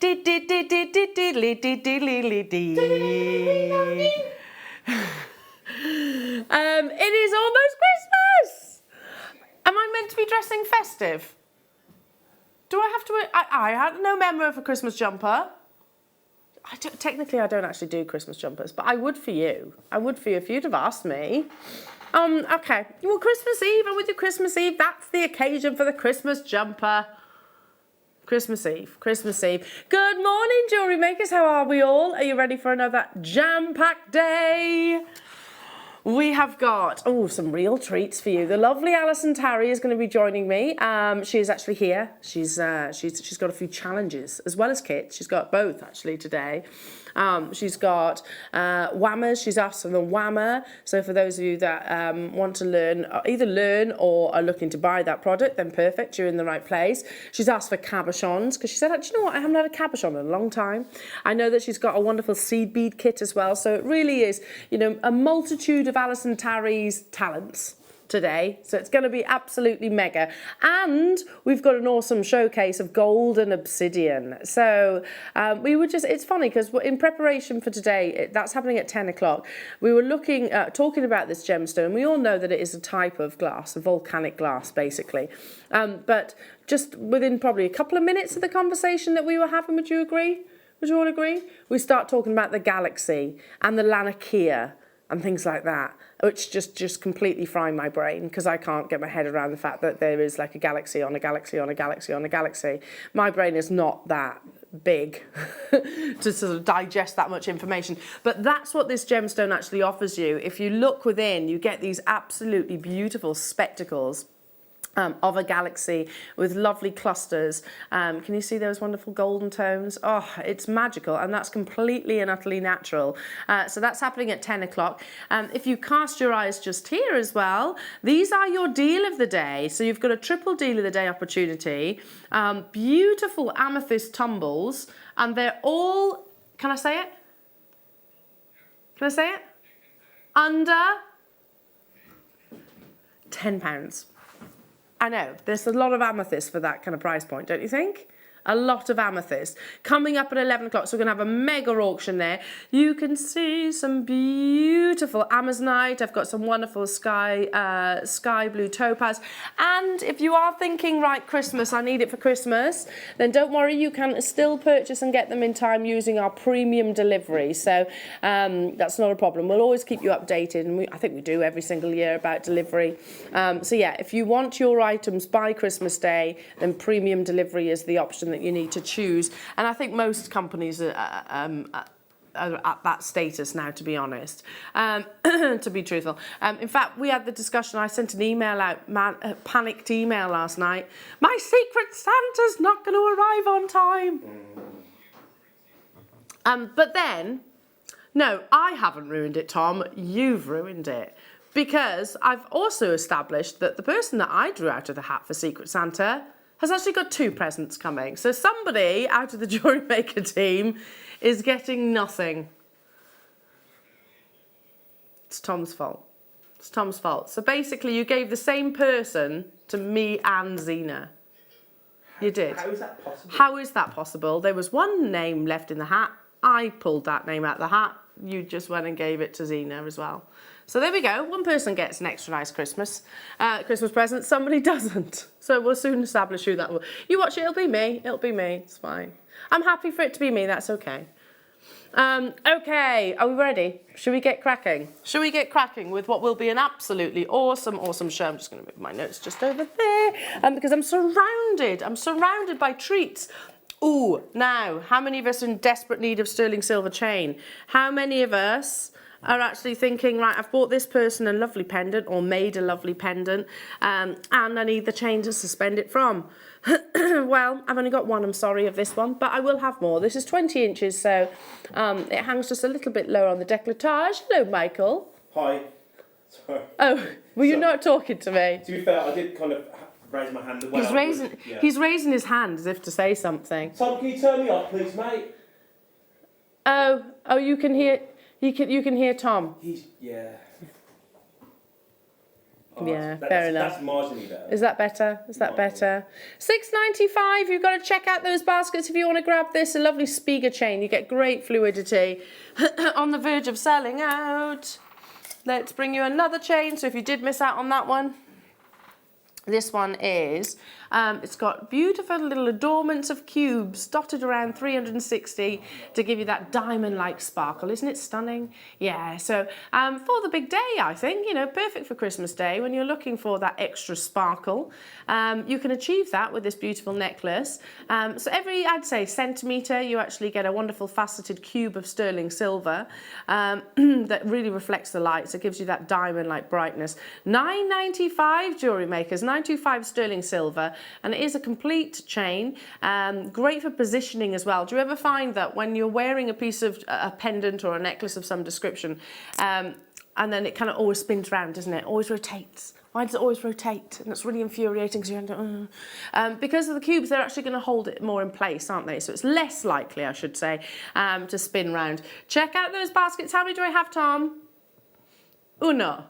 It is almost Christmas. Am I meant to be dressing festive? Do I have to? I had no memo of a Christmas jumper. Technically, I don't actually do Christmas jumpers, but I would for you. I would for you if you'd have asked me. Okay. Well, Christmas Eve, I'm with you Christmas Eve. That's the occasion for the Christmas jumper. Christmas Eve, Christmas Eve. Good morning, jewellery makers. How are we all? Are you ready for another jam-packed day? We have got, some real treats for you. The lovely Alison Tarry is going to be joining me. She is actually here. She's got a few challenges, as well as kits. She's got both, actually, today. She's got whammers. She's asked for the whammer. So for those of you that want to learn, either learn or are looking to buy that product, then perfect, you're in the right place. She's asked for cabochons, because she said, do you know what, I haven't had a cabochon in a long time. I know that she's got a wonderful seed bead kit as well. So it really is, a multitude of Alison Tarry's talents today, so it's going to be absolutely mega. And we've got an awesome showcase of gold and obsidian. So it's funny because in preparation for today, that's happening at 10 o'clock, we were talking about this gemstone. We all know that it is a type of glass, a volcanic glass basically, but just within probably a couple of minutes of the conversation that we were having, would you agree? Would you all agree? We start talking about the galaxy and the Laniakea and things like that, which just completely fry my brain because I can't get my head around the fact that there is like a galaxy on a galaxy on a galaxy on a galaxy. My brain is not that big to sort of digest that much information. But that's what this gemstone actually offers you. If you look within, you get these absolutely beautiful spectacles of a galaxy with lovely clusters. Can you see those wonderful golden tones? Oh, it's magical, and that's completely and utterly natural. So that's happening at 10 o'clock. If you cast your eyes just here as well, these are your deal of the day. So you've got a triple deal of the day opportunity. Beautiful amethyst tumbles, and they're all, can I say it? Can I say it? Under £10. I know, there's a lot of amethyst for that kind of price point, don't you think? A lot of amethyst. Coming up at 11 o'clock, so we're going to have a mega auction there. You can see some beautiful amazonite. I've got some wonderful sky blue topaz. And if you are thinking, right, Christmas, I need it for Christmas, then don't worry, you can still purchase and get them in time using our premium delivery. So that's not a problem. We'll always keep you updated, and I think we do every single year about delivery. So yeah, if you want your items by Christmas Day, then premium delivery is the option that you need to choose. And I think most companies are at that status now, to be honest, to be truthful. In fact, we had the discussion, I sent an email out, a panicked email last night. My Secret Santa's not going to arrive on time. But then, no, I haven't ruined it, Tom, you've ruined it. Because I've also established that the person that I drew out of the hat for Secret Santa has actually got 2 presents coming. So somebody out of the JewelleryMaker team is getting nothing. It's Tom's fault. It's Tom's fault. So basically you gave the same person to me and Zena. You did. How is that possible? How is that possible? There was one name left in the hat. I pulled that name out of the hat. You just went and gave it to Zena as well. So there we go. One person gets an extra nice Christmas present. Somebody doesn't. So we'll soon establish who that will. You watch it. It'll be me. It'll be me. It's fine. I'm happy for it to be me. That's okay. Okay. Are we ready? Should we get cracking? Should we get cracking with what will be an absolutely awesome show? I'm just going to move my notes just over there because I'm surrounded by treats. Ooh, now, how many of us are in desperate need of sterling silver chain? How many of us are actually thinking, right, I've bought this person a lovely pendant or made a lovely pendant and I need the chain to suspend it from? Well, I've only got one, I'm sorry, of this one, but I will have more. This is 20 inches, so it hangs just a little bit lower on the décolletage. Hello, Michael. Hi. Sorry. Oh, were you not talking to me? To be fair, I did kind of raise my hand. He's raising his hand as if to say something. Tom, can you turn me off, please, mate? Oh, you can hear... You can hear Tom. Yeah. Oh, Yeah, fair enough. That's marginally better. Is that better? Is that better? £6.95. You've got to check out those baskets if you want to grab this. A lovely Spiga chain. You get great fluidity. On the verge of selling out. Let's bring you another chain. So if you did miss out on that one, this one is, it's got beautiful little adornments of cubes dotted around 360 to give you that diamond-like sparkle. Isn't it stunning? Yeah, so for the big day, I think, you know, perfect for Christmas Day when you're looking for that extra sparkle. You can achieve that with this beautiful necklace. So every, I'd say, centimetre, you actually get a wonderful faceted cube of sterling silver that really reflects the light. So it gives you that diamond-like brightness. £9.95 jewellery makers, 925 sterling silver, and it is a complete chain. Great for positioning as well. Do you ever find that when you're wearing a piece of a pendant or a necklace of some description, and then it kind of always spins around, doesn't it? Always rotates. Why does it always rotate? And it's really infuriating because you end up, because of the cubes, they're actually going to hold it more in place, aren't they? So it's less likely, I should say, to spin round. Check out those baskets. How many do I have, Tom? Uno.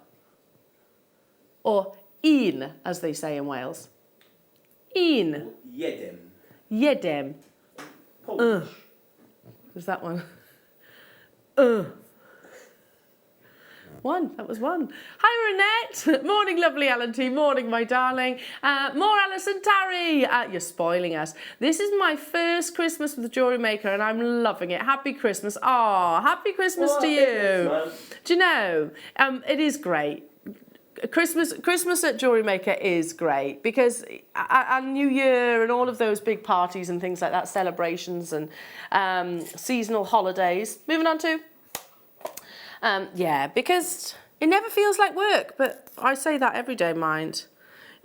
Or een, as they say in Wales. Een. Jedem. Jedem. Polish. Was that one? One, that was one. Hi Renette, morning lovely Alan T, morning my darling. More Alison Tarry, you're spoiling us. This is my first Christmas with the Jewellery Maker and I'm loving it. Happy Christmas. Oh, happy Christmas to you. Do you know, it is great. Christmas at Jewellery Maker is great because and New Year and all of those big parties and things like that, celebrations and seasonal holidays. Moving on to, yeah, because it never feels like work, but I say that every day, mind.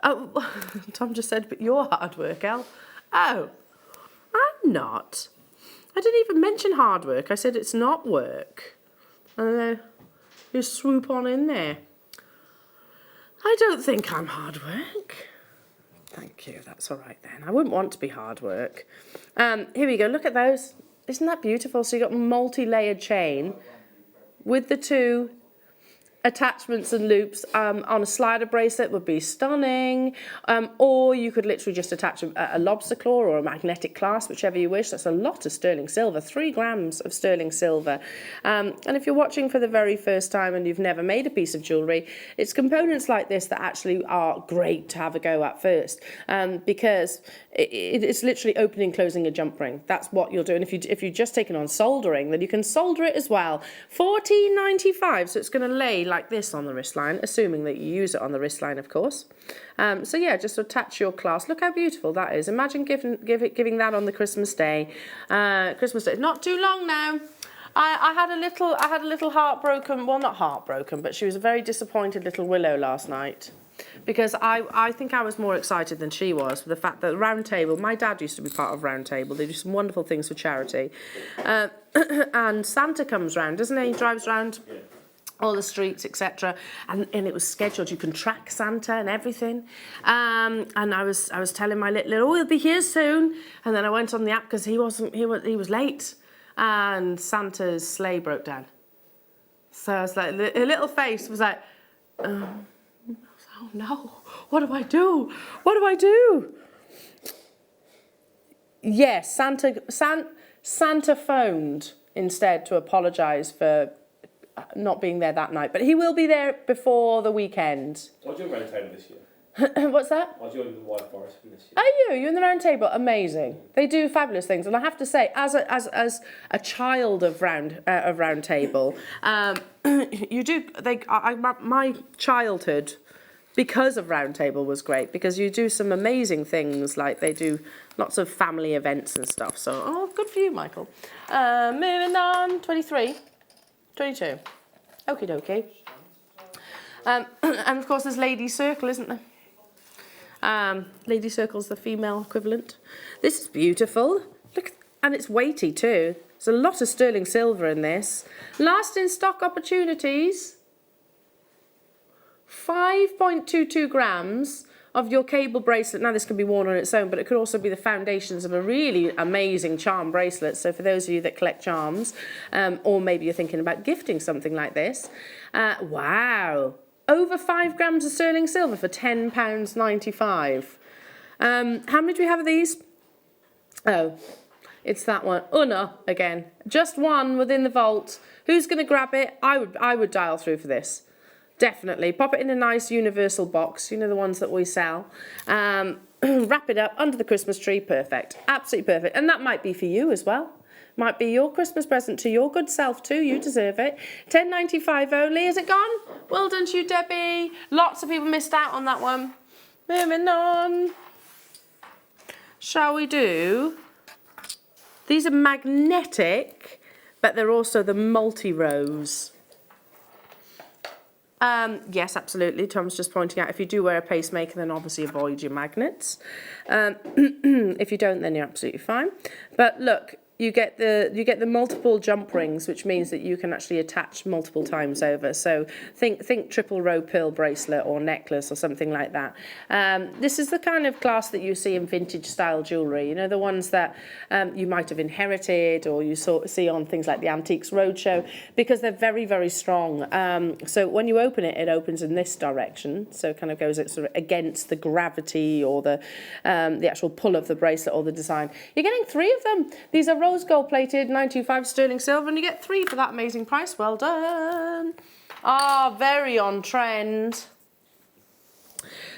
Oh, Tom just said, but you're hard work, Elle. Oh, I'm not. I didn't even mention hard work. I said it's not work. And you swoop on in there. I don't think I'm hard work. Thank you, that's all right then. I wouldn't want to be hard work. Here we go, look at those. Isn't that beautiful? So you've got multi-layered chain with the two attachments and loops on a slider bracelet would be stunning, or you could literally just attach a lobster claw or a magnetic clasp, whichever you wish. That's a lot of sterling silver, 3 grams of sterling silver. And if you're watching for the very first time and you've never made a piece of jewellery, it's components like this that actually are great to have a go at first, because it's literally opening and closing a jump ring. That's what you're doing. If you've just taken on soldering, then you can solder it as well. $14.95, so it's going to lay like this on the wrist line, assuming that you use it on the wrist line, of course. So yeah, just attach your clasp. Look how beautiful that is. Imagine giving that on the Christmas Day. Christmas Day, not too long now. I had a little heartbroken, well, not heartbroken, but she was a very disappointed little Willow last night. Because I think I was more excited than she was for the fact that Round Table, my dad used to be part of Round Table, they do some wonderful things for charity. And Santa comes round, doesn't he? He drives round all the streets, etc. And it was scheduled. You can track Santa and everything. And I was telling my little, oh, he'll be here soon. And then I went on the app because he was late. And Santa's sleigh broke down. So I was like, her little face was like, oh no, what do I do? What do I do? Yes, Santa phoned instead to apologise for not being there that night, but he will be there before the weekend. I'll do a round table this year. What's that? I'll join the White Forest this year. Are you? You're in the Round Table? Amazing. They do fabulous things, and I have to say, as a child of Round Table, you do. My childhood, because of Round Table, was great because you do some amazing things, like they do lots of family events and stuff. So, oh, good for you, Michael. Moving on, 23, 22. Okie dokie. And of course, there's Lady Circle, isn't there? Lady Circle's the female equivalent. This is beautiful. Look, and it's weighty too. There's a lot of sterling silver in this. Last in stock opportunities. 5.22 grams of your cable bracelet. Now this can be worn on its own, but it could also be the foundations of a really amazing charm bracelet. So for those of you that collect charms, or maybe you're thinking about gifting something like this. Wow. over 5 grams of sterling silver for £10.95. How many do we have of these? Oh, it's that one. Una again. Just one within the vault. Who's going to grab it? I would dial through for this. Definitely. Pop it in a nice universal box. You know, the ones that we sell. Wrap it up under the Christmas tree. Perfect. Absolutely perfect. And that might be for you as well. Might be your Christmas present to your good self too. You deserve it. £10.95 only. Is it gone? Well done to you, Debbie. Lots of people missed out on that one. Moving on. Shall we do... These are magnetic, but they're also the multi-rose. Yes, absolutely. Tom's just pointing out if you do wear a pacemaker, then obviously avoid your magnets. If you don't, then you're absolutely fine. But look, you get the multiple jump rings, which means that you can actually attach multiple times over. So think triple row pearl bracelet or necklace or something like that. This is the kind of class that you see in vintage style jewellery. You know, the ones that you might have inherited or you see on things like the Antiques Roadshow, because they're very, very strong. So when you open it, it opens in this direction. So it kind of goes sort of against the gravity or the actual pull of the bracelet or the design. You're getting 3 of them. These are rose gold plated, 925 sterling silver, and you get 3 for that amazing price. Well done. Ah, very on trend.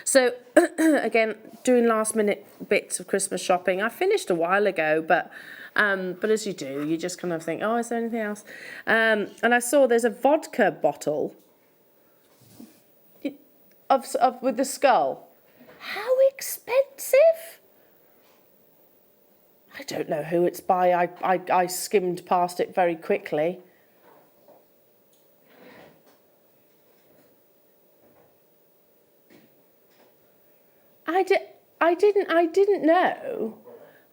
So again, doing last minute bits of Christmas shopping. I finished a while ago, but as you do, you just kind of think, oh, is there anything else? And I saw there's a vodka bottle of with the skull. How expensive? I don't know who it's by. I skimmed past it very quickly. I didn't know.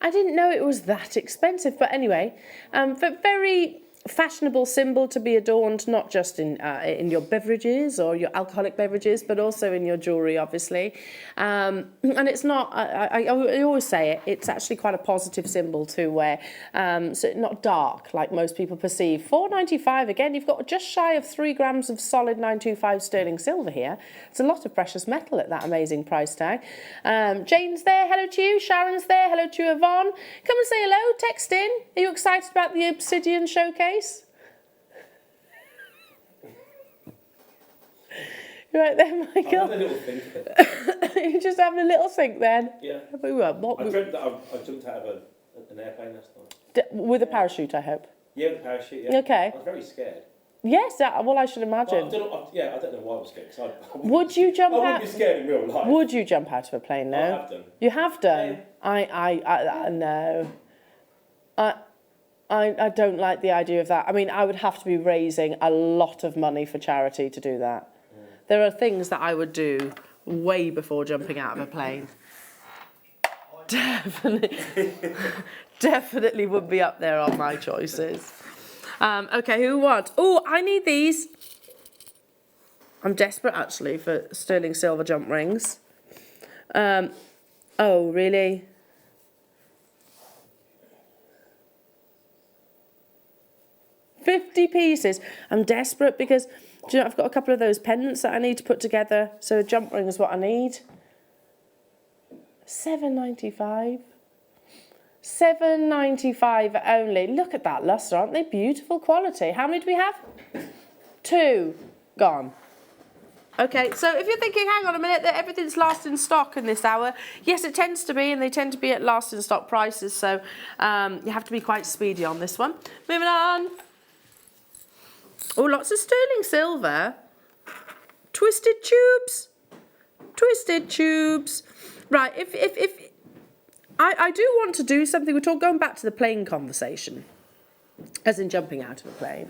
I didn't know it was that expensive. But anyway, but very fashionable symbol to be adorned, not just in your beverages or your alcoholic beverages, but also in your jewellery, obviously. And it's not, I always say it, it's actually quite a positive symbol to wear. So not dark like most people perceive. £4.95, again, you've got just shy of 3 grams of solid 925 sterling silver here. It's a lot of precious metal at that amazing price tag. Jane's there, hello to you. Sharon's there, hello to you. Yvonne. Come and say hello, text in. Are you excited about the Obsidian showcase? Right there, Michael. I'm having a little think. You're just having a little think then? Yeah. We were. I dreamt that I jumped out of an airplane last night. With a parachute, I hope. Yeah, with a parachute, yeah. Okay. I was very scared. Yes, well, I should imagine. Well, I don't know why I was scared. Would you jump out? I wouldn't be scared in real life. Would you jump out of a plane, though? I have done. You have done? Yeah. No. I don't like the idea of that. I mean, I would have to be raising a lot of money for charity to do that. There are things that I would do way before jumping out of a plane. Definitely would be up there on my choices. Okay, who wants? Oh, I need these. I'm desperate, actually, for sterling silver jump rings. Oh, really? $50 pieces. I'm desperate because, do you know, I've got a couple of those pendants that I need to put together. So a jump ring is what I need. $7.95. $7.95 only. Look at that lustre, aren't they? Beautiful quality. How many do we have? 2. Gone. Okay, so if you're thinking, hang on a minute, that everything's last in stock in this hour, yes, it tends to be, and they tend to be at last in stock prices, so you have to be quite speedy on this one. Moving on. Oh, lots of sterling silver. Twisted tubes. Twisted tubes. Right, if I do want to do something, we're going back to the plane conversation, as in jumping out of a plane.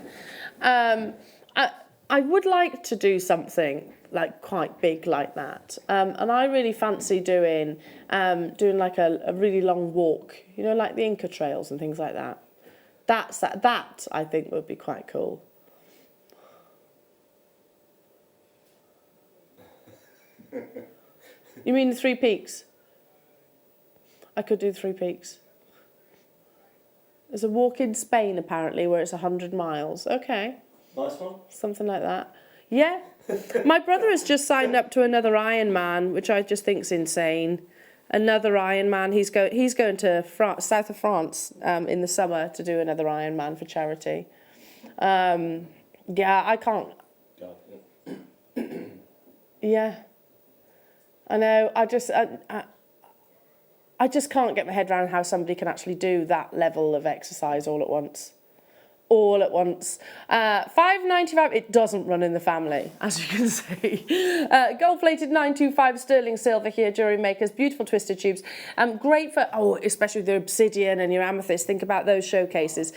I would like to do something like quite big like that, and I really fancy doing like a really long walk, you know, like the Inca trails and things like that. That I think would be quite cool. You mean the 3 peaks? I could do 3 peaks. There's a walk in Spain, apparently, where it's 100 miles. Okay. Nice one. Something like that. Yeah. My brother has just signed up to another Ironman, which I just think's insane. Another Ironman. He's going to south of France in the summer to do another Ironman for charity. Yeah, I can't. Yeah. I know. I just can't get my head around how somebody can actually do that level of exercise all at once. All at once. $5.95. It doesn't run in the family, as you can see. Gold-plated 925 sterling silver here, JewelleryMaker's beautiful twisted tubes. Great for, especially the obsidian and your amethyst. Think about those showcases.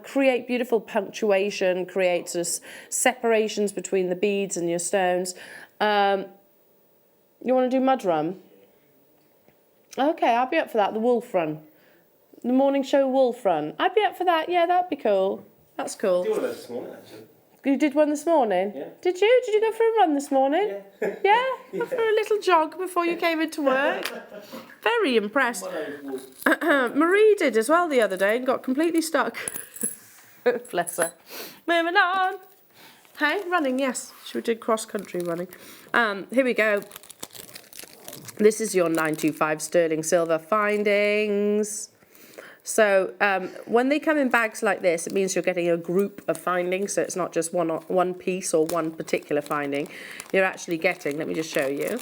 Create beautiful punctuation, create sort of separations between the beads and your stones. You want to do mud run? Okay, I'll be up for that. The wolf run. The morning show wolf run. I'd be up for that. Yeah, that'd be cool. That's cool. I did one this morning, actually. You did one this morning? Yeah. Did you? Did you go for a run this morning? Yeah. Yeah? Go for a little jog before you came into work? Very impressed. Marie did as well the other day and got completely stuck. Bless her. Moving on. Hey, running, yes. She did cross-country running. Here we go. This is your 925 sterling silver findings. So when they come in bags like this, it means you're getting a group of findings. So it's not just one piece or one particular finding. You're actually getting, let me just show you.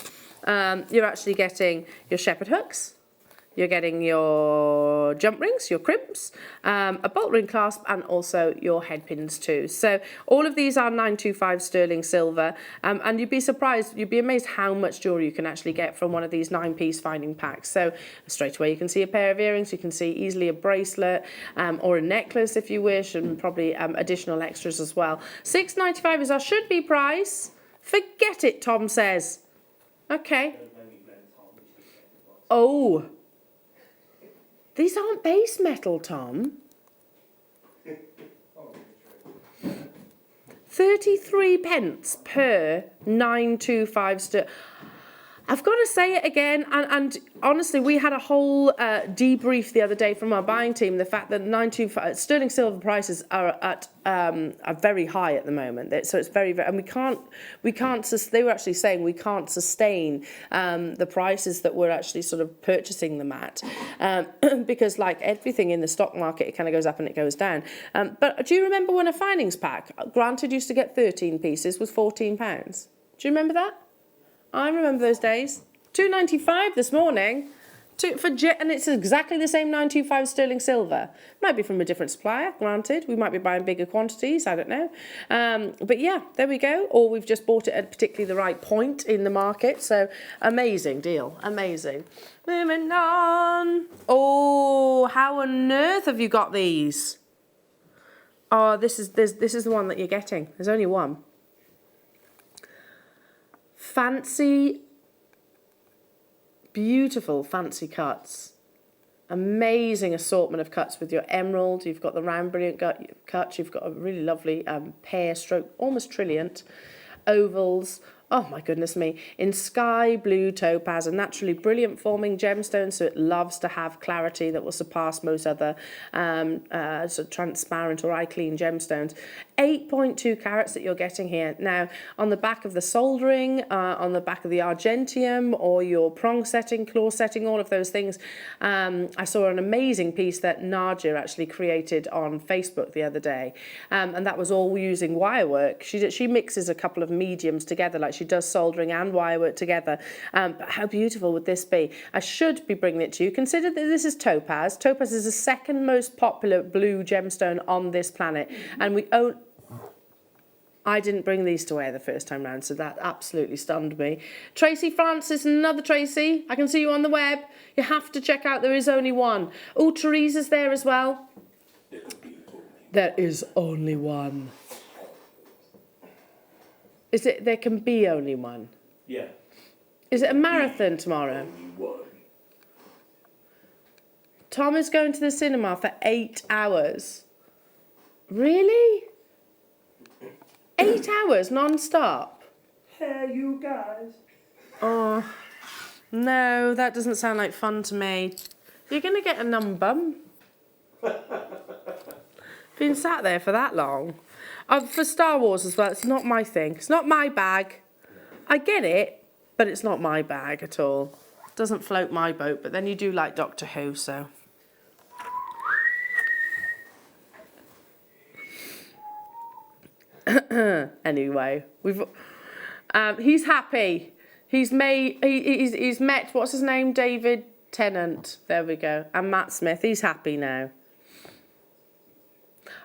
You're actually getting your shepherd hooks. You're getting your jump rings, your crimps, a bolt ring clasp, and also your head pins too. So all of these are 925 sterling silver, and you'd be surprised, you'd be amazed how much jewellery you can actually get from one of these 9-piece finding packs. So straight away you can see a pair of earrings, you can see easily a bracelet or a necklace if you wish, and probably additional extras as well. $6.95 is our should-be price. Forget it, Tom says. Okay. Oh. These aren't base metal, Tom. 33 pence per 925 sterling. I've got to say it again, and honestly, we had a whole debrief the other day from our buying team. The fact that 925 sterling silver prices are at are very high at the moment. So it's very, and we can't. They were actually saying we can't sustain the prices that we're actually sort of purchasing them at, because like everything in the stock market, it kind of goes up and it goes down. But do you remember when a findings pack, granted, used to get 13 pieces, was £14? Do you remember that? I remember those days. $2.95 this morning, and it's exactly the same 925 sterling silver. Might be from a different supplier, granted. We might be buying bigger quantities, I don't know. But yeah, there we go. Or we've just bought it at particularly the right point in the market. So amazing deal, amazing. Moving on. Oh, how on earth have you got these? Oh, this is the one that you're getting. There's only one. Fancy, beautiful fancy cuts. Amazing assortment of cuts with your emerald. You've got the round brilliant cut. You've got a really lovely pear stroke, almost trilliant, ovals. Oh my goodness me, in sky blue topaz, a naturally brilliant forming gemstone, so it loves to have clarity that will surpass most other sort of transparent or eye clean gemstones. 8.2 carats that you're getting here. Now, on the back of the soldering, on the back of the argentium, or your prong setting, claw setting, all of those things. I saw an amazing piece that Nadia actually created on Facebook the other day, and that was all using wire work. She mixes a couple of mediums together, like she does soldering and wire work together. But how beautiful would this be? I should be bringing it to you. Consider that this is topaz. Topaz is the second most popular blue gemstone on this planet, and I didn't bring these to wear the first time round, so that absolutely stunned me. Tracy Francis, another Tracy. I can see you on the web. You have to check out. There is only one. Oh, Teresa's there as well. There is only one. Is it? There can be only one. Yeah. Is it a marathon tomorrow? Tom is going to the cinema for 8 hours. Really? 8 hours non-stop? Hey, you guys. Oh, no, that doesn't sound like fun to me. You're going to get a numb bum. Been sat there for that long. For Star Wars as well, it's not my thing. It's not my bag. I get it, but it's not my bag at all. Doesn't float my boat, but then you do like Doctor Who, so. Anyway, he's happy. He's met, what's his name? David Tennant. There we go. And Matt Smith. He's happy now.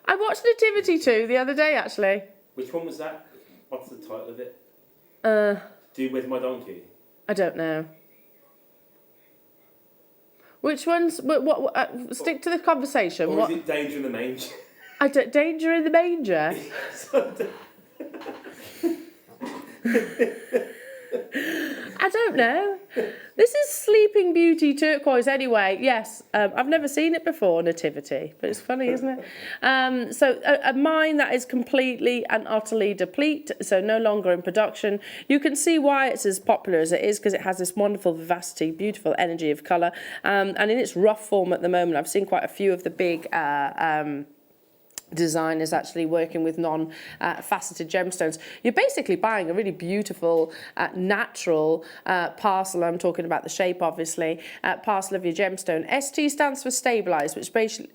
I watched Nativity 2 the other day, actually. Which one was that? What's the title of it? Do With My Donkey? I don't know. Which ones? Stick to the conversation. Or is it Danger in the Manger? Danger in the Manger? I don't know. This is Sleeping Beauty turquoise anyway. Yes, I've never seen it before, Nativity, but it's funny, isn't it? So a mine that is completely and utterly deplete, so no longer in production. You can see why it's as popular as it is, because it has this wonderful vivacity, beautiful energy of colour. And in its rough form at the moment, I've seen quite a few of the big designers actually working with non-faceted gemstones. You're basically buying a really beautiful, natural parcel. I'm talking about the shape, obviously, parcel of your gemstone. ST stands for stabilised, which basically,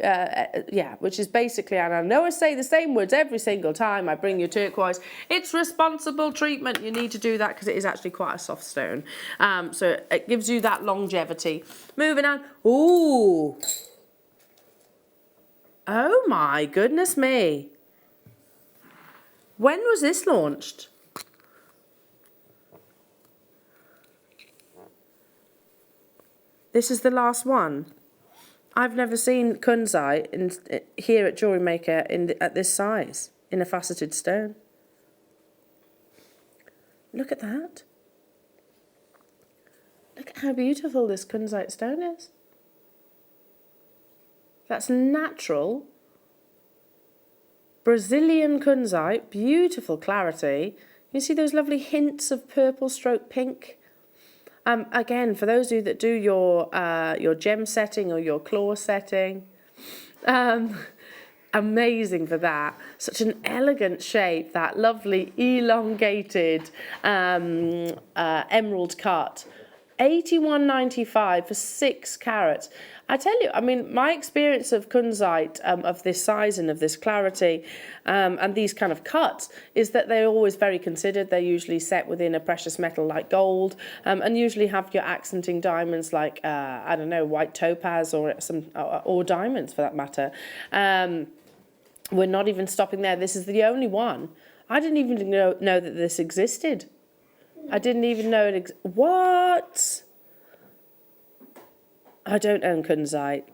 which is basically, and I know I say the same words every single time I bring you turquoise, it's responsible treatment. You need to do that because it is actually quite a soft stone. So it gives you that longevity. Moving on. Ooh. Oh my goodness me. When was this launched? This is the last one. I've never seen kunzite here at JewelleryMaker at this size, in a faceted stone. Look at that. Look at how beautiful this kunzite stone is. That's natural Brazilian kunzite, beautiful clarity. You see those lovely hints of purple stroke pink. Again, for those of you that do your gem setting or your claw setting, amazing for that. Such an elegant shape, that lovely elongated emerald cut. $81.95 for 6 carats. I tell you, I mean, my experience of kunzite of this size and of this clarity and these kind of cuts is that they're always very considered. They're usually set within a precious metal like gold and usually have your accenting diamonds like, I don't know, white topaz or diamonds for that matter. We're not even stopping there. This is the only one. I didn't even know that this existed. I didn't even know it what? I don't own kunzite.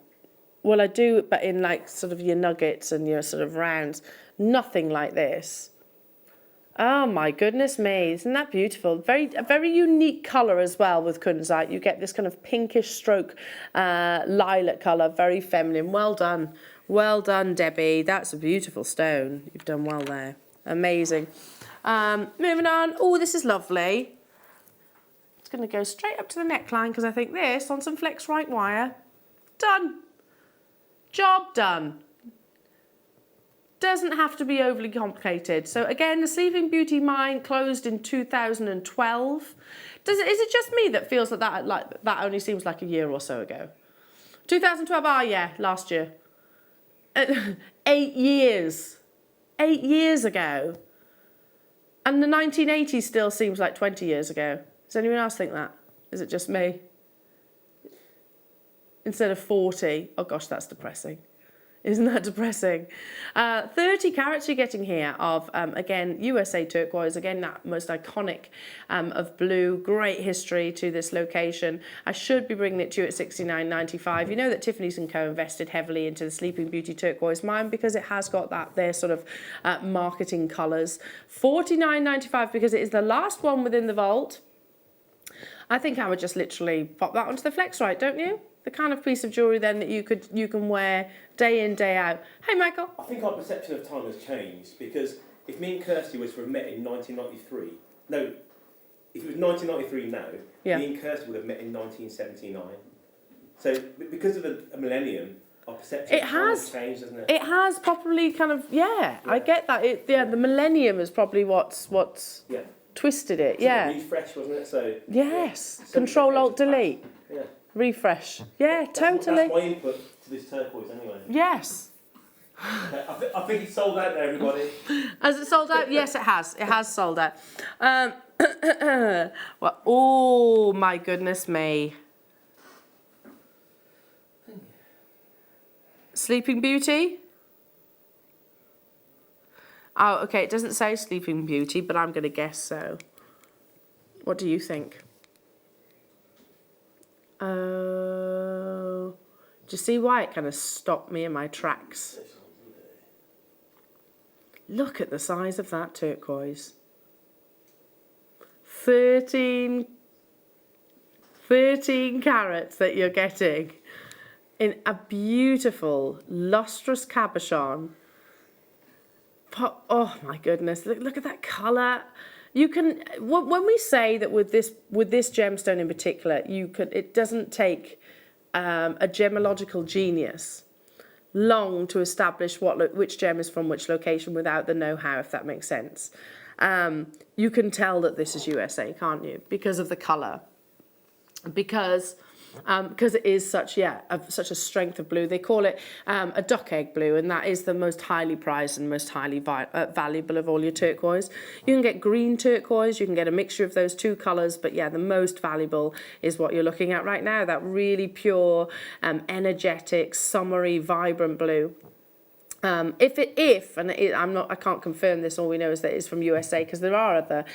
Well, I do, but in like sort of your nuggets and your sort of rounds. Nothing like this. Oh my goodness me, isn't that beautiful? A very unique colour as well with kunzite. You get this kind of pinkish stroke lilac colour, very feminine. Well done. Well done, Debbie. That's a beautiful stone. You've done well there. Amazing. Moving on. Oh, this is lovely. It's going to go straight up to the neckline because I think this on some flex right wire. Done. Job done. Doesn't have to be overly complicated. So again, the Sleeping Beauty mine closed in 2012. Is it just me that feels that only seems like a year or so ago? 2012. Ah, yeah, last year. 8 years. 8 years ago. And the 1980s still seems like 20 years ago. Does anyone else think that? Is it just me? Instead of 40. Oh gosh, that's depressing. Isn't that depressing? 30 carats you're getting here of, again, USA turquoise. Again, that most iconic of blue. Great history to this location. I should be bringing it to you at $69.95. You know that Tiffany's & Co. invested heavily into the Sleeping Beauty turquoise mine because it has got their sort of marketing colours. $49.95 because it is the last one within the vault. I think I would just literally pop that onto the flex right, don't you? The kind of piece of jewellery then that you can wear day in, day out. Hey, Michael. I think our perception of time has changed because if me and Kirsty was to have met in 1993, no, if it was 1993 now, me and Kirsty would have met in 1979. So because of a millennium, our perception It has changed, hasn't it? It has probably kind of, I get that. The millennium is probably what's twisted it. It's a refresh, wasn't it? So yes, Control Alt Delete. Yeah. Refresh. Yeah, totally. That's my input to this turquoise, anyway. Yes. Okay, I think it's sold out there, everybody. Has it sold out? Yes, it has. It has sold out. Well, oh my goodness me. Sleeping Beauty? Oh, okay, it doesn't say Sleeping Beauty, but I'm going to guess so. What do you think? Oh, do you see why it kind of stopped me in my tracks? Look at the size of that turquoise. 13 carats that you're getting in a beautiful lustrous cabochon. Oh my goodness, look at that colour. You can, when we say that with this gemstone in particular, it doesn't take a gemological genius long to establish which gem is from which location without the know-how, if that makes sense. You can tell that this is USA, can't you? Because of the colour. Because it is such a strength of blue. They call it a duck egg blue, and that is the most highly prized and most highly valuable of all your turquoise. You can get green turquoise, you can get a mixture of those two colours, but yeah, the most valuable is what you're looking at right now, that really pure, energetic, summery, vibrant blue. I can't confirm this, all we know is that it's from USA, because there are other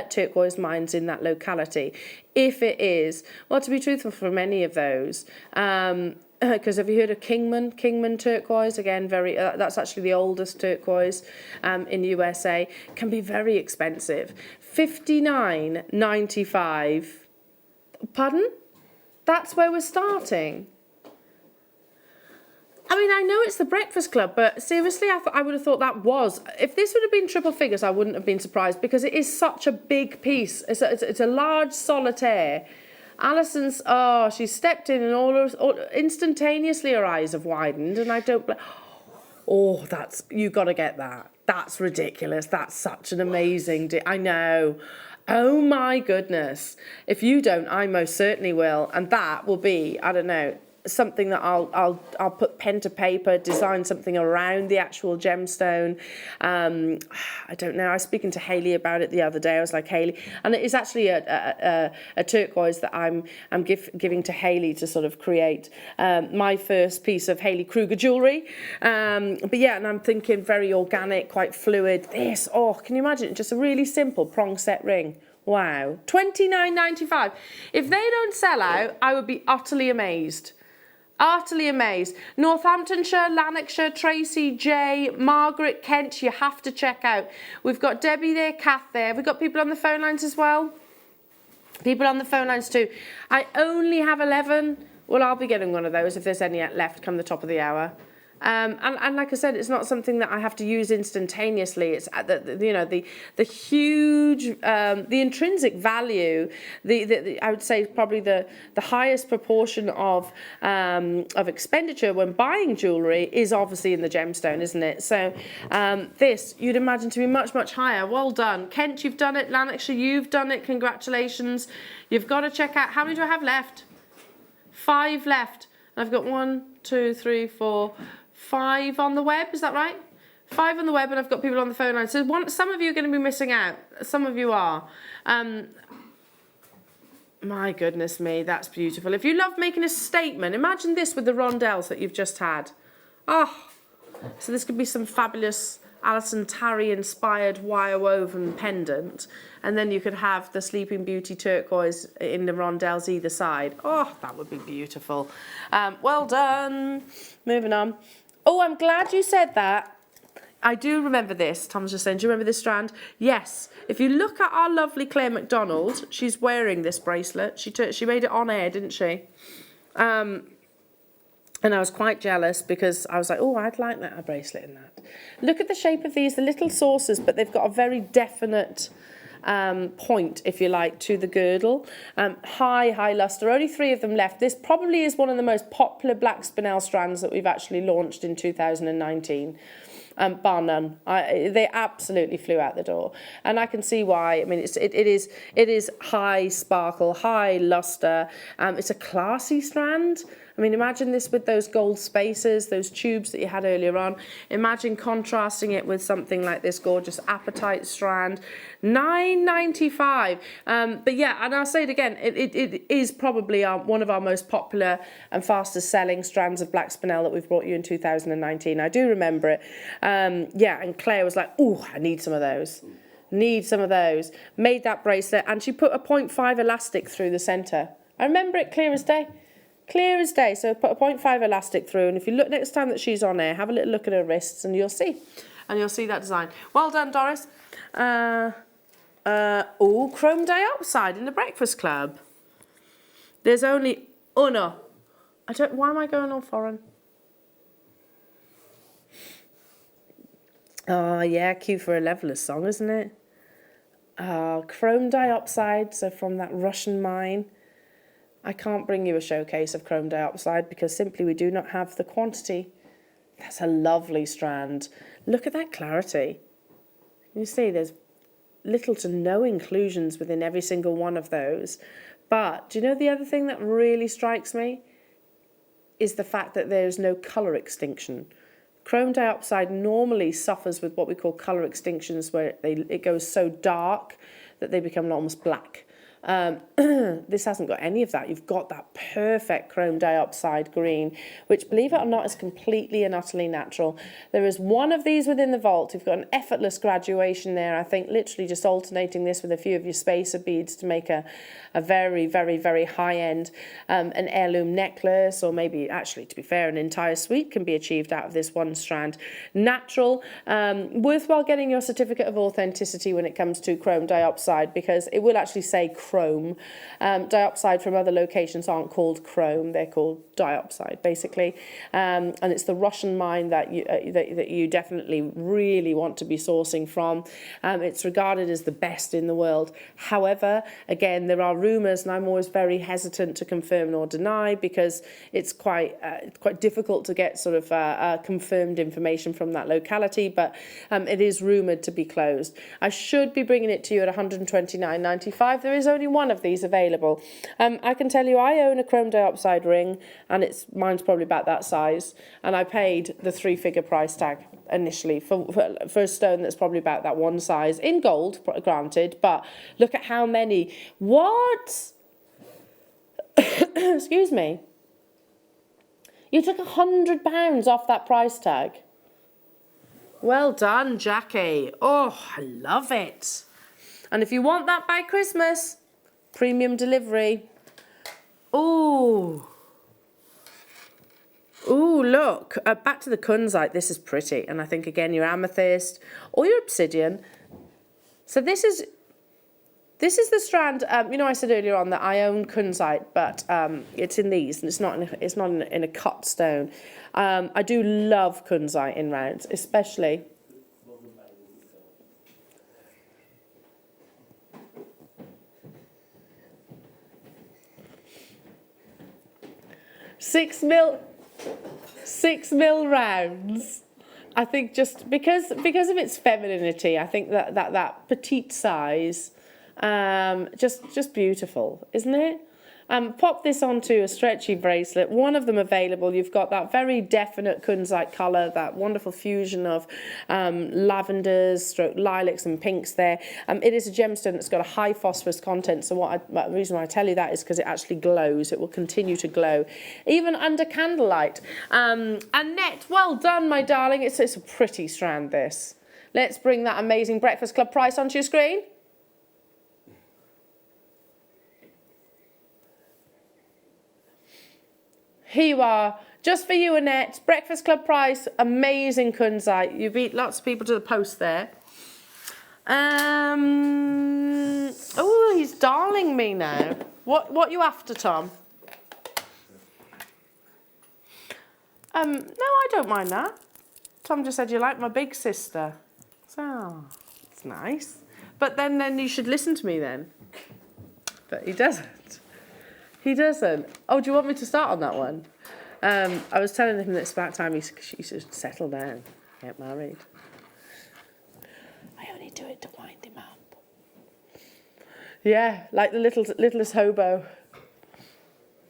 turquoise mines in that locality. If it is, well, to be truthful, for many of those, because have you heard of Kingman turquoise? Again, that's actually the oldest turquoise in USA. Can be very expensive. $59.95. Pardon? That's where we're starting. I mean, I know it's the Breakfast Club, but seriously, I would have thought that was. If this would have been triple figures, I wouldn't have been surprised, because it is such a big piece. It's a large solitaire. Alison's, she stepped in and all instantaneously her eyes have widened, and I don't. Oh, you got to get that. That's ridiculous. That's such an amazing. I know. Oh my goodness. If you don't, I most certainly will, and that will be, I don't know, something that I'll put pen to paper, design something around the actual gemstone. I don't know. I was speaking to Hayley about it the other day. I was like, Hayley, and it is actually a turquoise that I'm giving to Hayley to sort of create my first piece of Hayley Kruger jewellery. But yeah, and I'm thinking very organic, quite fluid. Can you imagine? Just a really simple prong set ring. Wow, $29.95. If they don't sell out, I would be utterly amazed. Utterly amazed. Northamptonshire, Lanarkshire, Tracy, Jay, Margaret, Kent, you have to check out. We've got Debbie there, Kath there. We've got people on the phone lines as well. People on the phone lines too. I only have 11. Well, I'll be getting one of those if there's any left come the top of the hour. And like I said, it's not something that I have to use instantaneously. It's the huge, the intrinsic value. I would say probably the highest proportion of expenditure when buying jewellery is obviously in the gemstone, isn't it? So this you'd imagine to be much, much higher. Well done, Kent. You've done it. Lanarkshire, you've done it. Congratulations. You've got to check out. How many do I have left? 5 left. I've got 1, 2, 3, 4. 5 on the web, is that right? 5 on the web, and I've got people on the phone line. So some of you are going to be missing out. Some of you are. My goodness me, that's beautiful. If you love making a statement, imagine this with the rondelles that you've just had. So this could be some fabulous Alison Tarry inspired wire woven pendant, and then you could have the Sleeping Beauty turquoise in the rondelles either side. That would be beautiful. Well done. Moving on. I'm glad you said that. I do remember this. Tom's just saying, do you remember this strand? Yes. If you look at our lovely Claire McDonald, she's wearing this bracelet. She made it on air, didn't she? And I was quite jealous because I was like, I'd like that, a bracelet in that. Look at the shape of these, the little saucers, but they've got a very definite point, if you like, to the girdle. High luster, only 3 of them left. This probably is one of the most popular black spinel strands that we've actually launched in 2019. Bar none. They absolutely flew out the door, and I can see why. I mean, it is high sparkle, high luster. It's a classy strand. I mean, imagine this with those gold spacers, those tubes that you had earlier on. Imagine contrasting it with something like this gorgeous apatite strand. $9.95. But yeah, and I'll say it again, it is probably one of our most popular and fastest selling strands of black spinel that we've brought you in 2019. I do remember it. Yeah, and Claire was like, oh, I need some of those. Need some of those. Made that bracelet, and she put a 0.5 elastic through the centre. I remember it clear as day. Clear as day. So put a 0.5 elastic through, and if you look next time that she's on air, have a little look at her wrists, and you'll see. And you'll see that design. Well done, Doris. Chrome dioxide in the Breakfast Club. There's only... Oh, no. Why am I going all foreign? Oh, yeah, cue for a leveller song, isn't it? Chrome dioxide, so from that Russian mine. I can't bring you a showcase of chrome dioxide because simply we do not have the quantity. That's a lovely strand. Look at that clarity. You see, there's little to no inclusions within every single one of those. But do you know the other thing that really strikes me? Is the fact that there's no colour extinction. Chrome dioxide normally suffers with what we call colour extinctions, where it goes so dark that they become almost black. This hasn't got any of that. You've got that perfect chrome dioxide green, which, believe it or not, is completely and utterly natural. There is one of these within the vault. You've got an effortless graduation there. I think literally just alternating this with a few of your spacer beads to make a very, very, very high-end an heirloom necklace, or maybe, actually, to be fair, an entire suite can be achieved out of this one strand. Natural, worthwhile getting your certificate of authenticity when it comes to chrome dioxide, because it will actually say chrome. Dioxide from other locations aren't called chrome, they're called dioxide, basically. And it's the Russian mine that you definitely really want to be sourcing from. It's regarded as the best in the world. However, again, there are rumours, and I'm always very hesitant to confirm nor deny, because it's quite difficult to get sort of confirmed information from that locality, but it is rumoured to be closed. I should be bringing it to you at $129.95. There is only one of these available. I can tell you I own a chrome dioxide ring, and mine's probably about that size, and I paid the 3-figure price tag initially for a stone that's probably about that one size, in gold, granted, but look at how many. What? Excuse me. You took £100 off that price tag. Well done, Jackie. Oh, I love it. And if you want that by Christmas, premium delivery. Ooh. Ooh, look. Back to the kunzite. This is pretty. And I think, again, your amethyst or your obsidian. So this is the strand. You know, I said earlier on that I own kunzite, but it's in these, and it's not in a cut stone. I do love kunzite in rounds, especially. Six mil rounds. I think just because of its femininity, I think that petite size, just beautiful, isn't it? Pop this onto a stretchy bracelet. One of them available. You've got that very definite kunzite colour, that wonderful fusion of lavenders, lilacs and pinks there. It is a gemstone that's got a high phosphorus content, so the reason why I tell you that is because it actually glows. It will continue to glow, even under candlelight. Annette, well done, my darling. It's a pretty strand, this. Let's bring that amazing Breakfast Club price onto your screen. Here you are, just for you, Annette. Breakfast Club price, amazing kunzite. You beat lots of people to the post there. Oh, he's darling me now. What you after, Tom? No, I don't mind that. Tom just said you like my big sister. So, it's nice. but then you should listen to me then. But he doesn't. He doesn't. Oh, do you want me to start on that one? I was telling him that it's about time he should settle down, get married. I only do it to wind him up. Yeah, like the littlest hobo.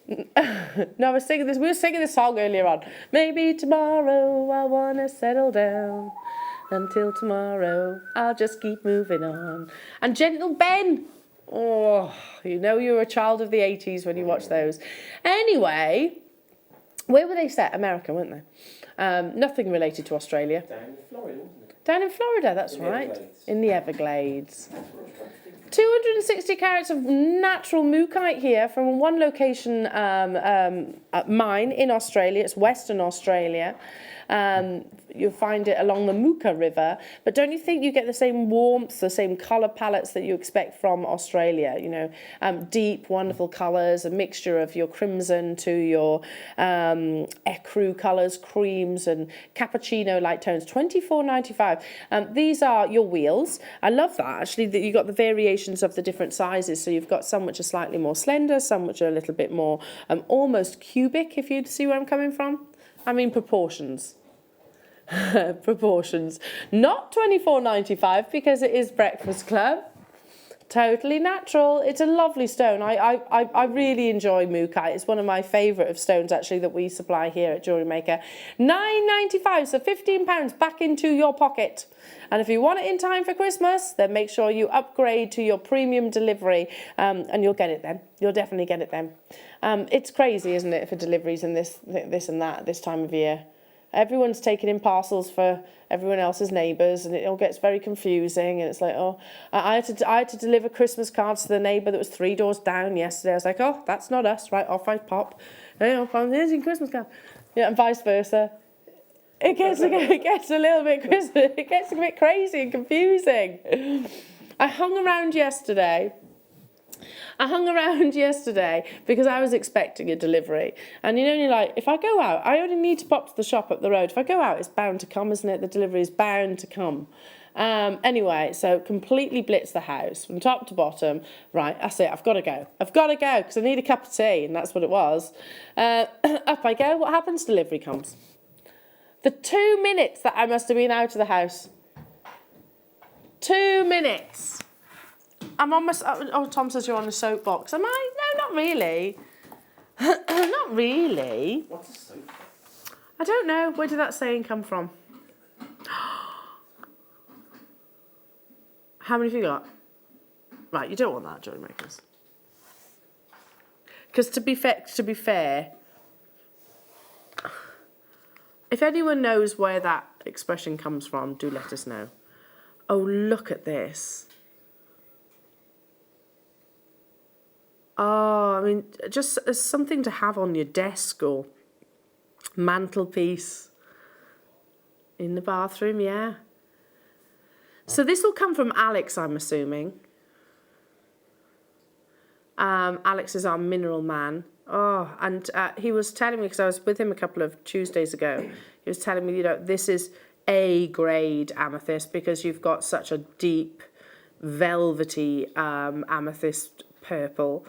No, I was singing this. We were singing this song earlier on. Maybe tomorrow I wanna settle down. Until tomorrow I'll just keep moving on. And Gentle Ben. Oh, you know you were a child of the 80s when you watched those. Anyway, where were they set? America, weren't they? Nothing related to Australia. Down in Florida, wasn't it? Down in Florida, that's right. In the Everglades. 260 carats of natural mookaite here from one location, mine in Australia. It's Western Australia. You'll find it along the Mooka River. But don't you think you get the same warmth, the same colour palettes that you expect from Australia? You know, deep, wonderful colours, a mixture of your crimson to your ecru colours, creams and cappuccino light tones. $24.95. These are your wheels. I love that, actually, that you got the variations of the different sizes. So you've got some which are slightly more slender, some which are a little bit more almost cubic, if you see where I'm coming from. I mean proportions. Proportions. Not $24.95 because it is Breakfast Club. Totally natural. It's a lovely stone. I really enjoy mookaite. It's one of my favourite of stones, actually, that we supply here at JewelleryMaker. $9.95, so £15 back into your pocket. And if you want it in time for Christmas, then make sure you upgrade to your premium delivery, and you'll get it then. You'll definitely get it then. It's crazy, isn't it, for deliveries and this and that this time of year. Everyone's taking in parcels for everyone else's neighbours, and it all gets very confusing. And it's like, oh, I had to deliver Christmas cards to the neighbour that was 3 doors down yesterday. I was like, oh, that's not us, right? Off I pop. Here's your Christmas card. Yeah, and vice versa. It gets a little bit Christmas. It gets a bit crazy and confusing. I hung around yesterday because I was expecting a delivery. And you know, you're like, if I go out, I only need to pop to the shop up the road. If I go out, it's bound to come, isn't it? The delivery is bound to come. Anyway, so completely blitzed the house from top to bottom. Right, that's it. I've got to go because I need a cup of tea, and that's what it was. Up I go. What happens? Delivery comes. The 2 minutes that I must have been out of the house. 2 minutes. I'm almost. Oh, Tom says you're on a soapbox. Am I? No, not really. Not really. What's a soapbox? I don't know. Where did that saying come from? How many have you got? Right, you don't want that, jewellery makers. Because to be fair, if anyone knows where that expression comes from, do let us know. Oh, look at this. Oh, I mean, just as something to have on your desk or mantelpiece in the bathroom, yeah. So this will come from Alex, I'm assuming. Alex is our mineral man. Oh, and he was telling me, because I was with him a couple of Tuesdays ago, he was telling me, you know, this is A grade amethyst because you've got such a deep, velvety amethyst purple.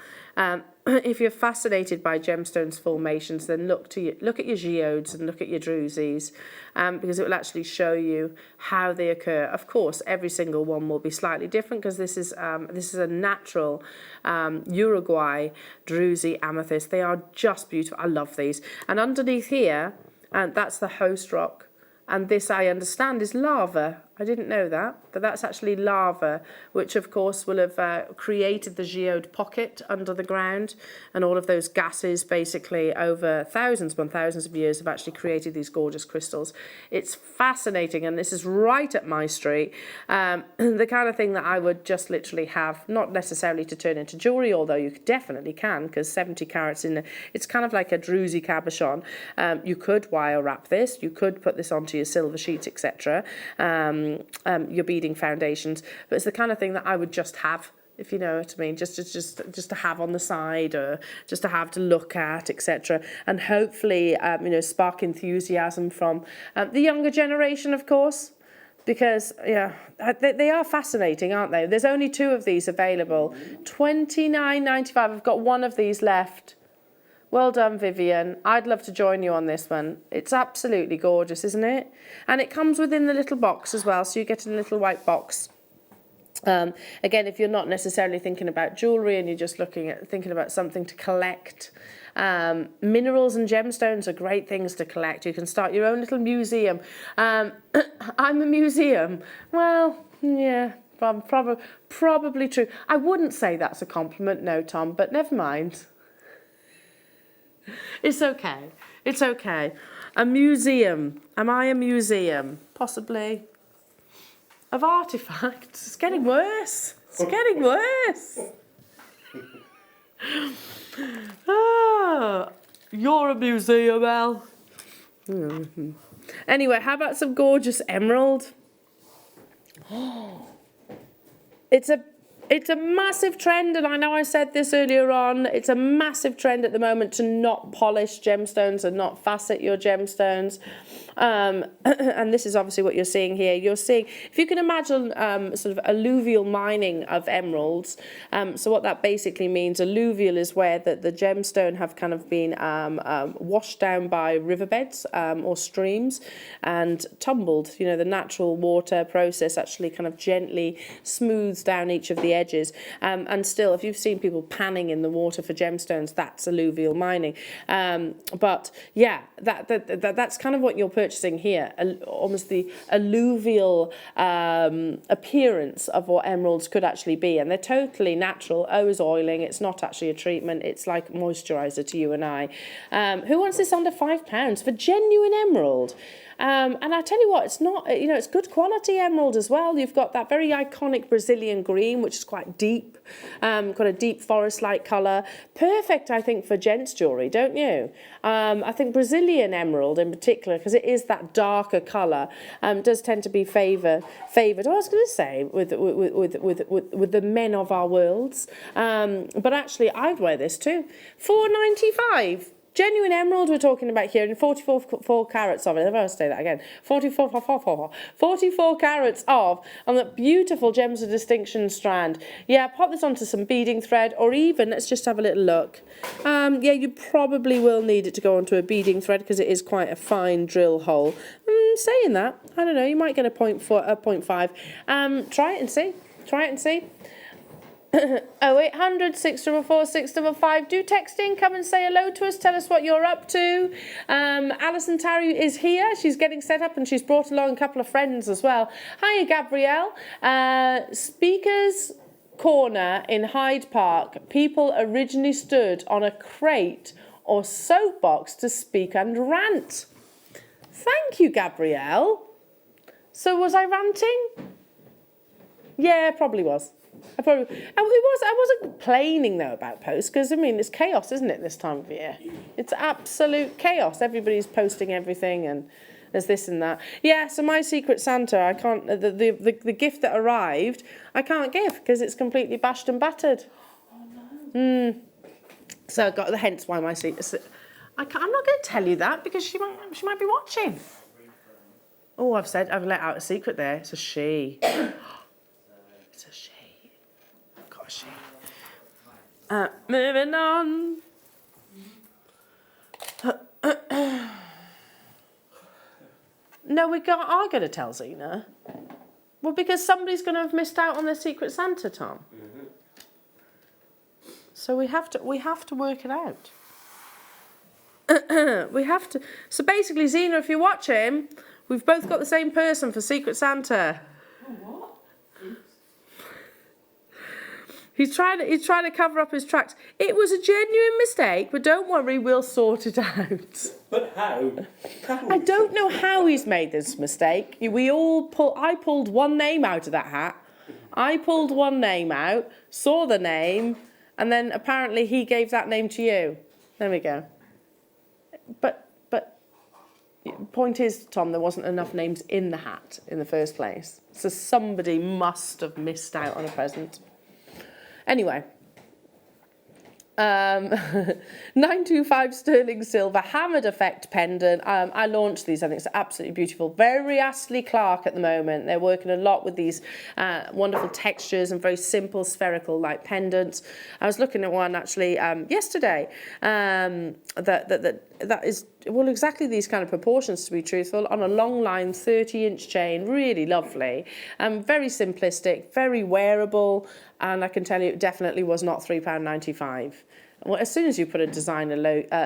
If you're fascinated by gemstones formations, then look at your geodes and look at your druzies, because it will actually show you how they occur. Of course, every single one will be slightly different because this is a natural Uruguay druzy amethyst. They are just beautiful. I love these. And underneath here, that's the host rock. And this, I understand, is lava. I didn't know that, but that's actually lava, which of course will have created the geode pocket under the ground, and all of those gases basically over thousands upon thousands of years have actually created these gorgeous crystals. It's fascinating, and this is right up my street. The kind of thing that I would just literally have, not necessarily to turn into jewellery, although you definitely can, because 70 carats in it's kind of like a druzy cabochon. You could wire wrap this, you could put this onto your silver sheets, etc. Your beading foundations, but it's the kind of thing that I would just have, if you know what I mean, just to have on the side, or just to have to look at, etc. And hopefully, you know, spark enthusiasm from the younger generation, of course. Because, yeah, they are fascinating, aren't they? There's only 2 of these available. $29.95. I've got 1 of these left. Well done, Vivian. I'd love to join you on this one. It's absolutely gorgeous, isn't it? And it comes within the little box as well, so you get a little white box. Again, if you're not necessarily thinking about jewellery and you're just thinking about something to collect, minerals and gemstones are great things to collect. You can start your own little museum. I'm a museum. Well, yeah, probably true. I wouldn't say that's a compliment, no, Tom, but never mind. It's okay. It's okay. A museum. Am I a museum? Possibly. Of artifacts. It's getting worse. It's getting worse. Ah, you're a museum, Elle. Anyway, how about some gorgeous emerald? It's a massive trend, and I know I said this earlier on, it's a massive trend at the moment to not polish gemstones and not facet your gemstones. And this is obviously what you're seeing here. You're seeing, if you can imagine sort of alluvial mining of emeralds, so what that basically means, alluvial is where the gemstone have kind of been washed down by riverbeds or streams and tumbled. You know, the natural water process actually kind of gently smooths down each of the edges. And still, if you've seen people panning in the water for gemstones, that's alluvial mining. But yeah, that's kind of what you're purchasing here, almost the alluvial appearance of what emeralds could actually be. And they're totally natural, always oiling. It's not actually a treatment. It's like moisturiser to you and I. Who wants this under £5 for genuine emerald? And I tell you what, it's not, you know, it's good quality emerald as well. You've got that very iconic Brazilian green, which is quite deep, got a deep forest-like colour. Perfect, I think, for gents jewellery, don't you? I think Brazilian emerald in particular, because it is that darker colour, does tend to be favoured. I was going to say with the men of our worlds, but actually I'd wear this too. $4.95. Genuine emerald we're talking about here, and 44 carats of it. If I say that again, 44 carats of, on that beautiful Gems of Distinction strand. Yeah, pop this onto some beading thread, or even, let's just have a little look. Yeah, you probably will need it to go onto a beading thread because it is quite a fine drill hole. Saying that, I don't know, you might get a 0.5. Try it and see. Try it and see. 0800 644 655. Do text in, come and say hello to us, tell us what you're up to. Alison Tarry is here, she's getting set up, and she's brought along a couple of friends as well. Hiya, Gabrielle. Speakers Corner in Hyde Park. People originally stood on a crate or soapbox to speak and rant. Thank you, Gabrielle. So was I ranting? Yeah, probably was. I wasn't complaining though about posts, because I mean it's chaos, isn't it, this time of year? It's absolute chaos. Everybody's posting everything, and there's this and that. Yeah, so my Secret Santa, I can't. The gift that arrived, I can't give because it's completely bashed and battered. Oh no. So hence why my secret. I'm not going to tell you that because she might be watching. Oh, I've let out a secret there. It's a she. It's a she. Moving on. No, are going to tell Zena. Well, because somebody's going to have missed out on their Secret Santa, Tom. Mm-hmm. So we have to work it out. We have to. So basically, Zena, if you're watching, we've both got the same person for Secret Santa. Oh, what? He's trying to cover up his tracks. It was a genuine mistake, but don't worry, we'll sort it out. But how? I don't know how he's made this mistake. I pulled one name out of that hat. I pulled one name out, saw the name, and then apparently he gave that name to you. There we go. But point is, Tom, there wasn't enough names in the hat in the first place. So somebody must have missed out on a present. Anyway, 925 sterling silver hammered effect pendant. I launched these. I think it's absolutely beautiful. Very Astley Clark at the moment. They're working a lot with these wonderful textures and very simple spherical like pendants. I was looking at one actually yesterday that is, well, exactly these kind of proportions, to be truthful, on a long line 30-inch chain, really lovely, very simplistic, very wearable, and I can tell you it definitely was not £3.95. Well, as soon as you put a designer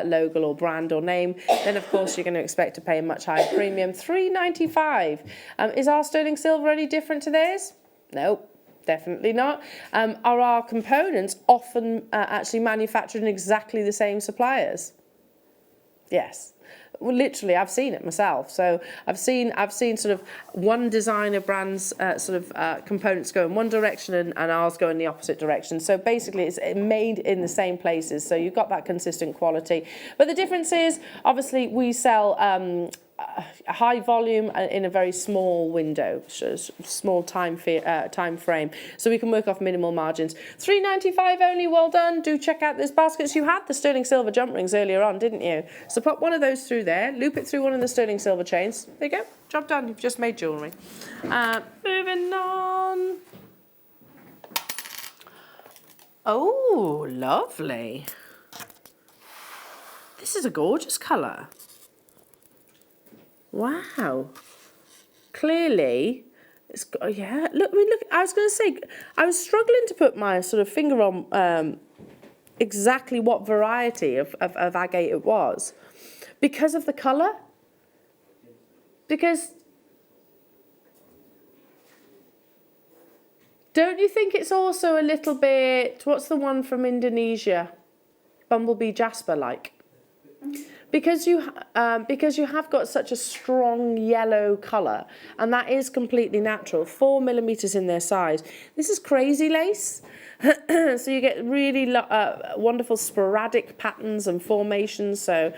logo or brand or name, then of course you're going to expect to pay a much higher premium. £3.95. Is our sterling silver any different to theirs? No. Definitely not. Are our components often actually manufactured in exactly the same suppliers? Yes. Well, literally, I've seen it myself. So I've seen sort of one designer brand's components go in one direction and ours go in the opposite direction. So basically, it's made in the same places. So you've got that consistent quality. But the difference is, obviously, we sell high volume in a very small window, small time frame, so we can work off minimal margins. £3.95 only. Well done. Do check out those baskets. You had the sterling silver jump rings earlier on, didn't you? So pop one of those through there, loop it through one of the sterling silver chains. There you go. Job done. You've just made jewellery. Moving on. Oh, lovely. This is a gorgeous colour. Wow. Clearly, it's got, yeah, look, I mean, look, I was going to say, I was struggling to put my sort of finger on exactly what variety of agate it was because of the colour. Because don't you think it's also a little bit, what's the one from Indonesia? Bumblebee Jasper like? Because you have got such a strong yellow colour, and that is completely natural. 4mm in their size. This is crazy lace, so you get really wonderful sporadic patterns and formations. So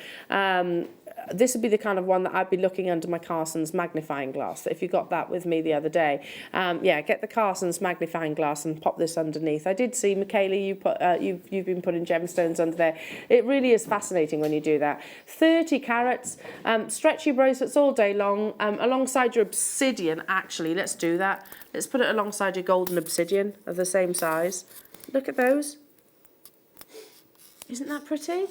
this would be the kind of one that I'd be looking under my Carson's magnifying glass. If you got that with me the other day, yeah, get the Carson's magnifying glass and pop this underneath. I did see, Michaela, you've been putting gemstones under there. It really is fascinating when you do that. 30 carats, stretchy bracelets all day long, alongside your obsidian. Actually, let's do that. Let's put it alongside your golden obsidian of the same size. Look at those. Isn't that pretty?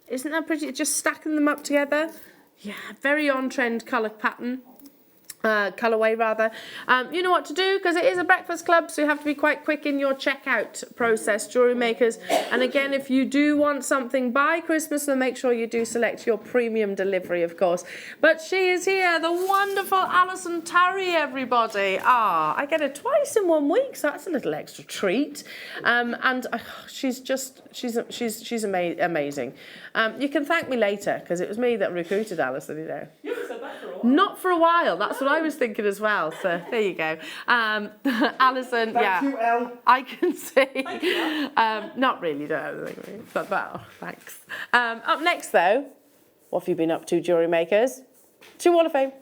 Isn't that pretty? Just stacking them up together. Yeah, very on-trend colour pattern. Colourway rather. You know what to do, because it is a breakfast club, so you have to be quite quick in your checkout process, jewellery makers. And again, if you do want something by Christmas, then make sure you do select your premium delivery, of course. But she is here, the wonderful Alison Tarry, everybody. I get her twice in 1 week, so that's a little extra treat. And she's amazing. You can thank me later, because it was me that recruited Alison, you know. You haven't said that for a while. Not for a while. That's what I was thinking as well. So there you go. Alison, Thank you, Elle. I can see. Thank you, not really, no. But thanks. Up next, though, what have you been up to, jewellery makers? To Wall of Fame.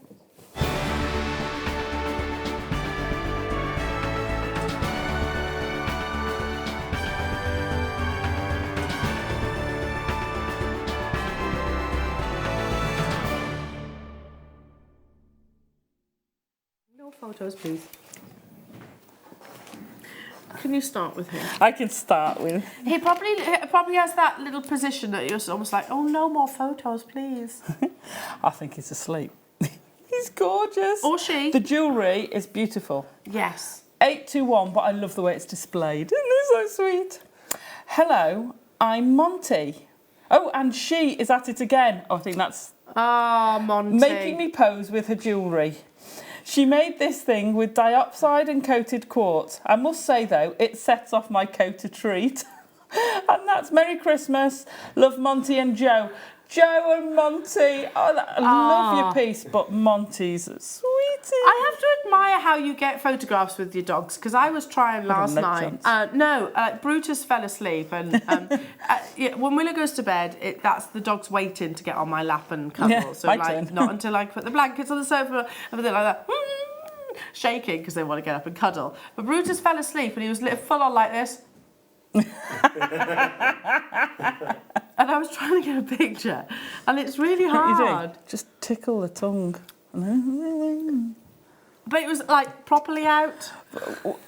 Photos, please. Can you start with him? I can start with. He probably has that little position that you're almost like, oh, no more photos, please. I think he's asleep. He's gorgeous. Or she. The jewellery is beautiful. Yes. 821, but I love the way it's displayed. Isn't it so sweet? Hello, I'm Monty. Oh, and she is at it again. Oh, I think that's... Monty. Making me pose with her jewellery. She made this thing with diopside and coated quartz. I must say, though, it sets off my coat a treat. And that's Merry Christmas. Love, Monty and Joe. Joe and Monty. I love your piece, but Monty's a sweetie. I have to admire how you get photographs with your dogs, because I was trying last night. Brutus fell asleep, and when Willow goes to bed, that's the dog's waiting to get on my lap and cuddle. Yeah, so not until I put the blankets on the sofa, everything like that, shaking because they want to get up and cuddle. But Brutus fell asleep, and he was full on like this. And I was trying to get a picture, and it's really hard. Just tickle the tongue. But it was like properly out.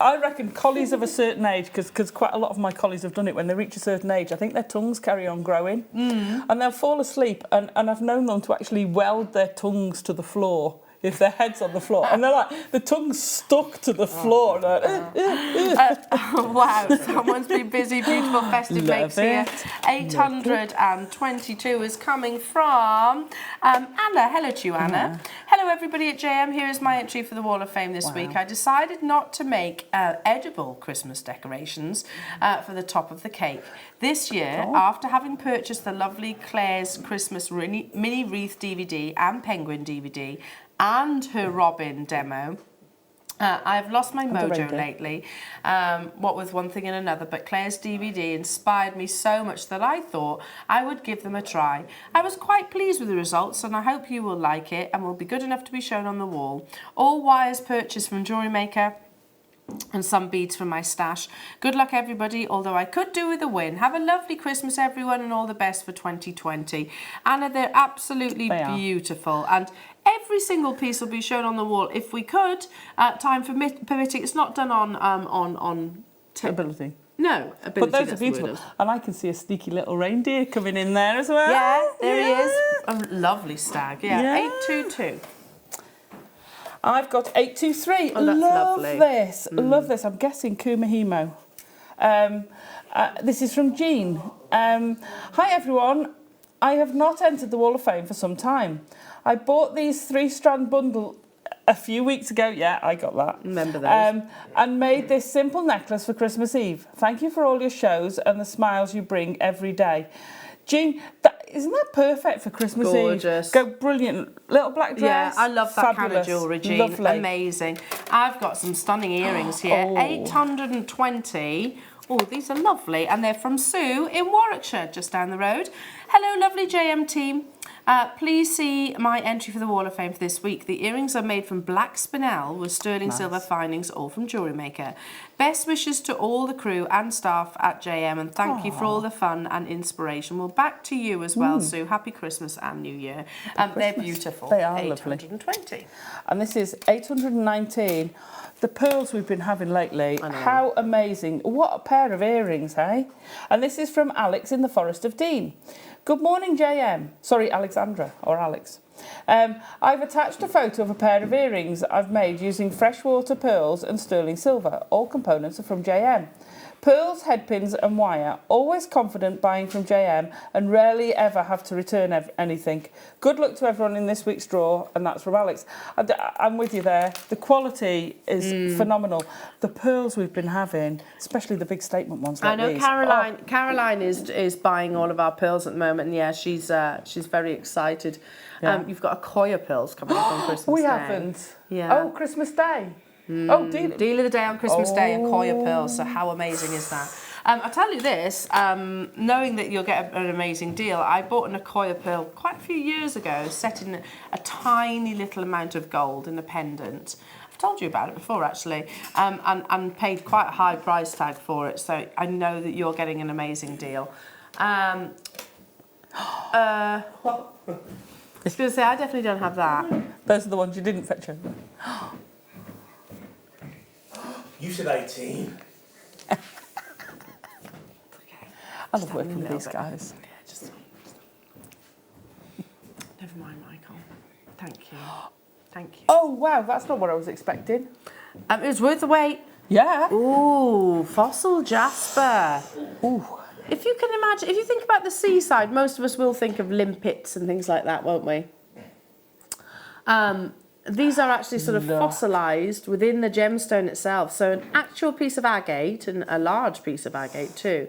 I reckon collies of a certain age, because quite a lot of my collies have done it when they reach a certain age, I think their tongues carry on growing. And they'll fall asleep, and I've known them to actually weld their tongues to the floor if their head's on the floor. And they're like, the tongue's stuck to the floor. Like, Wow, someone's been busy. Beautiful festive makes here. 822 is coming from Anna. Hello to you, Anna. Hello, everybody at JM. Here is my entry for the Wall of Fame this week. I decided not to make edible Christmas decorations for the top of the cake. This year, after having purchased the lovely Claire's Christmas mini wreath DVD and Penguin DVD, and her Robin demo, I've lost my mojo lately, what with one thing and another, but Claire's DVD inspired me so much that I thought I would give them a try. I was quite pleased with the results, and I hope you will like it and will be good enough to be shown on the wall. All wires purchased from JewelleryMaker, and some beads from my stash. Good luck, everybody, although I could do with a win. Have a lovely Christmas, everyone, and all the best for 2020. Anna, they're absolutely beautiful, and every single piece will be shown on the wall if we could, time permitting. It's not done on ability. No, ability. But those are beautiful. And I can see a sneaky little reindeer coming in there as well. Yeah, there he is. A lovely stag. Yeah, 822. I've got 823. Oh, that's lovely. This. Love this. I'm guessing Kumahimo. This is from Jean. Hi, everyone. I have not entered the Wall of Fame for some time. I bought these 3-strand bundle a few weeks ago. Yeah, I got that. Remember those. And made this simple necklace for Christmas Eve. Thank you for all your shows and the smiles you bring every day. Jean, isn't that perfect for Christmas Gorgeous. Eve? Go brilliant. Little black dress. Yeah, I love that kind of fabulous. jewellery, Jean. Lovely. Amazing. I've got some stunning earrings here. 820. Oh, these are lovely. And they're from Sue in Warwickshire, just down the road. Hello, lovely JM team. Please see my entry for the Wall of Fame for this week. The earrings are made from black spinel with sterling silver findings, all from JewelleryMaker. Best wishes to all the crew and staff at JM, and thank you for all the fun and inspiration. Well, back to you as well, Sue. Happy Christmas and New Year. They're beautiful. They are 820. lovely. And this is 819. The pearls we've been having lately, how amazing. What a pair of earrings, hey? And this is from Alex in the Forest of Dean. Good morning, JM. Sorry, Alexandra, or Alex. I've attached a photo of a pair of earrings I've made using freshwater pearls and sterling silver. All components are from JM. Pearls, headpins and wire. Always confident buying from JM and rarely ever have to return anything. Good luck to everyone in this week's draw, and that's from Alex. I'm with you there. The quality is phenomenal. The pearls we've been having, especially the big statement ones like these. I know Caroline is buying all of our pearls at the moment, and yeah, she's very excited. Yeah. You've got Akoya pearls coming up on Christmas We Day. haven't. Yeah. Oh, Christmas Day. Oh, deal of the day on Christmas Day, Akoya pearls. So how amazing is that? I'll tell you this, knowing that you'll get an amazing deal, I bought an Akoya pearl quite a few years ago, set in a tiny little amount of gold in a pendant. I've told you about it before, actually, and paid quite a high price tag for it, so I know that you're getting an amazing deal. I was going to say, I definitely don't have that. Those are the ones you didn't fetch over. You said 18. I love working with these guys. Yeah, just never mind, Michael. Thank you. Thank you. Oh, wow, that's not what I was expecting. It was worth the wait. Yeah. Ooh, fossil jasper. Ooh. If you can imagine, if you think about the seaside, most of us will think of limpets and things like that, won't we? These are actually sort of fossilised within the gemstone itself. So an actual piece of agate, and a large piece of agate too,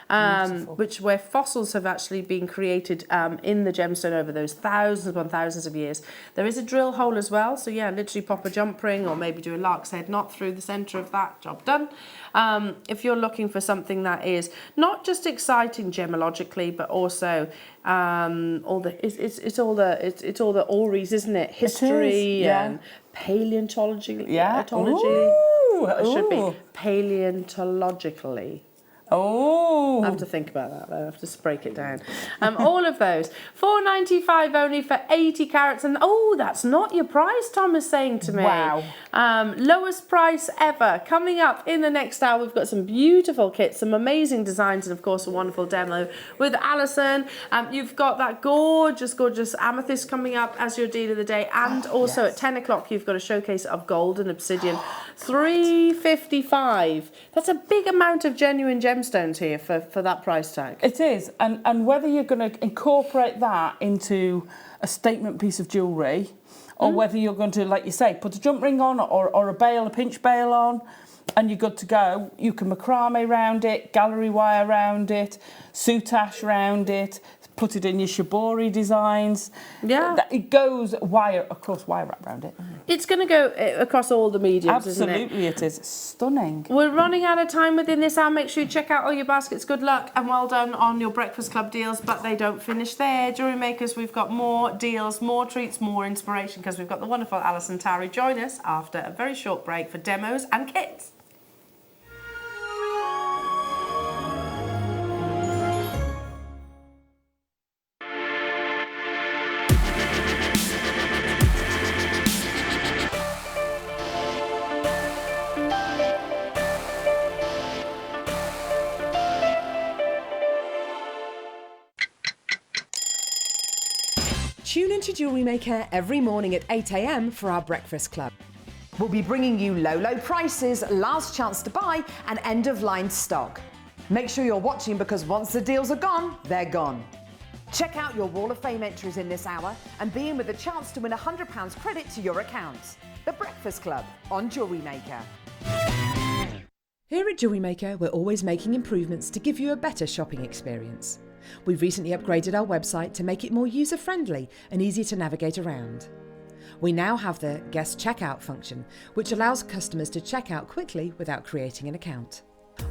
where fossils have actually been created in the gemstone over those thousands upon thousands of years. There is a drill hole as well, so yeah, literally pop a jump ring or maybe do a lark's head knot through the centre of that, job done. If you're looking for something that is not just exciting gemologically, but also all the auries, isn't it? History and paleontology. Yeah. Etology. Ooh, It should be paleontologically. Oh. I have to think about that though. I have to break it down. All of those. $4.95 only for 80 carats. And that's not your price, Tom is saying to me. Wow. Lowest price ever. Coming up in the next hour, we've got some beautiful kits, some amazing designs, and of course a wonderful demo with Alison. You've got that gorgeous, gorgeous amethyst coming up as your deal of the day. And also at 10 o'clock, you've got a showcase of gold and obsidian. $3.55. That's a big amount of genuine gemstones here for that price tag. It is, and whether you're going to incorporate that into a statement piece of jewellery, or whether you're going to, like you say, put a jump ring on or a pinch bail on, and you're good to go. You can macrame around it, gallery wire around it, soutache around it, put it in your shibori designs. Yeah. It goes wire wrap around it. It's going to go across all the mediums, Absolutely, isn't it? it is. Stunning. We're running out of time within this hour. Make sure you check out all your baskets. Good luck and well done on your Breakfast Club deals, but they don't finish there. Jewellery Makers, we've got more deals, more treats, more inspiration, because we've got the wonderful Alison Tarry. Join us after a very short break for demos and kits. Tune into Jewellery Maker every morning at 8 a.m. for our Breakfast Club. We'll be bringing you low prices, last chance to buy, and end-of-line stock. Make sure you're watching, because once the deals are gone, they're gone. Check out your Wall of Fame entries in this hour and be in with a chance to win £100 credit to your account. The Breakfast Club on Jewellery Maker. Here at Jewellery Maker, we're always making improvements to give you a better shopping experience. We've recently upgraded our website to make it more user-friendly and easy to navigate around. We now have the guest checkout function, which allows customers to check out quickly without creating an account.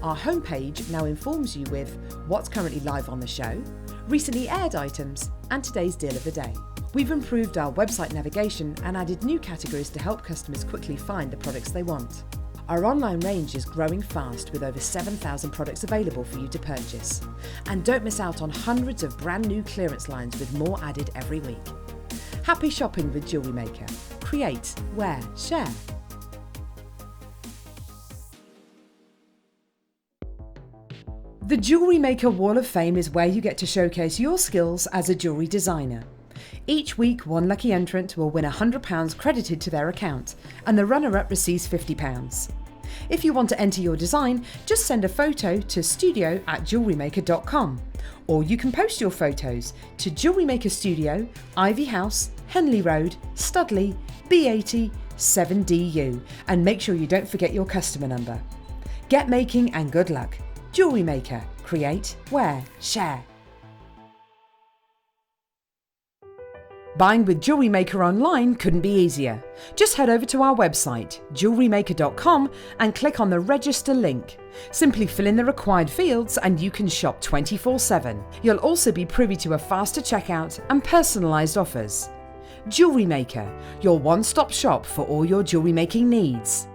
Our homepage now informs you with what's currently live on the show, recently aired items, and today's deal of the day. We've improved our website navigation and added new categories to help customers quickly find the products they want. Our online range is growing fast, with over 7,000 products available for you to purchase. And don't miss out on hundreds of brand new clearance lines, with more added every week. Happy shopping with Jewellery Maker. Create, wear, share. The Jewellery Maker Wall of Fame is where you get to showcase your skills as a jewellery designer. Each week, one lucky entrant will win £100 credited to their account, and the runner-up receives £50. If you want to enter your design, just send a photo to studio@jewellerymaker.com, or you can post your photos to Jewellery Maker Studio, Ivy House, Henley Road, Studley, B80 7DU, and make sure you don't forget your customer number. Get making and good luck. Jewellery Maker. Create, wear, share. Buying with Jewellery Maker online couldn't be easier. Just head over to our website, jewellerymaker.com, and click on the register link. Simply fill in the required fields and you can shop 24/7. You'll also be privy to a faster checkout and personalised offers. Jewellery Maker, your one-stop shop for all your jewellery making needs.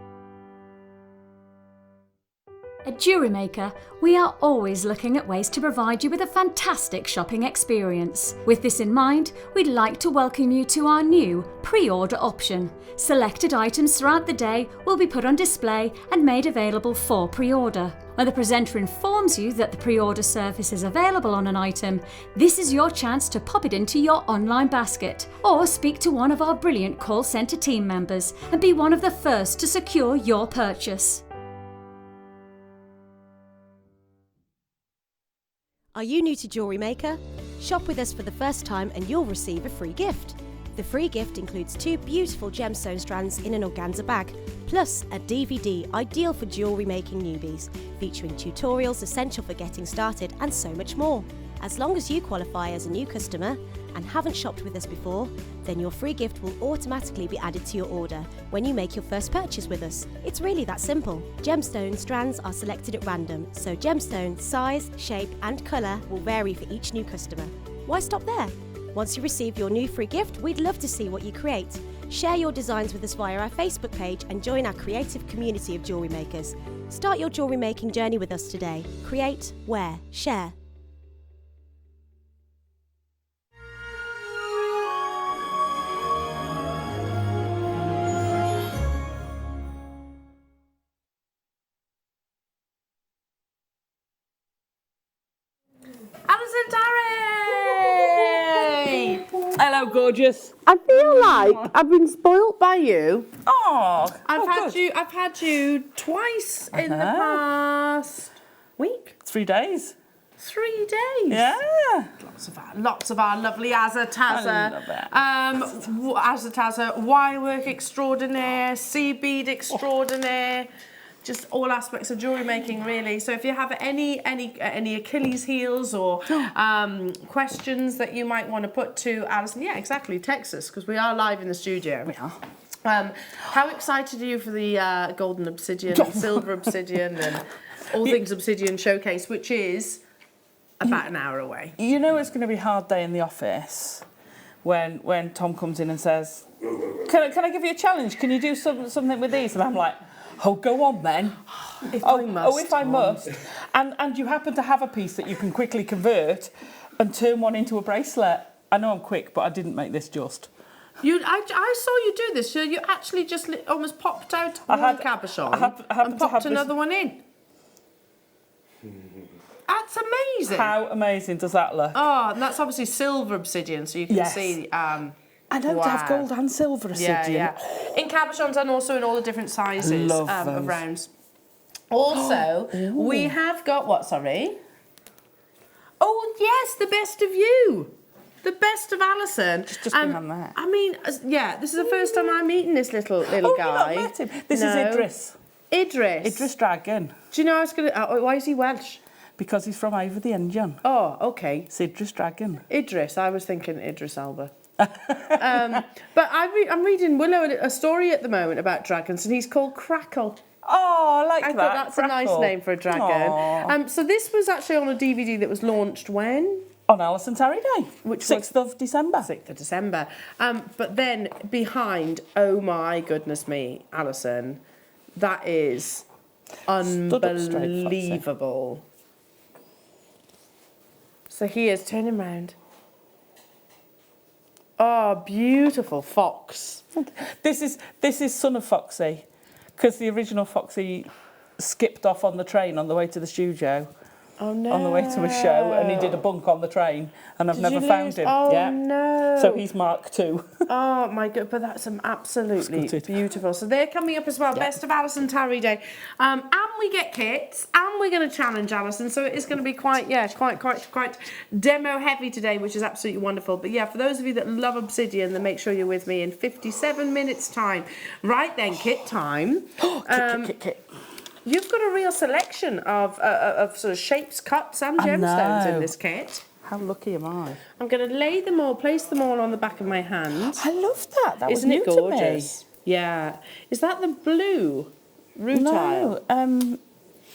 At Jewellery Maker, we are always looking at ways to provide you with a fantastic shopping experience. With this in mind, we'd like to welcome you to our new pre-order option. Selected items throughout the day will be put on display and made available for pre-order. When the presenter informs you that the pre-order service is available on an item, this is your chance to pop it into your online basket, or speak to one of our brilliant call centre team members and be one of the first to secure your purchase. Are you new to Jewellery Maker? Shop with us for the first time and you'll receive a free gift. The free gift includes 2 beautiful gemstone strands in an organza bag, plus a DVD ideal for jewellery making newbies, featuring tutorials essential for getting started and so much more. As long as you qualify as a new customer and haven't shopped with us before, then your free gift will automatically be added to your order when you make your first purchase with us. It's really that simple. Gemstone strands are selected at random, so gemstone size, shape and colour will vary for each new customer. Why stop there? Once you receive your new free gift, we'd love to see what you create. Share your designs with us via our Facebook page and join our creative community of jewellery makers. Start your jewellery making journey with us today. Create, wear, share. Alison Tarry! Hello, gorgeous. I feel like I've been spoilt by you. Oh, I've had you twice in the past week. 3 days. 3 days. Yeah. Lots of our lovely Azataza. I love it. Azataza, wirework extraordinaire, sea bead extraordinaire. Just all aspects of jewellery making, really. So if you have any Achilles heels or questions that you might want to put to Alison, yeah, exactly, text us, because we are live in the studio. We are. How excited are you for the golden obsidian, and silver obsidian, and all things obsidian showcase, which is about an hour away? You know it's going to be a hard day in the office when Tom comes in and says, can I give you a challenge? Can you do something with these? And I'm like, oh, go on then. If I must. And you happen to have a piece that you can quickly convert and turn one into a bracelet. I know I'm quick, but I didn't make this just. I saw you do this. So you actually just almost popped out one cabochon and popped another one in. That's amazing. How amazing does that look? Oh, and that's obviously silver obsidian, so you can see. I know to have gold and silver obsidian. Yeah. In cabochons and also in all the different sizes of rounds. Also, we have got what, sorry? Oh, yes, the best of you. The best of Alison. Just behind that. I mean, yeah, this is the first time I'm meeting this little guy. You've not met him. This is Idris. Idris Dragon. Do you know I was going to... why is he Welsh? Because he's from over the engine. Oh, okay. It's Idris Dragon. Idris. I was thinking Idris Elba. But I'm reading Willow a story at the moment about dragons, and he's called Crackle. Oh, I like that. I thought that's Crackle. a nice name for a dragon. So this was actually on a DVD that was launched when? On Alison Tarry Day, which 6th of December. 6th of December. But then behind, oh my goodness me, Alison, that is unbelievable. So he is turning round. Oh, beautiful fox. This is son of Foxy, because the original Foxy skipped off on the train on the way to the studio. Oh no. On the way to a show, and he did a bunk on the train, and I've never found him. Oh yeah. no. So he's Mark II. Oh my god, but that's absolutely beautiful. So they're coming up as well. Best of Alison Tarry Day. And we get kits, and we're going to challenge Alison. So it is going to be quite demo heavy today, which is absolutely wonderful. But yeah, for those of you that love obsidian, then make sure you're with me in 57 minutes time. Right then, kit time. Kit. You've got a real selection of sort of shapes, cuts and gemstones in this kit. How lucky am I? I'm going to place them all on the back of my hand. I love that. That Isn't was new it gorgeous? to me. Yeah. Is that the blue rutile? No,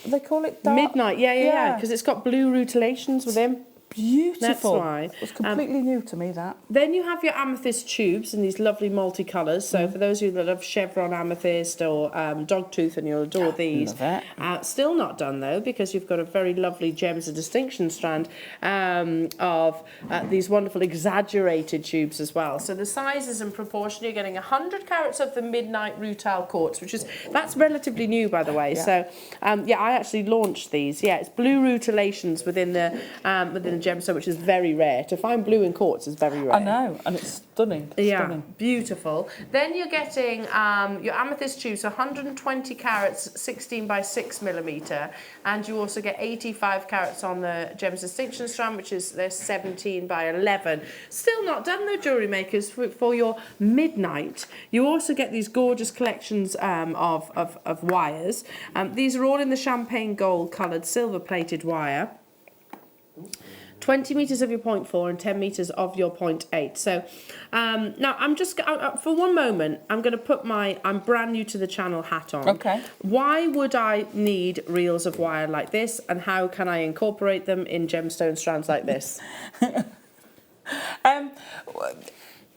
they call it dark. Midnight, yeah. Because it's got blue rutilations with him. Beautiful. That's why. It was completely new to me, that. Then you have your amethyst tubes in these lovely multicolours. So for those of you that love chevron amethyst or dogtooth, and you'll adore these. Love it. Still not done though, because you've got a very lovely gems of distinction strand of these wonderful exaggerated tubes as well. So the sizes and proportion, you're getting 100 carats of the midnight rutile quartz, that's relatively new, by the way. Yeah. So I actually launched these. Yeah, it's blue rutilations within the gemstone, which is very rare. To find blue in quartz is very rare. I know, and it's stunning. Yeah, beautiful. Then you're getting your amethyst tubes, 120 carats, 16 by 6 millimetre, and you also get 85 carats on the gems distinction strand, which is their 17 by 11. Still not done though, jewellery makers. For your midnight, you also get these gorgeous collections of wires. These are all in the champagne gold coloured silver plated wire. 20 metres of your 0.4 and 10 metres of your 0.8. So now I'm just, for one moment, I'm going to put I'm brand new to the channel hat on. Okay. Why would I need reels of wire like this, and how can I incorporate them in gemstone strands like this?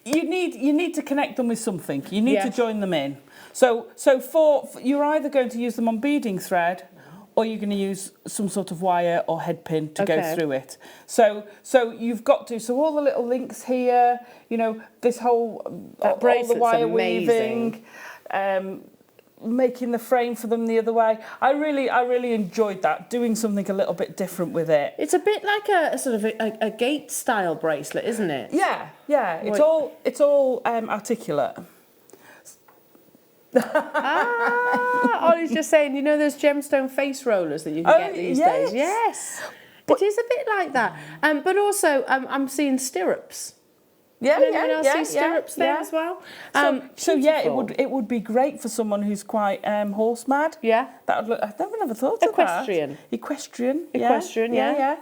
you need to connect them with something. You need to Yes. join them in. So for you're either going to use them on beading thread, or you're going to use some sort of wire or head pin to go Okay. through it. So you've got to. So all the little links here, you know, this whole That all the bracelet's wire amazing. weaving, making the frame for them the other way. I really enjoyed that, doing something a little bit different with it. It's a bit like a sort of a gate style bracelet, isn't it? Yeah. It's What- all articulate. Ollie's just saying, you know those gemstone face rollers that you can get these yes. days? Yes. It is a bit like that. But also, I'm seeing stirrups. Yeah, Anyone else see stirrups there as well? So yeah, beautiful. it would be great for someone who's quite horse mad. Yeah. That would look. I've never thought of Equestrian. that. Equestrian. Equestrian, yeah.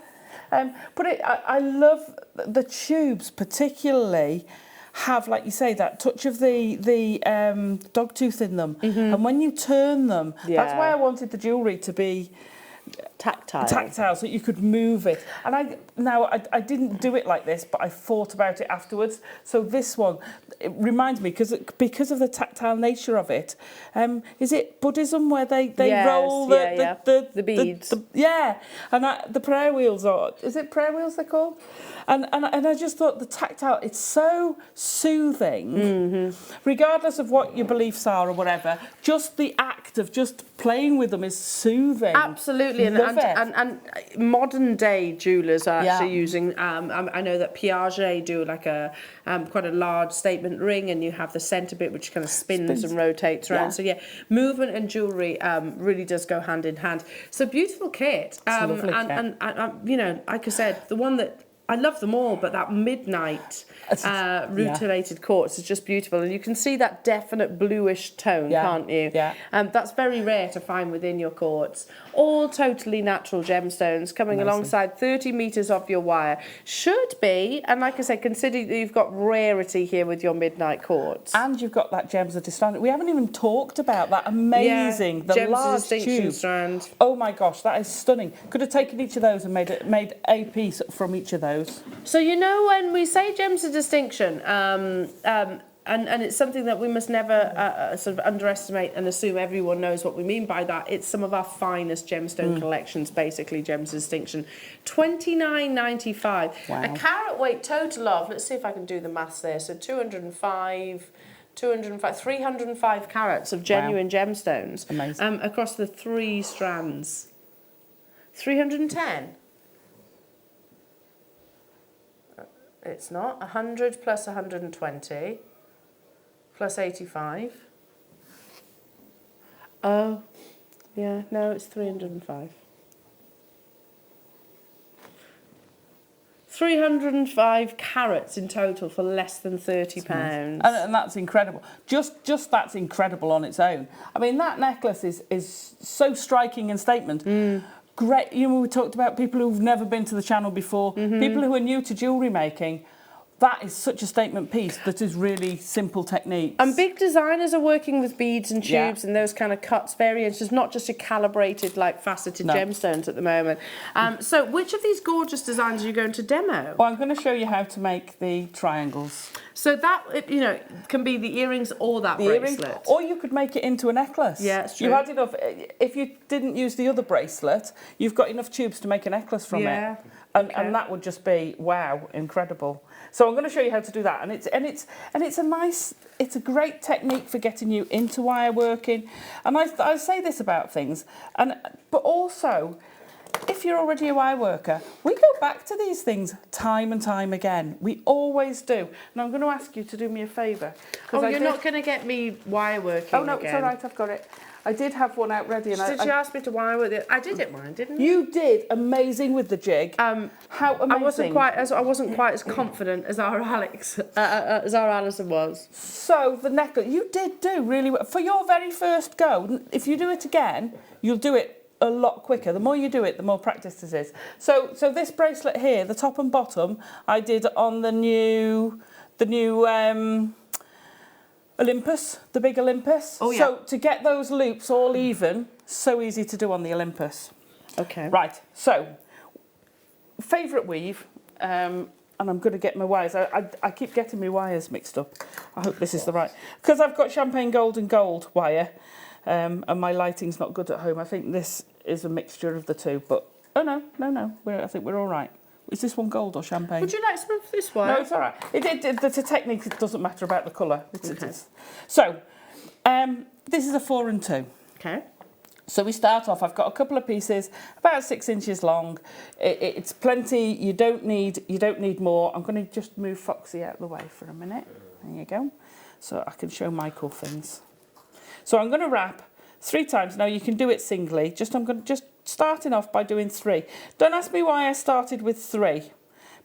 But I love the tubes, particularly have, like you say, that touch of the dog tooth in them, and when you turn them, that's Yeah. why I wanted the jewellery to be tactile, so you could move it. And I didn't do it like this, but I thought about it afterwards. So this one, it reminds me, because of the tactile nature of it. Is it Buddhism where they Yes, roll the beads? And the prayer wheels are. Is it prayer wheels they're called? And I just thought the tactile, it's so soothing, regardless of what your beliefs are or whatever. Just the act of just playing with them is soothing. Absolutely, Love it. and modern day jewellers are Yeah. actually using. I know that Piaget do like a quite a large statement ring, and you have the centre bit which kind of spins and rotates around. Yeah. So yeah, movement and jewellery really does go hand in hand. It's a beautiful kit, a lovely kit. and you know, like I said, the one that. I love them all, but that midnight rutilated quartz is just beautiful. And you can see that definite bluish tone, can't you? Yeah. That's very rare to find within your quartz. All totally natural gemstones coming alongside 30 metres of your wire. Should be, and like I said, consider that you've got rarity here with your midnight quartz. And you've got that gems of distinction. We haven't even talked about that. Amazing. The Gems of large distinction tube. strand. Oh my gosh, that is stunning. Could have taken each of those and made a piece from each of those. So you know when we say gems of distinction, and it's something that we must never sort of underestimate and assume everyone knows what we mean by that. It's some of our finest gemstone collections, basically gems of distinction. $29.95. Wow. A carat weight total of, let's see if I can do the maths there. So 305 carats of genuine gemstones. Amazing. Across the 3 strands. 310. It's not. 100 plus 120 plus 85. Oh, yeah, no, it's 305. 305 carats in total for less than £30. And that's incredible. Just that's incredible on its own. I mean, that necklace is so striking in statement. Great, you know, we talked about people who've never been to the channel before, people who are new to jewellery making. That is such a statement piece that is really simple techniques. And big designers are working with beads and tubes and those kind of cuts variations, not just your calibrated, like faceted gemstones at the moment. So which of these gorgeous designs are you going to demo? Well, I'm going to show you how to make the triangles. So that, you know, can be the earrings or that bracelet. Or you could make it into a necklace. Yeah, it's true. You had enough. If you didn't use the other bracelet, you've got enough tubes to make a necklace from it. And that would just be wow, incredible. So I'm going to show you how to do that, and it's a great technique for getting you into wire working. And I say this about things, but also, if you're already a wire worker, we go back to these things time and time again. We always do. And I'm going to ask you to do me a favour. Oh, you're not going to get me wire working Oh no, again. it's all right. I've got it. I did have one out ready, and Did you ask me to wire with it? I did it mine, didn't you? You did amazing with the jig. How amazing! I wasn't quite as confident as our Alison was. So the necklace, you did do really well for your very first go. If you do it again, you'll do it a lot quicker. The more you do it, the more practice this is. So this bracelet here, the top and bottom, I did on the new Olympus, the big Olympus. Oh, yeah. So to get those loops all even, so easy to do on the Olympus. Okay. Right, so, favourite weave, and I'm going to get my wires. I keep getting my wires mixed up. I hope this is the right, because I've got champagne gold and gold wire, and my lighting's not good at home. I think this is a mixture of the two, but oh no, I think we're all right. Is this one gold or champagne? Would you like some of this wire? No, it's all right. The technique, it doesn't matter about the colour. So, this is a 4 and 2. Okay. So we start off, I've got a couple of pieces, about 6 inches long. It's plenty, you don't need more. I'm going to just move Foxy out of the way for a minute. There you go. So I can show Michael things. So I'm going to wrap 3 times. Now you can do it singly. I'm just starting off by doing 3. Don't ask me why I started with 3,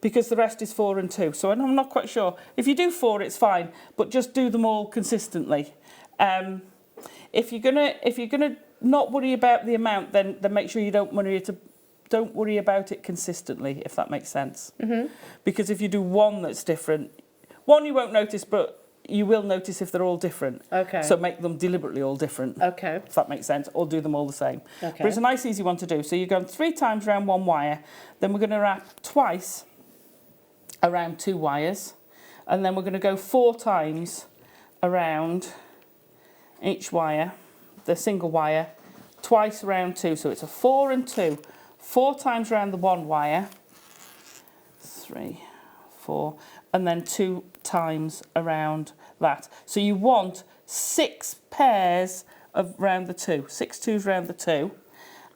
because the rest is 4 and 2. So I'm not quite sure. If you do 4, it's fine, but just do them all consistently. If you're gonna not worry about the amount, then make sure you don't worry about it consistently, if that makes sense. Mm-hmm. Because if you do one that's different, one you won't notice, but you will notice if they're all different. Okay. So make them deliberately all different. Okay. If that makes sense, or do them all the same. Okay. But it's a nice, easy one to do. So you're going 3 times around 1 wire, then we're going to wrap twice around 2 wires, and then we're going to go 4 times around each wire, the single wire, twice around 2. So it's a 4 and 2. 4 times around the 1 wire, 3, 4, and then 2 times around that. So you want 6 pairs of round the 2, 6 twos round the 2,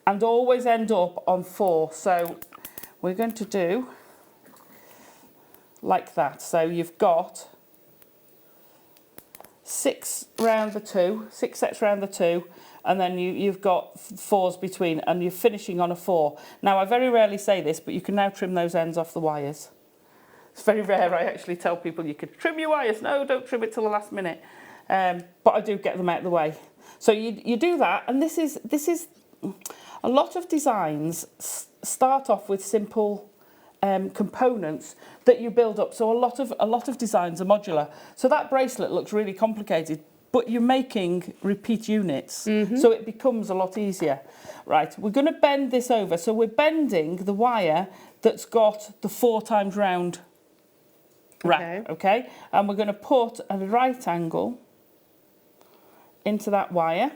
and always end up on 4. So we're going to do like that. So you've got 6 round the 2, 6 sets round the 2, and then you've got 4s between, and you're finishing on a 4. Now I very rarely say this, but you can now trim those ends off the wires. It's very rare I actually tell people you could trim your wires. No, don't trim it till the last minute. But I do get them out of the way. So you do that, and this is a lot of designs start off with simple components that you build up. So a lot of designs are modular. So that bracelet looks really complicated, but you're making repeat units, so it becomes a lot easier. Right, we're going to bend this over. So we're bending the wire that's got the 4 times round wrap, okay? And we're going to put a right angle into that wire,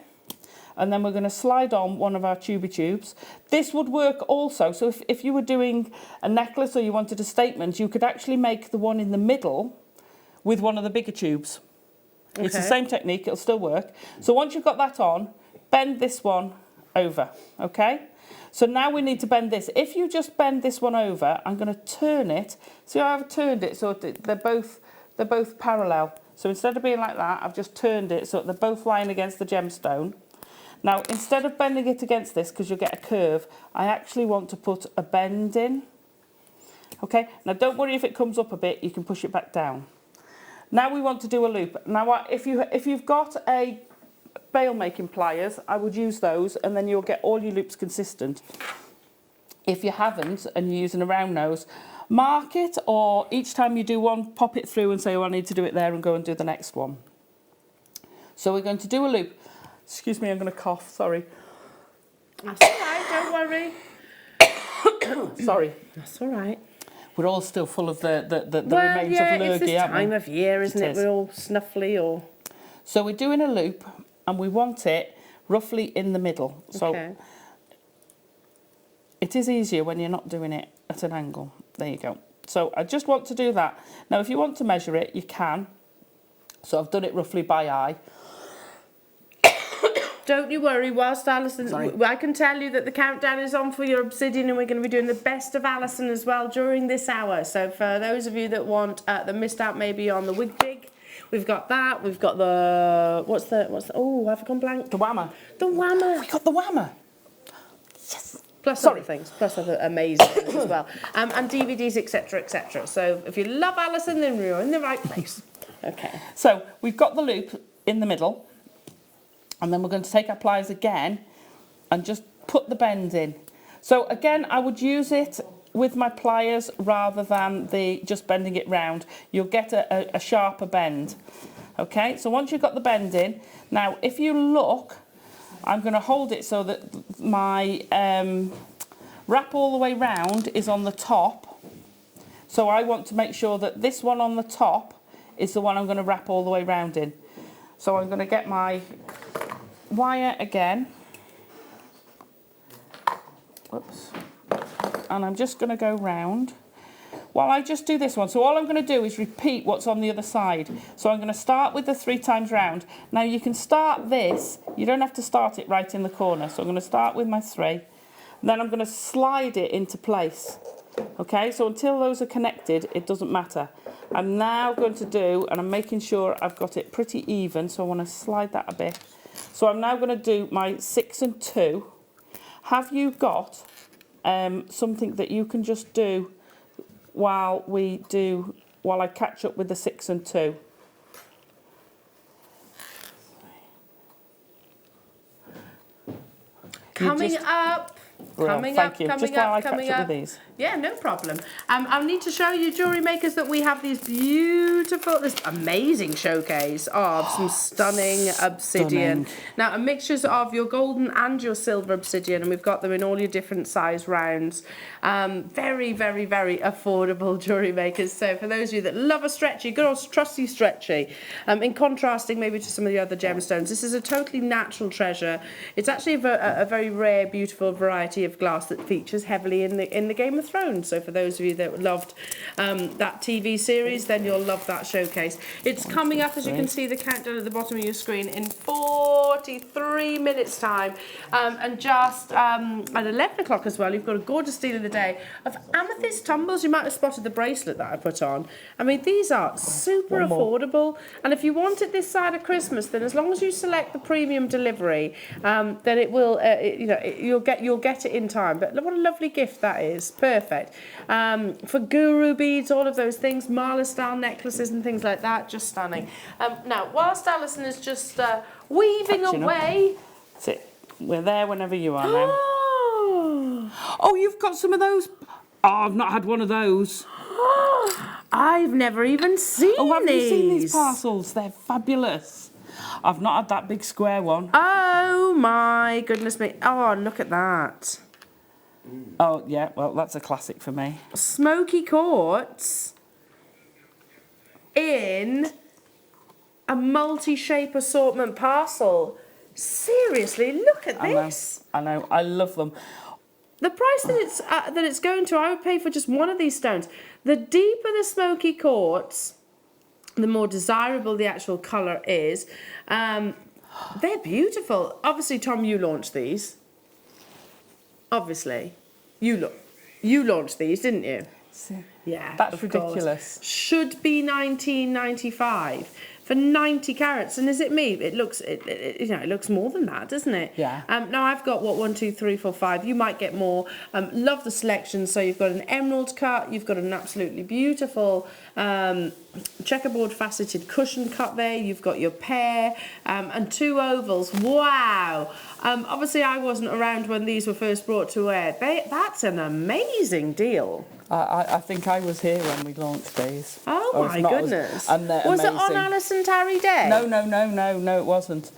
and then we're going to slide on one of our tubey tubes. This would work also, so if you were doing a necklace or you wanted a statement, you could actually make the one in the middle with one of the bigger tubes. Okay. It's the same technique, it'll still work. So once you've got that on, bend this one over, okay? So now we need to bend this. If you just bend this one over, I'm going to turn it. See how I've turned it so they're both parallel. So instead of being like that, I've just turned it so they're both lying against the gemstone. Now, instead of bending it against this, because you'll get a curve, I actually want to put a bend in. Okay, now don't worry if it comes up a bit, you can push it back down. Now we want to do a loop. Now, if you've got a bail making pliers, I would use those, and then you'll get all your loops consistent. If you haven't and you're using a round nose, mark it, or each time you do one, pop it through and say, oh, I need to do it there, and go and do the next one. So we're going to do a loop. Excuse me, I'm going to cough, sorry. That's all right, don't worry. Sorry. That's all right. We're all still full of the remains of lurgy, it's this time of year, isn't it? We're all snuffly or... So we're doing a loop, and we want it roughly in the middle. So it is easier when you're not doing it at an angle. There you go. So I just want to do that. Now, if you want to measure it, you can. So I've done it roughly by eye. Don't you worry, whilst Alison... I can tell you that the countdown is on for your obsidian, and we're going to be doing the best of Alison as well during this hour. So for those of you that want the missed out maybe on the wig jig, we've got that. We've got the... What's the... Oh, I've gone blank. The whammer. The whammer. We got the whammer. Yes. Plus other things. Plus other amazing things as well. And DVDs, etc., etc. So if you love Alison, then you're in the right place. Okay. So we've got the loop in the middle. And then we're going to take our pliers again and just put the bend in. So again, I would use it with my pliers rather than just bending it round. You'll get a sharper bend. Okay, so once you've got the bend in, now if you look, I'm going to hold it so that my wrap all the way round is on the top. So I want to make sure that this one on the top is the one I'm going to wrap all the way round in. So I'm going to get my wire again. Whoops. And I'm just going to go round while I just do this one. So all I'm going to do is repeat what's on the other side. So I'm going to start with the 3 times round. Now you can start this, you don't have to start it right in the corner. So I'm going to start with my 3, and then I'm going to slide it into place. Okay, so until those are connected, it doesn't matter. I'm now going to do, and I'm making sure I've got it pretty even, so I want to slide that a bit. So I'm now going to do my 6 and 2. Have you got something that you can just do while I catch up with the 6 and 2? Coming up. Coming up, coming up. With these. Yeah, no problem. I'll need to show you, jewellery makers, that we have these this amazing showcase of some stunning obsidian. Now, a mixtures of your golden and your silver obsidian, and we've got them in all your different size rounds. Very, very, very affordable, jewellery makers. So for those of you that love a stretchy, good old trusty stretchy, in contrasting maybe to some of the other gemstones, this is a totally natural treasure. It's actually a very rare, beautiful variety of glass that features heavily in the Game of Thrones. So for those of you that loved that TV series, then you'll love that showcase. It's coming up, as you can see the countdown at the bottom of your screen, in 43 minutes time, and just at 11 o'clock as well, you've got a gorgeous deal of the day of amethyst tumbles. You might have spotted the bracelet that I put on. I mean, these are super affordable, and if you want it this side of Christmas, then as long as you select the premium delivery, then it will you'll get it in time. But what a lovely gift that is. Perfect. For guru beads, all of those things, Marla style necklaces and things like that, just stunning. Now, whilst Alison is just weaving away. That's it. We're there whenever you are now. Oh, you've got some of those. Oh, I've not had one of those. I've never even seen these. Oh, have you seen these parcels? They're fabulous. I've not had that big square one. Oh my goodness me. Oh, look at that. Oh, yeah, well, that's a classic for me. Smoky quartz in a multi-shape assortment parcel. Seriously, look at this. I know, I love them. The price that it's going to, I would pay for just one of these stones. The deeper the smoky quartz, the more desirable the actual colour is. They're beautiful. Obviously, Tom, you launched these. Obviously. You launched these, didn't you? Yeah. That's ridiculous. Should be $19.95 for 90 carats. And is it me? It looks it looks more than that, doesn't it? Yeah. Now I've got 1, 2, 3, 4, 5. You might get more. Love the selection. So you've got an emerald cut, you've got an absolutely beautiful checkerboard faceted cushion cut there. You've got your pear and 2 ovals. Wow. Obviously I wasn't around when these were first brought to air. That's an amazing deal. I think I was here when we launched these. Oh my goodness. And they're was amazing. it on Alison Tarry Day? No, it wasn't.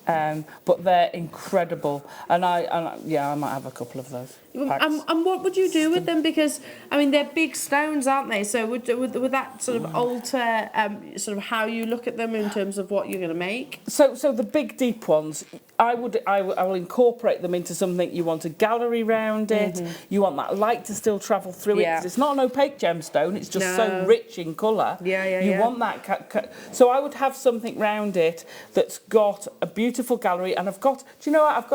But they're incredible, and I might have a couple of those. And what would you do with them? Because I mean, they're big stones, aren't they? So would that sort of alter sort of how you look at them in terms of what you're going to make? So the big deep ones, I will incorporate them into something. You want a gallery round it. You want that light to still travel through it. 'Cause it's not an opaque gemstone. It's just so rich in colour. You want that. So I would have something round it that's got a beautiful gallery. And I've got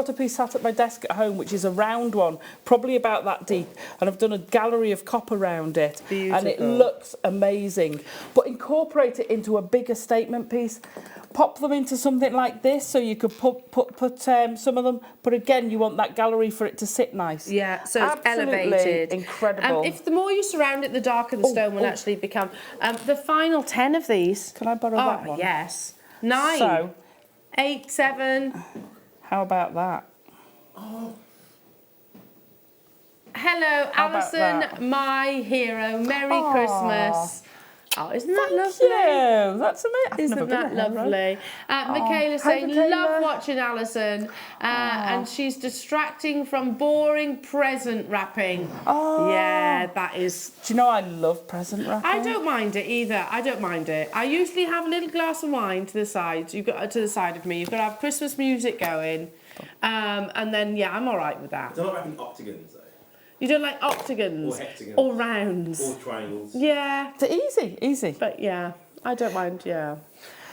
a piece sat at my desk at home, which is a round one, probably about that deep. And I've done a gallery of copper round it. Beautiful. And it looks amazing. But incorporate it into a bigger statement piece. Pop them into something like this, so you could put some of them. But again, you want that gallery for it to sit nice. Yeah, so it's absolutely elevated. Incredible. If the more you surround it, the darker the stone will actually become. The final 10 of these. Can I borrow that one? Yes. 9. So, 8, 7. How about that? Oh. Hello, Alison, my hero. Merry Christmas. Oh, isn't that Thank lovely? you. That's amazing. I've never Isn't been that there, right? lovely? Michaela saying, Michaela. love watching Alison. And she's distracting from boring present wrapping. Oh. Yeah, that is... Do you know I love present wrapping? I don't mind it either. I don't mind it. I usually have a little glass of wine to the side. You've got to the side of me. You've got to have Christmas music going. And then, yeah, I'm all right with that. I don't like wrapping octagons, though. You don't like octagons? Or hexagons. Or rounds? Or triangles. Yeah. It's easy. But, yeah, I don't mind, yeah.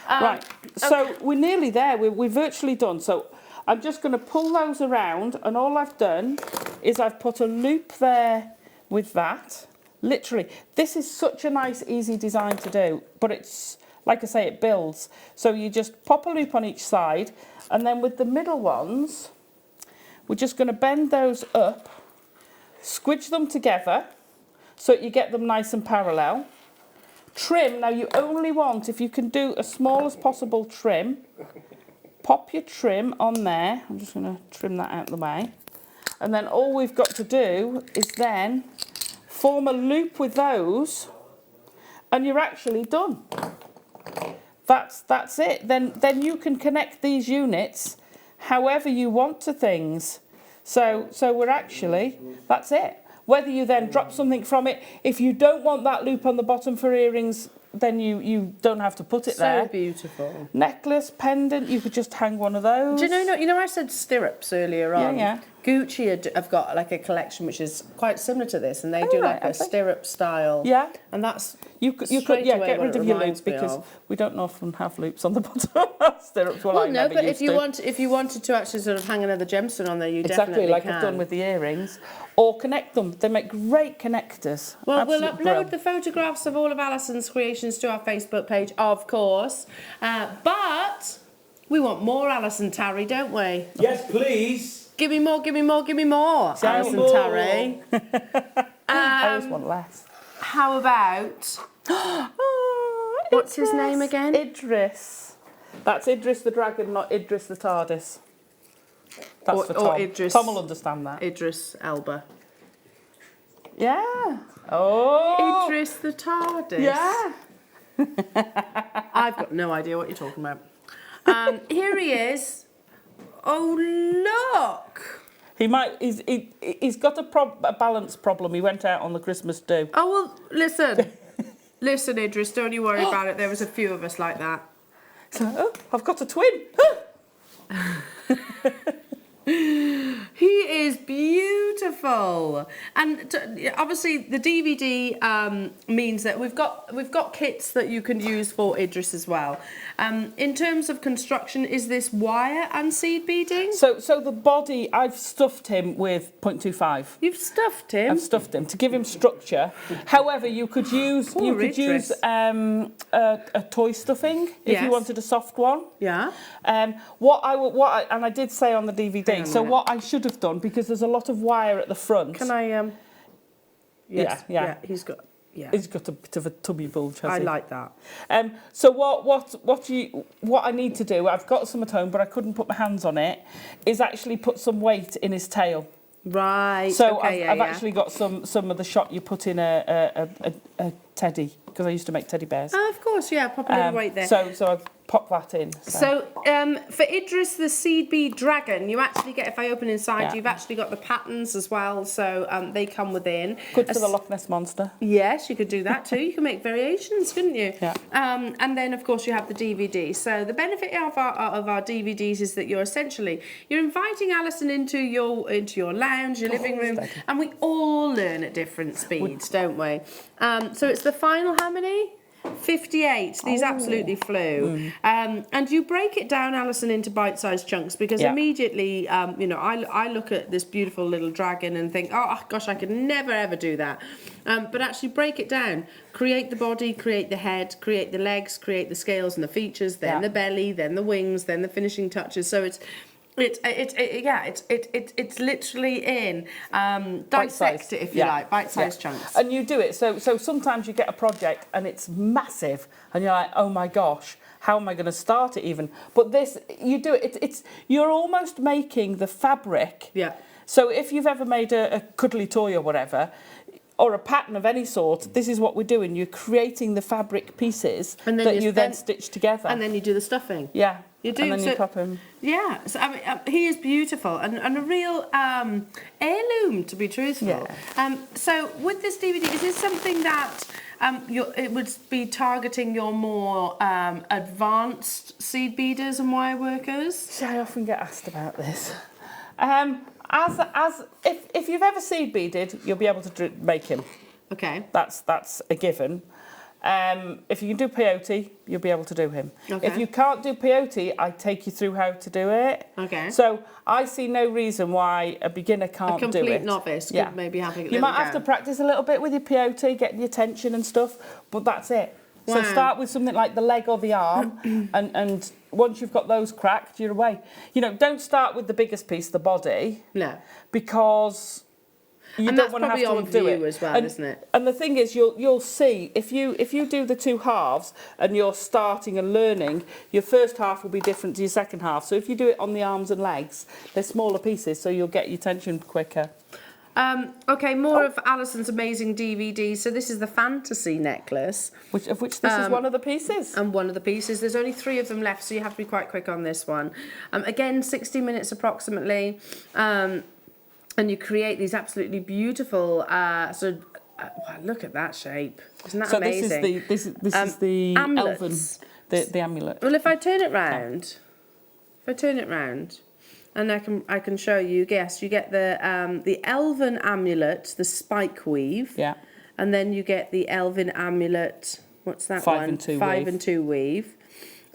Right, so we're nearly there. We're virtually done. So I'm just going to pull those around, and all I've done is I've put a loop there with that. Literally, this is such a nice, easy design to do, but it's, like I say, it builds. So you just pop a loop on each side, and then with the middle ones, we're just going to bend those up, squidge them together, so you get them nice and parallel. Trim, now you only want, if you can do as small as possible trim, pop your trim on there. I'm just going to trim that out of the way. And then all we've got to do is then form a loop with those, and you're actually done. That's it. Then you can connect these units however you want to things. So we're actually, that's it. Whether you then drop something from it, if you don't want that loop on the bottom for earrings, then you don't have to put it there. So beautiful. Necklace, pendant, you could just hang one of those. Do you know I said stirrups earlier on? Yeah. Gucci have got like a collection which is quite similar to this, and they do like a stirrup style. Yeah. And that's You could straight away get what rid it of your reminds loops me because of. we don't often have loops on the bottom of our stirrups. Well, I no, never but used if you wanted to actually sort of hang another gemstone on there, you exactly definitely like can. I've done with the earrings, or connect them. They make great connectors. Well, Absolute we'll upload bro. the photographs of all of Alison's creations to our Facebook page, of course. But we want more Alison Tarry, don't we? Yes, please. Give me more, give me more, give me more, Alison more. Tarry. I always want less. How about... Oh, What's his name Idris. again? Idris. That's Idris the dragon, not Idris the TARDIS. That's Or- for or Tom. Idris. Tom will understand that. Idris Elba. Yeah. Oh. Idris the TARDIS. Yeah. I've got no idea what you're talking about. Here he is. Oh, look. He's got a balance problem. He went out on the Christmas do. Oh, well, listen. Listen, Idris, don't you worry about it. There was a few of us like that. So, oh, I've got a twin. He is beautiful, and obviously the DVD means that we've got kits that you can use for Idris as well. In terms of construction, is this wire and seed beading? So the body, I've stuffed him with 0.25. You've stuffed him. I've stuffed him to give him structure. However, you could use Poor Idris. a toy stuffing if Yes. you wanted a soft one. Yeah. And I did say on the DVD. So what I should have done, because there's a lot of wire at the front. Can I? Yes. Yeah. He's got. Yeah. He's got a bit of a tubby bulge, has I he? like that. So what I need to do, I've got some at home, but I couldn't put my hands on it, is actually put some weight in his tail. Right. So okay, I've actually got some of the shot you put in a teddy, because I used to make teddy bears. Oh, of course, yeah. Pop a little weight there. So I've popped that in. So for Idris the seed bead dragon, you actually get, if I open inside, Yeah. you've actually got the patterns as well. So they come within. Good for the Loch Ness Monster. Yes, you could do that too. You can make variations, couldn't you? Yeah. And then of course you have the DVD. So the benefit of our DVDs is that you're inviting Alison into your lounge, your living room, and we all learn at different speeds, don't we? So it's the final, how many? 58. These absolutely flew. And you break it down, Alison, into bite-sized chunks, because immediately, I look at this beautiful little dragon and think, oh gosh, I could never ever do that. But actually break it down. Create the body, create the head, create the legs, create the scales and the features, then the belly, then the wings, then the finishing touches. So it's literally in dissect it, if you like, bite-sized chunks. And you do it. So sometimes you get a project and it's massive, and you're like, oh my gosh, how am I going to start it even? But this, you do it. You're almost making the fabric. Yeah. So if you've ever made a cuddly toy or whatever, or a pattern of any sort, this is what we're doing. You're creating the fabric pieces And then that you you then then- stitch together. And then you do the stuffing. yeah. You do, And then you so- pop him. Yeah, so I mean, he is beautiful and a real heirloom, to be truthful. Yeah. So with this DVD, is this something that it would be targeting your more advanced seed beaders and wire workers? See, I often get asked about this. If you've ever seed beaded, you'll be able to make him. Okay. That's a given. If you can do peyote, you'll be able to do him. Okay. If you can't do peyote, I take you through how to do it. Okay. So I see no reason why a beginner can't do it. A complete novice could maybe have a little You might have to practice a little bit with your peyote, getting your tension and stuff, but that's it. So Wow. start with something like the leg or the arm, and once you've got those cracked, you're away. You know, don't start with the biggest piece, the body, No. because you And don't that's want to have probably to on do view it as well, and, isn't it? And the thing is, you'll see if you do the two halves and you're starting and learning, your first half will be different to your second half. So if you do it on the arms and legs, they're smaller pieces, so you'll get your tension quicker. Okay, more of Alison's amazing DVD. So this is the fantasy necklace. Which this is one of the pieces. And one of the pieces. There's only 3 of them left, so you have to be quite quick on this one. Again, 60 minutes approximately. And you create these absolutely beautiful, wow, look at that shape. Isn't that So amazing? this is the amulets. elven, the amulet. Well, if I turn it round, and I can show you. Yes, you get the elven amulet, the spike weave. Yeah. And then you get the elven amulet. What's that 5 one? and 2 5 weave. and 2 weave.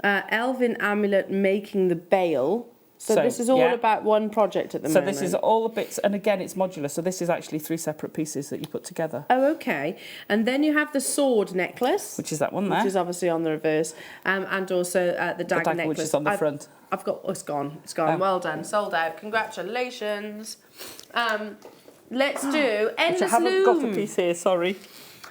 Elven amulet making the bail. So this is all yeah. about one project at the So moment. this is all the bits, and again, it's modular. So this is actually 3 separate pieces that you put together. Oh, okay. And then you have the sword necklace, Which is that one there. which is obviously on the reverse, and also the dagger necklace, which is on the front. I've got. Oh, it's gone. It's gone. Well done. Sold out. Congratulations. Let's do Which I endless haven't got a loom. piece here, sorry.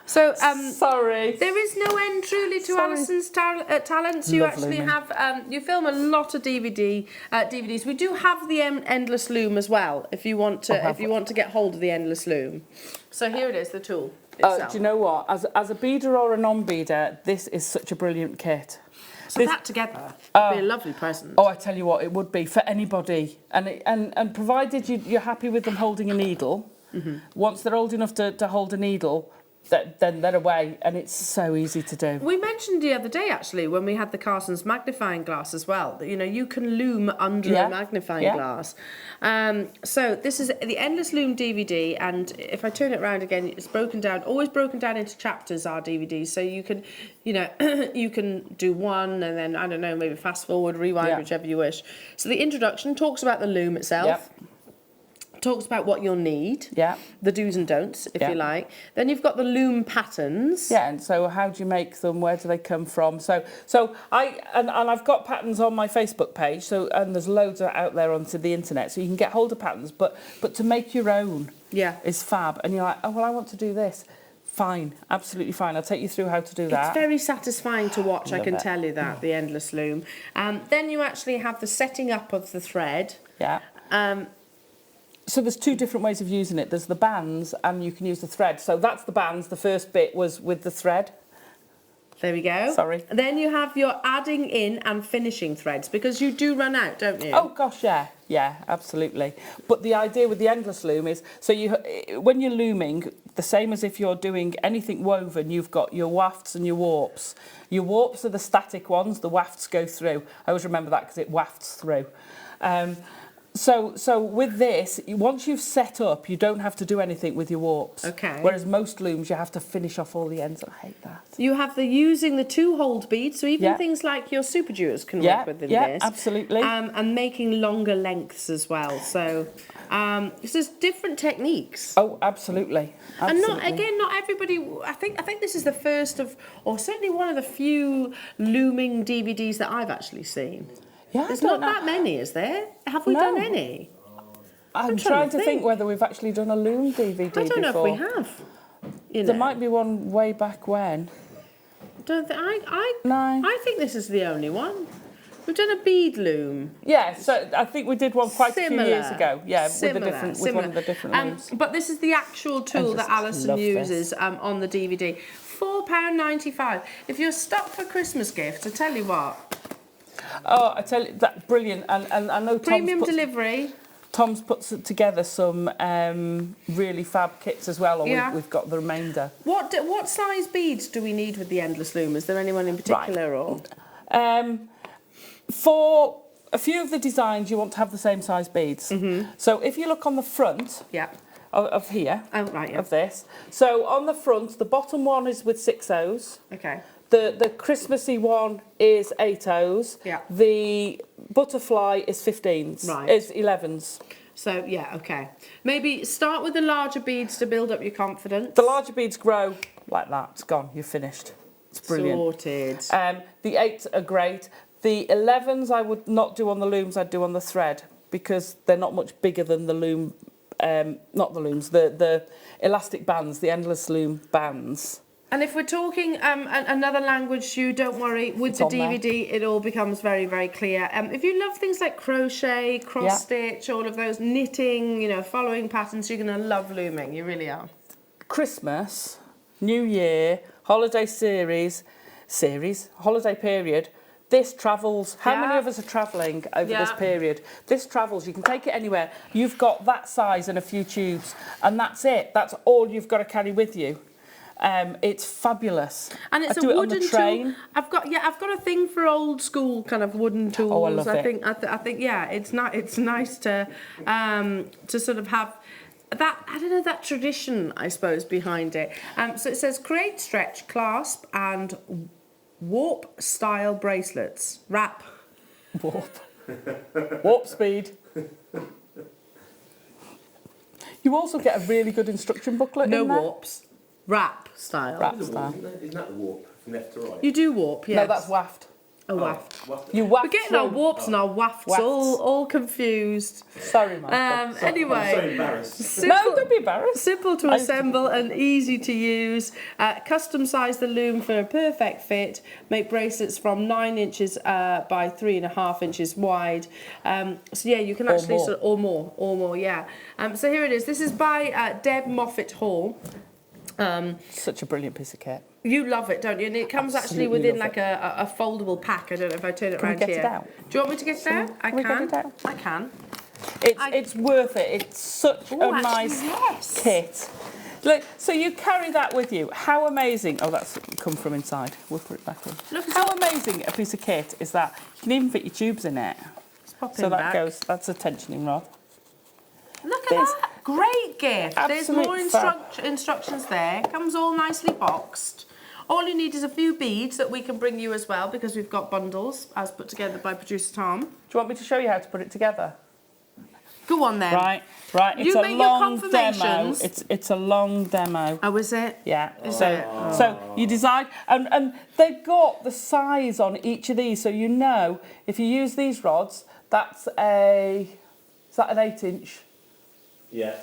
So Sorry. there is no end truly to Sorry. Alison's talents. You Love actually looming. have you film a lot of DVDs. We do have the endless loom as well. If you want to get hold of the endless loom. So here it is, the tool itself. Do you know what? As a beader or a non-beader, this is such a brilliant kit. So that together would be a lovely present. Oh, I tell you what, it would be for anybody. And provided you're happy with them holding a needle, once they're old enough to hold a needle, then they're away, and it's so easy to do. We mentioned the other day, actually, when we had the Carson's magnifying glass as well, that, you know, you can loom under a magnifying glass. So this is the Endless Loom DVD, and if I turn it around again, it's always broken down into chapters, our DVDs, so you can, you know, you can do one, and then, I don't know, maybe fast forward, rewind, whichever you wish. So the introduction talks about the loom itself. Yep. Talks about what you'll need, the do's and don'ts, if you like. Then you've got the loom patterns. Yeah, and so how do you make them? Where do they come from? So I've got patterns on my Facebook page. So and there's loads out there onto the internet, so you can get hold of patterns. But to make your own, is fab. And you're like, oh well, I want to do this. Fine, absolutely fine. I'll take you through how to do that. It's very satisfying to watch. I can tell you that the endless loom. Then you actually have the setting up of the thread. Yeah. So there's 2 different ways of using it. There's the bands, and you can use the thread. So that's the bands. The first bit was with the thread. There we go. Sorry. Then you have your adding in and finishing threads, because you do run out, don't you? Oh gosh, yeah, absolutely. But the idea with the endless loom is, so when you're looming, the same as if you're doing anything woven, you've got your wafts and your warps. Your warps are the static ones. The wafts go through. I always remember that because it wafts through. So with this, once you've set up, you don't have to do anything with your warps. Okay. Whereas most looms, you have to finish off all the ends. I hate that. You have using the 2-hold beads, so even things like your super jewelers can work with this. Yeah, absolutely. And making longer lengths as well. So there's different techniques. Oh, absolutely. And not everybody. I think this is the first of, or certainly one of the few looming DVDs that I've actually seen. Yeah, There's not that many, is there? Have we done any? I'm trying to think whether we've actually done a loom DVD before. I don't know if we have. You know. There might be one way back when. I think this is the only one. We've done a bead loom. Yeah, so I think we did one quite a few Similar. years ago. Yeah, Similar, with one of the different looms. But this is the actual tool that just Alison love uses on the DVD. £4.95. If you're stuck for Christmas gifts, I tell you what. Oh, I tell you, that's brilliant. And I know Premium delivery. Tom's put together some really fab kits as well, or Yeah. we've got the remainder. What size beads do we need with the endless loom? Is there anyone in particular, or? For a few of the designs, you want to have the same size beads. So if you look on the front Yeah. of here, Oh, right, yeah. of this, so on the front, the bottom one is with 6 O's. Okay. The Christmassy one is 8 O's. Yeah. The butterfly is 15s. Right. Is 11s. So, yeah, okay. Maybe start with the larger beads to build up your confidence. The larger beads grow like that. It's gone. You're finished. It's brilliant. Sorted. The 8s are great. The 11s I would not do on the looms. I'd do on the thread because they're not much bigger than the loom. Not the looms. The elastic bands. The endless loom bands. And if we're talking another language, you don't worry. With the on there. DVD, it all becomes very, very clear. If you love things like crochet, cross stitch, all of those knitting, following patterns, you're going to love looming. You really are. Christmas, New Year, holiday holiday period. This travels. How many of us are travelling over this period? This travels. You can take it anywhere. You've got that size and a few tubes, and that's it. That's all you've got to carry with you. It's fabulous. And it's I a do it on wooden the train. tool. I've got a thing for old school kind of wooden tools. Oh, I love it. I think it's not. It's nice to sort of have that. I don't know, that tradition, I suppose, behind it. So it says create, stretch, clasp, and warp style bracelets. Wrap. Warp speed. You also get a really good instruction booklet No in there. warps. Wrap style. Wrap style. Isn't that the warp from left to right? You do warp, yes. No, that's waft. a waft. You waft. We're getting our warps and our wafts all confused. Sorry, man. Anyway, I'm so embarrassed. No, don't be embarrassed. Simple to assemble and easy to use. Custom size the loom for a perfect fit. Make bracelets from 9 inches by 3.5 inches wide. So yeah, you can actually or more. Yeah. So here it is. This is by Deb Moffat Hall. Such a brilliant piece of kit. You love it, don't you? And it comes actually within like a foldable pack. I don't know if I turn it around here. Can we get it out? Do you want me to get it out? I we can. get it out? I can. It's worth it. It's such a nice kit. Look, so you carry that with you. How amazing! Oh, that's come from inside. We'll put it back in. Look, how amazing a piece of kit is that? You can even fit your tubes in it. So that goes. That's a tensioning rod. Look at that! Great gift. There's more Absolute instructions there. Comes all nicely boxed. All you need is a few beads that we can bring you as well because we've got bundles as put together by producer Tom. Do you want me to show you how to put it together? Go on then. Right. It's You a make your long demo. confirmations. It's a long demo. Oh, is it? Yeah. Is it? So you decide, and they've got the size on each of these, so you know if you use these rods, is that an 8-inch? Yeah.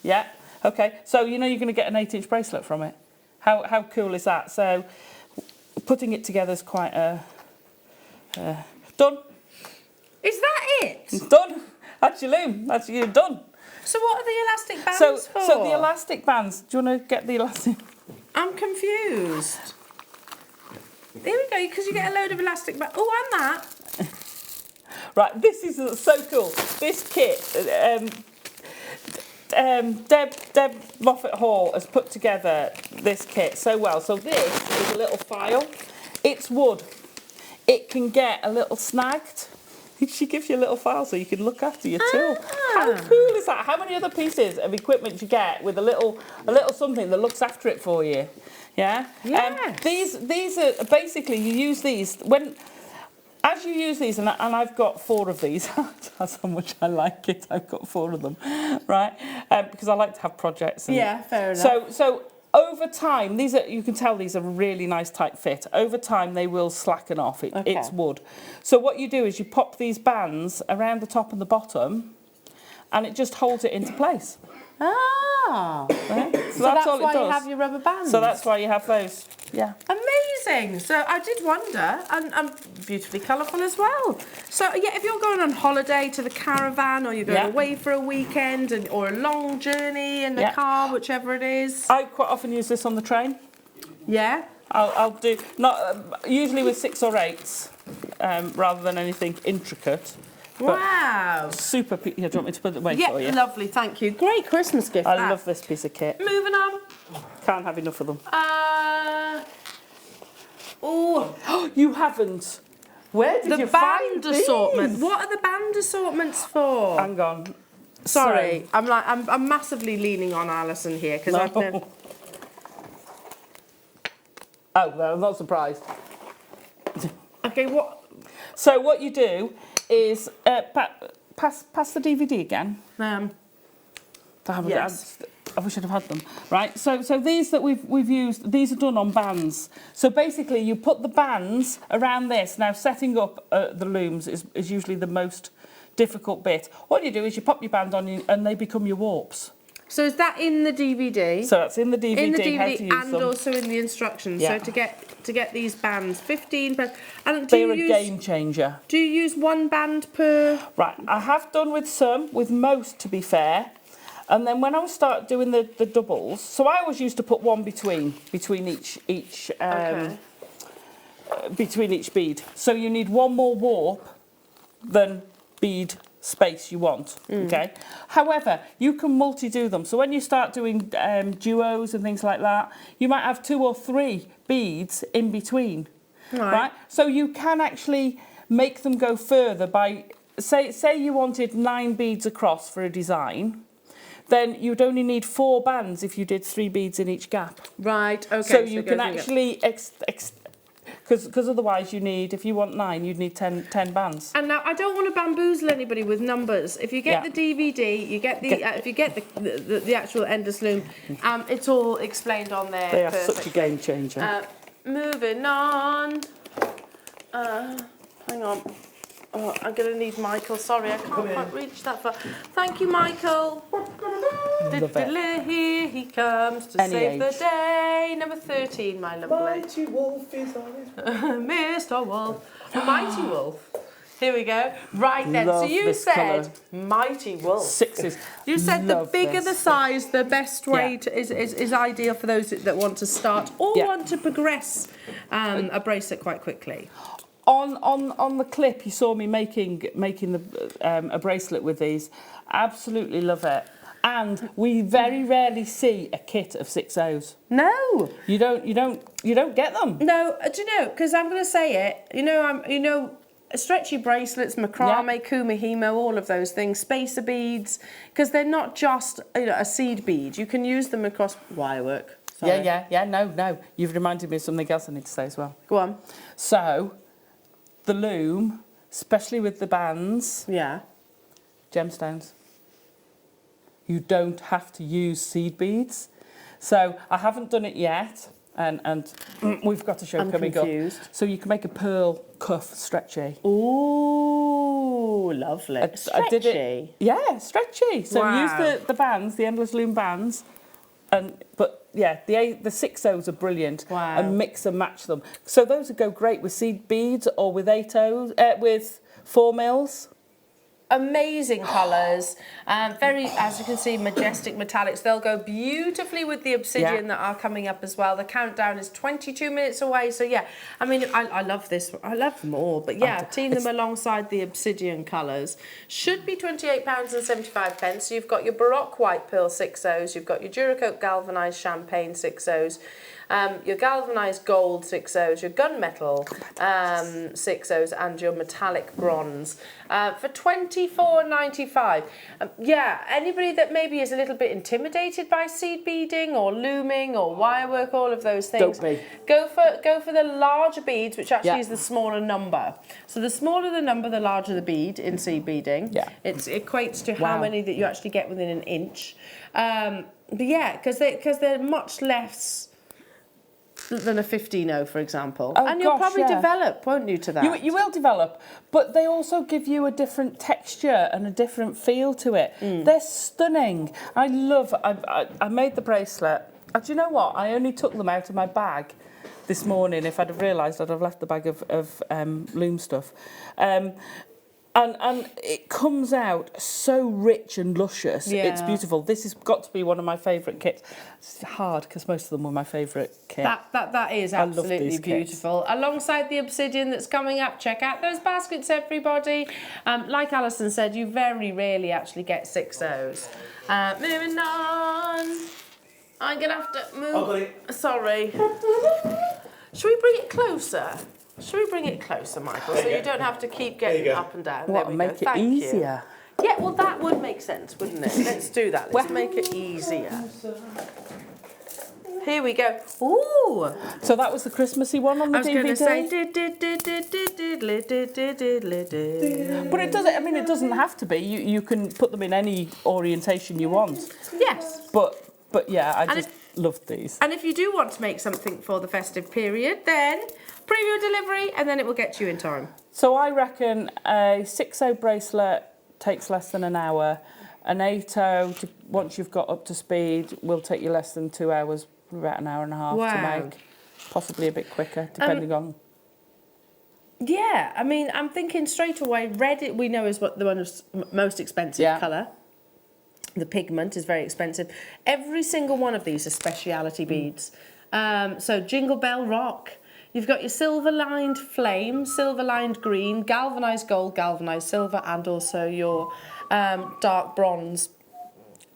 Yeah. Okay. So you know you're going to get an 8-inch bracelet from it. How cool is that? So putting it together is quite done. Is that it? Done. That's your loom. That's you done. So what are the elastic bands for? So the elastic bands. Do you want to get the elastic? I'm confused. There we go, because you get a load of elastic bands. Oh, and that. Right. This is so cool. This kit. Deb Moffat Hall has put together this kit so well. So this is a little file. It's wood. It can get a little snagged. She gives you a little file so you can look after your tool. How cool is that? How many other pieces of equipment you get with a little something that looks after it for you? Yeah. Yes. These are basically, you use these as you use these, and I've got 4 of these. That's how much I like it. I've got 4 of them, right? Because I like to have projects. Yeah, fair enough. So over time, you can tell these are a really nice tight fit. Over time, they will slacken off. It's wood. So what you do is you pop these bands around the top and the bottom, and it just holds it into place. Ah. So that's all why it does. you have your rubber bands. So that's why you have those. Yeah. Amazing. So I did wonder, and beautifully colourful as well. So yeah, if you're going on holiday to the caravan, or you're going away for a weekend, or a long journey in the car, whichever it is. I quite often use this on the train. Yeah. I'll do usually with 6 or 8s, rather than anything intricate. Wow. Super. Do you want me to put it away for you? Yeah, lovely. Thank you. Great Christmas gift. I love this piece of kit. Moving on. Can't have enough of them. Oh, you haven't. Where did you find band assortment? these? What are the band assortments for? Hang on. Sorry, I'm massively leaning on Alison here because I've never. Oh, no, I'm not surprised. Okay, what? So what you do is pass the DVD again. Yes. I wish I'd have had them. Right. So these that we've used, these are done on bands. So basically, you put the bands around this. Now, setting up the looms is usually the most difficult bit. What you do is you pop your band on and they become your warps. So is that in the DVD? So that's in the DVD. In the how to DVD use and them. also in the instructions. Yeah. So to get these bands, 15 bands. And They're a game changer. Do you use one band per? Right, I have done with some, with most to be fair. And then when I start doing the doubles, so I always used to put one between each between each bead. So you need one more warp than bead space you want, okay? However, you can multi-do them. So when you start doing duos and things like that, you might have 2 or 3 beads in between, right? So you can actually make them go further by, say you wanted 9 beads across for a design, then you'd only need 4 bands if you did 3 beads in each gap. Right, okay. So you can actually, because otherwise you need, if you want 9, you'd need 10 bands. And now I don't want to bamboozle anybody with numbers. If you get the DVD, you get the if you get the actual endless loom, it's all explained on there. They are such a game changer. Moving on. Hang on. Oh, I'm going to need Michael. Sorry, I can't quite reach that far. Thank you, Michael. Here he comes to save the day. Number 13, my lovely. Mighty Wolf is on his way. Mr. Wolf. Mighty Wolf. Here we go. Right then. Love so you this said colour. Mighty Wolf. 6s. You said the Love bigger the this. size, the best way to, is ideal for those that want to start or want to progress a bracelet quite quickly. On the clip, you saw me making a bracelet with these. Absolutely love it. And we very rarely see a kit of 6/0s. No. You don't get them. No, do you know? Because I'm going to say it. Stretchy bracelets, macrame, kumihimo, all of those things, spacer beads, because they're not just a seed bead. You can use them across wirework. Sorry. Yeah. No. You've reminded me of something else I need to say as well. Go on. So, the loom, especially with the bands, gemstones. You don't have to use seed beads. So I haven't done it yet, and we've got a show coming confused. up. So you can make a pearl cuff stretchy. Ooh, lovely. Stretchy? I did it. Yeah, stretchy. So use the bands, the endless loom bands, but yeah, the 6/0s are brilliant. Wow. And mix and match them. So those would go great with seed beads or with 8/0s, with 4 mils. Amazing colours, very, as you can see, majestic metallics. They'll go beautifully with the obsidian that are coming up as well. The countdown is 22 minutes away, so yeah, I mean, I love this. I love them all, but yeah, team them alongside the obsidian colours. Should be £28.75. So you've got your Baroque white pearl 6/0s, you've got your Duracoat galvanised champagne 6/0s, your galvanised gold 6/0s, your gunmetal 6/0s, and your metallic bronze for £24.95. Yeah, anybody that maybe is a little bit intimidated by seed beading or looming or wirework, all of those things, Don't be. go for the larger beads, which actually is the smaller number. So the smaller the number, the larger the bead in seed beading. Yeah, it equates to how many that you actually get within an inch. But yeah, because they're much less than a 15-0, for example. Oh, and you'll gosh, probably yeah. develop, won't you, to that? You will develop, but they also give you a different texture and a different feel to it. They're stunning. I made the bracelet. And do you know what? I only took them out of my bag this morning. If I'd have realised, I'd have left the bag of loom stuff. And it comes out so rich and luscious. Yeah. It's beautiful. This has got to be one of my favourite kits. It's hard because most of them were my favourite kit. That is I love absolutely these beautiful. Alongside the obsidian that's coming up, check out those baskets, everybody. Like Alison said, you very rarely actually get 6-0s. Moving on. I'm going to have to move. I've got it. Sorry. Should we bring it closer? Should we bring it closer, Michael, so you don't have to keep getting up and down? What, there we make go. it Thank easier? You. Yeah, well, that would make sense, wouldn't it? Let's do that. Let's make it easier. Here we go. Ooh! So that was the Christmassy one on the I was DVD? going to say... But it doesn't, I mean, it doesn't have to be. You can put them in any orientation you want. Yes. But yeah, I just loved these. And if you do want to make something for the festive period, then preview delivery and then it will get to you in time. So I reckon a 6-0 bracelet takes less than an hour. An 8-0, once you've got up to speed, will take you less than 2 hours, about an hour and a half to make. Possibly a bit quicker, depending on... Yeah, I mean, I'm thinking straight away, red we know is what the most expensive colour. The pigment is very expensive. Every single one of these are speciality beads. So Jingle Bell Rock. You've got your silver-lined flame, silver-lined green, galvanised gold, galvanised silver, and also your dark bronze.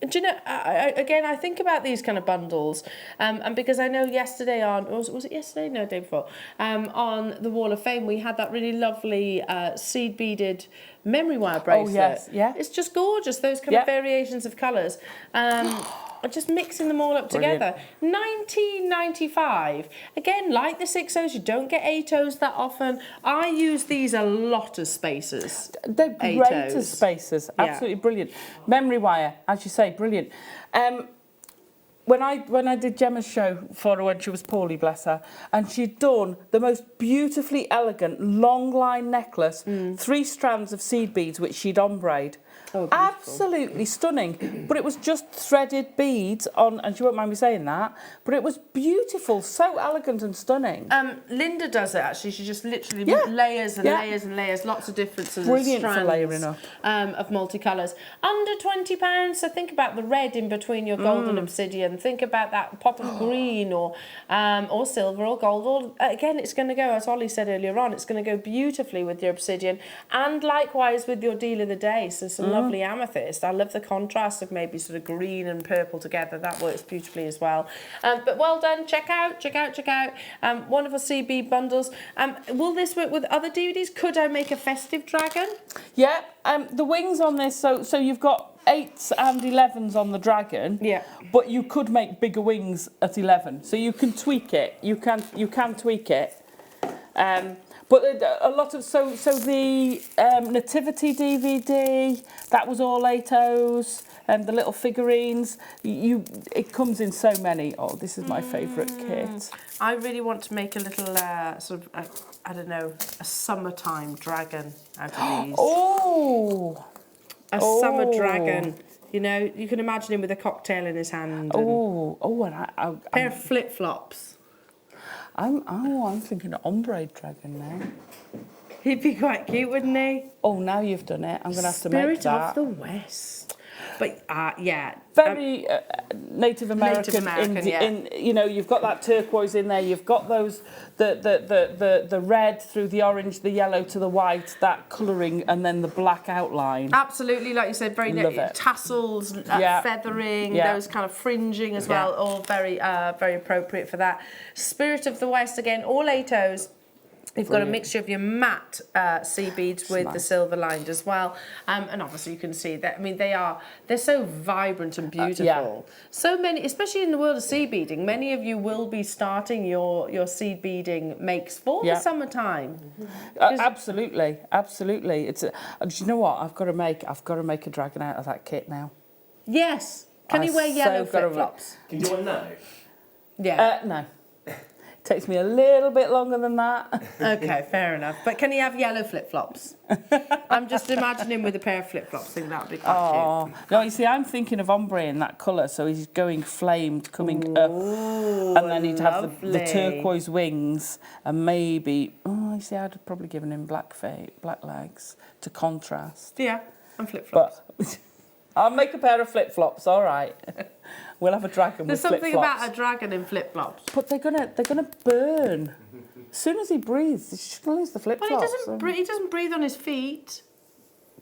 Do you know, again, I think about these kind of bundles, and because I know yesterday was it yesterday? No, day before, on the Wall of Fame, we had that really lovely seed-beaded memory wire bracelet. Oh, yes, yeah. It's just gorgeous, those kind of variations of colours. Just mixing them all up together. 1995. Again, like the 6-0s, you don't get 8-0s that often. I use these a lot as spacers. They're great as spacers. Absolutely brilliant. Memory wire, as you say, brilliant. When I did Gemma's show for her when she was poorly, bless her, and she'd done the most beautifully elegant long line necklace, 3 strands of seed beads which she'd ombrayed. Oh, absolutely stunning. But it was just threaded beads on, and she won't mind me saying that, but it was beautiful, so elegant and stunning. Linda does it actually. She just literally layers and layers and layers, lots of differences. Brilliant and strands, for layering up. Of multicolours. Under £20, so think about the red in between your gold and obsidian. Think about that pop of green or silver or gold. Or again, it's going to go, as Ollie said earlier on, it's going to go beautifully with your obsidian and likewise with your deal of the day. So some lovely amethyst. I love the contrast of maybe sort of green and purple together. That works beautifully as well. But well done. Check out. Wonderful CB bundles. Will this work with other DVDs? Could I make a festive dragon? Yeah. The wings on this, so you've got 8s and 11s on the dragon. Yeah. But you could make bigger wings at 11. So you can tweak it. You can tweak it. But a lot of the Nativity DVD, that was all 8-0s, and the little figurines. It comes in so many. Oh, this is my favourite kit. I really want to make a little I don't know, a summertime dragon out of these. Oh, a summer dragon. You know, you can imagine him with a cocktail in his hand. And pair of flip flops. I'm thinking ombre dragon now. He'd be quite cute, wouldn't he? Oh, now you've done it. I'm going to have to make that. Spirit of the West. But yeah, very Native American. You've got that turquoise in there. You've got those the red through the orange, the yellow to the white, that colouring, and then the black outline. Absolutely, like you said, very tassels, feathering, those kind of fringing as well. All very appropriate for that. Spirit of the West again, all 8-0s. You've got a mixture of your matte sea beads with the silver lined as well, and obviously you can see that. I mean, they're so vibrant and beautiful. So many, especially in the world of seed beading, many of you will be starting your seed beading makes for the summertime. Absolutely. It's. Do you know what? I've got to make a dragon out of that kit now. Yes. Can you wear yellow flip flops? Can you do one now? Yeah. No. Takes me a little bit longer than that. Okay, fair enough. But can he have yellow flip-flops? I'm just imagining with a pair of flip-flops. I think that would be quite cute. No, you see, I'm thinking of ombre in that colour, so he's going flamed, coming up. And then he'd have the turquoise wings, and maybe, you see, I'd have probably given him black legs to contrast. Yeah, and flip-flops. But I'll make a pair of flip-flops, all right. We'll have a dragon There's with flip-flops. something about a dragon in flip-flops. But they're gonna burn. As soon as he breathes, he's just gonna lose the flip-flops. Well, he doesn't breathe on his feet.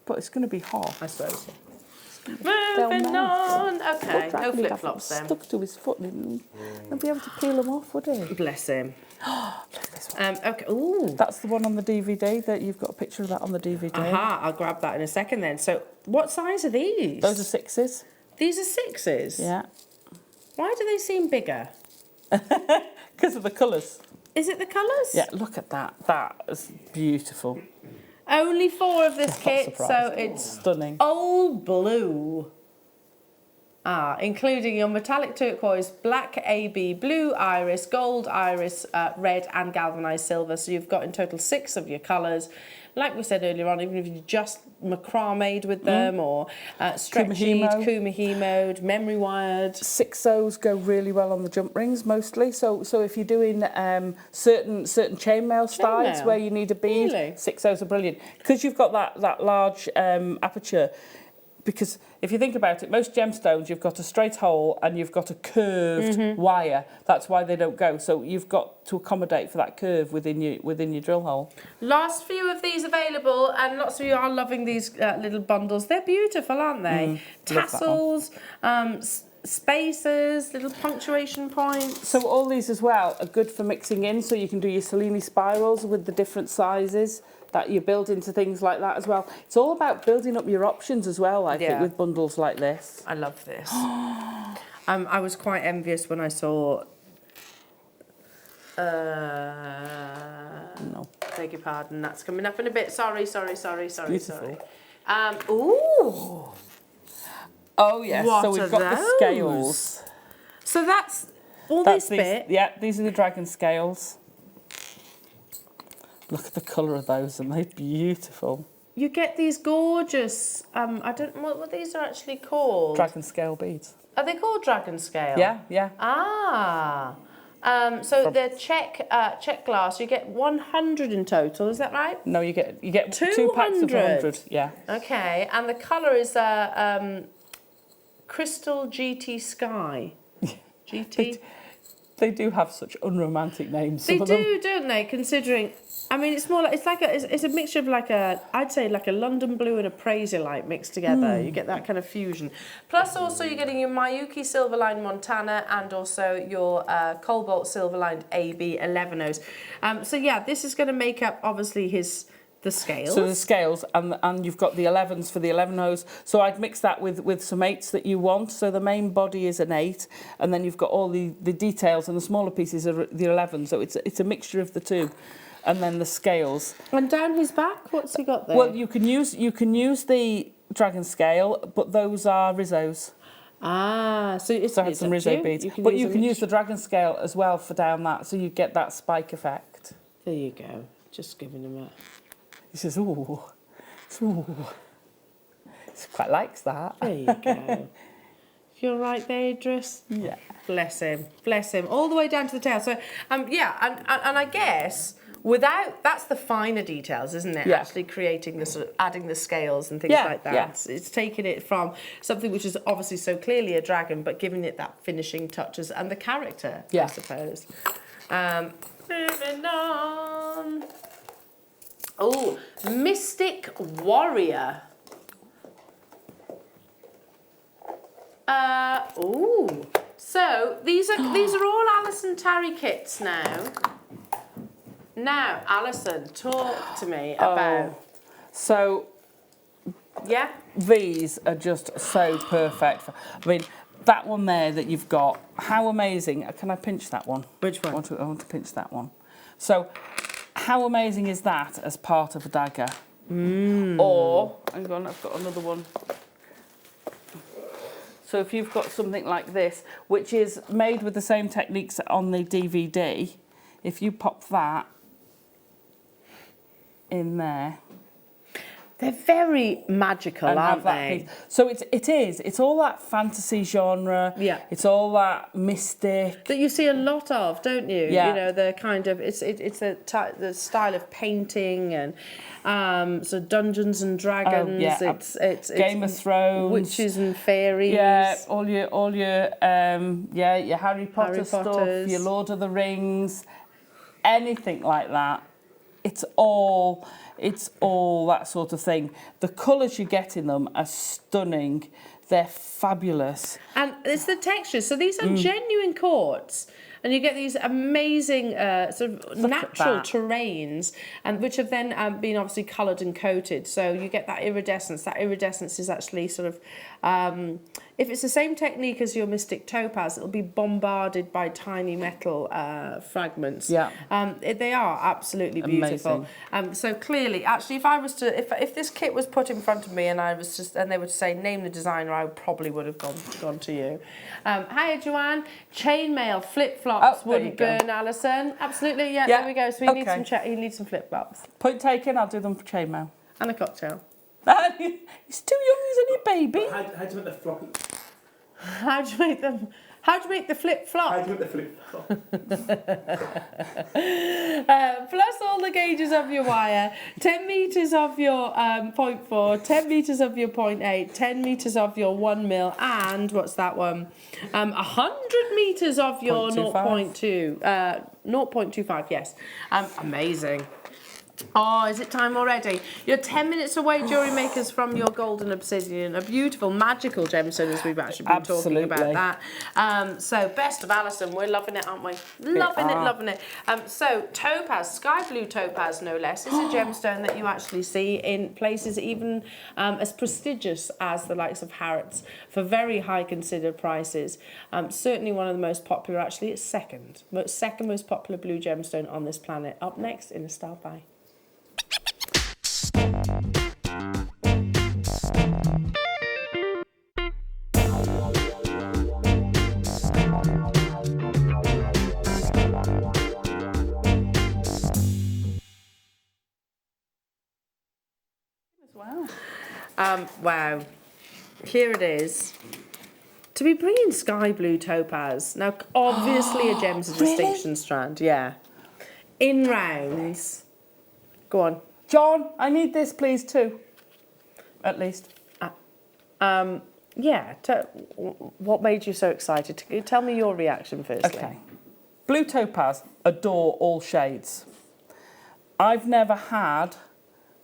But it's gonna be hot. I suppose. Moving on. Okay, no flip-flops then. Stuck to his foot. He'll be able to peel them off, would he? Bless him. This one. Okay. Ooh. That's the one on the DVD. That you've got a picture of that on the DVD. Aha, I'll grab that in a second then. So, what size are these? Those are 6s. These are 6s? Yeah. Why do they seem bigger? Because of the colours. Is it the colours? Yeah, look at that. That is beautiful. Only 4 of this Not kit, so surprised. it's Stunning. old blue. Including your metallic turquoise, black AB, blue iris, gold iris, red and galvanised silver. So you've got in total 6 of your colours. Like we said earlier on, even if you just macrame'd with them or stretchied, kumahemoed, memory wired. 6Os go really well on the jump rings mostly. So if you're doing certain chainmail styles where you need a bead, Really? 6Os are brilliant. Because you've got that large aperture. Because if you think about it, most gemstones, you've got a straight hole and you've got a curved wire. That's why they don't go. So you've got to accommodate for that curve within your drill hole. Last few of these available, and lots of you are loving these little bundles. They're beautiful, aren't they? Tassels, spacers, little punctuation points. So all these as well are good for mixing in. So you can do your Cellini spirals with the different sizes that you build into things like that as well. It's all about building up your options as well, I think, with bundles like this. I love this. I was quite envious when I saw... No. Beg your pardon, that's coming up in a bit. Sorry. Beautiful. Ooh! Oh, yes. What so we've are got the those? scales. So that's all That's this bit? Yeah, these are the dragon scales. Look at the colour of those, and they're beautiful. You get these gorgeous, I don't know what these are actually called. Dragon scale beads. Are they called dragon scale? Yeah. So they're check glass. You get 100 in total, is that right? No, you get 2 packs of 100. Yeah. Okay, and the colour is Crystal GT Sky. GT? They do have such unromantic names. They some of them. do, don't they? Considering, I mean, it's more like it's a mixture of I'd say like a London blue and a Prairie-light mixed together. You get that kind of fusion. Plus, also you're getting your Miyuki Silverline Montana and also your Cobalt Silverline AB 11Os. So yeah, this is going to make up obviously the scales. So the scales, and you've got the 11s for the 11Os. So I'd mix that with some 8s that you want. So the main body is an 8, and then you've got all the details, and the smaller pieces are the 11. So it's a mixture of the two. And then the scales. And down his back, what's he got there? Well, you can use the dragon scale, but those are Rizzos. So it's So I had some Rizzo beads. You can use the dragon scale as well for down that, so you get that spike effect. There you go. Just giving him a... He says, ooh. He quite likes that. There you go. You're right there, Idris. Yeah. Bless him. All the way down to the tail. So, yeah, and I guess that's the finer details, isn't it? Yeah. Actually creating the sort of adding the scales and things like that. Yeah. It's taking it from something which is obviously so clearly a dragon, but giving it that finishing touches and the character, I suppose. Moving on. Oh, Mystic Warrior. So these are all Alison Tarry kits now. Now, Alison, talk to me about. So these are just so perfect. I mean, that one there that you've got, how amazing. Can I pinch that one? Which one? I want to pinch that one. So how amazing is that as part of a dagger? Or, hang on, I've got another one. So if you've got something like this, which is made with the same techniques on the DVD, if you pop that in there. They're very magical, And aren't have that they? piece. So it's all that fantasy genre. Yeah. It's all that mystic. That you see a lot of, don't you? Yeah. You know, the kind of it's the style of painting and so Dungeons and Dragons. Oh, yeah. It's Game of Thrones, witches and fairies. Yeah, all your your Harry Potter stuff, Potters. your Lord of the Rings, anything like that. It's all that sort of thing. The colours you get in them are stunning. They're fabulous. And it's the textures. So these are genuine quartz. And you get these amazing sort of natural that. terrains, and which have then been obviously coloured and coated. So you get that iridescence. That iridescence is actually sort of, if it's the same technique as your Mystic Topaz, it'll be bombarded by tiny metal fragments. Yeah. They are absolutely beautiful. So clearly, actually, if I was to, if this kit was put in front of me and I was just, and they were to say name the designer, I probably would have gone to you. Hiya, Joanne. Chainmail, flip-flops wouldn't burn, Alison. Absolutely, yeah, there we go. So he needs some flip-flops. Point taken, I'll do them for chainmail. And a cocktail. He's too young, he's only a baby. How do you make the floppy? How do you make them? How do you make the flip-flop? How do you make the flip-flop? Plus all the gauges of your wire, 10 metres of your 0.4, 10 metres of your 0.8, 10 metres of your 1 mil, and what's that one? 100 metres of your 0.2, 0.25, yes. Amazing. Oh, is it time already? You're 10 minutes away, jewellery makers, from your golden obsidian, a beautiful, magical gemstone, as we've actually been talking about that. So, best of Alison, we're loving it, aren't we? Loving it. So, topaz, sky blue topaz, no less, is a gemstone that you actually see in places even as prestigious as the likes of Harrods for very high considered prices. Certainly one of the most popular, actually, it's second most popular blue gemstone on this planet. Up next in a style by. Wow, here it is. To be bringing sky blue topaz. Now, obviously a Gems of Distinction strand, yeah. In rounds. Go on. John, I need this, please, too. At least. Yeah. What made you so excited? Tell me your reaction firstly. Okay. Blue topaz, adore all shades. I've never had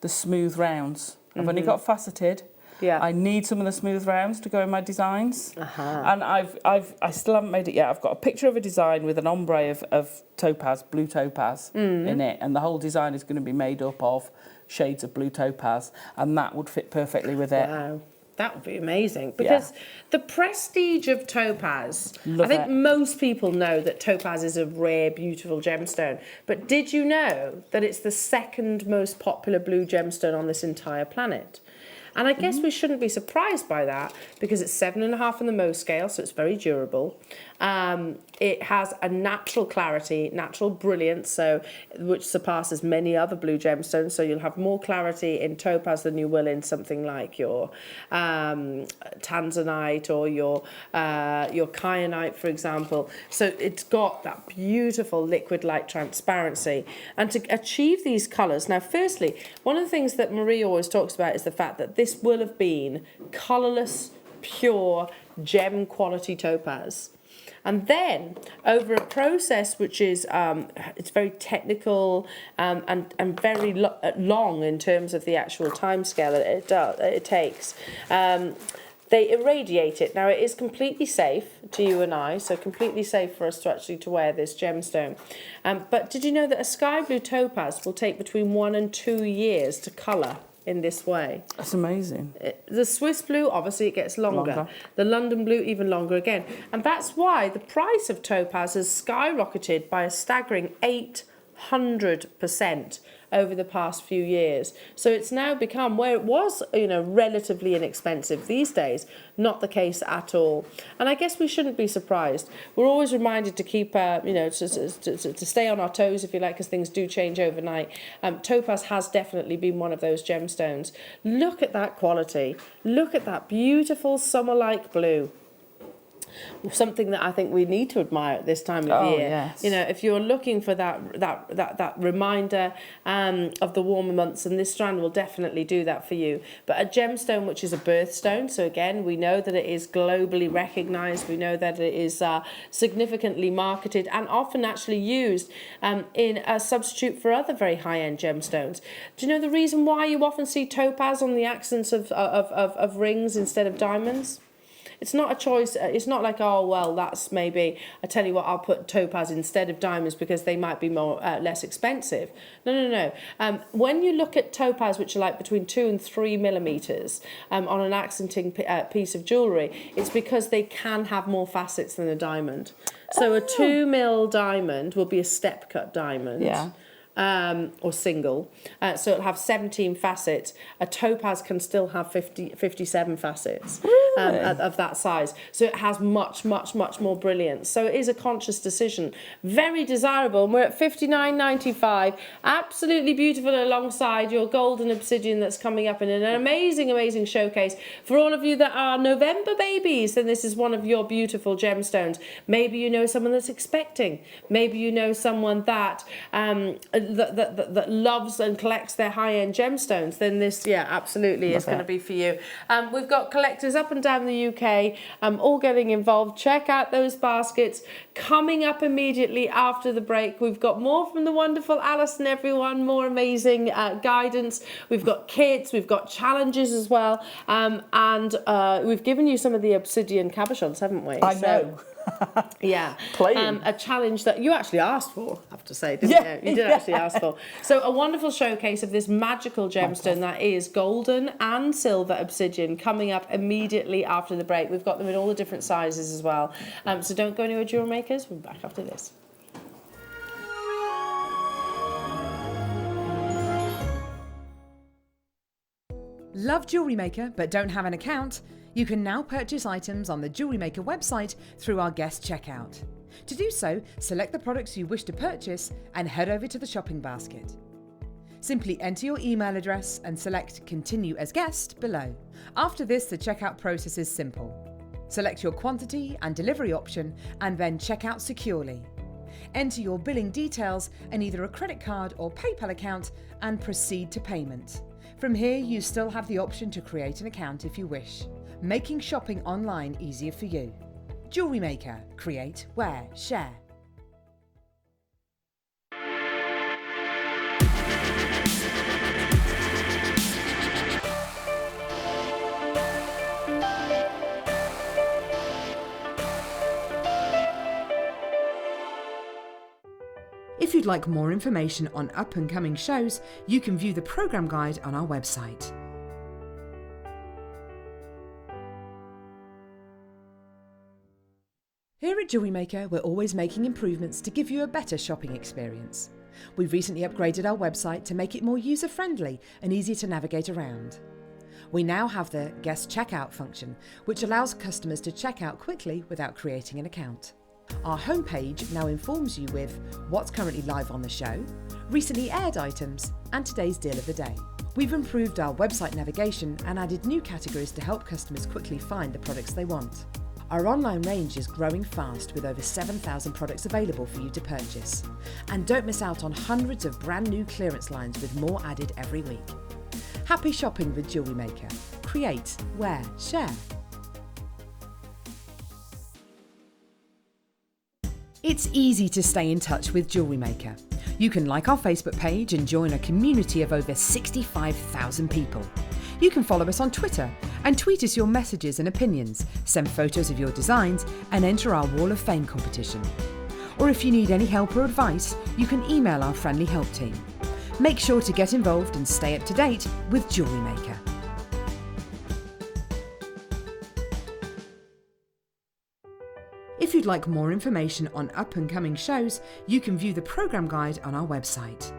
the smooth rounds. I've only got faceted. Yeah. I need some of the smooth rounds to go in my designs. And I still haven't made it yet. I've got a picture of a design with an ombre of topaz, blue topaz in it, and the whole design is going to be made up of shades of blue topaz, and that would fit perfectly with it. Wow. That would be amazing, because the prestige of topaz, I think it. most people know that topaz is a rare, beautiful gemstone. But did you know that it's the second most popular blue gemstone on this entire planet? And I guess we shouldn't be surprised by that, because it's 7.5 on the Mohs scale, so it's very durable. It has a natural clarity, natural brilliance, so which surpasses many other blue gemstones. So you'll have more clarity in topaz than you will in something like your tanzanite or your kyanite, for example. So it's got that beautiful liquid-like transparency. And to achieve these colours, now, firstly, one of the things that Marie always talks about is the fact that this will have been colourless, pure, gem quality topaz. And then, over a process which is, it's very technical and very long in terms of the actual timescale that it takes, they irradiate it. Now, it is completely safe to you and I, so completely safe for us to wear this gemstone. But did you know that a sky blue topaz will take between 1 and 2 years to colour in this way? That's amazing. The Swiss blue, obviously, it gets longer. The London blue, even longer again. And that's why the price of topaz has skyrocketed by a staggering 800% over the past few years. So it's now become, where it was, relatively inexpensive these days, not the case at all. And I guess we shouldn't be surprised. We're always reminded to keep, to stay on our toes, if you like, because things do change overnight. Topaz has definitely been one of those gemstones. Look at that quality. Look at that beautiful summer-like blue. Something that I think we need to admire at this time of year. Yes. If you're looking for that reminder of the warmer months, and this strand will definitely do that for you. But a gemstone which is a birthstone, so again, we know that it is globally recognised, we know that it is significantly marketed and often actually used in a substitute for other very high-end gemstones. Do you know the reason why you often see topaz on the accents of rings instead of diamonds? It's not a choice. It's not like, oh, well, that's maybe, I tell you what, I'll put topaz instead of diamonds because they might be less expensive. No. When you look at topaz, which are like between 2 and 3 millimeters on an accenting piece of jewellery, it's because they can have more facets than a diamond. So a 2 mil diamond will be a step cut diamond. Yeah. Or single, so it'll have 17 facets. A topaz can still have 57 facets. Really? Of that size, so it has much more brilliance. So it is a conscious decision, very desirable, and we're at $59.95. Absolutely beautiful, alongside your golden obsidian that's coming up in an amazing showcase for all of you that are November babies. Then this is one of your beautiful gemstones. Maybe you know someone that's expecting. Maybe you know someone that that loves and collects their high-end gemstones. Then this, absolutely is going to be for you. We've got collectors up and down the UK all getting involved. Check out those baskets. Coming up immediately after the break, we've got more from the wonderful Alison, everyone, more amazing guidance. We've got kits, we've got challenges as well, and we've given you some of the obsidian cabochons, haven't we? I know. Yeah, Playing. a challenge that you actually asked for, I have to say, didn't you? You did actually ask for. So a wonderful showcase of this magical gemstone that is golden and silver obsidian coming up immediately after the break. We've got them in all the different sizes as well. So don't go anywhere, jewellery makers. We'll be back after this. Love JewelleryMaker but don't have an account? You can now purchase items on the JewelleryMaker website through our guest checkout. To do so, select the products you wish to purchase and head over to the shopping basket. Simply enter your email address and select Continue as Guest below. After this, the checkout process is simple. Select your quantity and delivery option and then check out securely. Enter your billing details and either a credit card or PayPal account and proceed to payment. From here, you still have the option to create an account if you wish, making shopping online easier for you. JewelleryMaker. Create, wear, share. If you'd like more information on up-and-coming shows, you can view the programme guide on our website. Here at JewelleryMaker, we're always making improvements to give you a better shopping experience. We've recently upgraded our website to make it more user-friendly and easier to navigate around. We now have the guest checkout function, which allows customers to check out quickly without creating an account. Our homepage now informs you with what's currently live on the show, recently aired items, and today's deal of the day. We've improved our website navigation and added new categories to help customers quickly find the products they want. Our online range is growing fast with over 7,000 products available for you to purchase. And don't miss out on hundreds of brand new clearance lines with more added every week. Happy shopping with JewelleryMaker. Create, wear, share. It's easy to stay in touch with JewelleryMaker. You can like our Facebook page and join a community of over 65,000 people. You can follow us on Twitter and tweet us your messages and opinions, send photos of your designs and enter our Wall of Fame competition. Or if you need any help or advice, you can email our friendly help team. Make sure to get involved and stay up to date with JewelleryMaker. If you'd like more information on up-and-coming shows, you can view the programme guide on our website.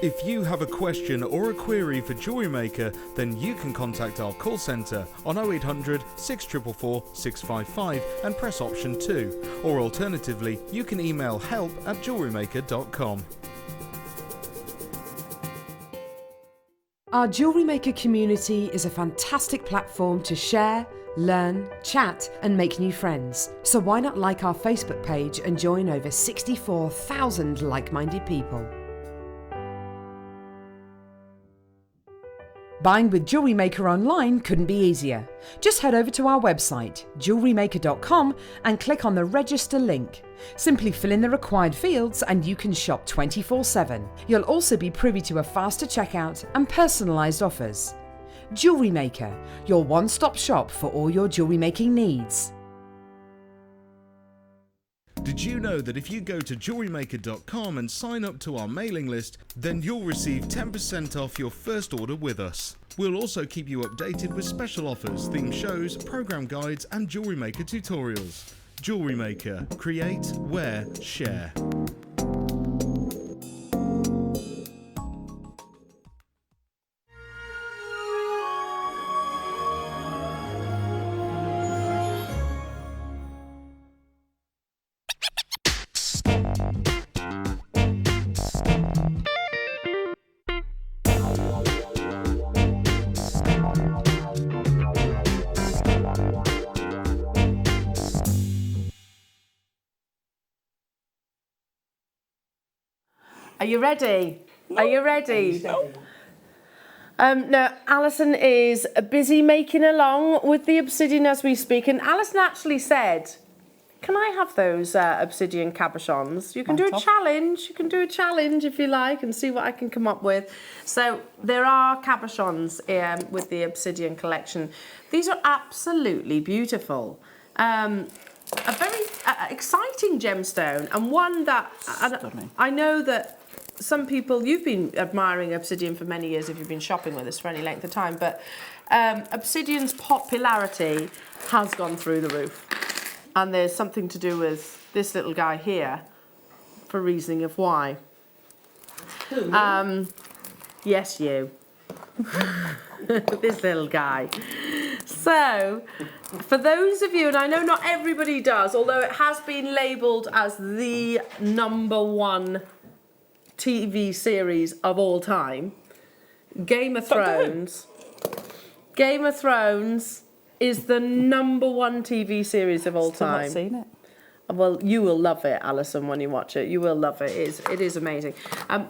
If you have a question or a query for JewelleryMaker, then you can contact our call centre on 0800 644 655 and press option 2. Or alternatively, you can email help@jewellerymaker.com. Our Jewellery Maker community is a fantastic platform to share, learn, chat and make new friends. So why not like our Facebook page and join over 64,000 like-minded people? Buying with Jewellery Maker online couldn't be easier. Just head over to our website, jewellerymaker.com, and click on the register link. Simply fill in the required fields and you can shop 24/7. You'll also be privy to a faster checkout and personalised offers. Jewellery Maker, your one-stop shop for all your jewellery making needs. Did you know that if you go to jewellerymaker.com and sign up to our mailing list, then you'll receive 10% off your first order with us. We'll also keep you updated with special offers, theme shows, program guides and Jewellery Maker tutorials. Jewellery Maker. Create, wear, share. Are you ready? Are you ready? No, Alison is busy making along with the obsidian as we speak, and Alison actually said, can I have those obsidian cabochons? You can do a challenge. You can do a challenge if you like and see what I can come up with. So there are cabochons with the obsidian collection. These are absolutely beautiful. A very exciting gemstone, and one that I know that some people, you've been admiring obsidian for many years if you've been shopping with us for any length of time, but obsidian's popularity has gone through the roof. And there's something to do with this little guy here for reasoning of why. Yes, you. This little guy. So, for those of you, and I know not everybody does, although it has been labelled as the #1 TV series of all time, Game of Thrones. Game of Thrones is the #1 TV series of all time. Still not seen it. Well, you will love it, Alison, when you watch it. You will love it. It is amazing.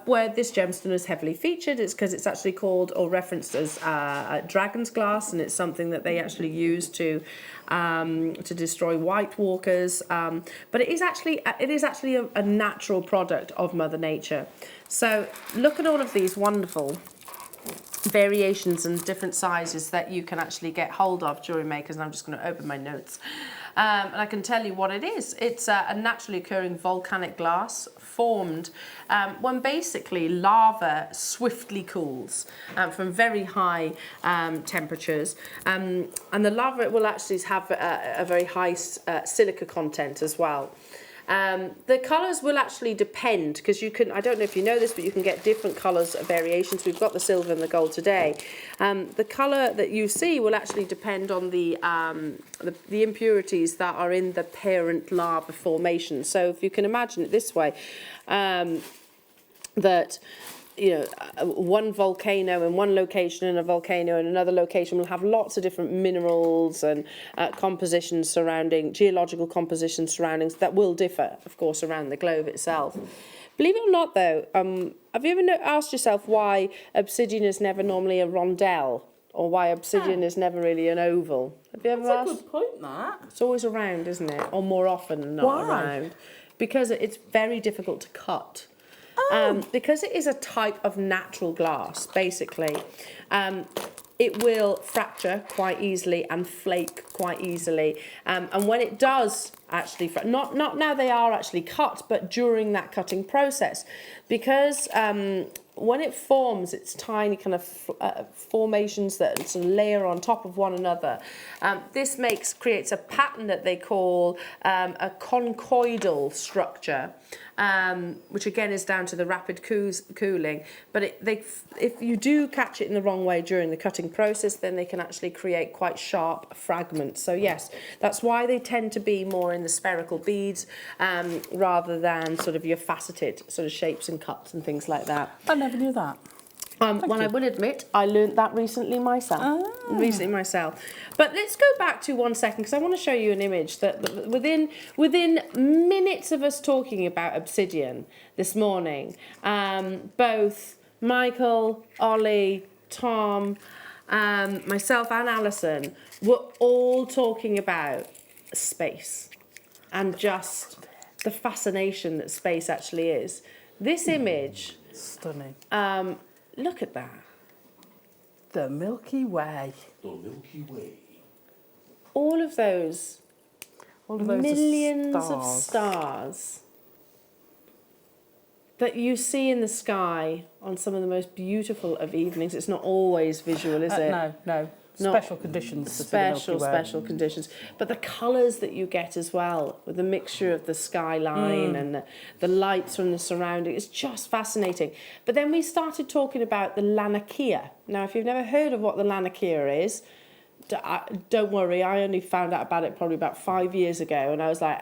Where this gemstone is heavily featured, it's because it's actually called or referenced as dragon's glass, and it's something that they actually use to destroy White Walkers. But it is actually a natural product of Mother Nature. So look at all of these wonderful variations and different sizes that you can actually get hold of, jewellery makers, and I'm just going to open my notes. And I can tell you what it is. It's a naturally occurring volcanic glass formed when basically lava swiftly cools from very high temperatures. And the lava will actually have a very high silica content as well. The colours will actually depend, because you can, I don't know if you know this, but you can get different colours variations. We've got the silver and the gold today. The colour that you see will actually depend on the impurities that are in the parent lava formation. So if you can imagine it this way, that one volcano in one location and a volcano in another location will have lots of different minerals and compositions surrounding, geological compositions surroundings that will differ, of course, around the globe itself. Believe it or not, though, have you ever asked yourself why obsidian is never normally a rondelle, or why obsidian is never really an oval? Have you ever asked? That's a good point, that. It's always around, isn't it? Or more often than not around. Because it's very difficult to cut. Because it is a type of natural glass, basically, it will fracture quite easily and flake quite easily. And when it does actually, not now they are actually cut, but during that cutting process, because when it forms its tiny kind of formations that sort of layer on top of one another, this creates a pattern that they call a conchoidal structure. which again is down to the rapid cooling. But if you do catch it in the wrong way during the cutting process, then they can actually create quite sharp fragments. So yes, that's why they tend to be more in the spherical beads rather than sort of your faceted sort of shapes and cuts and things like that. I never knew that. I will admit, I learned that recently myself. But let's go back to 1 second, because I want to show you an image that within minutes of us talking about obsidian this morning, both Michael, Ollie, Tom, myself and Alison were all talking about space and just the fascination that space actually is. This image... Stunning. Look at that. The Milky Way. The Milky Way. All of those millions stars. of stars that you see in the sky on some of the most beautiful of evenings. It's not always visual, is it? No. Not Special conditions. To see the Milky Way. Special conditions. But the colours that you get as well, with the mixture of the skyline and the lights from the surrounding, it's just fascinating. But then we started talking about the Laniakea. Now, if you've never heard of what the Laniakea is, don't worry, I only found out about it probably about 5 years ago, and I was like,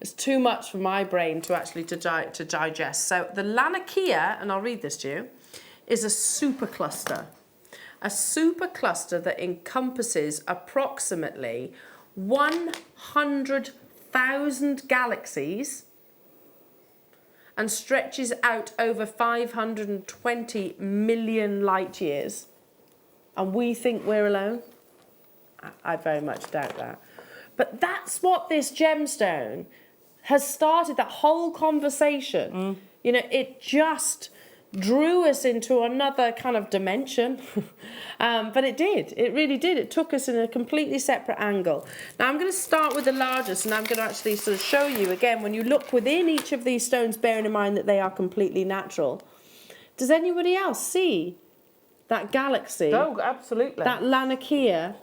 it's too much for my brain to actually to digest. So the Laniakea, and I'll read this to you, is a supercluster. A supercluster that encompasses approximately 100,000 galaxies and stretches out over 520 million light years. And we think we're alone? I very much doubt that. But that's what this gemstone has started, that whole conversation. You know, it just drew us into another kind of dimension. But it did. It really did. It took us in a completely separate angle. Now I'm going to start with the largest, and I'm going to actually sort of show you again, when you look within each of these stones, bearing in mind that they are completely natural. Does anybody else see that galaxy? Oh, absolutely. That Laniakea.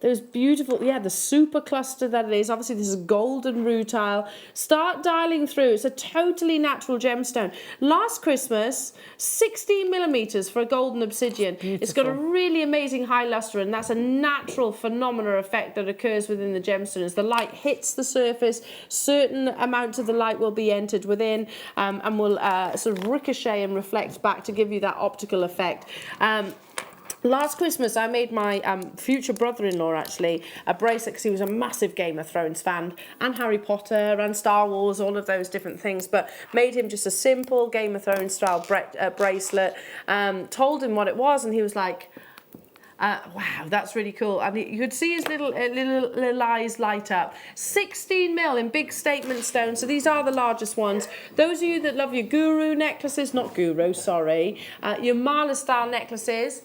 Those beautiful, the supercluster that it is. Obviously, this is golden rutile. Start dialing through. It's a totally natural gemstone. Last Christmas, 16 millimeters for a golden obsidian. Beautiful. It's got a really amazing high luster, and that's a natural phenomena effect that occurs within the gemstone. As the light hits the surface, certain amounts of the light will be entered within and will sort of ricochet and reflect back to give you that optical effect. Last Christmas, I made my future brother-in-law, actually, a bracelet, because he was a massive Game of Thrones fan, and Harry Potter, and Star Wars, all of those different things, but made him just a simple Game of Thrones style bracelet, told him what it was, and he was like, wow, that's really cool. And you could see his little eyes light up. 16 mil in big statement stones. So these are the largest ones. Those of you that love your guru necklaces, not guru, sorry, your mala style necklaces,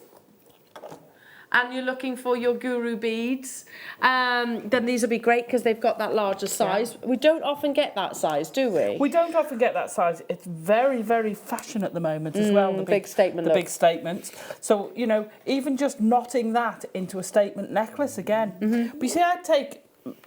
and you're looking for your guru beads, then these will be great because they've got that larger size. We don't often get that size, do we? We don't often get that size. It's very, very fashion at the moment as well. The big statement The look. big statements. So, you know, even just knotting that into a statement necklace again. But you see, I'd take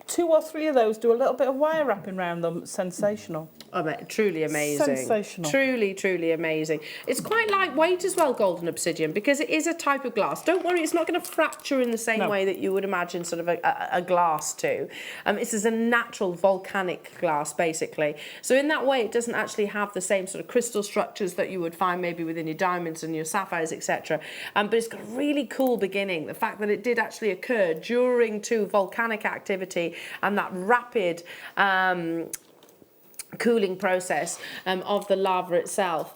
2 or 3 of those, do a little bit of wire wrapping around them. Sensational. Oh, truly amazing. Sensational. Truly, truly amazing. It's quite lightweight as well, golden obsidian, because it is a type of glass. Don't worry, it's not going to fracture in the same way that you would imagine sort of a glass to. This is a natural volcanic glass, basically. So in that way, it doesn't actually have the same sort of crystal structures that you would find maybe within your diamonds and your sapphires, etc. But it's got a really cool beginning. The fact that it did actually occur during volcanic activity and that rapid cooling process of the lava itself.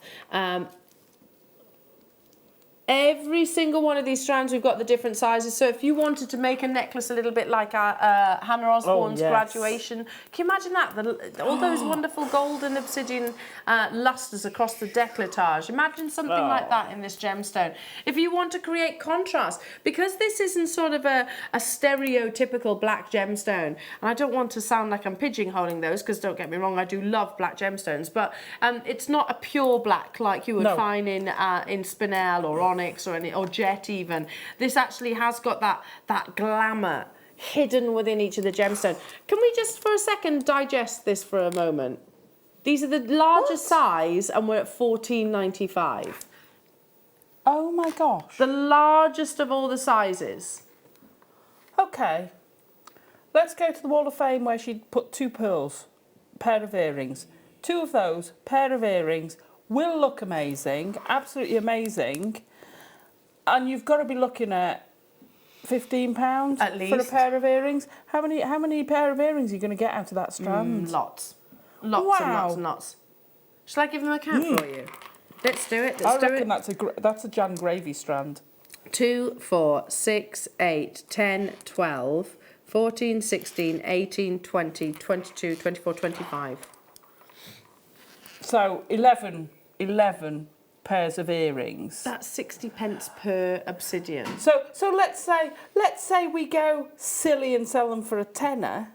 Every single one of these strands, we've got the different sizes. So if you wanted to make a necklace a little bit like Hannah Osborne's graduation, can you imagine that? All those wonderful golden obsidian lustres across the décolletage. Imagine something like that in this gemstone. If you want to create contrast, because this isn't sort of a stereotypical black gemstone, and I don't want to sound like I'm pigeonholing those, because don't get me wrong, I do love black gemstones, but it's not a pure black like you would find in spinel or onyx or jet even. This actually has got that glamour hidden within each of the gemstones. Can we just for a second digest this for a moment? These are the largest size, and we're at $14.95. Oh my gosh. The largest of all the sizes. Okay. Let's go to the Wall of Fame where she put 2 pearls, pair of earrings. 2 of those, pair of earrings, will look amazing, absolutely amazing. And you've got to be looking at £15 at least for a pair of earrings. How many pair of earrings are you going to get out of that strand? Lots. Lots Wow. and lots and lots. Shall I give them a count for you? Let's do it. I Let's do reckon it. that's a jam gravy strand. 2, 4, 6, 8, 10, 12, 14, 16, 18, 20, 22, 24, 25. So 11 pairs of earrings. That's 60 pence per obsidian. So let's say we go silly and sell them for a tenner.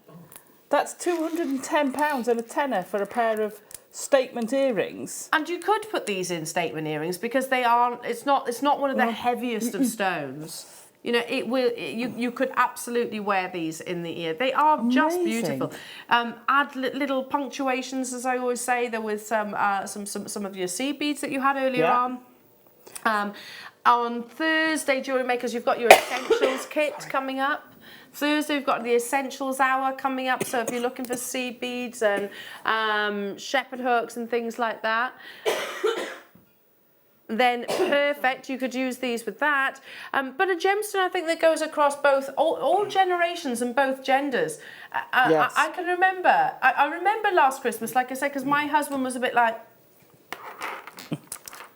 That's £210 and a tenner for a pair of statement earrings. And you could put these in statement earrings because they aren't. It's not one of the heaviest of stones. You know, it will. You could absolutely wear these in the ear. They are just Amazing. beautiful. Add little punctuations, as I always say. There was some of your seed beads that you had earlier on. On Thursday, Jewellery Makers, you've got your essentials kit coming up. Thursday, we've got the Essentials Hour coming up, so if you're looking for seed beads and shepherd hooks and things like that, then perfect, you could use these with that. But a gemstone, I think, that goes across both, all generations and both genders. Yes. I can remember, I remember last Christmas, like I said, because my husband was a bit like,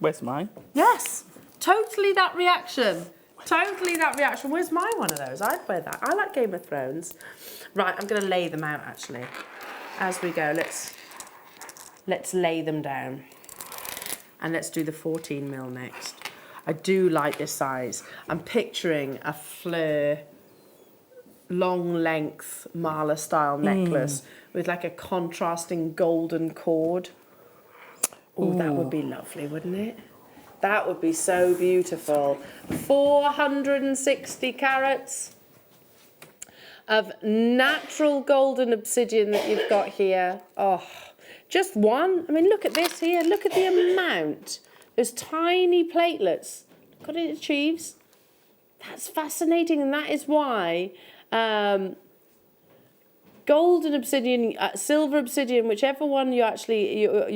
Where's mine? yes, totally that reaction. Totally that reaction. Where's my one of those? I'd wear that. I like Game of Thrones. Right, I'm going to lay them out, actually. As we go, let's lay them down. And let's do the 14mm next. I do like this size. I'm picturing a fleur, long length mala style necklace with like a contrasting golden cord. Oh, that would be lovely, wouldn't it? That would be so beautiful. 460 carats of natural golden obsidian that you've got here. Oh, just one. I mean, look at this here. Look at the amount. Those tiny platelets. Look what it achieves. That's fascinating, and that is why golden obsidian, silver obsidian, whichever one you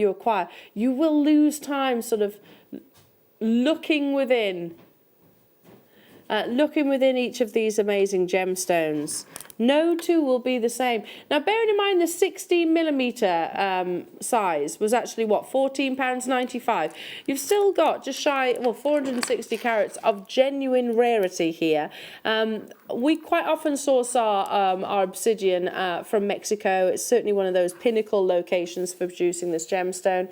acquire, you will lose time sort of looking within each of these amazing gemstones. No two will be the same. Now, bearing in mind the 16mm size was actually, what, £14.95. You've still got just shy, well, 460 carats of genuine rarity here. We quite often source our obsidian from Mexico. It's certainly one of those pinnacle locations for producing this gemstone.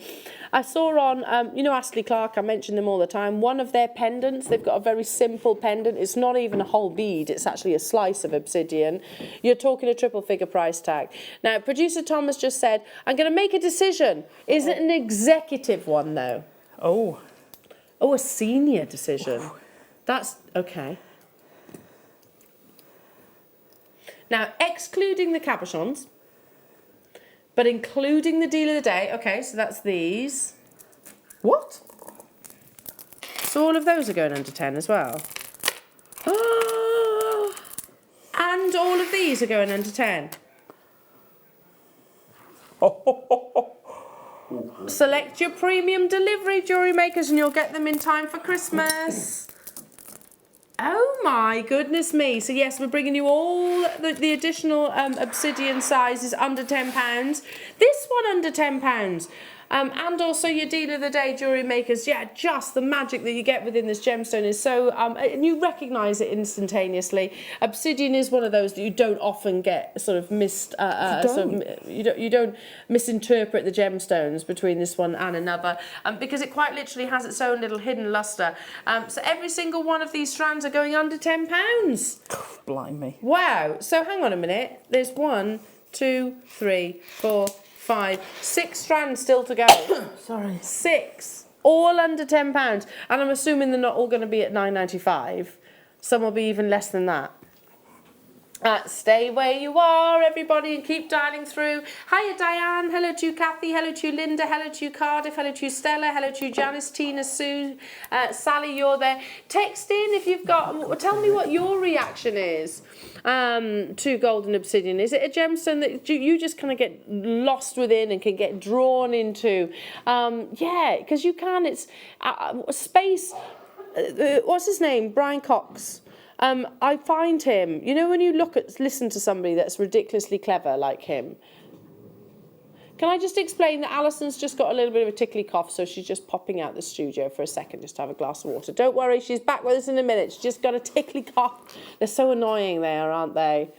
I saw on, you know, Astley Clark, I mention them all the time, one of their pendants, they've got a very simple pendant. It's not even a whole bead, it's actually a slice of obsidian. You're talking a triple figure price tag. Now, producer Thomas just said, I'm going to make a decision. Is it an executive one, though? Oh, a senior decision. That's, okay. Now, excluding the cabochons, but including the deal of the day. Okay, so that's these. What? So all of those are going under 10 as well. Oh, and all of these are going under 10. Select your premium delivery, Jewellery Makers, and you'll get them in time for Christmas. Oh my goodness me. So yes, we're bringing you all the additional obsidian sizes under £10. This one under £10. And also your deal of the day, Jewellery Makers. Yeah, just the magic that you get within this gemstone is so, and you recognise it instantaneously. Obsidian is one of those that you don't often get sort of you don't misinterpret the gemstones between this one and another, because it quite literally has its own little hidden lustre. So every single one of these strands are going under £10. blimey. Wow. So hang on a minute. There's 1, 2, 3, 4, 5, 6 strands still to go. Sorry. 6, all under £10, and I'm assuming they're not all going to be at £9.95. Some will be even less than that. Stay where you are, everybody, and keep dialing through. Hiya, Diane. Hello to you, Kathy. Hello to you, Linda. Hello to you, Cardiff. Hello to you, Stella. Hello to you, Janice, Tina, Sue, Sally. You're there. Text in if you've got. Tell me what your reaction is to golden obsidian. Is it a gemstone that you just kind of get lost within and can get drawn into? Yeah, because you can. It's space. What's his name? Brian Cox. I find him, you know, when you listen to somebody that's ridiculously clever like him. Can I just explain that Alison's just got a little bit of a tickly cough, so she's just popping out the studio for a second just to have a glass of water. Don't worry, she's back with us in a minute. She's just got a tickly cough. They're so annoying there, aren't they?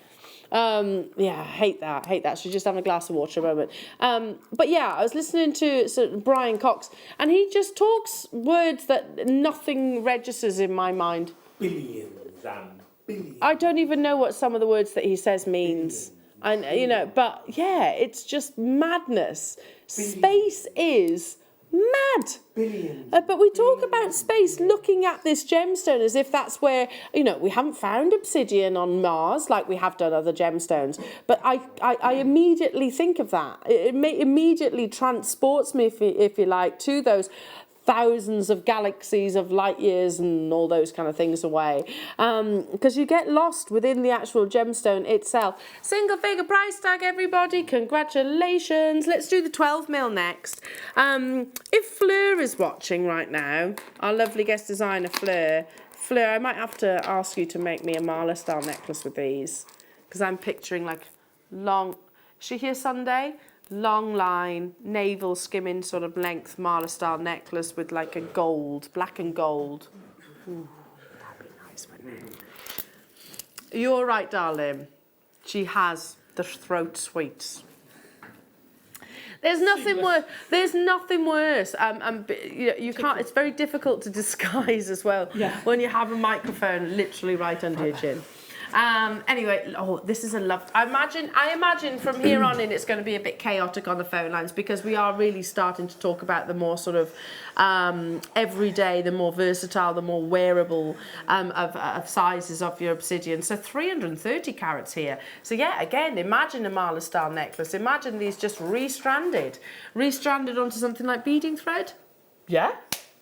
Yeah, I hate that. She's just having a glass of water a moment. But yeah, I was listening to Brian Cox, and he just talks words that nothing registers in my mind. Billions and billions. I don't even know what some of the words that he says means. And you know, but yeah, it's just madness. Billions. Space is mad. Billions. But we talk about space looking at this gemstone as if that's where, you know, we haven't found obsidian on Mars like we have done other gemstones. But I immediately think of that. It immediately transports me, if you like, to those thousands of galaxies of light years and all those kind of things away, because you get lost within the actual gemstone itself. Single figure price tag, everybody, congratulations. Let's do the 12 mil next. If Fleur is watching right now, our lovely guest designer Fleur, I might have to ask you to make me a Marla style necklace with these, because I'm picturing like long, is she here Sunday? Long line, navel skimming sort of length Marla style necklace with like a gold, black and gold. Ooh, that'd be nice, wouldn't it? You're right, darling. She has the throat sweets. There's nothing worse. There's nothing worse. You can't. It's very difficult to disguise as well when you have a microphone literally right under your chin. Anyway, this is a love. I imagine from here on in it's going to be a bit chaotic on the phone lines, because we are really starting to talk about the more sort of everyday, the more versatile, the more wearable of sizes of your obsidian. So 330 carats here. So yeah, again, imagine a Marla style necklace. Imagine these just restranded onto something like beading thread. Yeah.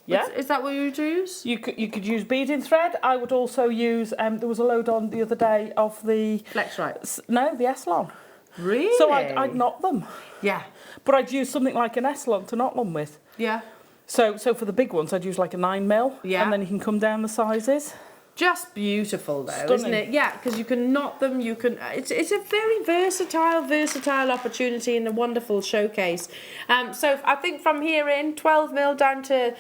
Yeah. Is that what you would use? You could use beading thread. I would also use, there was a load on the other day of the... Flex-Rite? No, the Eslon. Really? So I'd knot them. Yeah. But I'd use something like an Eslon to knot them with. Yeah. So for the big ones, I'd use like a 9 mil. Yeah. And then you can come down the sizes. Just beautiful though, Stunning. isn't it? Yeah, because you can knot them. You can. It's a very versatile opportunity and a wonderful showcase. So I think from here in 12 mil down to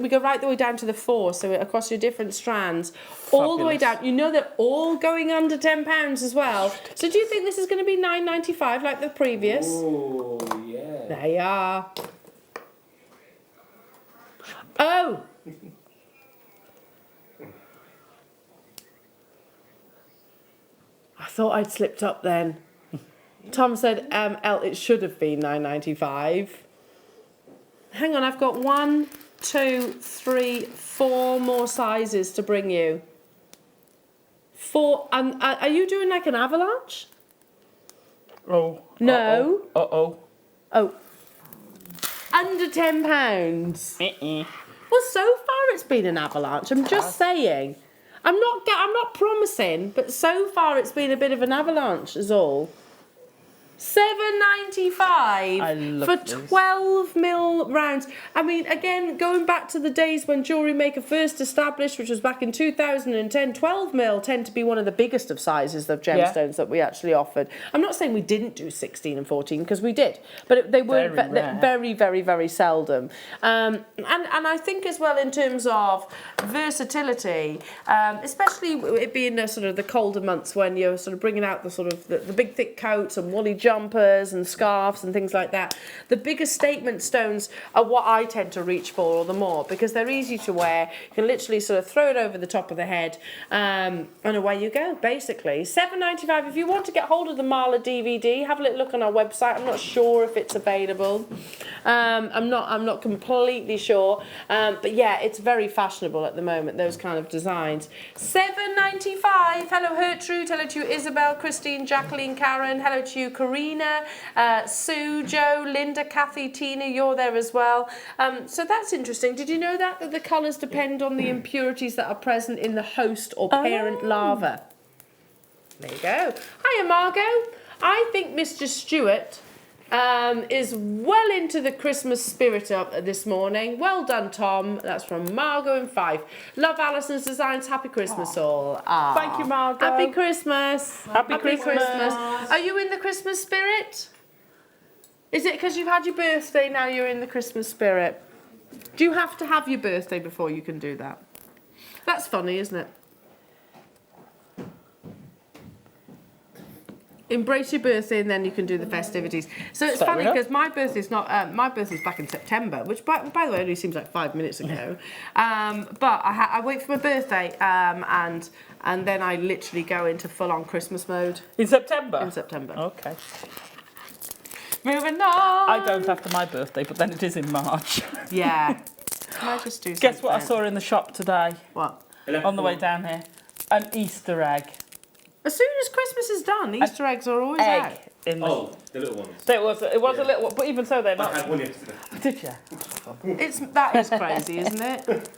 we go right the way down to the 4. So across your different strands, all the way down. You know they're all going under £10 as well. So do you think this is going to be £9.95 like the previous? Oh yeah. They are. Oh. I thought I'd slipped up then. Tom said, Elle, it should have been £9.95. Hang on, I've got 1, 2, 3, 4 more sizes to bring you. 4, and are you doing like an avalanche? Oh. No. Uh-oh. Oh. Under £10. Well, so far it's been an avalanche. I'm just saying. I'm not promising, but so far it's been a bit of an avalanche is all. £7.95 for 12 mil rounds. I mean, again, going back to the days when JewelleryMaker first established, which was back in 2010, 12 mil tend to be one of the biggest of sizes of gemstones that we actually offered. I'm not saying we didn't do 16 and 14, because we did, but they were very, very, very seldom. And I think as well in terms of versatility, especially it being the sort of the colder months when you're sort of bringing out the sort of the big thick coats and woolly jumpers and scarves and things like that. The bigger statement stones are what I tend to reach for all the more, because they're easy to wear. You can literally sort of throw it over the top of the head, and away you go, basically. $7.95. If you want to get hold of the Marla DVD, have a little look on our website. I'm not sure if it's available. I'm not completely sure, but yeah, it's very fashionable at the moment, those kind of designs. $7.95. Hello Gertrude, hello to you Isabel, Christine, Jacqueline, Karen, hello to you Karina, Sue, Joe, Linda, Kathy, Tina, you're there as well. So that's interesting. Did you know that the colours depend on the impurities that are present in the host or parent larva? There you go. Hiya Margot. I think Mr. Stewart is well into the Christmas spirit this morning. Well done, Tom. That's from Margot and Fife. Love Alison's designs. Happy Christmas all. Thank you, Margot. Happy Christmas. Happy Christmas. Are you in the Christmas spirit? Is it because you've had your birthday, now you're in the Christmas spirit? Do you have to have your birthday before you can do that? That's funny, isn't it? Embrace your birthday and then you can do the festivities. So it's funny because my birthday's back in September, which by the way only seems like 5 minutes ago. But I wait for my birthday and then I literally go into full-on Christmas mode. In September? In September. Okay. Moving on. I don't after my birthday, but then it is in March. Yeah. Can I just do something? Guess what I saw in the shop today? What? On the way down here? An Easter egg. As soon as Christmas is done, Easter eggs are always out. In the... the little ones. It was a little one, but even so, they're not. I had one yesterday. Did you? That is crazy, isn't it? Look at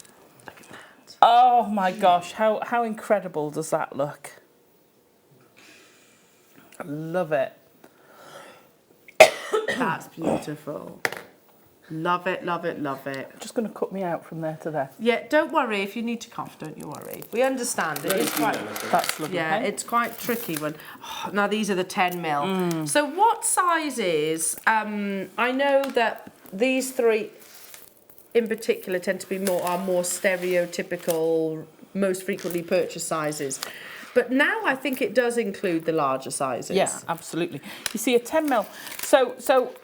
that. Oh my gosh, how incredible does that look? I love it. That's beautiful. Love it, love it, love it. I'm just going to cut me out from there to there. Yeah, don't worry if you need to cough. Don't you worry. We understand it. It's quite. That's lovely. Yeah, it's quite tricky when. Oh, now these are the 10 mil. So what sizes? I know that these three, in particular, tend to be more stereotypical, most frequently purchased sizes. But now I think it does include the larger sizes. Yeah, absolutely. You see, a 10 mil. So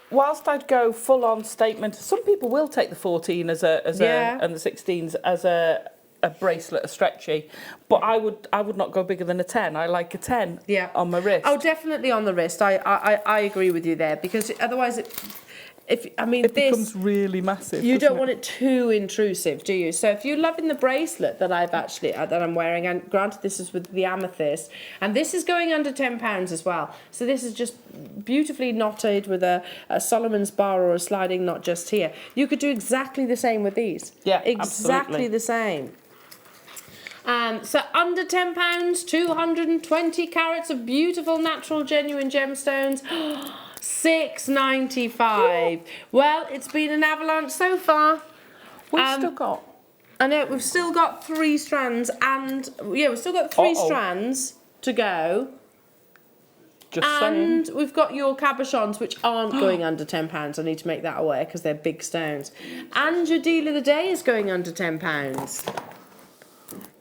whilst I'd go full on statement, some people will take the 14 and the 16s as a bracelet, a stretchy. But I would not go bigger than a 10. I like a 10 on my wrist. Oh, definitely on the wrist. I agree with you there, because otherwise it becomes really massive. You don't want it too intrusive, do you? So if you're loving the bracelet that I'm wearing, and granted this is with the amethyst, and this is going under £10 as well. So this is just beautifully knotted with a Solomon's bar or a sliding knot just here. You could do exactly the same with these. Yeah, exactly absolutely. the same. So under £10, 220 carats of beautiful, natural, genuine gemstones. $6.95. Well, it's been an avalanche so far. We've still got. I know we've still got 3 strands, and we've still got 3 strands to go. Just and saying. We've got your cabochons, which aren't going under £10. I need to make that aware because they're big stones. And your deal of the day is going under £10.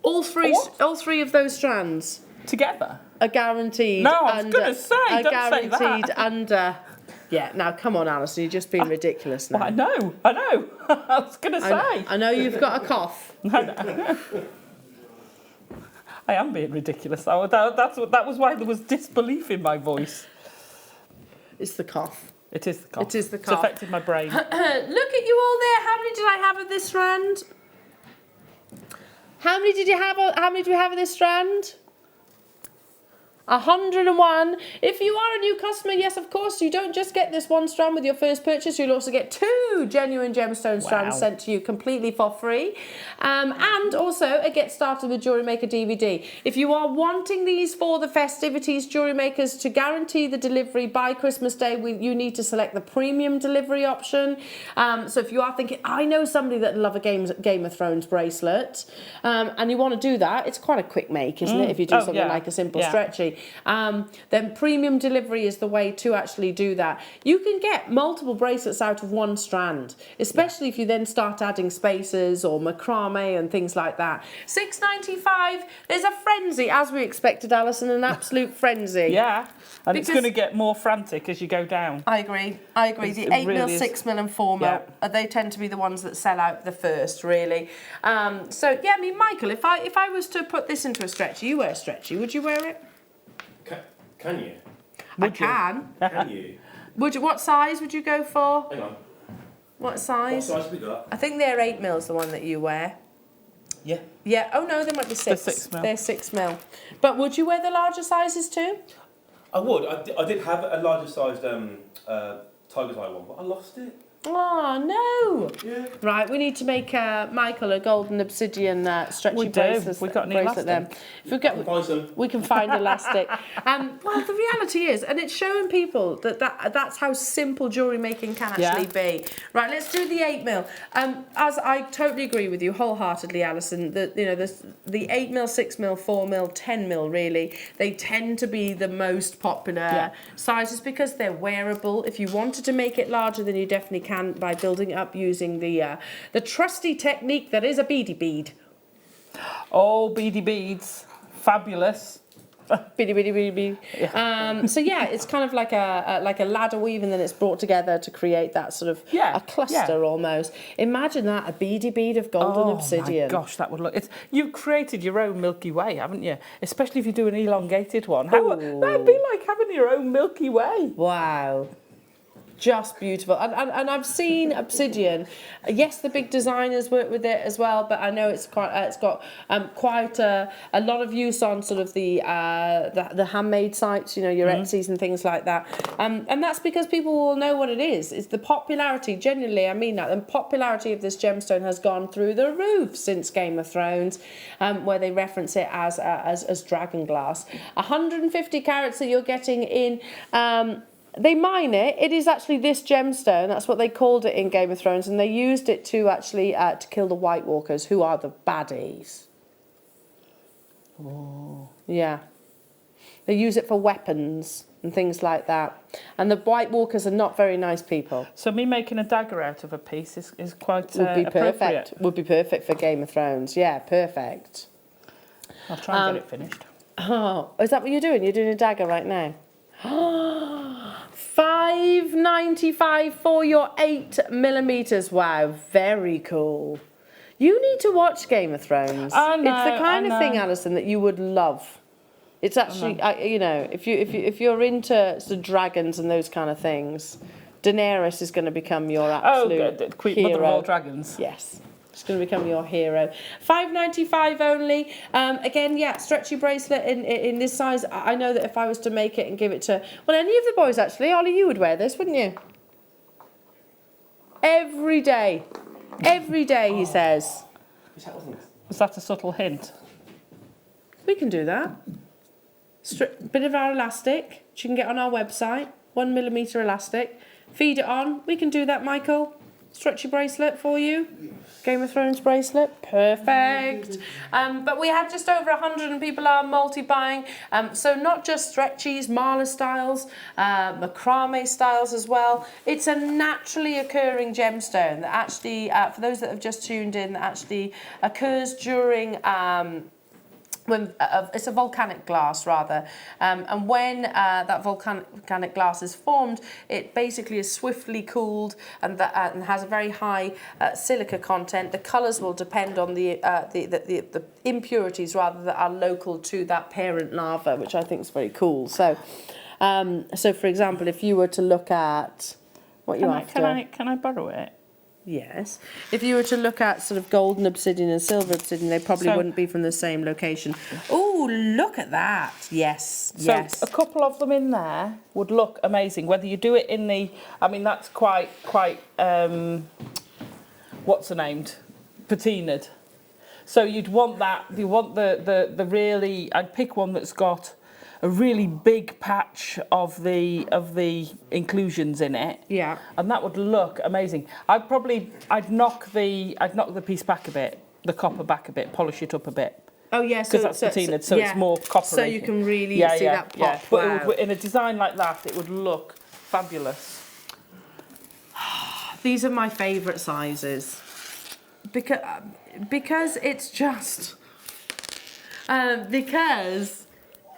All three of those strands together are guaranteed. No, I was going to say, don't say that. Guaranteed under. Yeah, now come on, Alison, you're just being ridiculous now. Well, I know. I was going to say. I know you've got a cough. I am being ridiculous. That was why there was disbelief in my voice. It's the cough. It is the cough. It is the cough. It's affected my brain. Look at you all there. How many did I have of this strand? How many did you have? How many do we have of this strand? 101. If you are a new customer, yes, of course, you don't just get this one strand with your first purchase. You'll also get 2 genuine gemstone strands sent to you completely for free. And also a Get Started with Jewellery Maker DVD. If you are wanting these for the festivities, Jewellery Makers, to guarantee the delivery by Christmas Day, you need to select the premium delivery option. So if you are thinking, I know somebody that love a Game of Thrones bracelet, and you want to do that, it's quite a quick make, isn't it? If you do something like a simple stretchy. actually, then premium delivery is the way to actually do that. You can get multiple bracelets out of one strand, especially if you then start adding spacers or macrame and things like that. $6.95. There's a frenzy, as we expected, Alison, an absolute frenzy. Yeah, and it's Because- going to get more frantic as you go down. I agree. The It 8mm, really is. 6mm and 4mm, Yeah. they tend to be the ones that sell out the first, really. So, yeah, I mean, Michael, if I was to put this into a stretchy, you wear a stretchy, would you wear it? Can you? I can. Can you? Would you? What size would you go for? Hang on. What What size? size have we got? I think they're 8mm, the one that you wear. Yeah. Yeah. Oh, no, they might be 6. 6mm. They're 6mm. But would you wear the larger sizes too? I would. I did have a larger sized tiger's eye one, but I lost it. Oh, no. Yeah. Right, we need to make Michael a golden obsidian stretchy We do. bracelet. We've got an bracelet then. elastic. If we get, Find some. we can find elastic. Well, the reality is, and it's showing people that's how simple jewellery making can actually be. Right, let's do the 8mm. As I totally agree with you wholeheartedly, Alison, that the 8mm, 6mm, 4mm, 10mm really, they tend to be the most popular sizes because they're wearable. If you wanted to make it larger, then you definitely can by building it up using the trusty technique that is a beady bead. Oh, beady beads, fabulous. Beady, beady, beady, beady. So yeah, it's kind of like a ladder weave, and then it's brought together to create that sort of a cluster almost. Imagine that, a beady bead of golden obsidian. Oh my gosh, that would look. You've created your own Milky Way, haven't you? Especially if you do an elongated one. That'd be like having your own Milky Way. Wow. Just beautiful, and I've seen obsidian. Yes, the big designers work with it as well, but I know it's got quite a lot of use on sort of the handmade sites, your Etsy's and things like that. And that's because people will know what it is. It's the popularity. Genuinely, I mean that. The popularity of this gemstone has gone through the roof since Game of Thrones, where they reference it as dragon glass. 150 carats that you're getting in. They mine it. It is actually this gemstone. That's what they called it in Game of Thrones, and they used it to actually to kill the White Walkers, who are the baddies. Oh. Yeah. They use it for weapons and things like that. And the White Walkers are not very nice people. So me making a dagger out of a piece is quite Would be appropriate. perfect. Would be perfect for Game of Thrones. Yeah, perfect. I'll try and get it finished. Oh, is that what you're doing? You're doing a dagger right now. $5.95 for your 8mm. Wow, very cool. You need to watch Game of Thrones. I know, it's the kind I of thing, know. Alison, that you would love. It's actually, if you're into sort of dragons and those kind of things, Daenerys is going to become your absolute Queen hero. Mother of all dragons. Yes. It's going to become your hero. $5.95 only. Again, yeah, stretchy bracelet in this size. I know that if I was to make it and give it to, well, any of the boys actually, Ollie, you would wear this, wouldn't you? Every day. Every day, he says. Was that a subtle hint? We can do that. Bit of our elastic, which you can get on our website. 1mm elastic. Feed it on. We can do that, Michael. Stretchy bracelet for you. Game of Thrones bracelet. Perfect. But we had just over 100 and people are multi-buying. So not just stretchies, mala styles, macrame styles as well. It's a naturally occurring gemstone that actually, for those that have just tuned in, that actually occurs during... when it's a volcanic glass rather, and when that volcanic glass is formed, it basically is swiftly cooled and has a very high silica content. The colours will depend on the impurities rather that are local to that parent lava, which I think is very cool. So, for example, if you were to look at what you after, can I borrow it? Yes. If you were to look at sort of golden obsidian and silver obsidian, they probably wouldn't be from the same location. Oh, look at that. Yes, So yes. a couple of them in there would look amazing. Whether you do it in the... I mean, that's quite what's the named? Patinaed. So you'd want that... You want the really... I'd pick one that's got a really big patch of the inclusions in it. Yeah. And that would look amazing. I'd knock the piece back a bit, the copper back a bit, polish it up a bit. Oh yeah, because that's patinaed, so it's more coppery. So you can really see that pop. Yeah. But Wow. it would, in a design like that, it would look fabulous. These are my favourite sizes because it's just because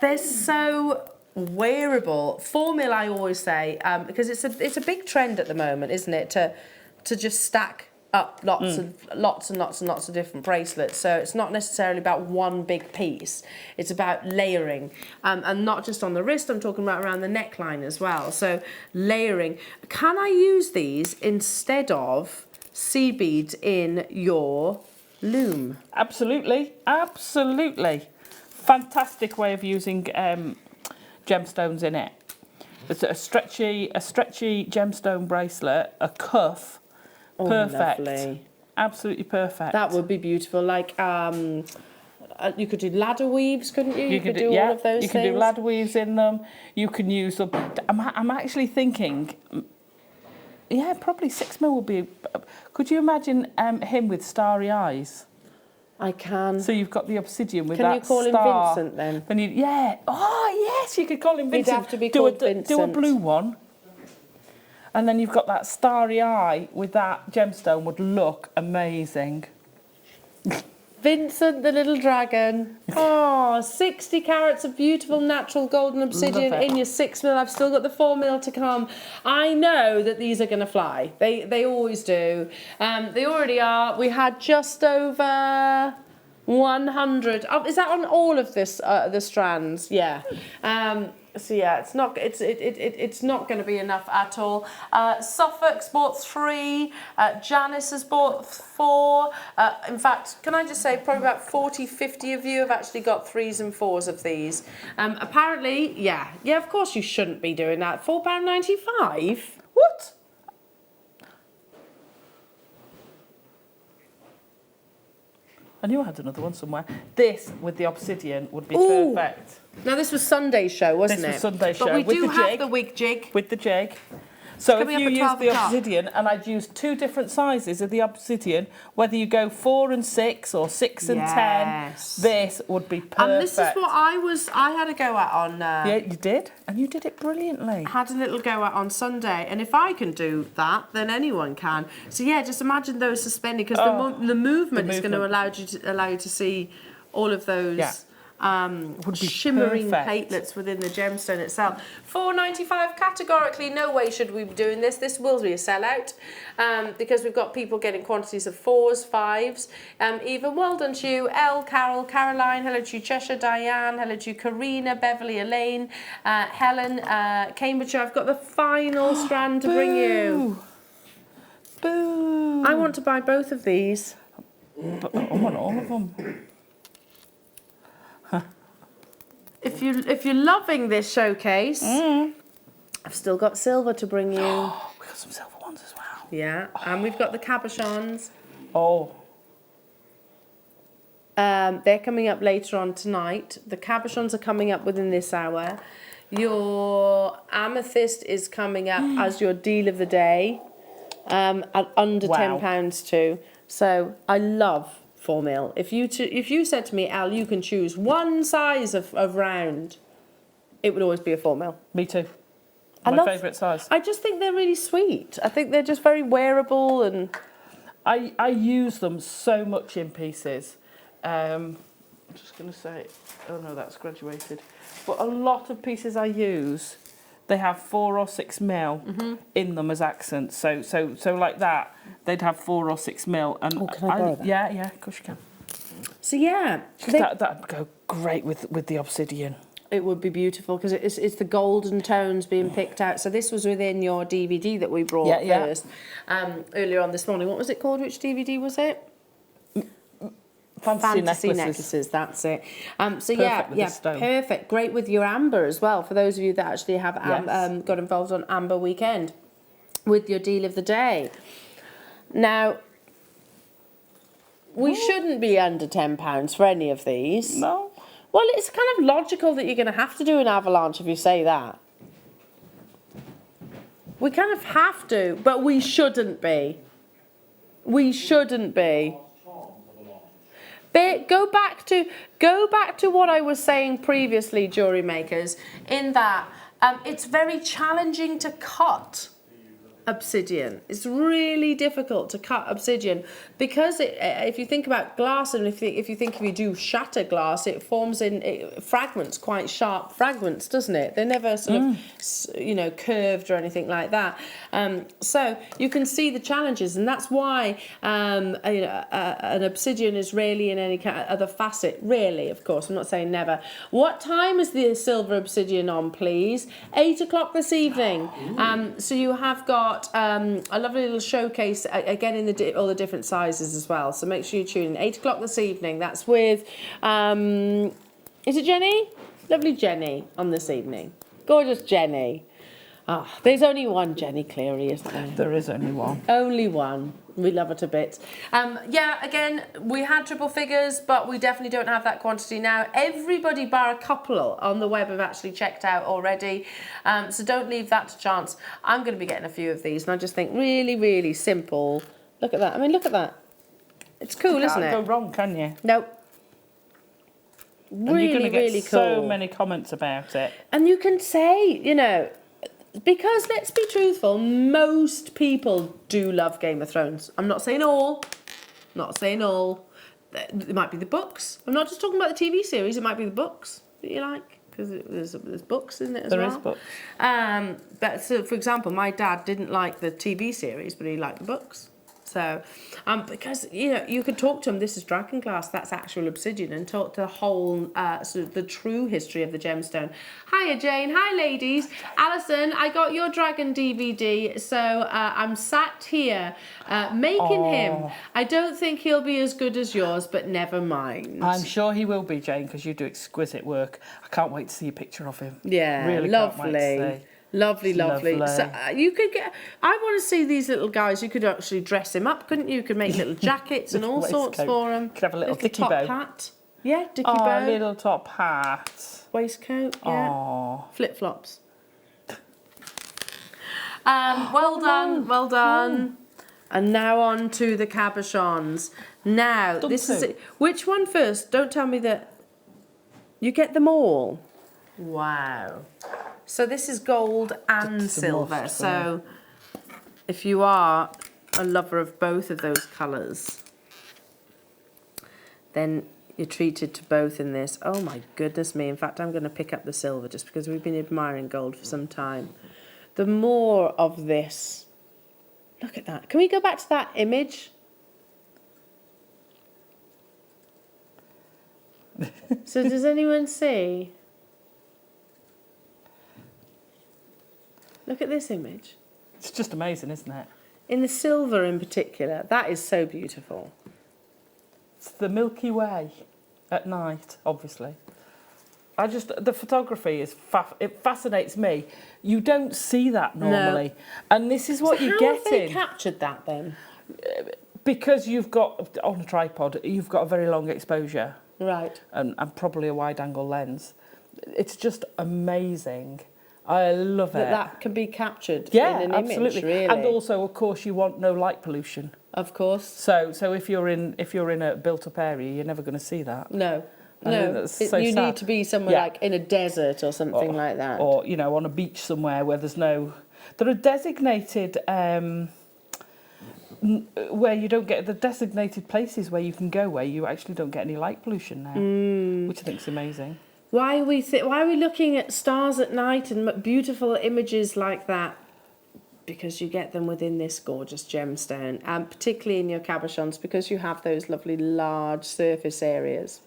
they're so wearable. 4 mil, I always say, because it's a big trend at the moment, isn't it? To just stack up lots and lots of different bracelets. So it's not necessarily about one big piece. It's about layering, and not just on the wrist. I'm talking about around the neckline as well. So layering. Can I use these instead of seed beads in your loom? Absolutely, absolutely. Fantastic way of using gemstones in it. It's a stretchy gemstone bracelet, a cuff. Oh, Perfect. lovely. Absolutely perfect. That would be beautiful. Like you could do ladder weaves, couldn't you? You could do all of those you things. can do ladder weaves in them. You can use them. I'm actually thinking, yeah, probably 6 mil would be. Could you imagine him with starry eyes? I can. So you've got the obsidian with Can that you call star. him Vincent then? Then yeah. Oh yes, you could call him Vincent. He'd have to be called Vincent. Do a blue one. And then you've got that starry eye with that gemstone would look amazing. Vincent the little dragon. Oh, 60 carats of beautiful natural golden obsidian Love it. in your 6 mil. I've still got the 4 mil to come. I know that these are going to fly. They always do. They already are. We had just over 100. Oh, is that on all of this the strands? Yeah. So yeah, it's not going to be enough at all. Suffolk's bought 3. Janice has bought 4. In fact, can I just say, probably about 40, 50 of you have actually got 3s and 4s of these. Apparently, yeah, of course you shouldn't be doing that. £4.95. What? I knew I had another one somewhere. This with the obsidian would be Ooh. perfect. Now this was Sunday's show, wasn't it? This was Sunday's show. But we with do the have jig, the wig jig. with the jig. So if coming you up at use 12 the o'clock. obsidian, and I'd use 2 different sizes of the obsidian, whether you go 4 and 6 or 6 and Yes. 10, this would be perfect. And this is what I had a go at on. Yeah, you did, and you did it brilliantly. Had a little go at on Sunday, and if I can do that, then anyone can. So yeah, just imagine those suspended, because the movement is going to allow you to see all of those. Yeah. Would be shimmering perfect. platelets within the gemstone itself. £4.95 categorically, no way should we be doing this. This will be a sellout because we've got people getting quantities of 4s, 5s. Even well done to you, Elle, Carol, Caroline, hello to you, Cheshire, Diane, hello to you, Karina, Beverly, Elaine, Helen, Cambridgeshire. I've got the final strand to bring you. Boo! I want to buy both of these. But I want all of them. If you're loving this showcase, I've still got silver to bring you. We've got some silver ones as well. Yeah, and we've got the cabochons. Oh. They're coming up later on tonight. The cabochons are coming up within this hour. Your amethyst is coming up as your deal of the day, at under £10 too. So I love 4 mil. If you said to me, Elle, you can choose one size of round, it would always be a 4 mil. Me too. I My favourite size. I just think they're really sweet. I think they're just very wearable, and I use them so much in pieces. I'm just going to say, oh no, that's graduated. But a lot of pieces I use, they have 4 or 6 mil in them as accents. So like that, they'd have 4 or 6 mil. And can I borrow that? Yeah, of course you can. so yeah, That'd go great with the obsidian. it would be beautiful because it's the golden tones being picked out. So this was within your DVD that we brought first earlier on this morning. What was it called? Which DVD was it? Fantasy necklaces, that's it. So perfect. Great with your amber as well. For those of you that actually have got involved on Amber Weekend with your deal of the day. Now, we shouldn't be under £10 for any of these. No. Well, it's kind of logical that you're going to have to do an avalanche if you say that. We kind of have to, but we shouldn't be. We shouldn't be. Go back to what I was saying previously, jewellery makers, in that it's very challenging to cut obsidian. It's really difficult to cut obsidian because if you think about glass, and if you do shatter glass, it forms in fragments, quite sharp fragments, doesn't it? They're never sort of curved or anything like that. So you can see the challenges, and that's why an obsidian is rarely in any other facet. Rarely, of course. I'm not saying never. What time is the silver obsidian on, please? 8 o'clock this evening. So you have got a lovely little showcase again in all the different sizes as well. So make sure you tune in. 8 o'clock this evening. That's with is it Jenny? Lovely Jenny on this evening. Gorgeous Jenny. There's only one Jenny Cleary, isn't there? There is only one. Only one. We love her to bits. Yeah, again, we had triple figures, but we definitely don't have that quantity now. Everybody bar a couple on the web have actually checked out already. So don't leave that to chance. I'm going to be getting a few of these, and I just think really, really simple. Look at that. I mean, look at that. It's cool, isn't it? Can't go wrong, can you? Nope. And you're going to get so many comments about it. And you can say, because let's be truthful, most people do love Game of Thrones. I'm not saying all. It might be the books. I'm not just talking about the TV series. It might be the books that you like, because there's books, isn't it, as well? There is books. But so, for example, my dad didn't like the TV series, but he liked the books. So, because, you could talk to him, this is dragon glass, that's actual obsidian, and talk to the whole, sort of the true history of the gemstone. Hiya, Jane. Hi, ladies. Alison, I got your dragon DVD, so I'm sat here making him. I don't think he'll be as good as yours, but never mind. I'm sure he will be, Jane, because you do exquisite work. I can't wait to see a picture of him. Yeah, really lovely. Can't wait to see. Lovely. So you could I want to see these little guys. You could actually dress him up, couldn't you? You could make little jackets and all sorts for him. Could have a little dicky top bow. hat. Yeah, dicky bow. Little top hat. Waistcoat, yeah. Oh. Flip-flops. Well done. And now on to the cabochons. Now, this is it. Which one first? Don't tell me that you get them all. Wow. So this is gold and silver. So if you are a lover of both of those colours, then you're treated to both in this. Oh my goodness me. In fact, I'm going to pick up the silver just because we've been admiring gold for some time. The more of this. Look at that. Can we go back to that image? So does anyone see? Look at this image. It's just amazing, isn't it? In the silver in particular, that is so beautiful. It's the Milky Way at night, obviously. The photography it fascinates me. You don't see that normally. No. And this is what you get in. How have they captured that then? Because you've got, on a tripod, you've got a very long exposure. Right. And probably a wide angle lens. It's just amazing. I love it. That can be captured in an absolutely. image, really. And also, of course, you want no light pollution. Of course. So if you're in a built-up area, you're never going to see that. No. You need to be somewhere like in a desert or something like that. Or, on a beach somewhere where there's no... There are designated... where you don't get the designated places where you can go where you actually don't get any light pollution now, which I think is amazing. Why are we looking at stars at night and beautiful images like that? Because you get them within this gorgeous gemstone, and particularly in your cabochons, because you have those lovely large surface areas.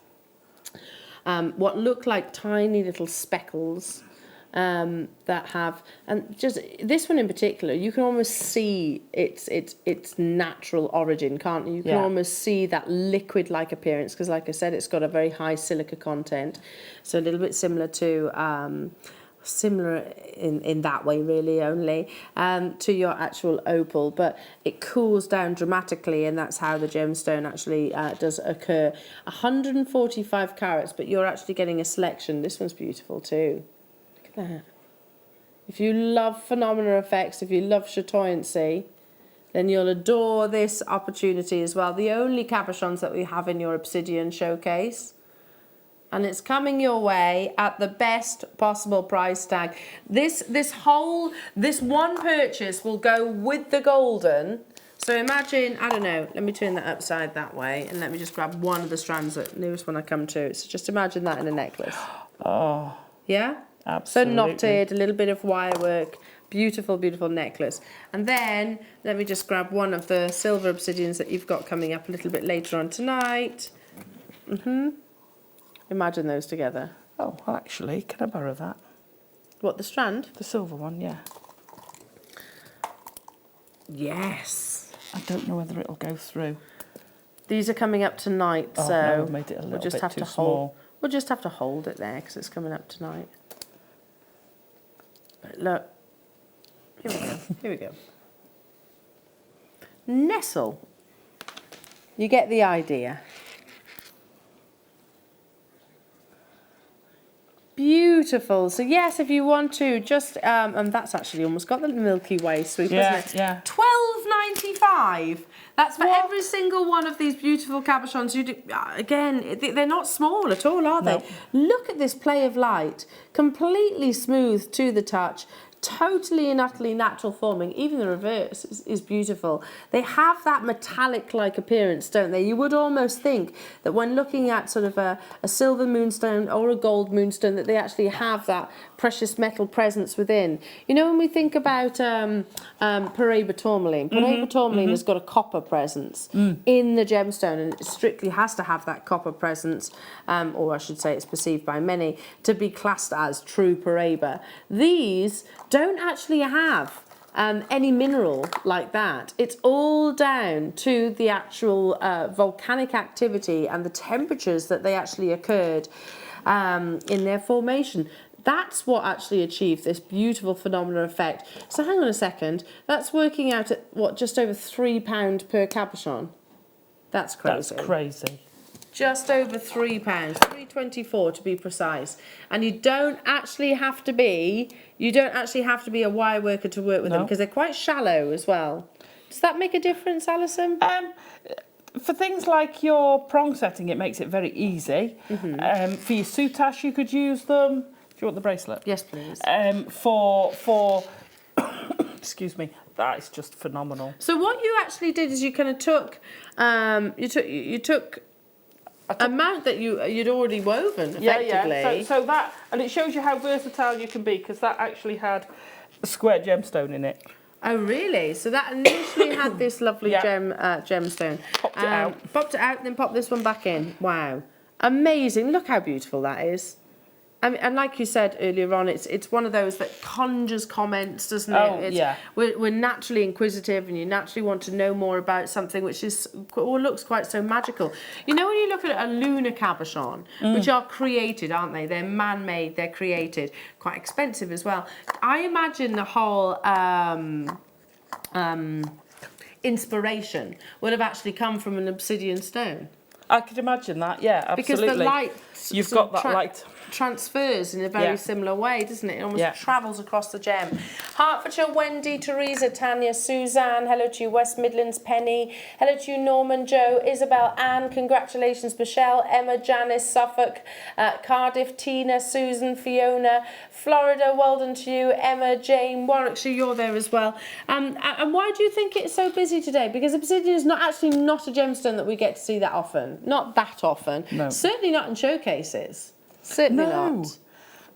What look like tiny little speckles that have, and just this one in particular, you can almost see its natural origin, can't you? You can almost see that liquid-like appearance, because like I said, it's got a very high silica content, so a little bit similar to similar in that way really only to your actual opal, but it cools down dramatically, and that's how the gemstone actually does occur. 145 carats, but you're actually getting a selection. This one's beautiful too. That. If you love phenomena effects, if you love chatoyancy, then you'll adore this opportunity as well. The only cabochons that we have in your Obsidian showcase. And it's coming your way at the best possible price tag. This one purchase will go with the golden. So imagine, I don't know, let me turn that upside that way and let me just grab one of the strands, the newest one I come to. So just imagine that in a necklace. Oh, yeah? absolutely. So knotted, a little bit of wire work, beautiful, beautiful necklace. And then let me just grab one of the silver obsidians that you've got coming up a little bit later on tonight. Imagine those together. Oh, well, actually, can I borrow that? What, the strand? The silver one, yeah. Yes. I don't know whether it'll go through. These are coming up tonight, Oh, so no, I've made it a little we'll just bit have too to small. We'll just have to hold it there because it's coming up tonight. But look, here we go. Here we go. Nestle. You get the idea. Beautiful. So yes, if you want to just and that's actually almost got the Milky Way sweep, Yeah, isn't it? yeah. £12.95. That's for every single one of these beautiful cabochons. You do, again, they're not small at all, are they? No. Look at this play of light, completely smooth to the touch. Totally and utterly natural forming. Even the reverse is beautiful. They have that metallic-like appearance, don't they? You would almost think that when looking at sort of a silver moonstone or a gold moonstone that they actually have that precious metal presence within. You know, when we think about Paraiba tourmaline, Paraiba tourmaline has got a copper presence in the gemstone, and it strictly has to have that copper presence, or I should say it's perceived by many, to be classed as true Paraiba. These don't actually have any mineral like that. It's all down to the actual volcanic activity and the temperatures that they actually occurred in their formation. That's what actually achieved this beautiful phenomenal effect. So hang on a second, that's working out at what, just over £3 per cabochon? That's crazy. That's crazy. Just over £3, £3.24 to be precise. And you don't actually have to be a wire worker to work with them because they're quite shallow as well. Does that make a difference, Alison? For things like your prong setting, it makes it very easy. For your soutache, you could use them. Do you want the bracelet? Yes, please. For excuse me, that is just phenomenal. So what you actually did is you kind of took you took amount that you'd already woven effectively. Yeah. So that, and it shows you how versatile you can be, because that actually had a square gemstone in it. Oh really? So that initially had this lovely gemstone. Popped it out. Then popped this one back in. Wow, amazing! Look how beautiful that is. I mean, and like you said earlier on, it's one of those that conjures comments, doesn't it? Oh, yeah. We're naturally inquisitive, and you naturally want to know more about something which is or looks quite so magical. You know, when you look at a lunar cabochon, which are created, aren't they? They're man-made, they're created, quite expensive as well. I imagine the whole inspiration would have actually come from an obsidian stone. I could imagine that, yeah, absolutely. Because the light, you've got that light. Transfers in a very similar way, doesn't it? It almost travels across the gem. Hertfordshire, Wendy, Teresa, Tanya, Suzanne, hello to you, West Midlands, Penny, hello to you, Norman, Joe, Isabel, Anne, congratulations, Michelle, Emma, Janice, Suffolk, Cardiff, Tina, Susan, Fiona, Florida, well done to you, Emma, Jane, Warwickshire, you're there as well. And why do you think it's so busy today? Because obsidian is not a gemstone that we get to see that often. Not that often. No. Certainly not in showcases. Certainly not.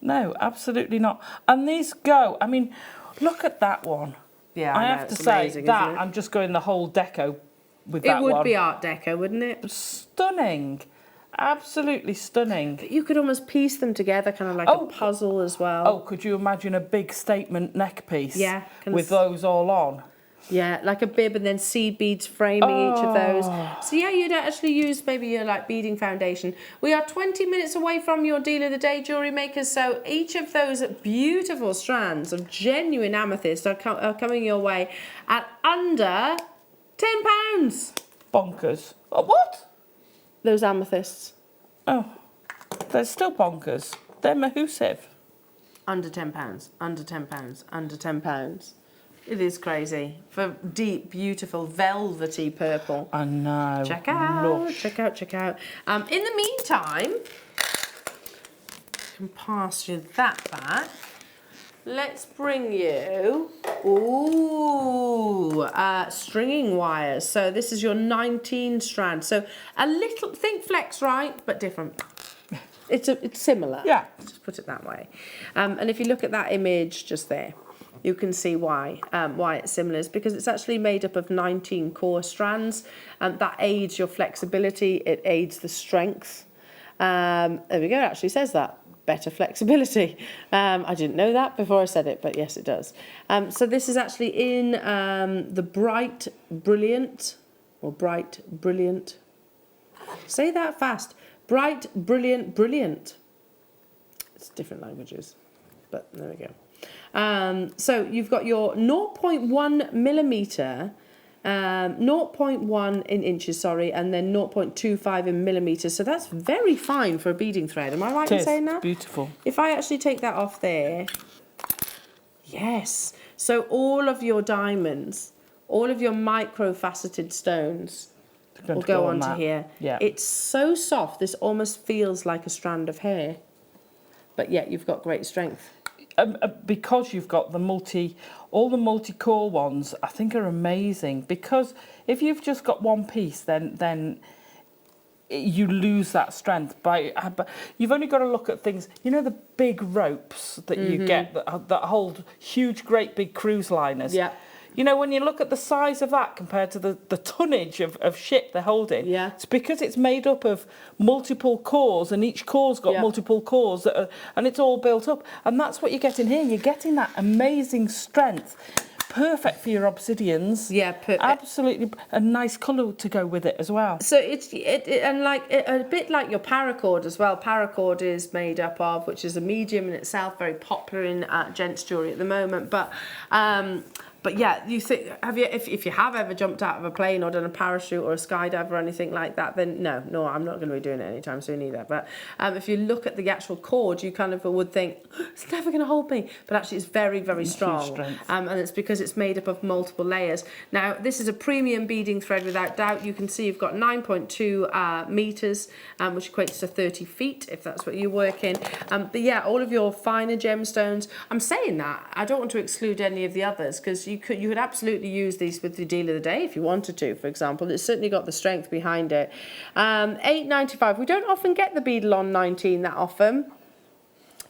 No, absolutely not. And these go, I mean, look at that one. Yeah, I have to say amazing, that I'm just going the whole deco with that one. It would be Art Deco, wouldn't it? Stunning. Absolutely stunning. But you could almost piece them together, kind of like a puzzle as well. Oh, could you imagine a big statement neck piece? Yeah. With those all on? Yeah, like a bib and then seed beads framing each of those. So yeah, you'd actually use maybe your like beading foundation. We are 20 minutes away from your deal of the day, jewellery makers. So each of those beautiful strands of genuine amethyst are coming your way at under £10. Bonkers. What? Those amethysts. Oh, they're still bonkers. They're mahoosive. Under £10. Under £10. Under £10. It is crazy. For deep, beautiful, velvety purple. I know. Check out, Lush. check out, check out. In the meantime, I can pass you that back. Let's bring you, stringing wires. So this is your 19 strand. So a little, think flex right, but different. It's similar. Yeah. Let's just put it that way. And if you look at that image just there, you can see why it's similar. It's because it's actually made up of 19 core strands, and that aids your flexibility. It aids the strength. There we go. It actually says that. Better flexibility. I didn't know that before I said it, but yes, it does. So this is actually in the Bright Brilliant, or Bright Brilliant. Say that fast. Bright Brilliant Brilliant. It's different languages, but there we go. So you've got your 0.1 millimeter, 0.1 in inches, sorry, and then 0.25 in millimeters. So that's very fine for a beading thread. Am I right in saying that? Beautiful. If I actually take that off there, yes. So all of your diamonds, all of your micro-faceted stones will go onto here. Yeah. It's so soft, this almost feels like a strand of hair. But yet you've got great strength. Because you've got all the multi-core ones, I think are amazing. Because if you've just got one piece, then you lose that strength. But you've only got to look at things. You know the big ropes that you get that hold huge, great big cruise liners. Yeah. You know, when you look at the size of that compared to the tonnage of ship they're holding, yeah, it's because it's made up of multiple cores, and each core's got multiple cores, and it's all built up. And that's what you're getting here. You're getting that amazing strength. Perfect for your obsidians. Yeah, perfect. Absolutely, a nice colour to go with it as well. So it's a bit like your paracord as well. Paracord is made up of, which is a medium in itself, very popular in gents jewellery at the moment. But yeah, you think, if you have ever jumped out of a plane or done a parachute or a skydive or anything like that, then no, I'm not going to be doing it anytime soon either. But if you look at the actual cord, you kind of would think, it's never going to hold me. But actually it's very, very strong. And it's because it's made up of multiple layers. Now, this is a premium beading thread without doubt. You can see you've got 9.2 metres, which equates to 30 feet, if that's what you work in. But yeah, all of your finer gemstones, I'm saying that, I don't want to exclude any of the others, because you could absolutely use these with the deal of the day if you wanted to, for example. It's certainly got the strength behind it. $8.95. We don't often get the Beadle 19 that often.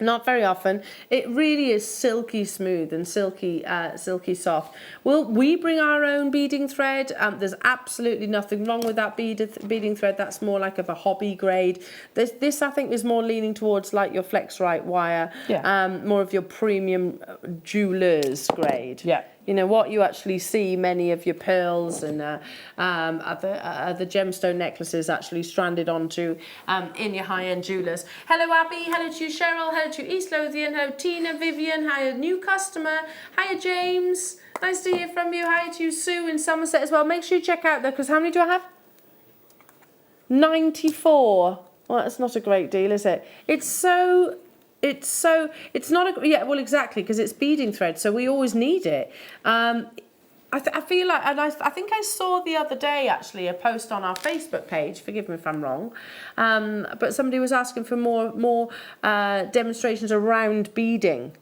Not very often. It really is silky smooth and silky soft. Will we bring our own beading thread? There's absolutely nothing wrong with that beading thread. That's more like of a hobby grade. This I think is more leaning towards like your flex right wire. Yeah. More of your premium jeweller's grade. Yeah. You know, what you actually see many of your pearls and other gemstone necklaces actually stranded onto in your high-end jewellers. Hello, Abby. Hello to you, Cheryl. Hello to you, East Lothian. Hello, Tina, Vivian. Hiya, new customer. Hiya, James. Nice to hear from you. Hiya to you, Sue in Somerset as well. Make sure you check out, though, because how many do I have? 94. Well, that's not a great deal, is it? It's not a, yeah, well, exactly, because it's beading thread, so we always need it. I feel like, and I think I saw the other day, actually, a post on our Facebook page, forgive me if I'm wrong, but somebody was asking for more demonstrations around beading,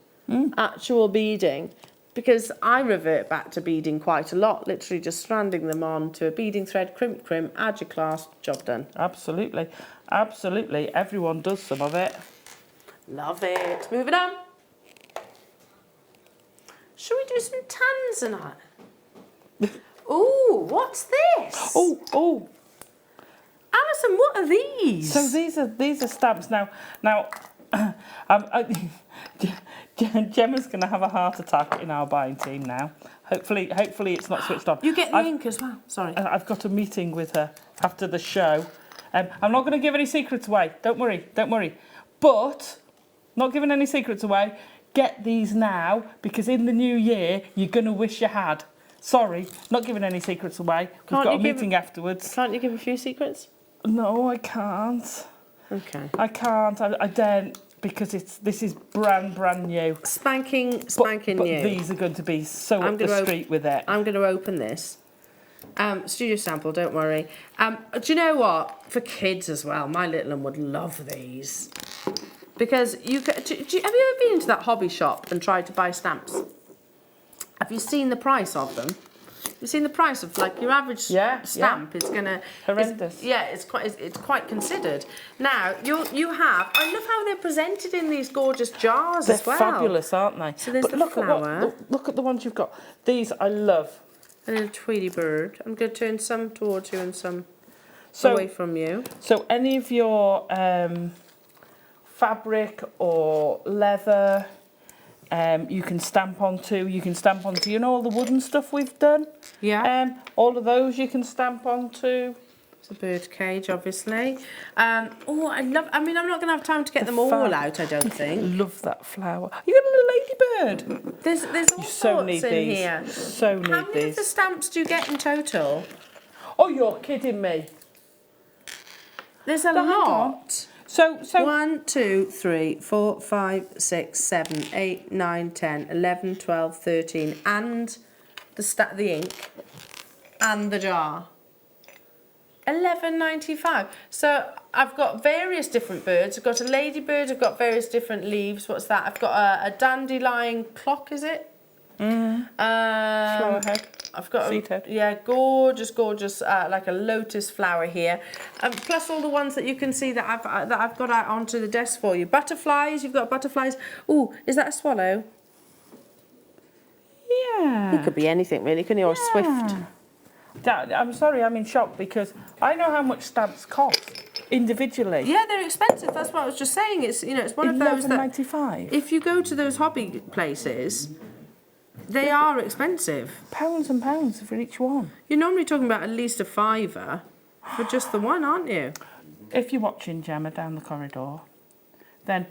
actual beading, because I revert back to beading quite a lot, literally just stranding them on to a beading thread, crimp, add your clasp, job done. Absolutely, absolutely, everyone does some of it. Love it. Moving on. Should we do some tanzanite? Ooh, what's this? Oh. Alison, what are these? So these are stamps. Now, Gemma's going to have a heart attack in our buying team now. Hopefully it's not switched on. You get the ink as well. Sorry. I've got a meeting with her after the show. I'm not going to give any secrets away. Don't worry. But not giving any secrets away. Get these now, because in the new year you're going to wish you had. Sorry, not giving any secrets away. We've got a meeting afterwards. Can't you give a few secrets? No, I can't. Okay. I can't. I daren't because this is brand new. Spanking But new. these are going to be so I'm up the gonna street with it. I'm going to open this. Studio sample, don't worry. Do you know what? For kids as well, my little one would love these. Because have you ever been into that hobby shop and tried to buy stamps? Have you seen the price of them? You've seen the price of like your average stamp is gonna horrendous. It's quite considered. Now you have. I love how they're presented in these gorgeous jars as well. They're fabulous, aren't they? So there's but the look flower. Look at the ones you've got. These I love. A little Tweety bird. I'm going to turn some towards you and some away from you. So any of your fabric or leather, you can stamp onto. You know all the wooden stuff we've done. Yeah. All of those you can stamp onto. It's a bird cage, obviously. I mean, I'm not going to have time to get them all out, I don't think. Love that flower. You got a little ladybird. There's all so sorts need in these. here. So need How many of the these. stamps do you get in total? Oh, you're kidding me. There's a Hang on. lot. So 1, 2, 3, 4, 5, 6, 7, 8, 9, 10, 11, 12, 13, and the ink and the jar. £11.95. So I've got various different birds. I've got a ladybird. I've got various different leaves. What's that? I've got a dandelion clock. Is it? flower head. I've got Seed head. Yeah, gorgeous, like a lotus flower here. Plus all the ones that you can see that I've got out onto the desk for you. Butterflies. You've got butterflies. Ooh, is that a swallow? Yeah. It could be anything really, couldn't it? Or a swift. Dad, I'm sorry, I'm in shock because I know how much stamps cost individually. Yeah, they're expensive. That's what I was just saying. It's it's one of those that £11.95. if you go to those hobby places, they are expensive. Pounds and pounds for each one. You're normally talking about at least a £5 for just the one, aren't you? If you're watching Gemma down the corridor, then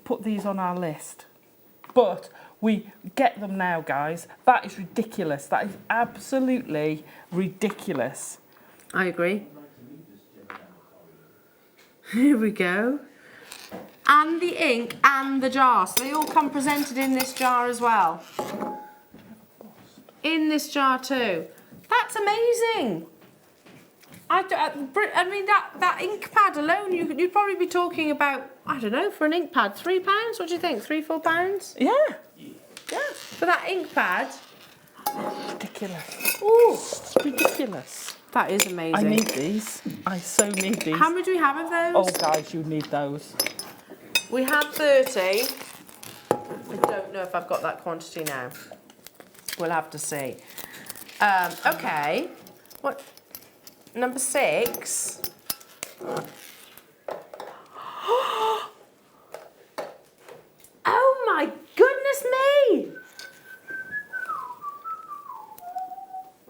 put these on our list. But we get them now, guys. That is ridiculous. That is absolutely ridiculous. I agree. Here we go. And the ink and the jar. So they all come presented in this jar as well. In this jar too. That's amazing. I mean, that ink pad alone, you'd probably be talking about, I don't know, for an ink pad, £3? What do you think, £3, £4? Yeah. Yeah. For that ink pad. Ridiculous. Ooh. Ridiculous. That is amazing. I need these. I so need these. How many do we have of those? Oh, guys, you need those. We had 30. I don't know if I've got that quantity now. We'll have to see. Okay. What? Number 6. Oh my goodness me!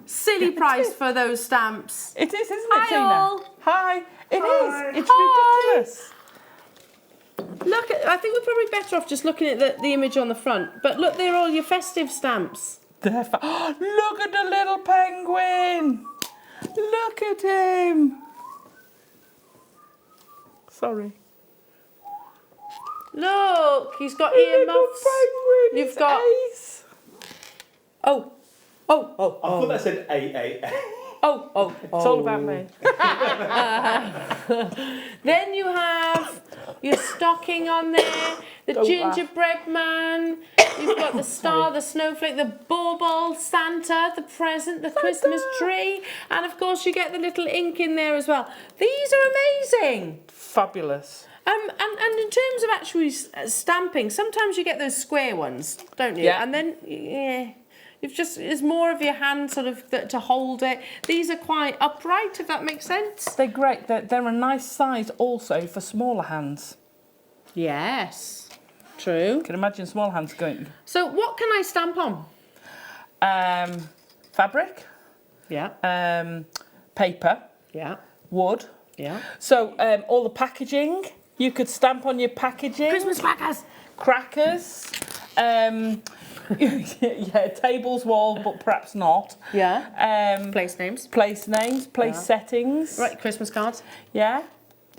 Silly price for those stamps. It is, isn't it, Hi, Tina? all. Hi. It Hi. is. It's Hi. ridiculous. Look, I think we're probably better off just looking at the image on the front. But look, they're all your festive stamps. Look at the little penguin. Look at him. Sorry. Look, he's got Little earmuffs. penguin. You've It's got. Ace. Oh. I thought that said A. Oh. It's all about me. Then you have your stocking on there, the Don't gingerbread man. You've got the star, the snowflake, the bauble, Santa, the present, the Christmas tree, and of course you get the little ink in there as well. These are amazing. Fabulous. And in terms of actually stamping, sometimes you get those square ones, don't you? Yeah. And then it's more of your hand sort of to hold it. These are quite upright, if that makes sense. They're great. They're a nice size also for smaller hands. Yes, true. You can imagine small hands going. So what can I stamp on? Fabric, Yeah. paper, Yeah. wood. Yeah. So all the packaging, you could stamp on your packaging. Christmas crackers. Crackers. Yeah, tables, wall, but perhaps not. Yeah. Place names. Place names, place settings. Right, Christmas cards. Yeah.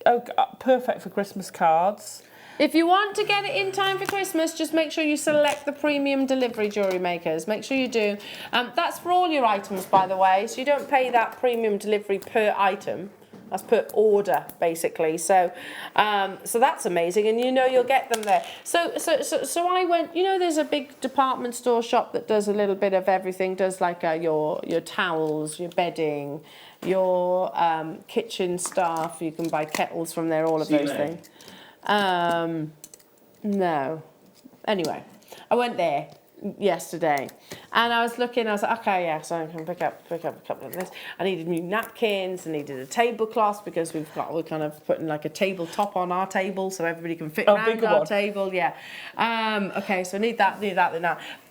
Oh, perfect for Christmas cards. If you want to get it in time for Christmas, just make sure you select the premium delivery jewellery makers. Make sure you do. That's for all your items, by the way, so you don't pay that premium delivery per item. That's per order, basically. So that's amazing, and you know you'll get them there. So I went. You know, there's a big department store shop that does a little bit of everything. Does like your towels, your bedding, your kitchen stuff. You can buy kettles from there. All of those things. No. Anyway, I went there yesterday and I was looking, I was like, okay, yeah, so I can pick up a couple of this. I needed new napkins, I needed a tablecloth because we're kind of putting like a tabletop on our table so everybody can fit around our table. Yeah. Okay, so I need that.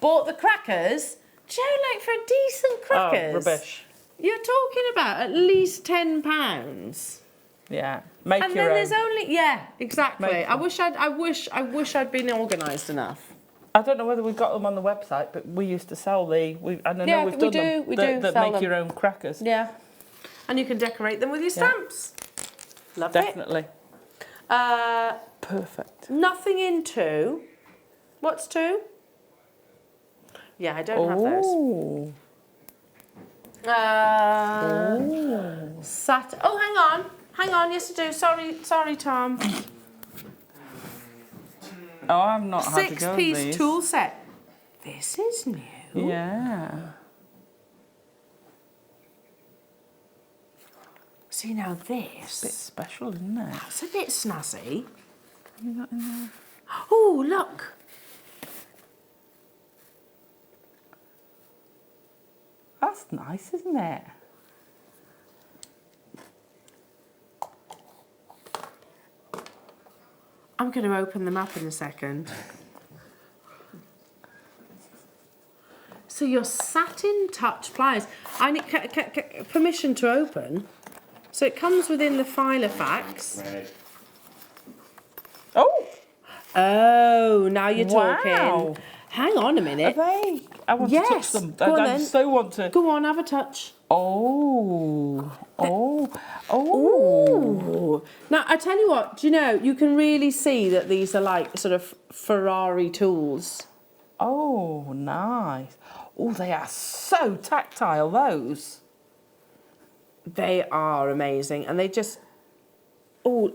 Bought the crackers. Joe, like for decent crackers. Oh, rubbish. You're talking about at least £10. Yeah. Make and your then own. there's only exactly. I wish I'd been organised enough. I don't know whether we've got them on the website, but we used to sell we've done them. We do that sell make your own crackers. Yeah, and you can decorate them with your stamps. Love Definitely. it. Perfect. Nothing in 2. What's 2? Yeah, I don't have those. Oh. Oh, hang on. Yes, I do. Sorry, Tom. Oh, I've not had to go with these. 6-piece tool set. This is new. Yeah. See, now this... It's a bit special, isn't it? That's a bit snazzy. Have you got in there? Oh, look. That's nice, isn't it? I'm going to open them up in a second. So your satin touch pliers. I need permission to open. So it comes within the Filofax. Oh! Oh, now you're Wow. talking. Hang on a minute. Are they? I want to touch them. Go on I then. so want to. Go on, have a touch. Oh. Ooh. Now, I tell you what, do you know, you can really see that these are like sort of Ferrari tools. Oh, nice. Oh, they are so tactile, those. They are amazing, and they just... Oh,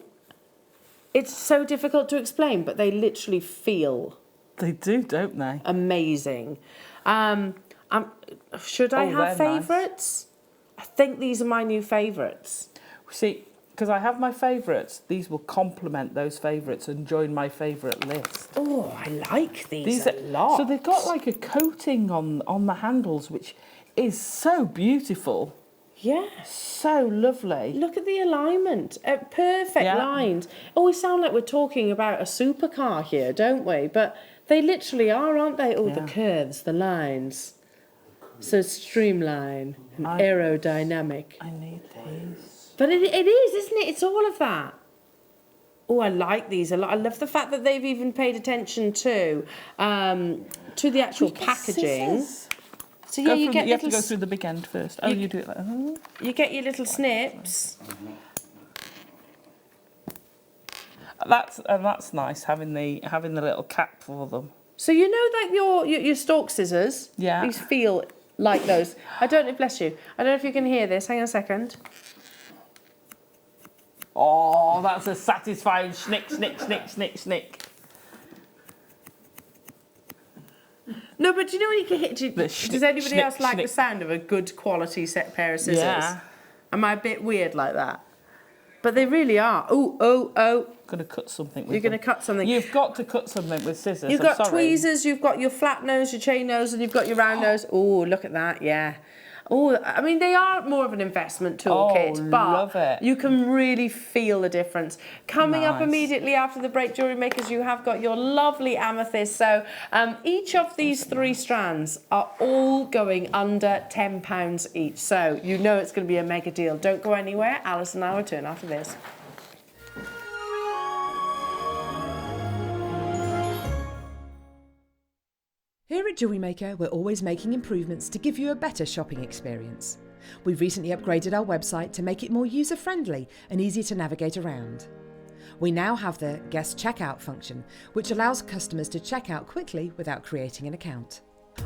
it's so difficult to explain, but they literally feel... They do, don't they? Amazing. Should I have they're nice. favourites? I think these are my new favourites. See, because I have my favourites, these will complement those favourites and join my favourite list. Oh, I like these a lot. So they've got like a coating on the handles, which is so beautiful. Yeah. So lovely. Look at the alignment. Perfect lines. Oh, we sound like we're talking about a supercar here, don't we? But they literally are, aren't they? Oh, the curves, the lines. So streamline and aerodynamic. I need these. But it is, isn't it? It's all of that. Oh, I like these a lot. I love the fact that they've even paid attention to the actual packaging. Scissors. So yeah, you have to go through the big end first. Oh, you do it like that. You get your little snips. That's nice having the little cap for them. So you know, like your stalk scissors. Yeah. These feel like those. I don't know. Bless you. I don't know if you can hear this. Hang on a second. Oh, that's a satisfying snick, snick, snick, snick, snick. No, but do you know when you can hit? Does anybody else like the sound of a good quality pair of scissors? Yeah. Am I a bit weird like that? But they really are. Oh. Going to cut something with You're going to cut something. You've got to cut something with scissors. You've got tweezers, you've got your flat nose, your chain nose, and you've got your round nose. Oh, look at that, yeah. Oh, I mean, they are more of an investment toolkit, but love it. You can really feel the difference. Coming up Nice. immediately after the break, Jewellery Makers, you have got your lovely amethyst. So each of these 3 strands are all going under £10 each. So you know it's going to be a mega deal. Don't go anywhere. Alice and I will return after this. Here at Jewellery Maker, we're always making improvements to give you a better shopping experience. We've recently upgraded our website to make it more user-friendly and easier to navigate around. We now have the guest checkout function, which allows customers to check out quickly without creating an account.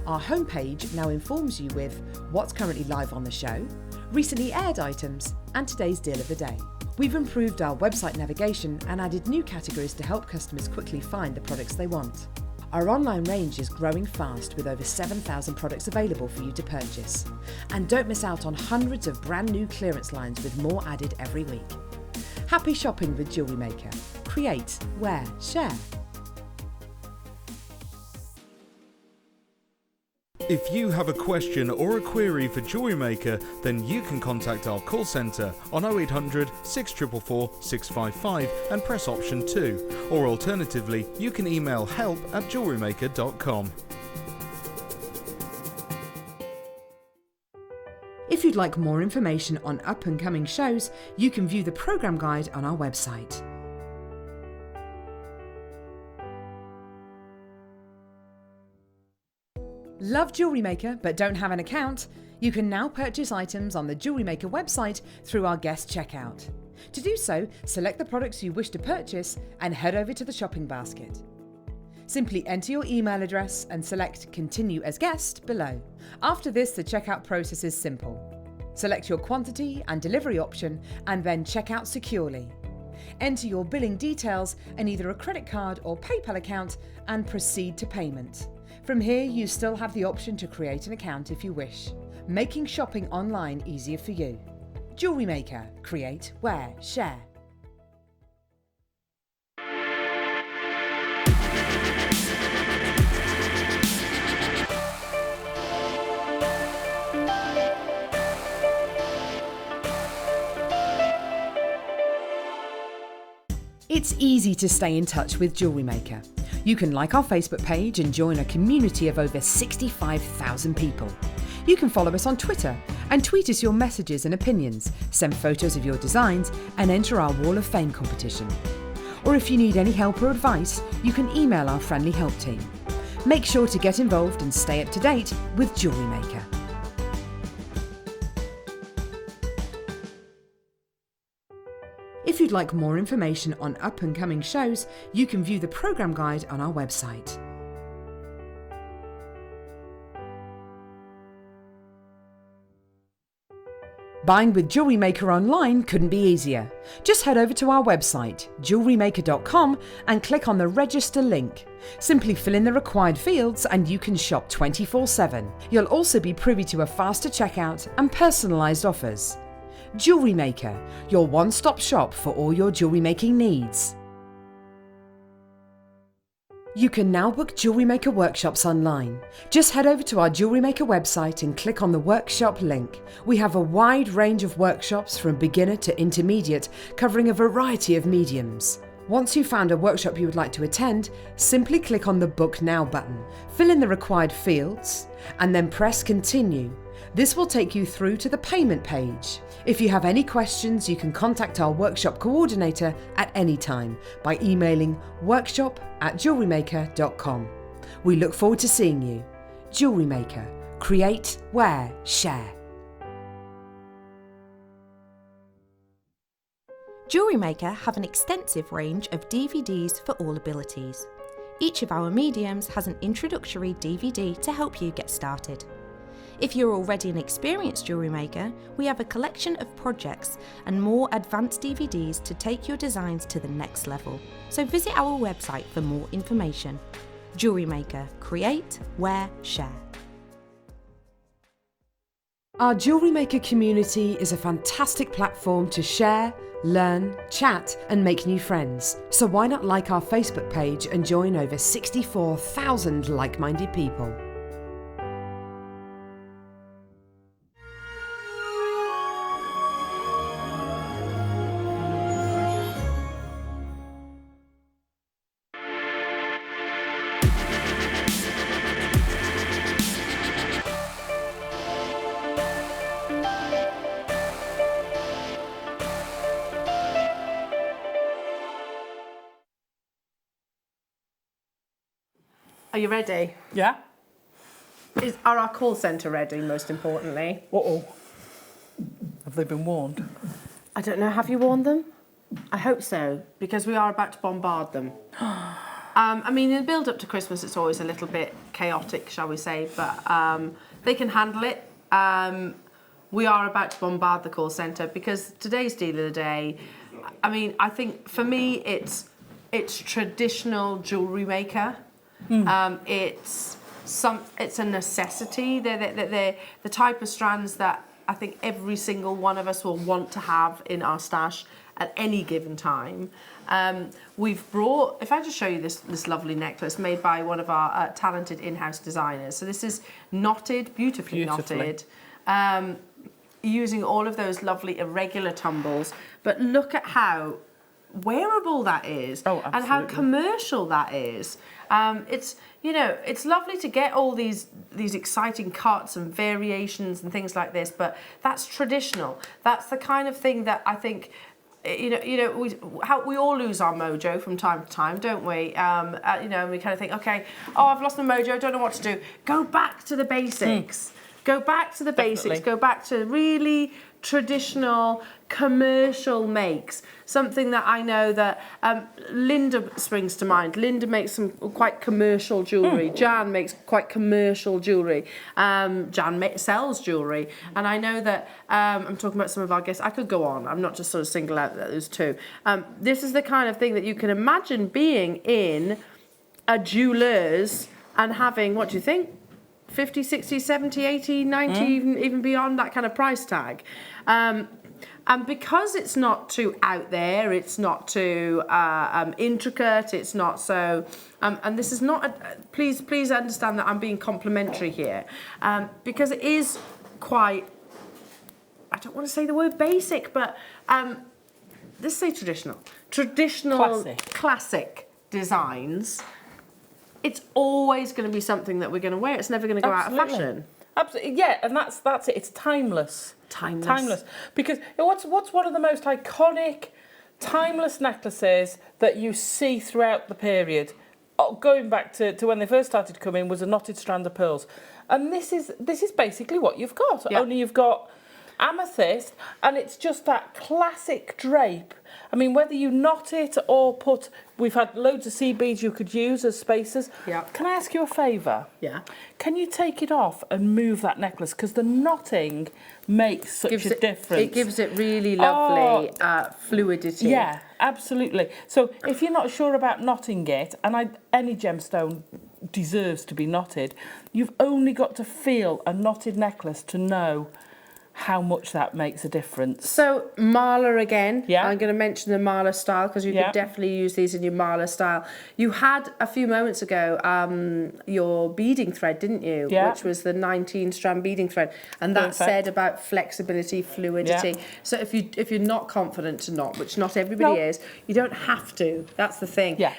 Our homepage now informs you with what's currently live on the show, recently aired items, and today's deal of the day. We've improved our website navigation and added new categories to help customers quickly find the products they want. Our online range is growing fast with over 7,000 products available for you to purchase. And don't miss out on hundreds of brand new clearance lines with more added every week. Happy shopping with Jewellery Maker. Create, wear, share. If you have a question or a query for Jewellery Maker, then you can contact our call centre on 0800 644 655 and press option 2. Or alternatively, you can email help@jewellerymaker.com. If you'd like more information on up-and-coming shows, you can view the programme guide on our website. Love Jewellery Maker but don't have an account? You can now purchase items on the Jewellery Maker website through our guest checkout. To do so, select the products you wish to purchase and head over to the shopping basket. Simply enter your email address and select Continue as Guest below. After this, the checkout process is simple. Select your quantity and delivery option and then check out securely. Enter your billing details and either a credit card or PayPal account and proceed to payment. From here, you still have the option to create an account if you wish, making shopping online easier for you. Jewellery Maker. Create, wear, share. It's easy to stay in touch with Jewellery Maker. You can like our Facebook page and join a community of over 65,000 people. You can follow us on Twitter and tweet us your messages and opinions, send photos of your designs and enter our Wall of Fame competition. Or if you need any help or advice, you can email our friendly help team. Make sure to get involved and stay up to date with Jewellery Maker. If you'd like more information on up-and-coming shows, you can view the programme guide on our website. Buying with Jewellery Maker online couldn't be easier. Just head over to our website, JewelleryMaker.com, and click on the register link. Simply fill in the required fields and you can shop 24/7. You'll also be privy to a faster checkout and personalised offers. Jewellery Maker, your one-stop shop for all your jewellery making needs. You can now book Jewellery Maker workshops online. Just head over to our Jewellery Maker website and click on the workshop link. We have a wide range of workshops from beginner to intermediate, covering a variety of mediums. Once you've found a workshop you would like to attend, simply click on the Book Now button, fill in the required fields, and then press Continue. This will take you through to the payment page. If you have any questions, you can contact our workshop coordinator at any time by emailing workshop@jewellerymaker.com. We look forward to seeing you. Jewellery Maker. Create, wear, share. Jewellery Maker have an extensive range of DVDs for all abilities. Each of our mediums has an introductory DVD to help you get started. If you're already an experienced jewellery maker, we have a collection of projects and more advanced DVDs to take your designs to the next level. So visit our website for more information. Jewellery Maker. Create, wear, share. Our Jewellery Maker community is a fantastic platform to share, learn, chat and make new friends. So why not like our Facebook page and join over 64,000 like-minded people. Are you ready? Yeah? Are our call centre ready, most importantly? Uh-oh. Have they been warned? I don't know, have you warned them? I hope so, because we are about to bombard them. I mean, in the build up to Christmas, it's always a little bit chaotic, shall we say, but they can handle it. We are about to bombard the call centre because today's deal of the day, I mean, I think for me, it's traditional jewellery maker. It's a necessity. They're the type of strands that I think every single one of us will want to have in our stash at any given time. We've brought, if I just show you this lovely necklace made by one of our talented in-house designers. So this is knotted, beautifully knotted, using all of those lovely irregular tumbles. But look at how wearable that is, and how commercial that is. It's, you know, it's lovely to get all these exciting cuts and variations and things like this, but that's traditional. That's the kind of thing that I think, we all lose our mojo from time to time, don't we? You know, we kind of think, okay, I've lost my mojo, I don't know what to do. Go back to the basics. Go back to the basics. Go back to really traditional commercial makes. Something that I know that Linda springs to mind. Linda makes some quite commercial jewellery. Jan makes quite commercial jewellery. Jan sells jewellery. And I know that, I'm talking about some of our guests, I could go on, I'm not just sort of single out those two. This is the kind of thing that you can imagine being in a jeweller's and having, what do you think? 50, 60, 70, 80, 90, even beyond that kind of price tag. And because it's not too out there, it's not too intricate, it's not so... and this is not... Please understand that I'm being complimentary here. Because it is quite... I don't want to say the word basic, but let's say traditional. Traditional, classic designs. It's always going to be something that we're going to wear. It's never going to go out of fashion. Absolutely, yeah, and that's it. It's timeless. Timeless. Because what's one of the most iconic, timeless necklaces that you see throughout the period? Going back to when they first started coming was a knotted strand of pearls, and this is basically what you've got. Yeah. Only you've got amethyst, and it's just that classic drape. I mean, whether you knot it or put... We've had loads of sea beads you could use as spacers. Yeah. Can I ask you a favour? Yeah. Can you take it off and move that necklace? Because the knotting makes such a difference. It gives it really lovely fluidity. Yeah, absolutely. So if you're not sure about knotting it, and any gemstone deserves to be knotted, you've only got to feel a knotted necklace to know how much that makes a difference. So Marla again. Yeah. I'm going to mention the Marla style because you could definitely use these in your Marla style. You had a few moments ago your beading thread, didn't you? Yeah. Which was the 19 strand beading thread, and that said about flexibility, fluidity. Yeah. So if you're not confident to knot, which not everybody is, you don't have to. That's the thing. Yeah.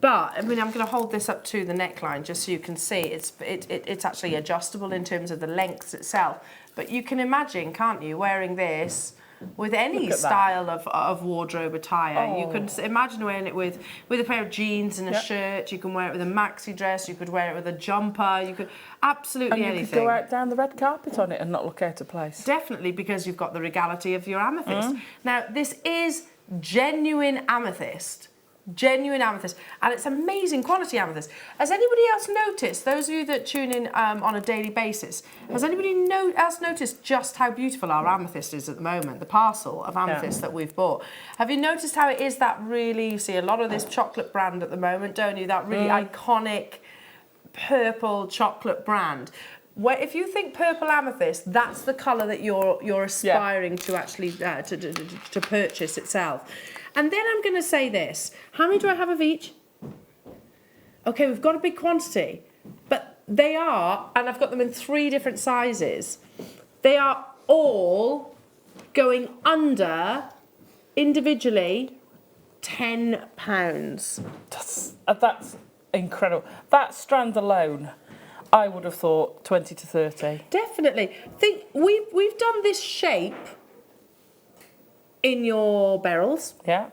But I mean, I'm going to hold this up to the neckline just so you can see it's actually adjustable in terms of the length itself. But you can imagine, can't you, wearing this with any style of wardrobe attire. You could imagine wearing it with a pair of jeans and a shirt. You can wear it with a maxi dress. You could wear it with a jumper. You could absolutely anything. And you could go out down the red carpet on it and not look out of place. Definitely, because you've got the regality of your amethyst. Now, this is genuine amethyst. Genuine amethyst, and it's amazing quality amethyst. Has anybody else noticed, those of you that tune in on a daily basis, has anybody else noticed just how beautiful our amethyst is at the moment, the parcel of amethyst that we've bought? Have you noticed how it is that really, you see a lot of this chocolate brand at the moment, don't you, that really iconic purple chocolate brand? Where if you think purple amethyst, that's the colour that you're aspiring to actually to purchase itself. And then I'm going to say this. How many do I have of each? Okay, we've got a big quantity. But they are, and I've got them in 3 different sizes, they are all going under, individually, £10. That's incredible. That strand alone, I would have thought 20 to 30. Definitely. Think we've done this shape in your beryls. Yeah.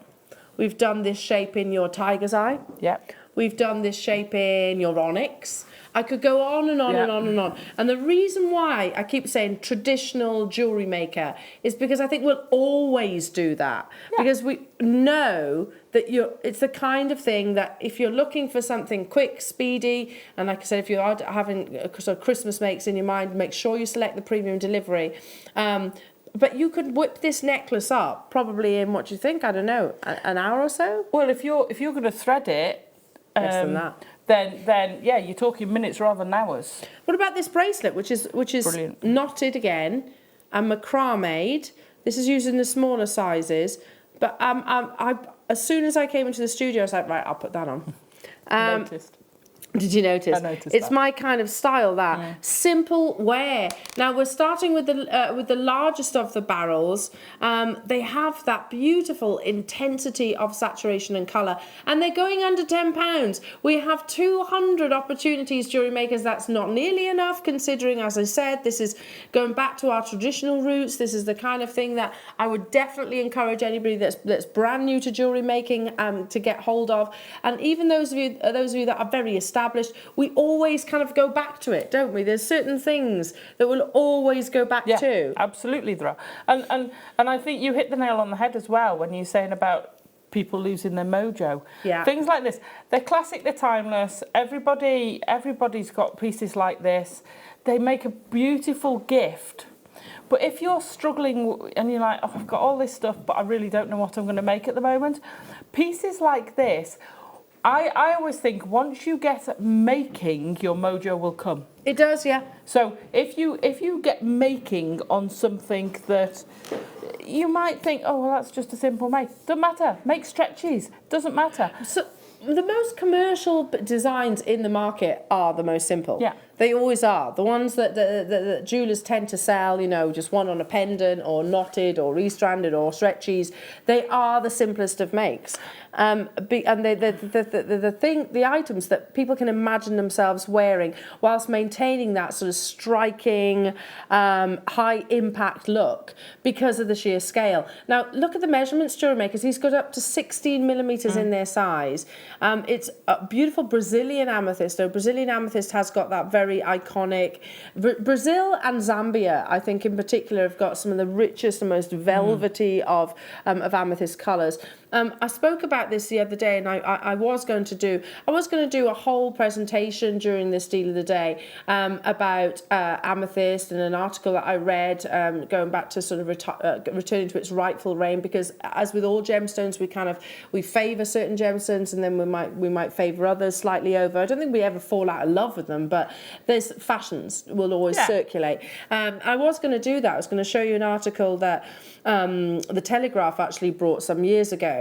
We've done this shape in your tiger's eye. Yep. We've done this shape in your onyx. I could go on and on and on and on. And the reason why I keep saying traditional jewellery maker is because I think we'll always do that. Because we know that it's the kind of thing that if you're looking for something quick, speedy, and like I said, if you are having sort of Christmas makes in your mind, make sure you select the premium delivery. But you could whip this necklace up probably in, what do you think? I don't know, an hour or so? Well, if you're going to thread it, Less than that. Then yeah, you're talking minutes rather than hours. What about this bracelet, which is Brilliant. knotted again and macrame? This is used in the smaller sizes. But as soon as I came into the studio, I was like, right, I'll put that on. Noticed. Did you notice? I noticed it's that. my kind of style, that simple wear. Now we're starting with the largest of the barrels. They have that beautiful intensity of saturation and colour, and they're going under £10. We have 200 opportunities, jewellery makers. That's not nearly enough, considering, as I said, this is going back to our traditional roots. This is the kind of thing that I would definitely encourage anybody that's brand new to jewellery making to get hold of. And even those of you that are very established, we always kind of go back to it, don't we? There's certain things that we'll always go back to. Absolutely there are. And I think you hit the nail on the head as well when you're saying about people losing their mojo. Yeah. Things like this, they're classic, they're timeless. Everybody's got pieces like this. They make a beautiful gift. But if you're struggling and you're like, oh, I've got all this stuff, but I really don't know what I'm going to make at the moment, pieces like this, I always think once you get making, your mojo will come. It does, yeah. So if you get making on something that you might think, oh, well, that's just a simple make. Doesn't matter. Make stretches. Doesn't matter. So the most commercial designs in the market are the most simple. Yeah. They always are. The ones that the jewellers tend to sell, you know, just one on a pendant or knotted or restranded or stretchies, they are the simplest of makes. And the items that people can imagine themselves wearing whilst maintaining that sort of striking, high impact look because of the sheer scale. Now, look at the measurements, jewellery makers. He's got up to 16 millimetres in their size. It's a beautiful Brazilian amethyst. So Brazilian amethyst has got that very iconic. Brazil and Zambia, I think in particular, have got some of the richest and most velvety of amethyst colours. I spoke about this the other day, and I was going to do a whole presentation during this deal of the day about amethyst, and an article that I read going back to sort of returning to its rightful reign, because as with all gemstones, we favour certain gemstones, and then we might favour others slightly over. I don't think we ever fall out of love with them, but there's fashions will always circulate. I was going to do that. I was going to show you an article that the Telegraph actually brought some years ago,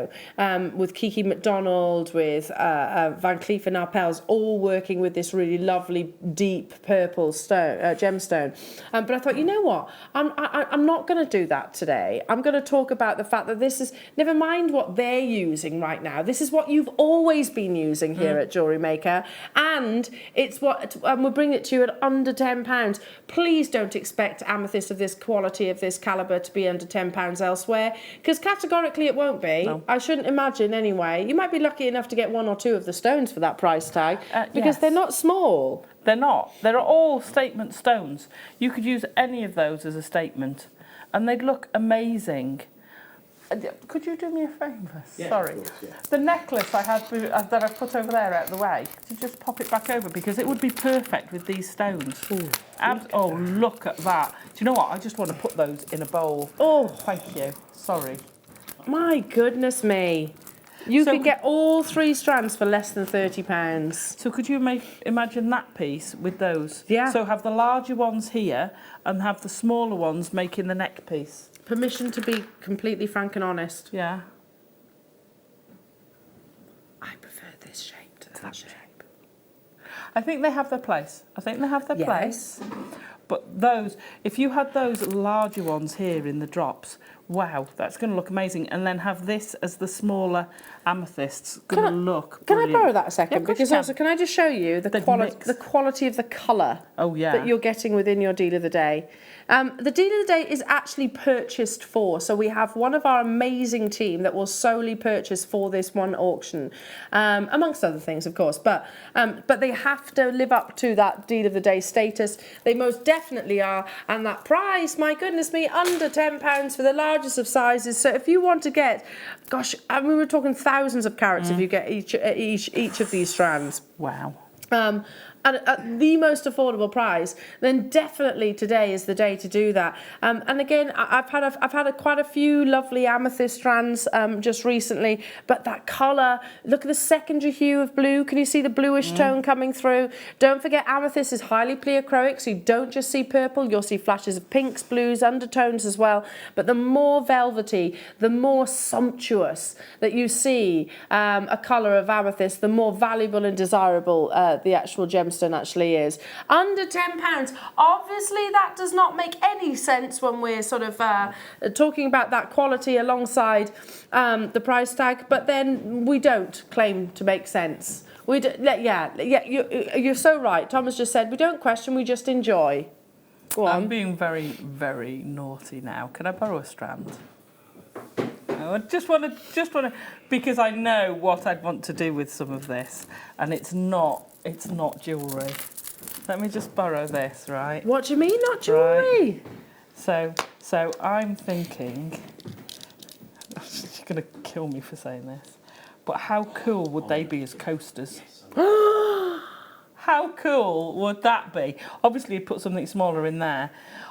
with Kiki MacDonald, with Van Cleef and Arpels, all working with this really lovely deep purple gemstone. But I thought, you know what? I'm not going to do that today. I'm going to talk about the fact that this is, never mind what they're using right now, this is what you've always been using here at Jewellery Maker, and it's what we'll bring it to you at under £10. Please don't expect amethyst of this quality, of this calibre, to be under £10 elsewhere, because categorically it won't be. No. I shouldn't imagine anyway. You might be lucky enough to get one or two of the stones for that price tag, because they're not small. They're not. They're all statement stones. You could use any of those as a statement, and they'd look amazing. Could you do me a favour? Yeah, Sorry. of course, yeah. The necklace I had that I've put over there out of the way, could you just pop it back over? Because it would be perfect with these stones. Look at that. Do you know what? I just want to put those in a bowl. Oh, thank you. Sorry. My goodness me. You could get all 3 strands for less than £30. So could you imagine that piece with those? Yeah. So have the larger ones here and have the smaller ones making the neck piece. Permission to be completely frank and honest. Yeah. I prefer this shape to that shape. I think they have their place. place. But those, if you had those larger ones here in the drops, Wow, that's going to look amazing. And then have this as the smaller amethysts. Going to look Can brilliant. I borrow that a second? Yeah, of course Because you can. also, can I just show you the quality of the colour that you're getting within your deal of the day? The deal of the day is actually purchased for. So we have one of our amazing team that will solely purchase for this one auction, amongst other things, of course. But they have to live up to that deal of the day status. They most definitely are. And that price, my goodness me, under £10 for the largest of sizes. So if you want to get, gosh, I mean, we're talking thousands of carats if you get each of these strands. Wow. At the most affordable price, then definitely today is the day to do that. And again, I've had quite a few lovely amethyst strands just recently, but that colour, look at the secondary hue of blue. Can you see the bluish tone coming through? Don't forget, amethyst is highly pleochroic, so you don't just see purple, you'll see flashes of pinks, blues, undertones as well. But the more velvety, the more sumptuous that you see a colour of amethyst, the more valuable and desirable the actual gemstone actually is. Under £10. Obviously that does not make any sense when we're sort of talking about that quality alongside the price tag, but then we don't claim to make sense. We do, you're so right. Thomas just said we don't question, we just enjoy. Go on. I'm being very, very naughty now. Can I borrow a strand? No, I just want to, because I know what I'd want to do with some of this, and it's not jewellery. Let me just borrow this, right? What do you mean, not jewellery? Right. So I'm thinking, she's going to kill me for saying this, but how cool would they be as coasters? How cool would that be? Obviously, you'd put something smaller in there,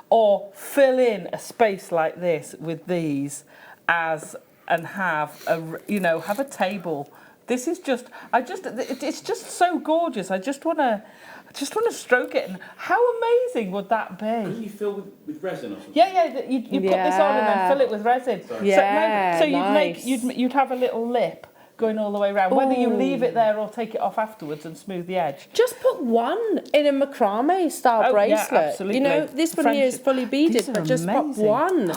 or fill in a space like this with these and have a table. This is just, it's just so gorgeous. I just want to stroke it. And how amazing would that be? Can you fill with resin or something? Yeah. You put this on and then fill it with resin. Yeah, so you'd nice. you'd have a little lip going all the way around. Whether you leave it there or take it off afterwards and smooth the edge. Just put one in a macrame style bracelet. Yeah, absolutely. You know, this one here is fully beaded, but just put one.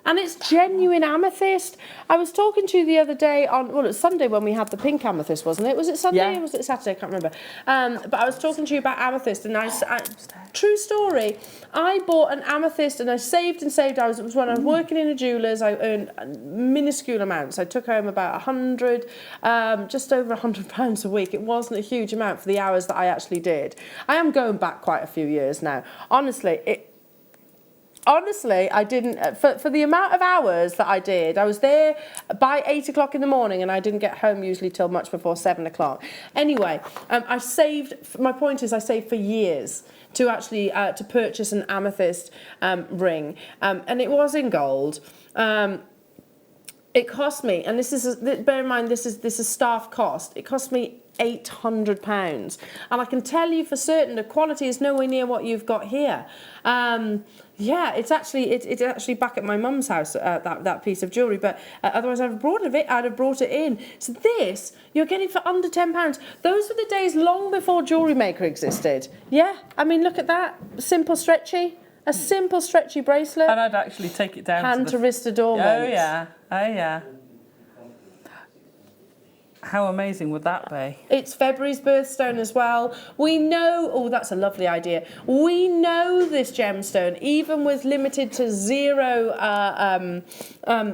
And it's genuine amethyst. I was talking to you the other day on, well, it's Sunday when we had the pink amethyst, wasn't it? Was it Sunday or was it Saturday? I can't remember. But I was talking to you about amethyst, and true story, I bought an amethyst and I saved and saved. It was when I was working in a jeweller's. I earned minuscule amounts. I took home about 100, just over £100 a week. It wasn't a huge amount for the hours that I actually did. I am going back quite a few years now. Honestly, I didn't, for the amount of hours that I did, I was there by 8 o'clock in the morning and I didn't get home usually till much before 7 o'clock. Anyway, I saved, my point is I saved for years to actually, to purchase an amethyst ring. And it was in gold. It cost me, and this is, bear in mind, this is staff cost. It cost me £800, and I can tell you for certain the quality is nowhere near what you've got here. Yeah, it's actually back at my mum's house, that piece of jewellery, but otherwise I'd have brought it in. So this you're getting for under £10. Those were the days long before JewelleryMaker existed. Yeah, I mean, look at that, simple, stretchy. A simple stretchy bracelet. And I'd actually take it down hand to wrist adornment. Oh yeah. How amazing would that be? It's February's birthstone as well. We know, oh, that's a lovely idea. We know this gemstone, even with limited to zero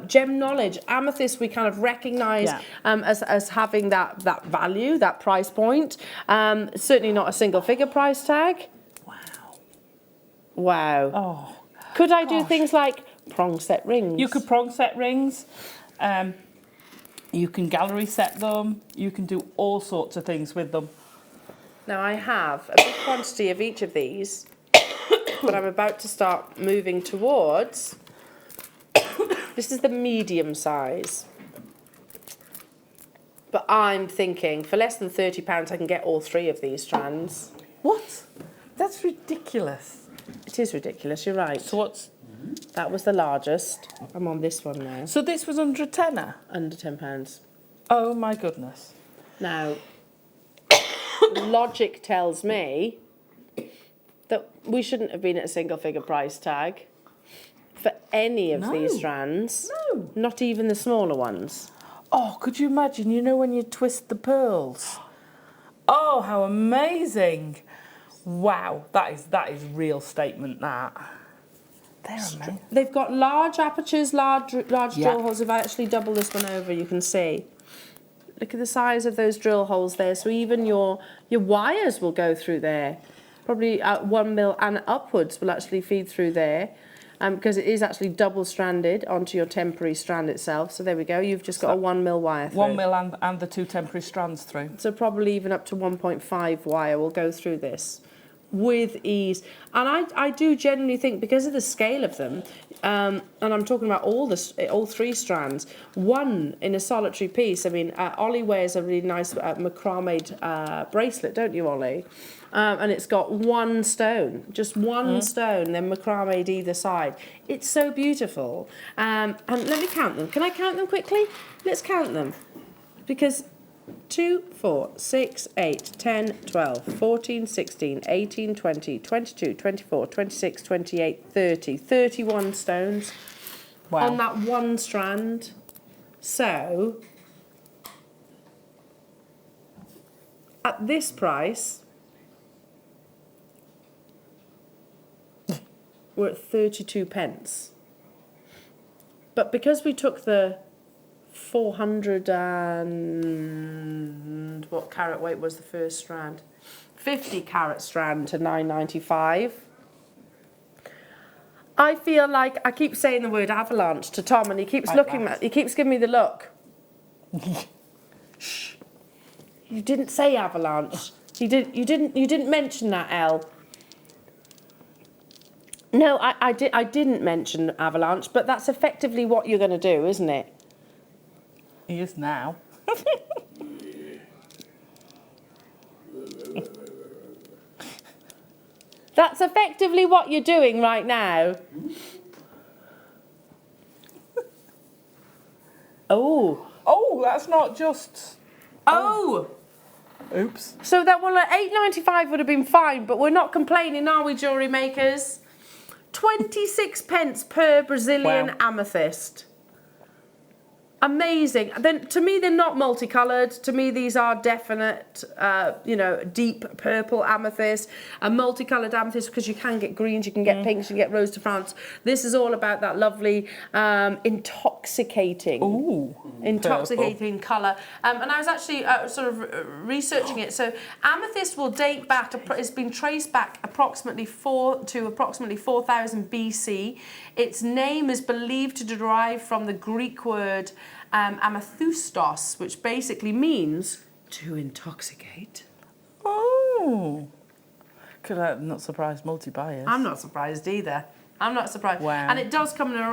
gem knowledge. Amethyst, we kind of recognise as having that value, that price point. Certainly not a single figure price tag. Wow. Oh. Could I do things like prong set rings? You could prong set rings. You can gallery set them. You can do all sorts of things with them. Now I have a big quantity of each of these, but I'm about to start moving towards. This is the medium size. But I'm thinking for less than £30 I can get all three of these strands. What? That's ridiculous. It is ridiculous, you're right. So what's... That was the largest. I'm on this one now. So this was under a tenner? Under £10. Oh my goodness. Now, logic tells me that we shouldn't have been at a single figure price tag. for any of No. these strands. No. Not even the smaller ones. Oh, could you imagine, you know when you twist the pearls? Oh, how amazing. Wow, that is real statement, that. They're amazing. They've got large apertures, large Yeah. drill holes. If I actually double this one over, you can see. Look at the size of those drill holes there. So even your wires will go through there. Probably 1 mil and upwards will actually feed through there. Because it is actually double-stranded onto your temporary strand itself. So there we go. You've just got a 1 mil wire through. 1 mil and the 2 temporary strands through. So probably even up to 1.5 wire will go through this with ease. And I do genuinely think, because of the scale of them, and I'm talking about all 3 strands, one in a solitary piece. I mean, Ollie wears a really nice macrame bracelet, don't you, Ollie? And it's got 1 stone, just 1 stone, then macrame either side. It's so beautiful. And let me count them. Can I count them quickly? Let's count them. Because 2, 4, 6, 8, 10, 12, 14, 16, 18, 20, 22, 24, 26, 28, 30. 31 stones on that 1 strand. So, at this price, we're at 32 pence. But because we took the 400 and what carat weight was the first strand? 50 carat strand to 9.95. I feel like I keep saying the word avalanche to Tom, and he keeps he keeps giving me the look. Shh. You didn't say avalanche. You didn't mention that, Elle. No, I didn't mention avalanche, but that's effectively what you're going to do, isn't it? He is now. That's effectively what you're doing right now. Oh. Oh, that's not just... Oh. Oops. So that one at £8.95 would have been fine, but we're not complaining, are we, jewellery makers? 26 pence per Brazilian amethyst. Amazing. Then to me, they're not multicoloured. To me, these are definite, deep purple amethyst. A multicoloured amethyst, because you can get greens, you can get pinks, you can get rose de France. This is all about that lovely, intoxicating colour. And I was actually sort of researching it. So amethyst will date back. It's been traced back approximately 4,000 BC. Its name is believed to derive from the Greek word amethustos, which basically means to intoxicate. Oh. I'm not surprised multi-buyers. I'm not surprised either. I'm not surprised. Wow. And it does come in an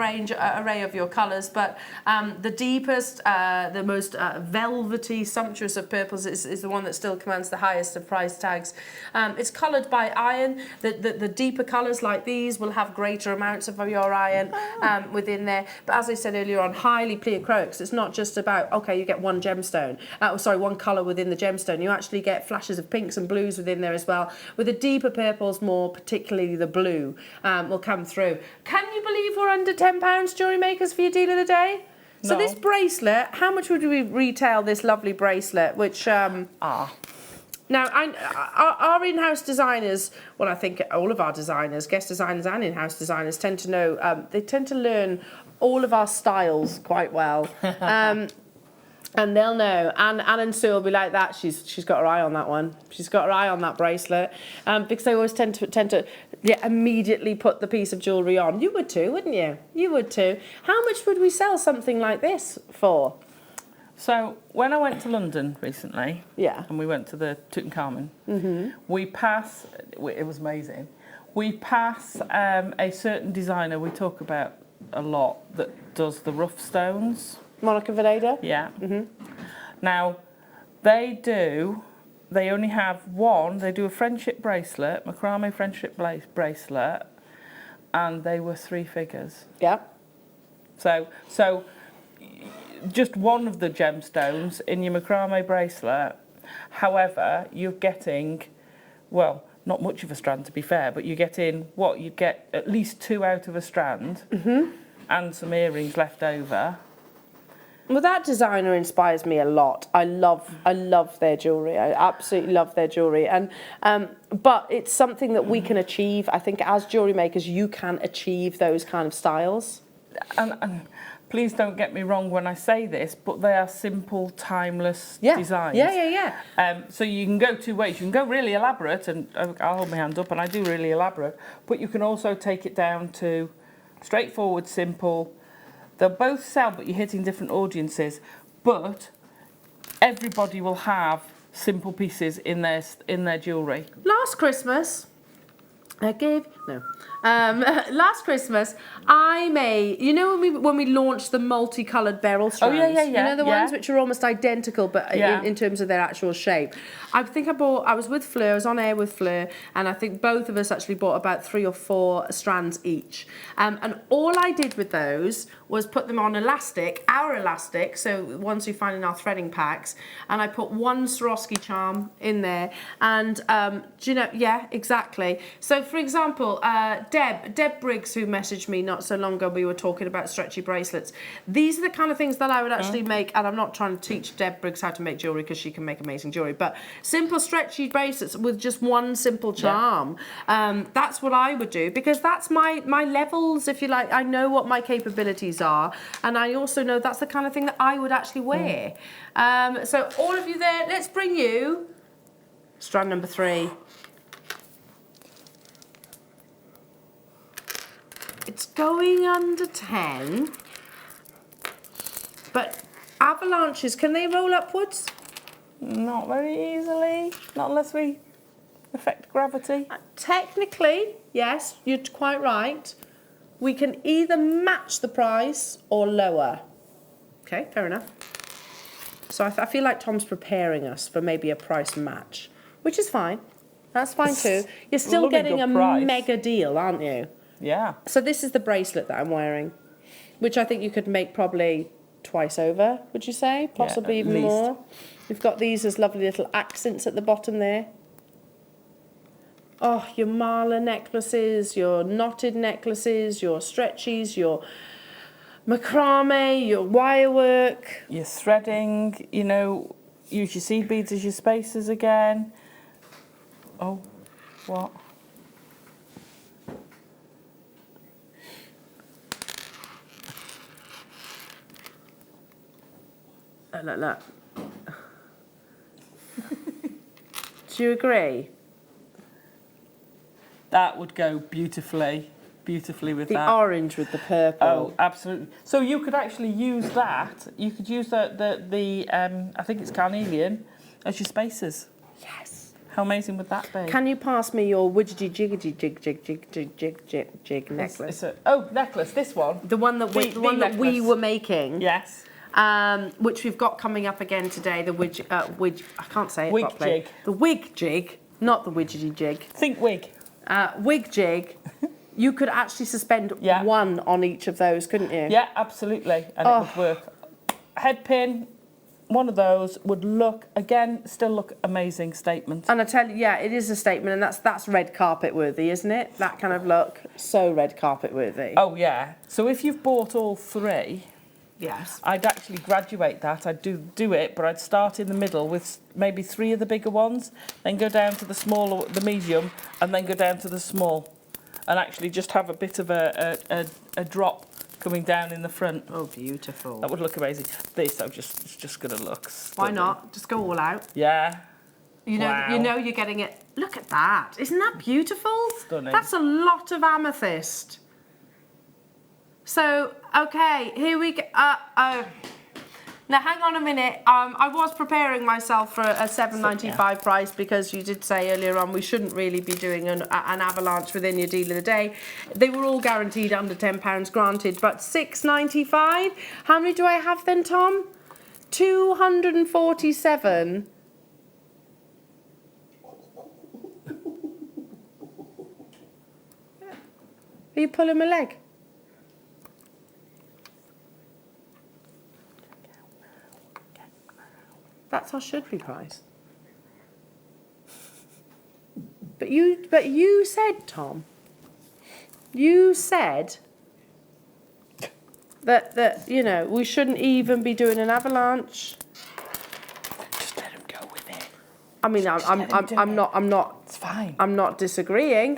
array of your colours, but the deepest, the most velvety, sumptuous of purples is the one that still commands the highest of price tags. It's coloured by iron. The deeper colours like these will have greater amounts of your iron within there. But as I said earlier on, highly pleochroics. It's not just about, okay, you get one gemstone, one colour within the gemstone. You actually get flashes of pinks and blues within there as well. With the deeper purples, more particularly the blue, will come through. Can you believe we're under £10, jewellery makers, for your deal of the day? No. So this bracelet, how much would we retail this lovely bracelet? Which now our in-house designers, well, I think all of our designers, guest designers and in-house designers, tend to know. They tend to learn all of our styles quite well. And they'll know. And Anne and Sue will be like that. She's got her eye on that one. She's got her eye on that bracelet. Because they always tend to immediately put the piece of jewellery on. You would too, wouldn't you? You would too. How much would we sell something like this for? So when I went to London recently, and we went to the Tutankhamun, we pass. It was amazing. We pass a certain designer we talk about a lot that does the rough stones. Monica Veneda? Yeah. Now, they only have one, they do a friendship bracelet, macrame friendship bracelet, and they were 3 figures. Yeah. So just one of the gemstones in your macrame bracelet. However, you're getting, well, not much of a strand to be fair, but you get in what you'd get at least 2 out of a strand, and some earrings left over. Well, that designer inspires me a lot. I love their jewellery. I absolutely love their jewellery. And but it's something that we can achieve. I think as jewellery makers, you can achieve those kind of styles. And please don't get me wrong when I say this, but they are simple, timeless designs. So you can go 2 ways. You can go really elaborate, and I'll hold my hand up, and I do really elaborate, but you can also take it down to straightforward, simple. They'll both sell, but you're hitting different audiences. But everybody will have simple pieces in their jewellery. Last Christmas, last Christmas, I made, you know when we launched the multicoloured beryl strands? Yeah. You know the ones which are almost identical, but in terms of their actual shape. I think I was with Fleur, I was on air with Fleur, and I think both of us actually bought about 3 or 4 strands each. And all I did with those was put them on elastic, our elastic, so ones we find in our threading packs, and I put 1 Swarovski charm in there, and do you know, yeah, exactly. So for example, Deb Briggs, who messaged me not so long ago, we were talking about stretchy bracelets. These are the kind of things that I would actually make, and I'm not trying to teach Deb Briggs how to make jewellery because she can make amazing jewellery, but simple stretchy bracelets with just 1 simple charm. That's what I would do, because that's my levels, if you like. I know what my capabilities are, and I also know that's the kind of thing that I would actually wear. So all of you there, let's bring you strand number 3. It's going under 10, but avalanches, can they roll upwards? Not very easily, not unless we affect gravity. Technically, yes, you're quite right. We can either match the price or lower. Okay, fair enough. So I feel like Tom's preparing us for maybe a price match, which is fine. That's fine too. You're still getting a mega deal, aren't you? Yeah. So this is the bracelet that I'm wearing, which I think you could make probably twice over, would you say? Possibly even more. We've got these as lovely little accents at the bottom there. Oh, your mala necklaces, your knotted necklaces, your stretchies, your macrame, your wire work. Your threading, you know, use your seed beads as your spacers again. Oh, what? Look. Do you agree? That would go beautifully with the that. The orange with the purple. Oh, absolutely. So you could actually use that. You could use the I think it's carnelian as your spacers. Yes. How amazing would that be? Can you pass me your widgety jiggity jig necklace? Necklace. This one. The one that we were making. Yes. Which we've got coming up again today. The wig. I can't say it wig properly. jig. The wig jig, not the widgety jig. Think wig. Wig jig. You could actually suspend one on each of those, couldn't you? Yeah, absolutely, and it would work. Head pin, one of those would still look amazing statement. And I tell you, yeah, it is a statement, and that's red carpet worthy, isn't it? That kind of look, so red carpet worthy. Oh yeah. So if you've bought all 3. Yes. I'd actually graduate that. I'd do it, but I'd start in the middle with maybe 3 of the bigger ones, then go down to the smaller, the medium, and then go down to the small, and actually just have a bit of a drop coming down in the front. Oh, beautiful. That would look amazing. This, it's just going to look stunning. Why not? Just go all out. Yeah. You know you're getting it. Look at that. Isn't that beautiful? Stunning. That's a lot of amethyst. So, okay, here we go. Now, hang on a minute. I was preparing myself for a $7.95 price, because you did say earlier on we shouldn't really be doing an avalanche within your deal of the day. They were all guaranteed under £10, granted, but $6.95. How many do I have then, Tom? 247. Are you pulling my leg? That's our should-be price. But you said, Tom, you said that you know, we shouldn't even be doing an avalanche. Just let him go with it. I mean, I'm not. It's fine. I'm not disagreeing.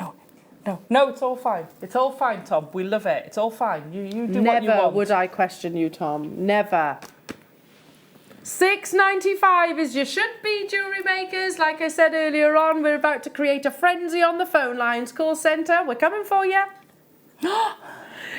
No, it's all fine. It's all fine, Tom. We love it. It's all fine. You do what you Never want. would I question you, Tom. Never. $6.95 is you should be, jewellery makers. Like I said earlier on, we're about to create a frenzy on the phone lines. Call centre, we're coming for you.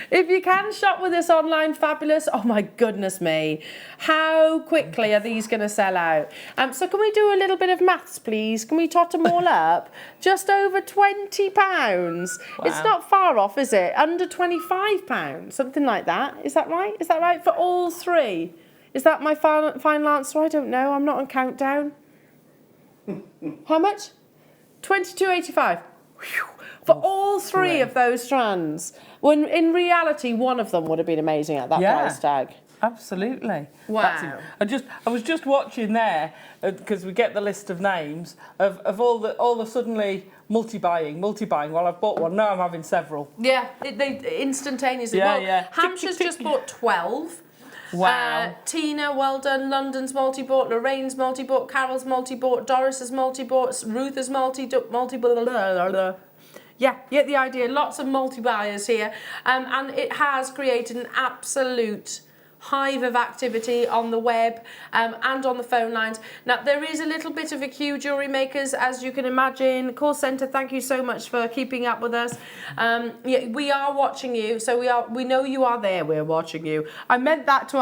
If you can shop with us online, fabulous. Oh my goodness me. How quickly are these going to sell out? So can we do a little bit of maths, please? Can we tot them all up? Just over £20. Wow. It's not far off, is it? Under £25, something like that. Is that right? Is that right for all three? Is that my final answer? I don't know. I'm not on countdown. How much? £22.85. For all three of those strands. When in reality, one of them would have been amazing at that price tag. Absolutely. Wow. I was just watching there because we get the list of names of all the suddenly multi-buying. Well, I've bought one. Now I'm having several. Yeah, they instantaneously. Yeah, well, yeah. Hampshire's just bought 12. Wow. Tina, well done. London's multi-bought. Lorraine's multi-bought. Carol's multi-bought. Doris has multi-bought. Ruth has multi-bought. Yeah, you get the idea. Lots of multi-buyers here. And it has created an absolute hive of activity on the web and on the phone lines. Now, there is a little bit of a queue, jewellery makers, as you can imagine. Call centre, thank you so much for keeping up with us. Yeah, we are watching you, so we know you are there. We're watching you. I meant that to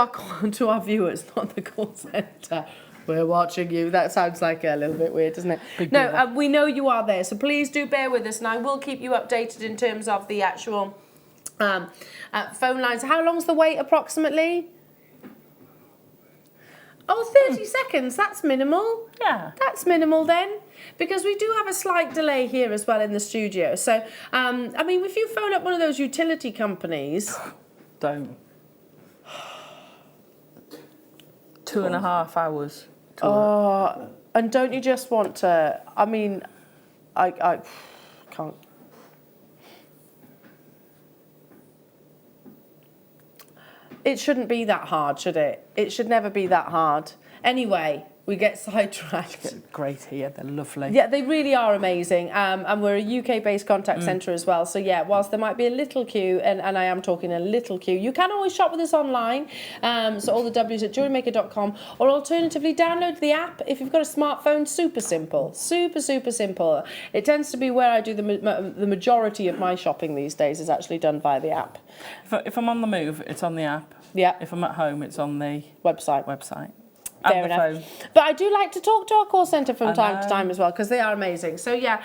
our viewers, not the call centre. We're watching you. That sounds like a little bit weird, doesn't it? No, we know you are there, so please do bear with us, and I will keep you updated in terms of the actual phone lines. How long's the wait approximately? Oh, 30 seconds. That's minimal. Yeah. That's minimal then, because we do have a slight delay here as well in the studio. So, I mean, if you phone up one of those utility companies... Don't. 2.5 hours. Oh, and don't you just want to... I mean, I can't... It shouldn't be that hard, should it? It should never be that hard. Anyway, we get sidetracked. Great here, they're lovely. Yeah, they really are amazing. And we're a UK-based contact centre as well. So yeah, whilst there might be a little queue, and I am talking a little queue, you can always shop with us online. So all the W's at jewellerymaker.com, or alternatively download the app if you've got a smartphone. Super simple. Super, super simple. It tends to be where I do the majority of my shopping these days is actually done via the app. If I'm on the move, it's on the app. Yeah. If I'm at home, it's on the website. Fair enough. Phone. But I do like to talk to our call centre from time to time as well, because they are amazing. So yeah,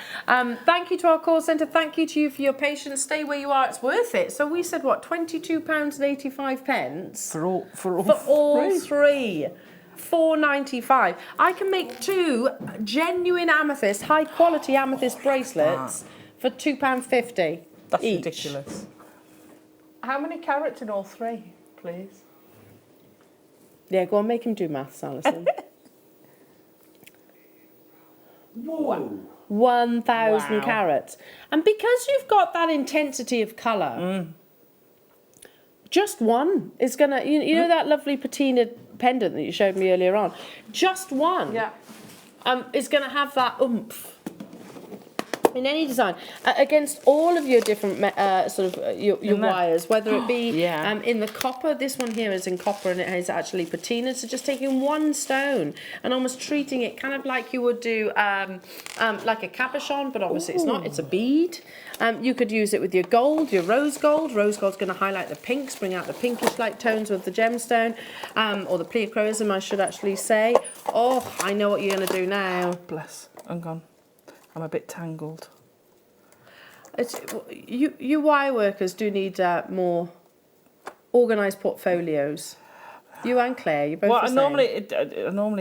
thank you to our call centre. Thank you to you for your patience. Stay where you are. It's worth it. So we said, what, £22.85 for all three. £4.95. I can make 2 genuine amethyst, high quality amethyst bracelets for £2.50. That's each. ridiculous. How many carats in all three, please? Yeah, go on, make him do maths, Alison. Whoa. 1,000 carats. And because you've got that intensity of colour, just one is going to... You know that lovely patina pendant that you showed me earlier on? Just one is going to have that oomph in any design against all of your different your wires, whether it be in the copper. This one here is in copper and it is actually patina. So just taking one stone and almost treating it kind of like you would do like a cabochon, but obviously it's not. It's a bead. You could use it with your gold, your rose gold. Rose gold's going to highlight the pinks, bring out the pinkish light tones with the gemstone, or the pleochroism, I should actually say. Oh, I know what you're going to do now. Bless. I'm gone. I'm a bit tangled. You wire workers do need more organised portfolios. You and Claire, you both. Well, normally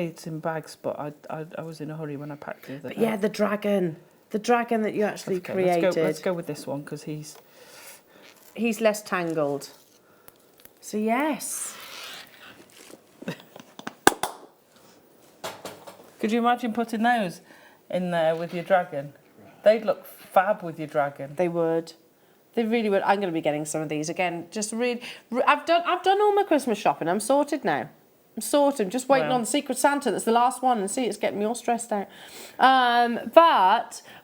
it's in bags, but I was in a hurry when I packed the other day. Yeah, the dragon that you actually created. Let's go with this one because he's less tangled. So yes. Could you imagine putting those in there with your dragon? They'd look fab with your dragon. They would. They really would. I'm going to be getting some of these again. Just really, I've done all my Christmas shopping. I'm sorted now. I'm sorted. I'm just waiting on the Secret Santa. That's the last one, and see, it's getting me all stressed out.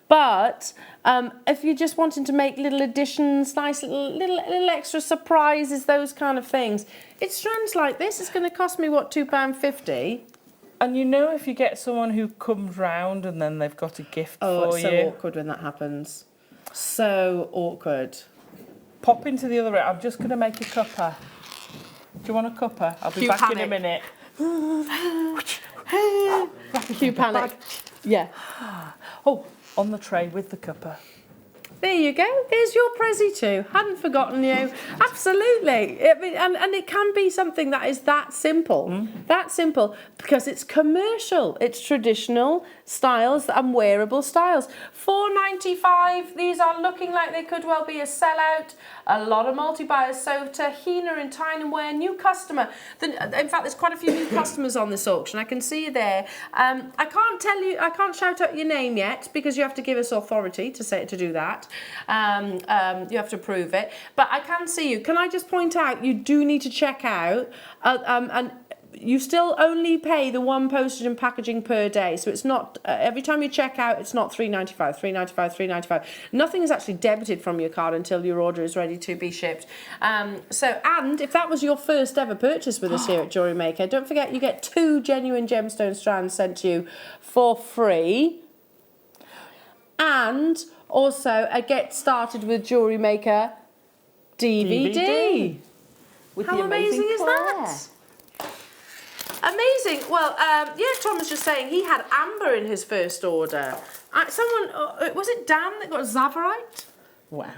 But if you're just wanting to make little additions, nice little extra surprises, those kind of things, it's strands like this. It's going to cost me what, £2.50. And you know, if you get someone who comes round and then they've got a gift for Oh, it's so you. awkward when that happens. So awkward. Pop into the other room. I'm just going to make a cuppa. Do you want a cuppa? I'll be Cue back panic. in a minute. Cue panic. Yeah. Oh, on the tray with the cuppa. There you go. There's your Prezi too. Hadn't forgotten you. Absolutely. I mean, and it can be something that is that simple. That simple because it's commercial. It's traditional styles and wearable styles. £4.95. These are looking like they could well be a sellout. A lot of multi-buyers. So Tahina in Tyne and Wear, new customer. In fact, there's quite a few new customers on this auction. I can see you there. I can't tell you, I can't shout out your name yet because you have to give us authority to do that. You have to prove it. But I can see you. Can I just point out, you do need to check out, and you still only pay the one postage and packaging per day. So it's not, every time you check out, it's not £3.95, £3.95, £3.95. Nothing is actually debited from your card until your order is ready to be shipped. And if that was your first ever purchase with us here at JewelleryMaker, don't forget you get 2 genuine gemstone strands sent to you for free. And also a Get Started with JewelleryMaker DVD. With How the amazing is that? Amazing. Well, yeah, Tom was just saying he had amber in his first order. Was it Dan that got Zavarite? Wow.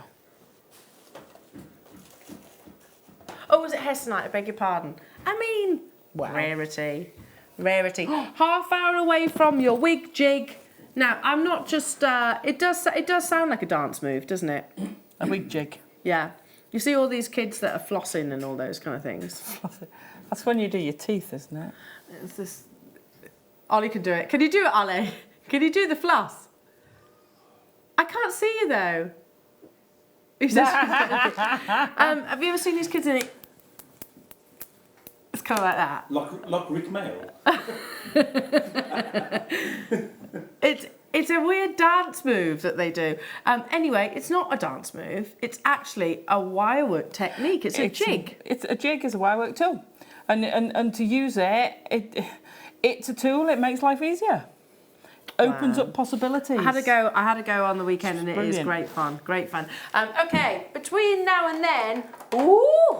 Oh, was it Hessonite? I beg your pardon. I mean, Wow. rarity. Half hour away from your wig jig. Now, I'm not just, it does sound like a dance move, doesn't it? A wig jig. Yeah. You see all these kids that are flossing and all those kind of things. That's when you do your teeth, isn't it? It's this... Ollie can do it. Can you do it, Ollie? Can you do the floss? I can't see you, though. He says, have you ever seen these kids in it? It's kind of like that. Like Rick Mail. It's a weird dance move that they do. Anyway, it's not a dance move. It's actually a wirework technique. It's a jig. A jig is a wirework tool. And to use it's a tool. It makes life easier. Opens up possibilities. I had a go on the weekend, and it is great fun. Great fun. Okay, between now and then, ooh.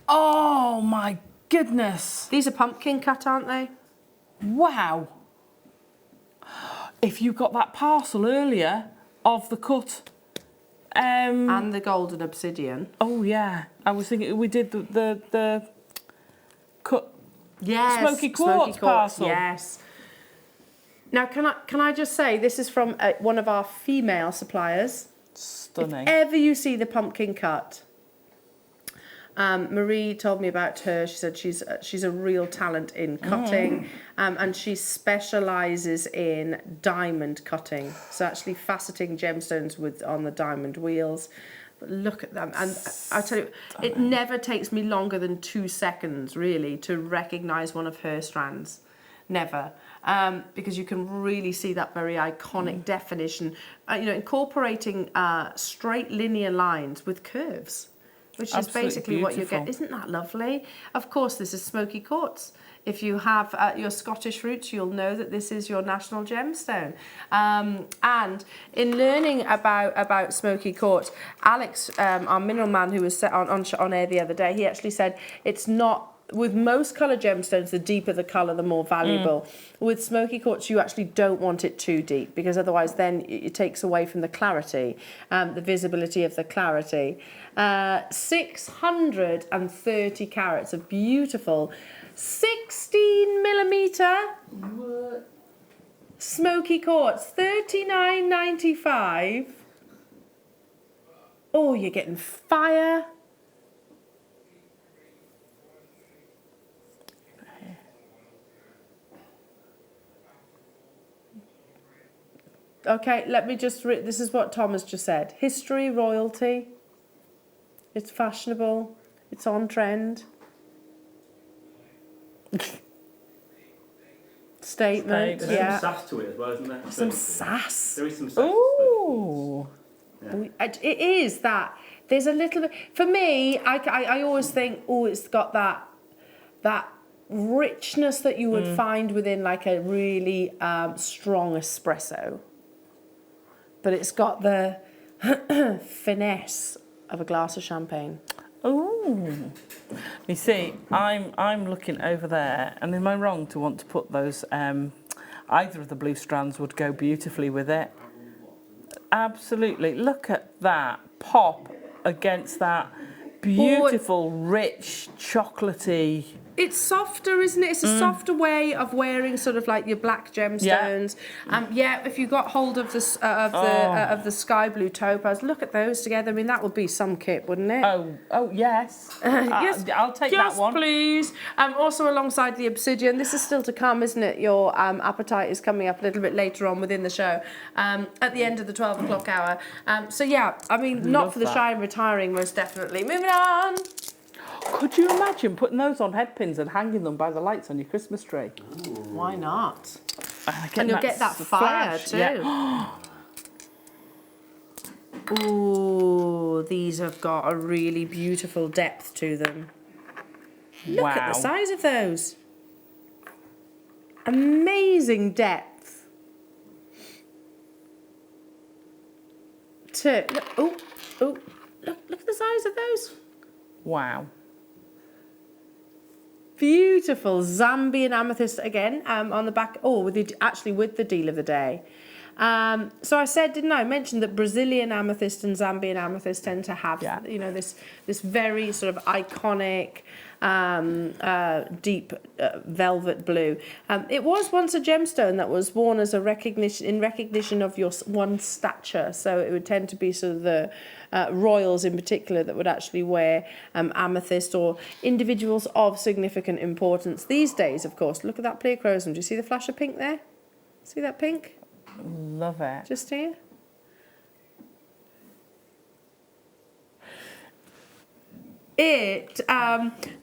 Oh my goodness! These are pumpkin cut, aren't they? Wow! If you got that parcel earlier of the cut. And the golden obsidian. Oh yeah, I was thinking we did the cut. Yes, Smoky quartz parcel. Yes. Now, can I just say this is from one of our female suppliers. Stunning. If ever you see the pumpkin cut, Marie told me about her. She said she's a real talent in cutting, and she specialises in diamond cutting. So actually faceting gemstones on the diamond wheels. But look at them, and I tell you, it never takes me longer than 2 seconds really to recognise one of her strands. Never. Because you can really see that very iconic definition. Incorporating straight linear lines with curves. Which is Absolutely basically what you beautiful. get. Isn't that lovely? Of course, this is smoky quartz. If you have your Scottish roots, you'll know that this is your national gemstone. And in learning about smoky quartz, Alex, our mineral man who was set on air the other day, he actually said it's not... With most colour gemstones, the deeper the colour, the more valuable. With smoky quartz, you actually don't want it too deep because otherwise then it takes away from the clarity, the visibility of the clarity. 630 carats of beautiful 16mm smoky quartz, $39.95. Oh, you're getting fire. Okay, let me just read. This is what Tom has just said. History, royalty. It's fashionable. It's on trend. Statement. There's Yeah. some sass to it as well, isn't there? Some sass. There is some sass. Ooh. It is that. There's a little bit. For me, I always think, oh, it's got that richness that you would find within like a really strong espresso. But it's got the finesse of a glass of champagne. Ooh. You see, I'm looking over there, and am I wrong to want to put those? Either of the blue strands would go beautifully with it. Absolutely. Look at that pop against that beautiful, rich, chocolatey. It's softer, isn't it? It's a softer way of wearing sort of like your black gemstones. If you got hold of the sky blue topaz, look at those together. I mean, that would be some kit, wouldn't it? Oh yes. Yes, I'll take that one. Please. Also alongside the obsidian, this is still to come, isn't it? Your apatite is coming up a little bit later on within the show, at the end of the 12 o'clock hour. So yeah, I mean, not for the shy and retiring, most definitely. Moving on. Could you imagine putting those on head pins and hanging them by the lights on your Christmas tree? Why not? And you'll get that fire flash. too. Yeah. Ooh, these have got a really beautiful depth to them. Look at the size of those. Amazing depth. Look at the size of those. Wow. Beautiful Zambian amethyst again on the back. Oh, with the deal of the day. So I said, didn't I mention that Brazilian amethyst and Zambian amethyst tend to have, this very sort of iconic, deep velvet blue. It was once a gemstone that was worn as a recognition of your one's stature. So it would tend to be sort of the royals in particular that would actually wear amethyst, or individuals of significant importance. These days, of course, look at that pleochrosum. Do you see the flash of pink there? See that pink? Love it. Just here.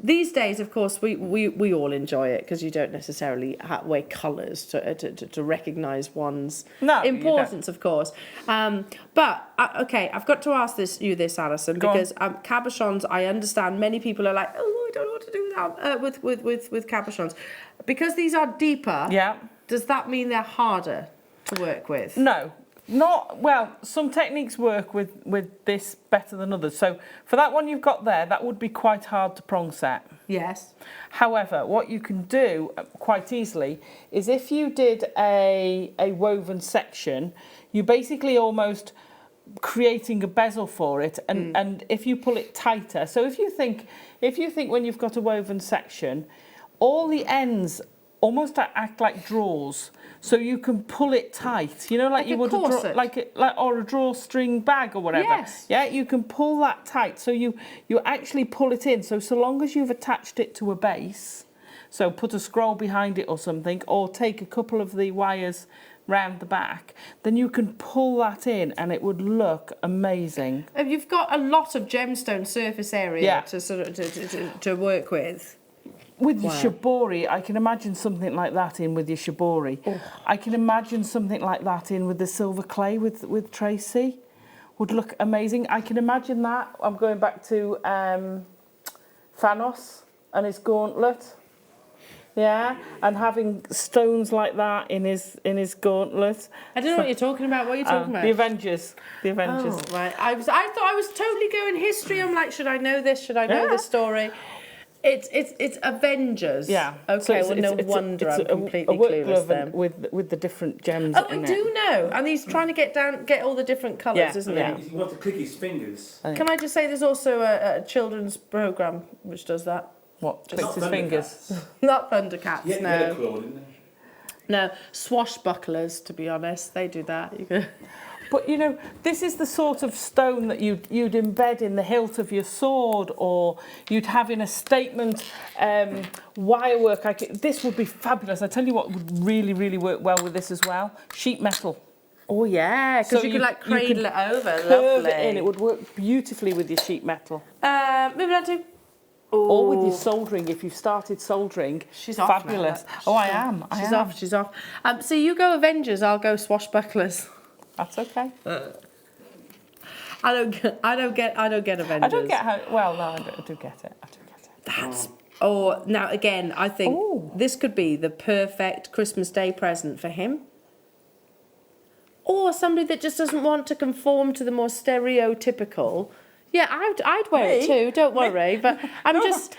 These days, of course, we all enjoy it because you don't necessarily wear colours to recognise one's importance, of course. But I've got to ask you this, Alison, because cabochons, I understand many people are like, oh, I don't know what to do with cabochons, because these are deeper. Yeah. Does that mean they're harder to work with? No. Not well. Some techniques work with this better than others. So for that one you've got there, that would be quite hard to prong set. Yes. However, what you can do quite easily is if you did a woven section, you basically almost creating a bezel for it, and if you pull it tighter. So if you think when you've got a woven section, all the ends almost act like drawers, so you can pull it tight. You know, like you would or a drawstring bag or whatever. Yes. Yeah, you can pull that tight, so you actually pull it in. So long as you've attached it to a base, so put a scroll behind it or something, or take a couple of the wires round the back, then you can pull that in, and it would look amazing. You've got a lot of gemstone surface area to sort of to work with. With your shibori, I can imagine something like that in with your shibori. Oh. I can imagine something like that in with the silver clay with Tracy. Would look amazing. I can imagine that. I'm going back to Thanos and his gauntlet. Yeah, and having stones like that in his gauntlet. I don't know what you're talking about. What are you talking about? The Avengers. Oh, right. I thought I was totally going history. I'm like, should I know this? Should I know this story? It's Avengers. Yeah. Okay. So no wonder I'm completely clueless then. With the different gems. Oh, I do know. And he's trying to get all the different colours, isn't he? He wants to click his fingers. Can I just say, there's also a children's programme which does that. What? Clicks his fingers. Not Thundercats. Yeah, no. Claw, didn't they? No, swashbucklers. To be honest, they do that. But you know, this is the sort of stone that you'd embed in the hilt of your sword, or you'd have in a statement wirework. This would be fabulous. I tell you what would really, really work well with this as well. Sheet metal. Oh yeah, because So you could like you cradle it over. Curve Lovely. it in. It would work beautifully with your sheet metal. Moving on to. Or with your soldering, if you've started soldering. She's off now, fabulous. look. Oh, I am. She's off. She's off. So you go Avengers. I'll go Swashbucklers. That's okay. I don't get Avengers. I don't get how. Well, no, I do get it. I do get it. That's. Oh, now again, I think this could be the perfect Christmas Day present for him. Or somebody that just doesn't want to conform to the more stereotypical. Yeah, I'd wear it too. Don't worry. But but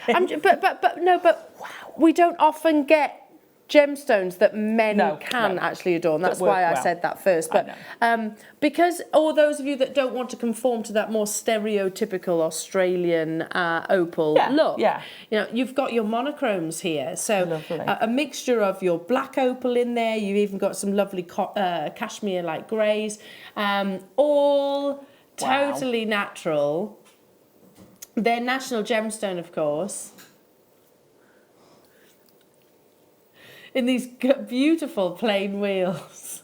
we don't often get gemstones that men can actually adorn. That's why I said that first. But because all those of you that don't want to conform to that more stereotypical Australian opal look, you know, you've got your monochromes here. So a mixture of your black opal in there. You've even got some lovely cashmere-like greys. All totally natural. Their national gemstone, of course. In these beautiful plain wheels.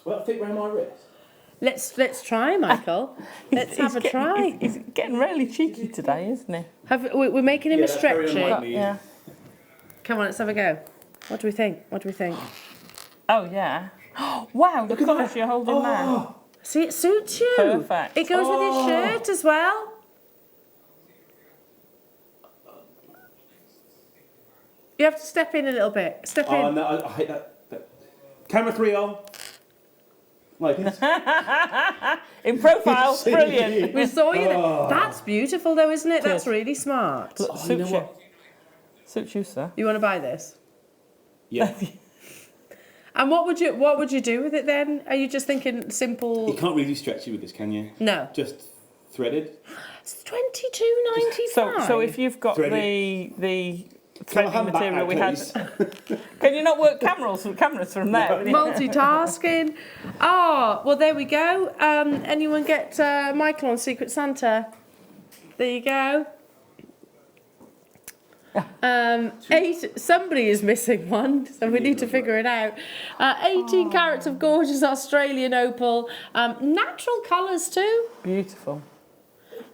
Will that fit around my wrist? Let's try, Michael. Let's have a try. He's getting really cheeky today, isn't he? We're making him a stretchy. Yeah. Come on, let's have a go. What do we think? What do we think? Oh yeah. Wow, the colours you're holding there. See, it suits you. Perfect. It goes with your shirt as well. You have to step in a little bit. Step in. Oh, no, I hate that. Camera 3 on. Like this. In profile, brilliant. We saw you there. That's beautiful though, isn't it? That's really smart. Suits you know you. what? Suits you, sir. You want to buy this? Yeah. And what would you do with it then? Are you just thinking simple? You can't really do stretchy with this, can you? No. Just threaded. It's $22.95. So if you've got Threaded. the Can I have threading that material now, we had, please? can you not work cameras from there? Multitasking. Oh, well, there we go. Anyone get Michael on Secret Santa? There you go. Somebody is missing one, so we need to figure it out. 18 carats of gorgeous Australian opal. Natural colours too. Beautiful.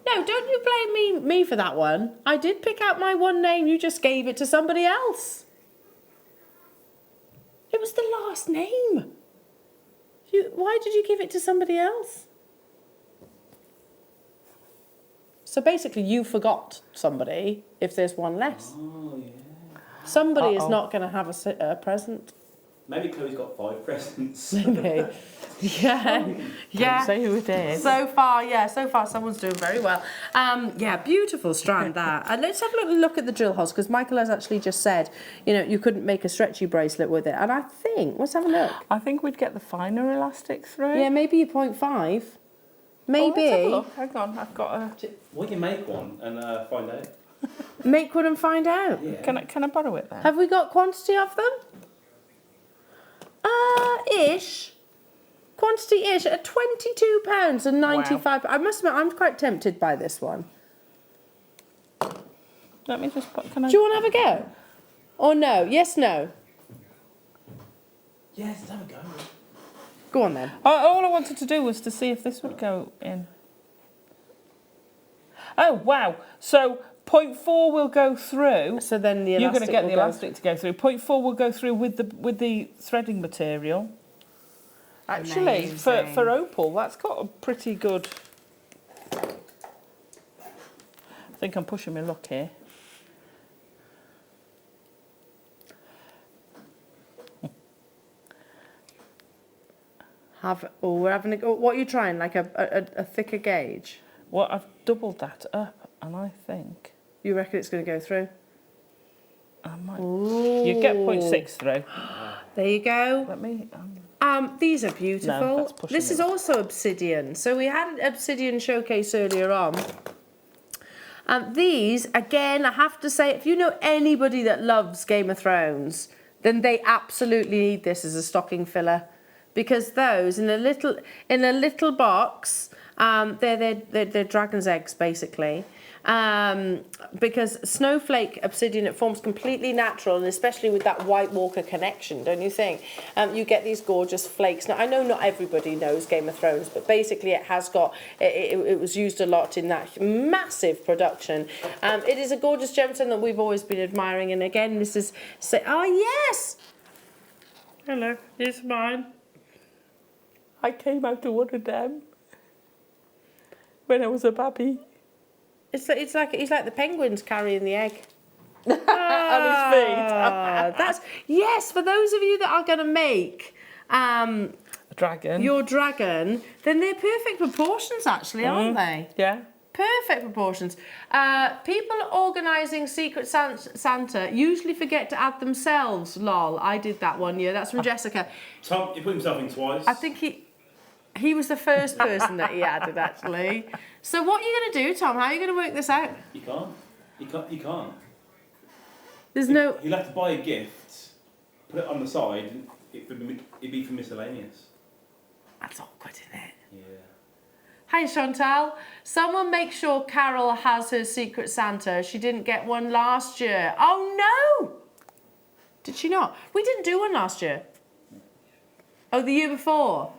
No, don't you blame me for that one. I did pick out my one name, you just gave it to somebody else. It was the last name. Why did you give it to somebody else? So basically you forgot somebody if there's one less. Oh, yeah. Somebody is not going to have a present. Maybe Chloe's got 5 presents. Maybe. Yeah. Don't say who it is. So far someone's doing very well. Yeah, beautiful strand that. And let's have a little look at the drill holes, because Michael has actually just said, you know, you couldn't make a stretchy bracelet with it. And I think, let's have a look. I think we'd get the finer elastic through. Yeah, maybe a 0.5. Maybe. Let's have a look. Hang on, I've got a... We can make one and find out. Make one and find out. Yeah. Can I borrow it then? Have we got quantity of them? Ish. Quantity-ish at £22.95. Wow. I must admit, I'm quite tempted by this one. Let me just put... Do Do you want to have a go? Or no? Yes, no? Yes, let's have a go. Go on then. All I wanted to do was to see if this would go in. Oh, wow. So 0.4 will go through. So then the You're elastic going to get the will go- elastic to go through. 0.4 will go through with the threading material. Actually, for opal, that's got a pretty good... I think I'm pushing my luck here. We're having a go. What are you trying? Like a thicker gauge? Well, I've doubled that up, and I think You reckon it's going to go through? I might. You get 0.6 through. There you go. Let me. These are beautiful. No, that's pushing This it. is also obsidian. So we had an obsidian showcase earlier on. These, again, I have to say, if you know anybody that loves Game of Thrones, then they absolutely need this as a stocking filler, because those in a little box, they're dragon's eggs basically. because snowflake obsidian, it forms completely natural, and especially with that white walker connection, don't you think? You get these gorgeous flakes. Now, I know not everybody knows Game of Thrones, but basically it has got, it was used a lot in that massive production. It is a gorgeous gemstone that we've always been admiring, and again, this is, oh yes! Hello, it's mine. I came out of one of them when I was a baby. It's like the penguins carrying the egg. On his feet. That's yes. For those of you that are going to make A dragon. your dragon, then they're perfect proportions, actually, aren't they? Yeah. Perfect proportions. People organising Secret Santa usually forget to add themselves. Lol, I did that one year. That's from Jessica. Tom, he put himself in twice. I think he was the first person that he added, actually. So what are you going to do, Tom? How are you going to work this out? You can't. You can't. There's no... You'll have to buy a gift, put it on the side, and it'd be for miscellaneous. That's awkward, isn't it? Yeah. Hi, Chantal. Someone make sure Carol has her Secret Santa. She didn't get one last year. Oh, no! Did she not? We didn't do one last year. Oh, the year before?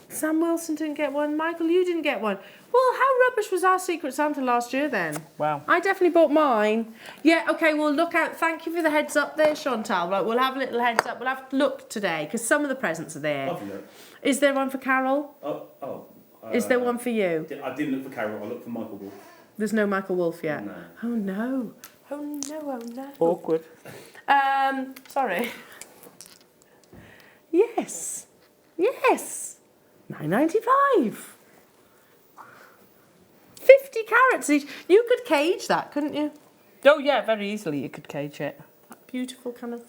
Sam Wilson didn't get one. Michael, you didn't get one. Well, how rubbish was our Secret Santa last year then? Wow. I definitely bought mine. Yeah, okay, well, look out. Thank you for the heads up there, Chantal. Right, we'll have a little heads up. We'll have to look today because some of the presents are there. Lovely look. Is there one for Carol? Is there one for you? I didn't look for Carol. I looked for Michael Wolf. There's no Michael Wolf yet? No. Oh, no. Oh, no, oh, no. Awkward. Sorry. Yes. Yes. £9.95. 50 carats each. You could cage that, couldn't you? Oh, yeah, very easily you could cage it. That beautiful kind of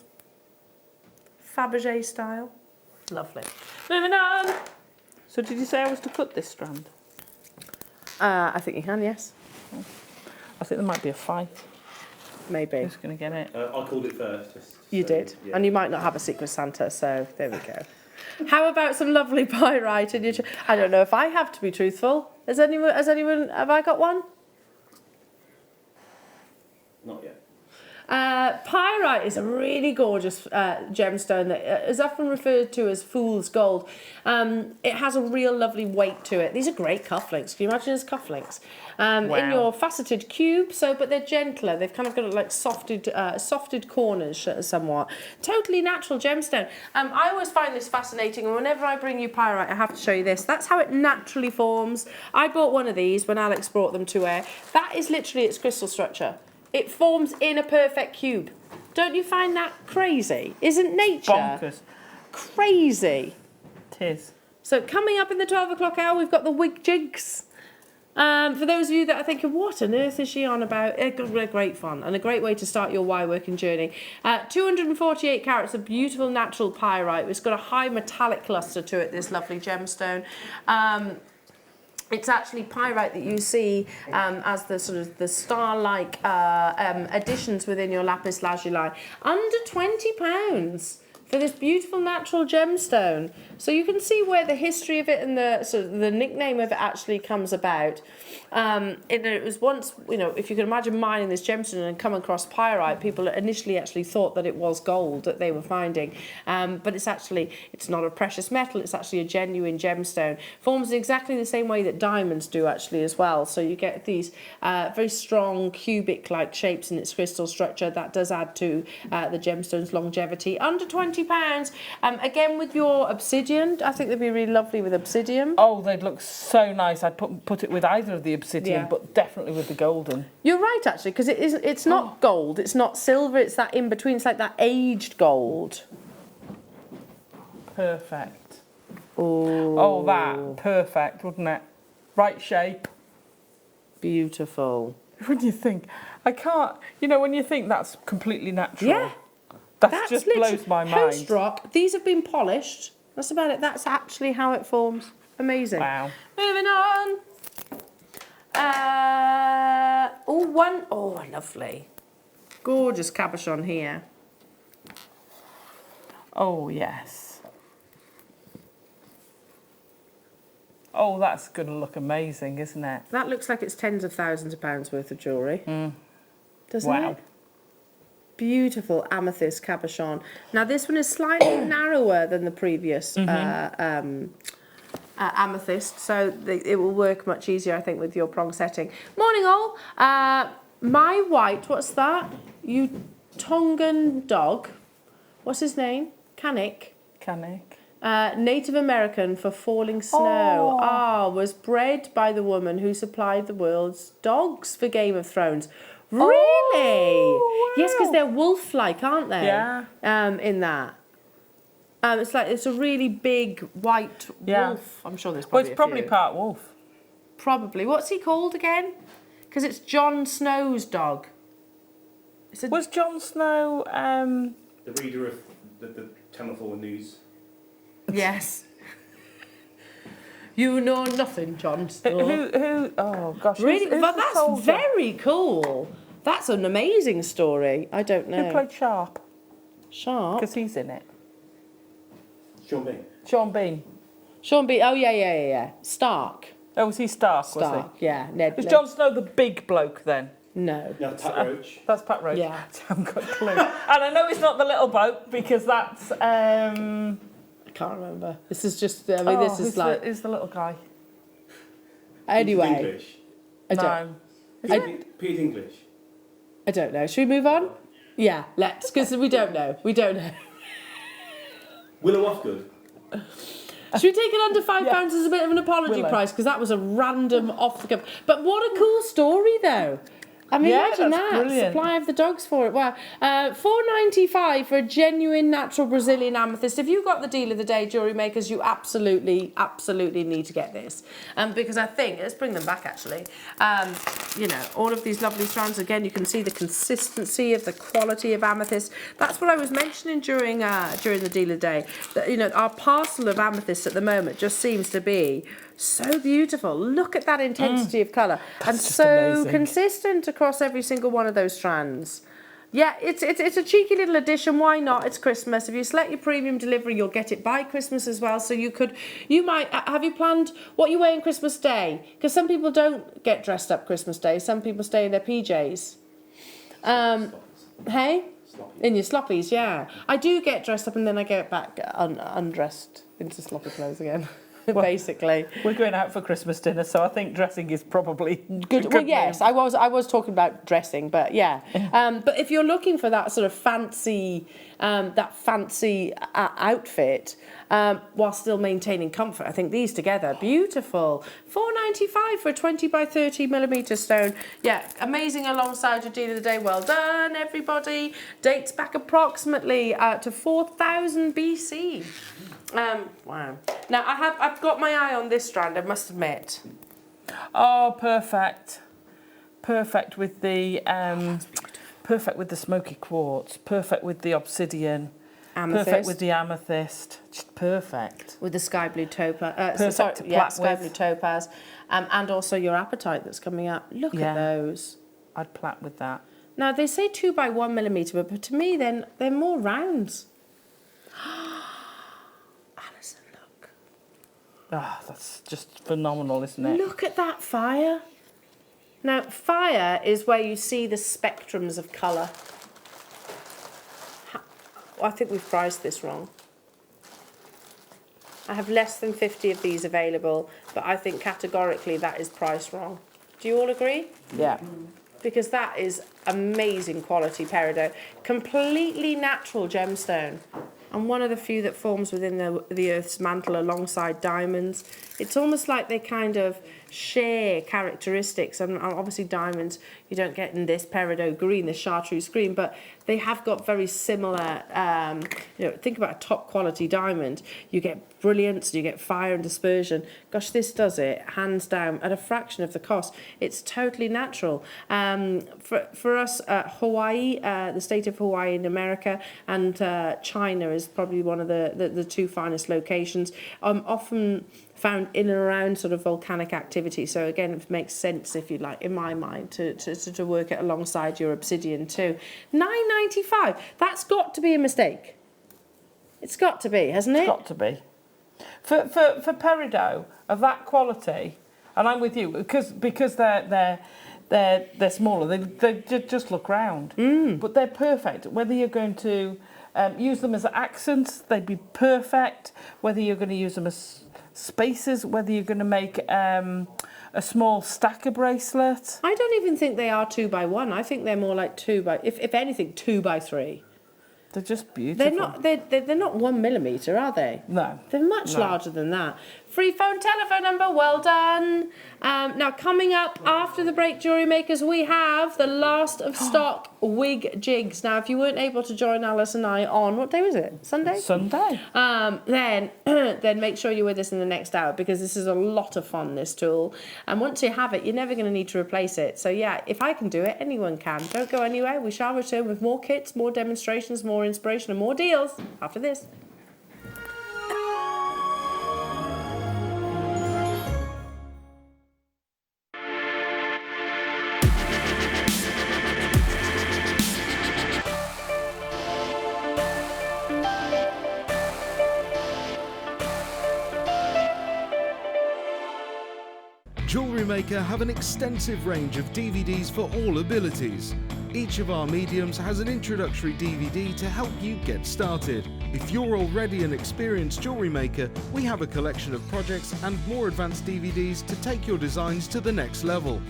Fabergé style. Lovely. Moving on. So did you say I was to cut this strand? I think you can, yes. I think there might be a fight. Maybe. Who's going to get it? I called it first. You did. Yeah. And you might not have a Secret Santa, so there we go. How about some lovely pyrite in your... I don't know if I have to be truthful. Has anyone, have I got one? Not yet. Pyrite is a really gorgeous gemstone that is often referred to as fool's gold. It has a real lovely weight to it. These are great cufflinks. Can you imagine as cufflinks? Wow. In your faceted cube, but they're gentler. They've kind of got like softed corners somewhat. Totally natural gemstone. I always find this fascinating, and whenever I bring you pyrite, I have to show you this. That's how it naturally forms. I bought one of these when Alex brought them to air. That is literally its crystal structure. It forms in a perfect cube. Don't you find that crazy? Isn't nature Bonkers. crazy? It is. So coming up in the 12 o'clock hour, we've got the wig jigs. For those of you that are thinking, what on earth is she on about? Great fun and a great way to start your wire working journey. 248 carats of beautiful natural pyrite. It's got a high metallic luster to it, this lovely gemstone. It's actually pyrite that you see as the sort of the star-like additions within your lapis lazuli. Under £20 for this beautiful natural gemstone. So you can see where the history of it and the sort of the nickname of it actually comes about. It was once, if you can imagine mining this gemstone and come across pyrite, people initially actually thought that it was gold that they were finding. But it's not a precious metal, it's actually a genuine gemstone. Forms in exactly the same way that diamonds do actually as well. So you get these very strong cubic-like shapes in its crystal structure. That does add to the gemstone's longevity. Under £20. Again, with your obsidian, I think they'd be really lovely with obsidian. Oh, they'd look so nice. I'd put it with either of the obsidian, Yeah. but definitely with the golden. You're right, actually, because it's not gold, it's not silver, it's that in between. It's like that aged gold. Perfect. Oh, that. Perfect, wouldn't it? Right shape. Beautiful. When you think, I can't, when you think that's completely natural. Yeah. That just blows my mind. Post rock. These have been polished. That's about it. That's actually how it forms. Amazing. Wow. Moving on. Lovely. Gorgeous cabochon here. Oh, yes. Oh, that's going to look amazing, isn't it? That looks like it's tens of thousands of pounds worth of jewellery. Doesn't Wow. it? Beautiful amethyst cabochon. Now this one is slightly narrower than the previous amethyst, so it will work much easier, I think, with your prong setting. Morning all. My white, what's that? You Tongan dog. What's his name? Canik. Native American for falling snow. Was bred by the woman who supplied the world's dogs for Game of Thrones. Really? Oh, Yes, because wow. they're wolf-like, aren't they? Yeah. In that. It's a really big white wolf. I'm sure there's Well, probably it's probably a few. part wolf. Probably. What's he called again? Because it's Jon Snow's dog. Was Jon Snow... The reader of the Channel 4 news. Yes. You know nothing, Jon Snow. Who? Oh gosh. Really? Who's But the that's soldier? very cool. That's an amazing story. I don't know. Who played Sharp? Sharp? Because he's in it. Sean Bean. Sean Bean. Sean B. Oh, yeah. Stark. Oh, was he Stark, was Stark, yeah. Ned. he? Was Jon Snow the big bloke then? No. Yeah, Pat Roach. That's Pat Roach. Yeah. I haven't got a clue. And I know it's not the little bloke because that's... I can't remember. This is just, this is like... Who's the little guy? Anyway. English. I don't, No. Pete English. I don't know. Should we move on? Yeah, let's, because we don't know. We don't know. Willow Offgood. Should we take it under £5 as a bit of an apology Willow. price? Because that was a random off the cuff. But what a cool story, though. I mean, Yeah, imagine that's that. brilliant. Supply of the dogs for it. Wow. $4.95 for a genuine natural Brazilian amethyst. If you've got the deal of the day, jewellery makers, you absolutely need to get this. Because I think, let's bring them back actually. All of these lovely strands. Again, you can see the consistency of the quality of amethyst. That's what I was mentioning during the deal of the day. That, our parcel of amethyst at the moment just seems to be so beautiful. Look at that intensity of colour. And just so amazing. consistent across every single one of those strands. Yeah, it's a cheeky little addition. Why not? It's Christmas. If you select your premium delivery, you'll get it by Christmas as well. So you might, have you planned what you're wearing Christmas Day? Because some people don't get dressed up Christmas Day. Some people stay in their PJs. Hey? In your sloppies, yeah. I do get dressed up and then I get back undressed into sloppy clothes again. Basically, We're going out for Christmas dinner, so I think dressing is probably good. Well, yes, I was talking about dressing, but yeah. But if you're looking for that sort of fancy, outfit, while still maintaining comfort, I think these together, beautiful. $4.95 for a 20 by 30 millimetre stone. Yeah, amazing alongside your deal of the day. Well done, everybody. Dates back approximately to 4000 BC. Wow. Now I've got my eye on this strand, I must admit. Oh, perfect. Perfect with the smoky quartz. Perfect with the obsidian. Amethyst. Perfect with the amethyst. Just perfect. With the sky blue topaz. Perfect to plait sky with. blue topaz. And also your apatite that's coming up. Look at those. I'd plait with that. Now they say 2 by 1 millimetre, but to me then they're more rounds. Alison, look. Ah, that's just phenomenal, isn't it? Look at that fire. Now, fire is where you see the spectrums of colour. I think we've priced this wrong. I have less than 50 of these available, but I think categorically that is priced wrong. Do you all agree? Yeah. Because that is amazing quality peridot. Completely natural gemstone. And one of the few that forms within the Earth's mantle alongside diamonds. It's almost like they kind of share characteristics. And obviously diamonds you don't get in this peridot green, this chartreuse green, but they have got very similar, think about a top quality diamond. You get brilliance, you get fire and dispersion. Gosh, this does it, hands down, at a fraction of the cost. It's totally natural. For us, Hawaii, the state of Hawaii in America, and China is probably one of the two finest locations. Often found in and around sort of volcanic activity. So again, it makes sense, if you like, in my mind, to work it alongside your obsidian too. $9.95. That's got to be a mistake. It's got to be, hasn't it? It's got to be. For peridot of that quality, and I'm with you, because they're smaller, they just look round. But they're perfect. Whether you're going to use them as accents, they'd be perfect. Whether you're going to use them as spaces, whether you're going to make a small stacker bracelet. I don't even think they are 2x1. I think they're more like if anything, 2x3. They're just beautiful. They're not 1 millimetre, are they? No. They're much larger than that. Free phone, telephone number, well done. Now, coming up after the break, Jewellery Makers, we have the last of stock wig jigs. Now, if you weren't able to join Alice and I on, what day was it? Sunday? Sunday. Then make sure you're with us in the next hour, because this is a lot of fun, this tool. And once you have it, you're never going to need to replace it. So yeah, if I can do it, anyone can. Don't go anywhere. We shall return with more kits, more demonstrations, more inspiration and more deals after this. Jewellery Maker have an extensive range of DVDs for all abilities. Each of our mediums has an introductory DVD to help you get started. If you're already an experienced jewellery maker, we have a collection of projects and more advanced DVDs to take your designs to the next level.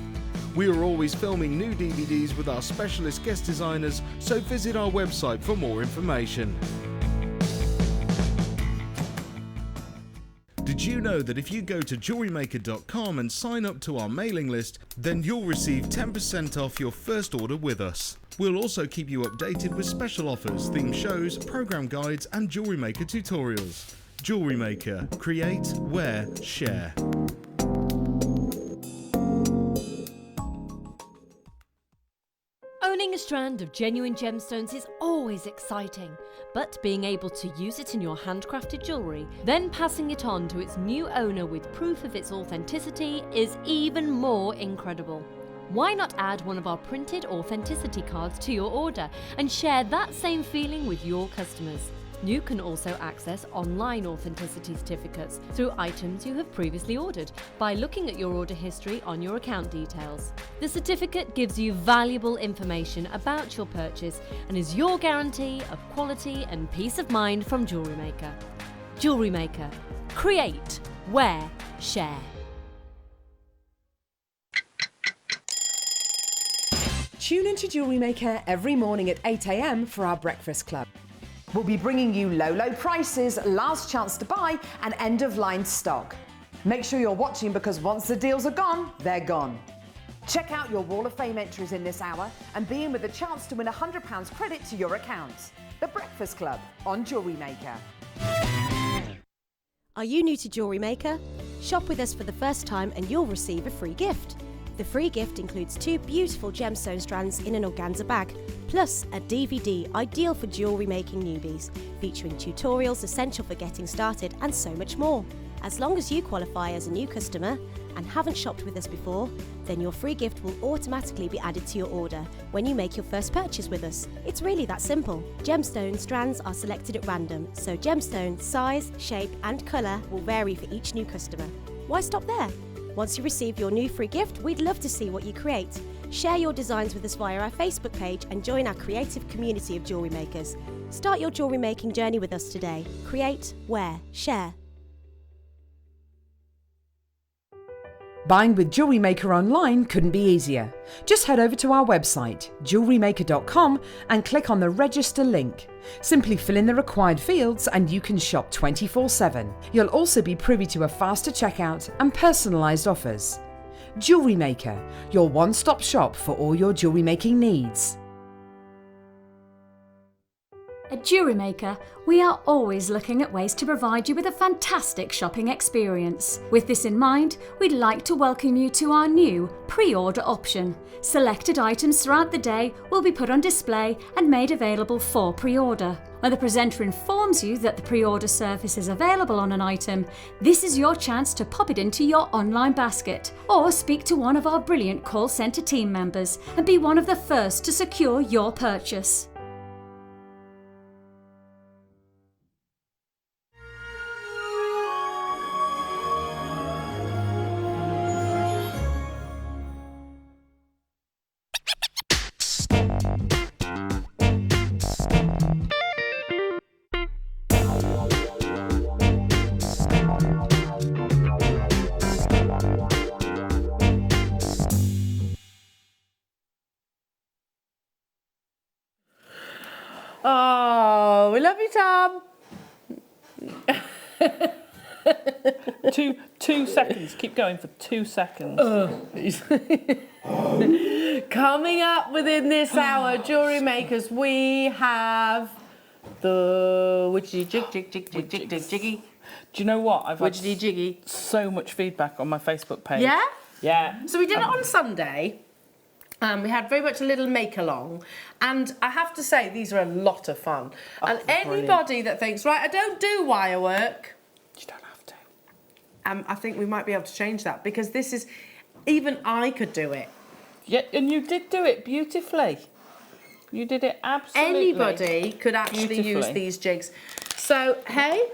We are always filming new DVDs with our specialist guest designers, so visit our website for more information. Did you know that if you go to JewelleryMaker.com and sign up to our mailing list, then you'll receive 10% off your first order with us. We'll also keep you updated with special offers, theme shows, program guides and Jewellery Maker tutorials. Jewellery Maker. Create, wear, share. Owning a strand of genuine gemstones is always exciting, but being able to use it in your handcrafted jewellery, then passing it on to its new owner with proof of its authenticity is even more incredible. Why not add one of our printed authenticity cards to your order and share that same feeling with your customers? You can also access online authenticity certificates through items you have previously ordered by looking at your order history on your account details. The certificate gives you valuable information about your purchase and is your guarantee of quality and peace of mind from Jewellery Maker. Jewellery Maker. Create, wear, share. Tune into Jewellery Maker every morning at 8 a.m. for our breakfast club. We'll be bringing you low prices, last chance to buy and end-of-line stock. Make sure you're watching, because once the deals are gone, they're gone. Check out your Wall of Fame entries in this hour and be in with a chance to win £100 credit to your account. The Breakfast Club on Jewellery Maker. Are you new to Jewellery Maker? Shop with us for the first time and you'll receive a free gift. The free gift includes 2 beautiful gemstone strands in an organza bag, plus a DVD ideal for jewellery making newbies, featuring tutorials essential for getting started and so much more. As long as you qualify as a new customer and haven't shopped with us before, then your free gift will automatically be added to your order when you make your first purchase with us. It's really that simple. Gemstone strands are selected at random, so gemstone size, shape and colour will vary for each new customer. Why stop there? Once you receive your new free gift, we'd love to see what you create. Share your designs with us via our Facebook page and join our creative community of jewellery makers. Start your jewellery making journey with us today. Create, wear, share. Buying with Jewellery Maker online couldn't be easier. Just head over to our website, JewelleryMaker.com, and click on the register link. Simply fill in the required fields and you can shop 24/7. You'll also be privy to a faster checkout and personalised offers. Jewellery Maker, your one-stop shop for all your jewellery making needs. At Jewellery Maker, we are always looking at ways to provide you with a fantastic shopping experience. With this in mind, we'd like to welcome you to our new pre-order option. Selected items throughout the day will be put on display and made available for pre-order. When the presenter informs you that the pre-order service is available on an item, this is your chance to pop it into your online basket or speak to one of our brilliant call centre team members and be one of the first to secure your purchase. Oh, we love you, Tom. 2 seconds. Keep going for 2 seconds. Coming up within this hour, jewellery makers, we have the witchy jiggy. Do you know what? I've had Witchy jiggy. so much feedback on my Facebook page. Yeah? Yeah. So we did it on Sunday. We had very much a little make-along. And I have to say, these are a lot of fun. And anybody that thinks, right, I don't do wire work. You don't have to. I think we might be able to change that because this is, even I could do it. Yeah, and you did do it beautifully. You did it absolutely. Anybody could actually use these jigs. So, hey,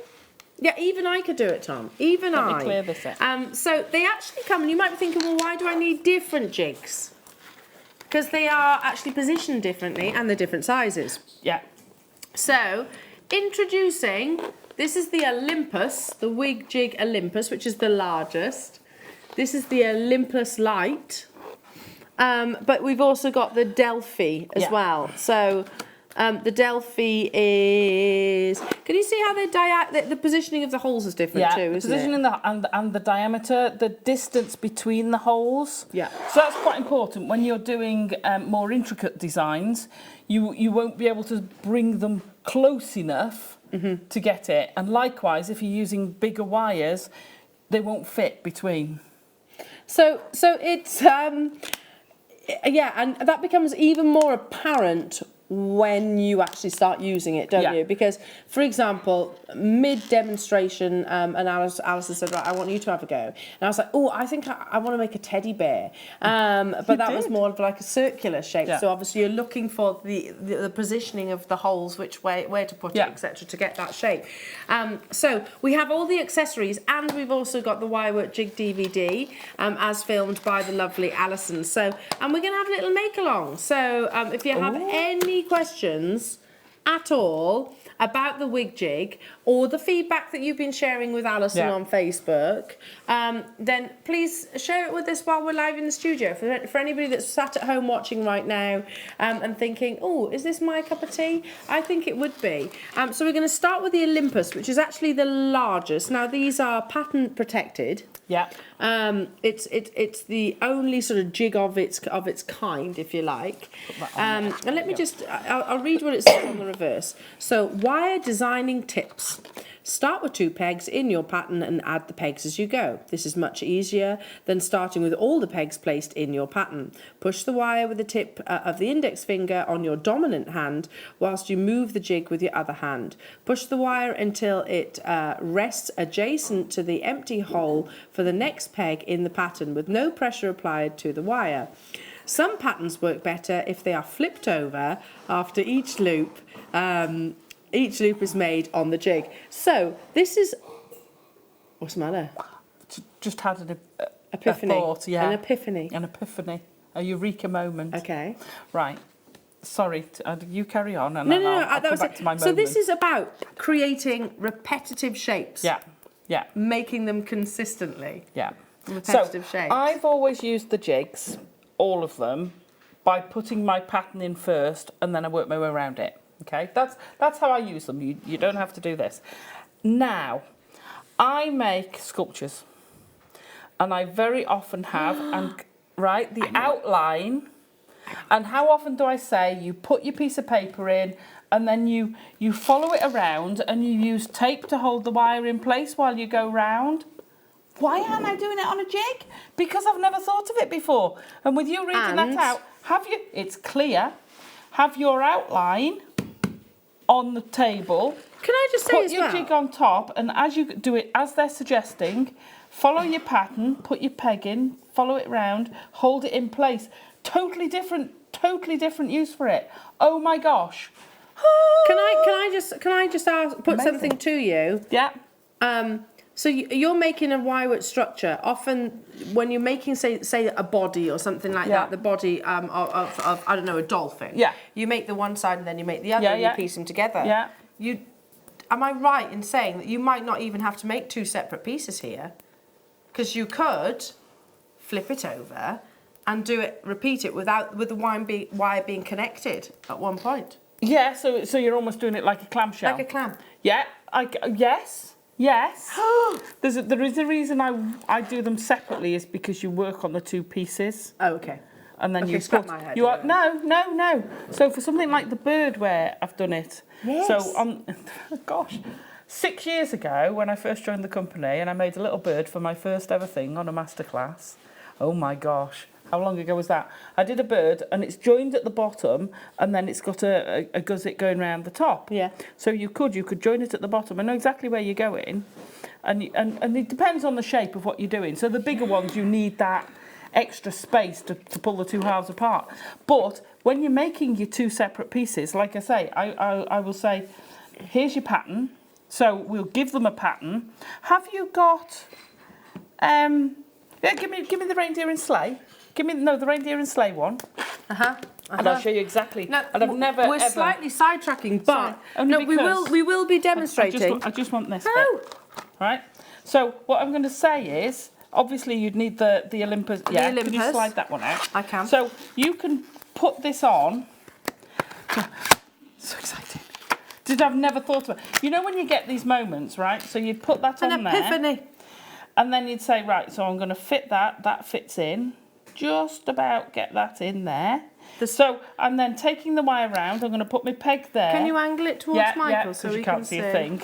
yeah, even I could do it, Tom. Even Let I. me clear this up. So they actually come, and you might be thinking, well, why do I need different jigs? Because they are actually positioned differently and they're different sizes. Yeah. So, introducing, this is the Olympus, the wig jig Olympus, which is the largest. This is the Olympus Light. But we've also got the Delphi as well. So the Delphi is. Can you see how the positioning of the holes is different too? The isn't positioning it? and the diameter, the distance between the holes. Yeah. So that's quite important when you're doing more intricate designs. You won't be able to bring them close enough to get it. And likewise, if you're using bigger wires, they won't fit between. So it's yeah, and that becomes even more apparent when you actually start using it, don't you? Because, for example, mid-demonstration, and Alison said, right, I want you to have a go. And I was like, oh, I think I want to make a teddy bear. But that was more of like a circular shape. Yeah. So obviously you're looking for the positioning of the holes, which way, where to put it, etc., to get that shape. So we have all the accessories, and we've also got the Wirework Jig DVD, as filmed by the lovely Alison. So, and we're going to have a little make-along. So if you have any questions at all about the wig jig or the feedback that you've been sharing with Alison on Facebook, then please share it with us while we're live in the studio. For anybody that's sat at home watching right now and thinking, oh, is this my cup of tea? I think it would be. So we're going to start with the Olympus, which is actually the largest. Now, these are patent protected. Yeah. It's the only sort of jig of its kind, if you like. And let me just, I'll read what it says on the reverse. So, wire designing tips. Start with 2 pegs in your pattern and add the pegs as you go. This is much easier than starting with all the pegs placed in your pattern. Push the wire with the tip of the index finger on your dominant hand whilst you move the jig with your other hand. Push the wire until it rests adjacent to the empty hole for the next peg in the pattern with no pressure applied to the wire. Some patterns work better if they are flipped over after each loop. Each loop is made on the jig. So this is. What's the matter? Just had an epiphany. A thought, yeah. An epiphany. An epiphany. A eureka moment. Okay. Right. Sorry, you carry on, and No, I'll that come was back it. to my moment. So this is about creating repetitive shapes. Yeah. Yeah. Making them consistently. Yeah. Repetitive shapes. I've always used the jigs, all of them, by putting my pattern in first, and then I work my way around it. Okay, that's how I use them. You don't have to do this. Now, I make sculptures, and I very often have, and the outline. And how often do I say you put your piece of paper in, and then you follow it around, and you use tape to hold the wire in place while you go round? Why aren't I doing it on a jig? Because I've never thought of it before. And with you reading that out, it's clear. Have your outline on the table. Can I just say put as your well? jig on top, and as you do it, as they're suggesting, follow your pattern, put your peg in, follow it round, hold it in place. Totally different use for it. Oh my gosh. Can I just put something to you? Yeah. So you're making a wirework structure. Often, when you're making, say a body or something like that, the body of I don't know, a dolphin. Yeah. You make the one side and then you make the other, and you piece them together. Yeah. Am I right in saying that you might not even have to make 2 separate pieces here? Because you could flip it over and repeat it with the wire being connected at one point. Yeah, so you're almost doing it like a clamshell. Like a clam. Yeah, yes. There is a reason I do them separately is because you work on the two pieces. Oh, okay. And then Okay, you scrap put, my head, you are, don't no. So for something like the bird wear, I've done it. Yes. So gosh, 6 years ago when I first joined the company and I made a little bird for my first ever thing on a masterclass. Oh my gosh. How long ago was that? I did a bird and it's joined at the bottom and then it's got a gusset going round the top. Yeah. So you could join it at the bottom and know exactly where you're going. And it depends on the shape of what you're doing. So the bigger ones, you need that extra space to pull the two halves apart. But when you're making your two separate pieces, like I say, I will say, here's your pattern. So we'll give them a pattern. Have you got, yeah, give me the reindeer and sleigh. The reindeer and sleigh one. And I'll show you exactly. No, and I've never we're ever... slightly sidetracking, but Only no, we will be demonstrating. I just want this bit. Right? So what I'm going to say is, obviously you'd need the Olympus. Yeah, Olympus. Can you slide that one out? I can. So you can put this on. So exciting. I've never thought of it. You know when you get these moments, right? So you'd put that on An epiphany. there. And then you'd say, right, so I'm going to fit that fits in. Just about get that in there. So, and then taking the wire around, I'm going to put my peg there. Can you angle it towards Michael so we you can can't see a thing?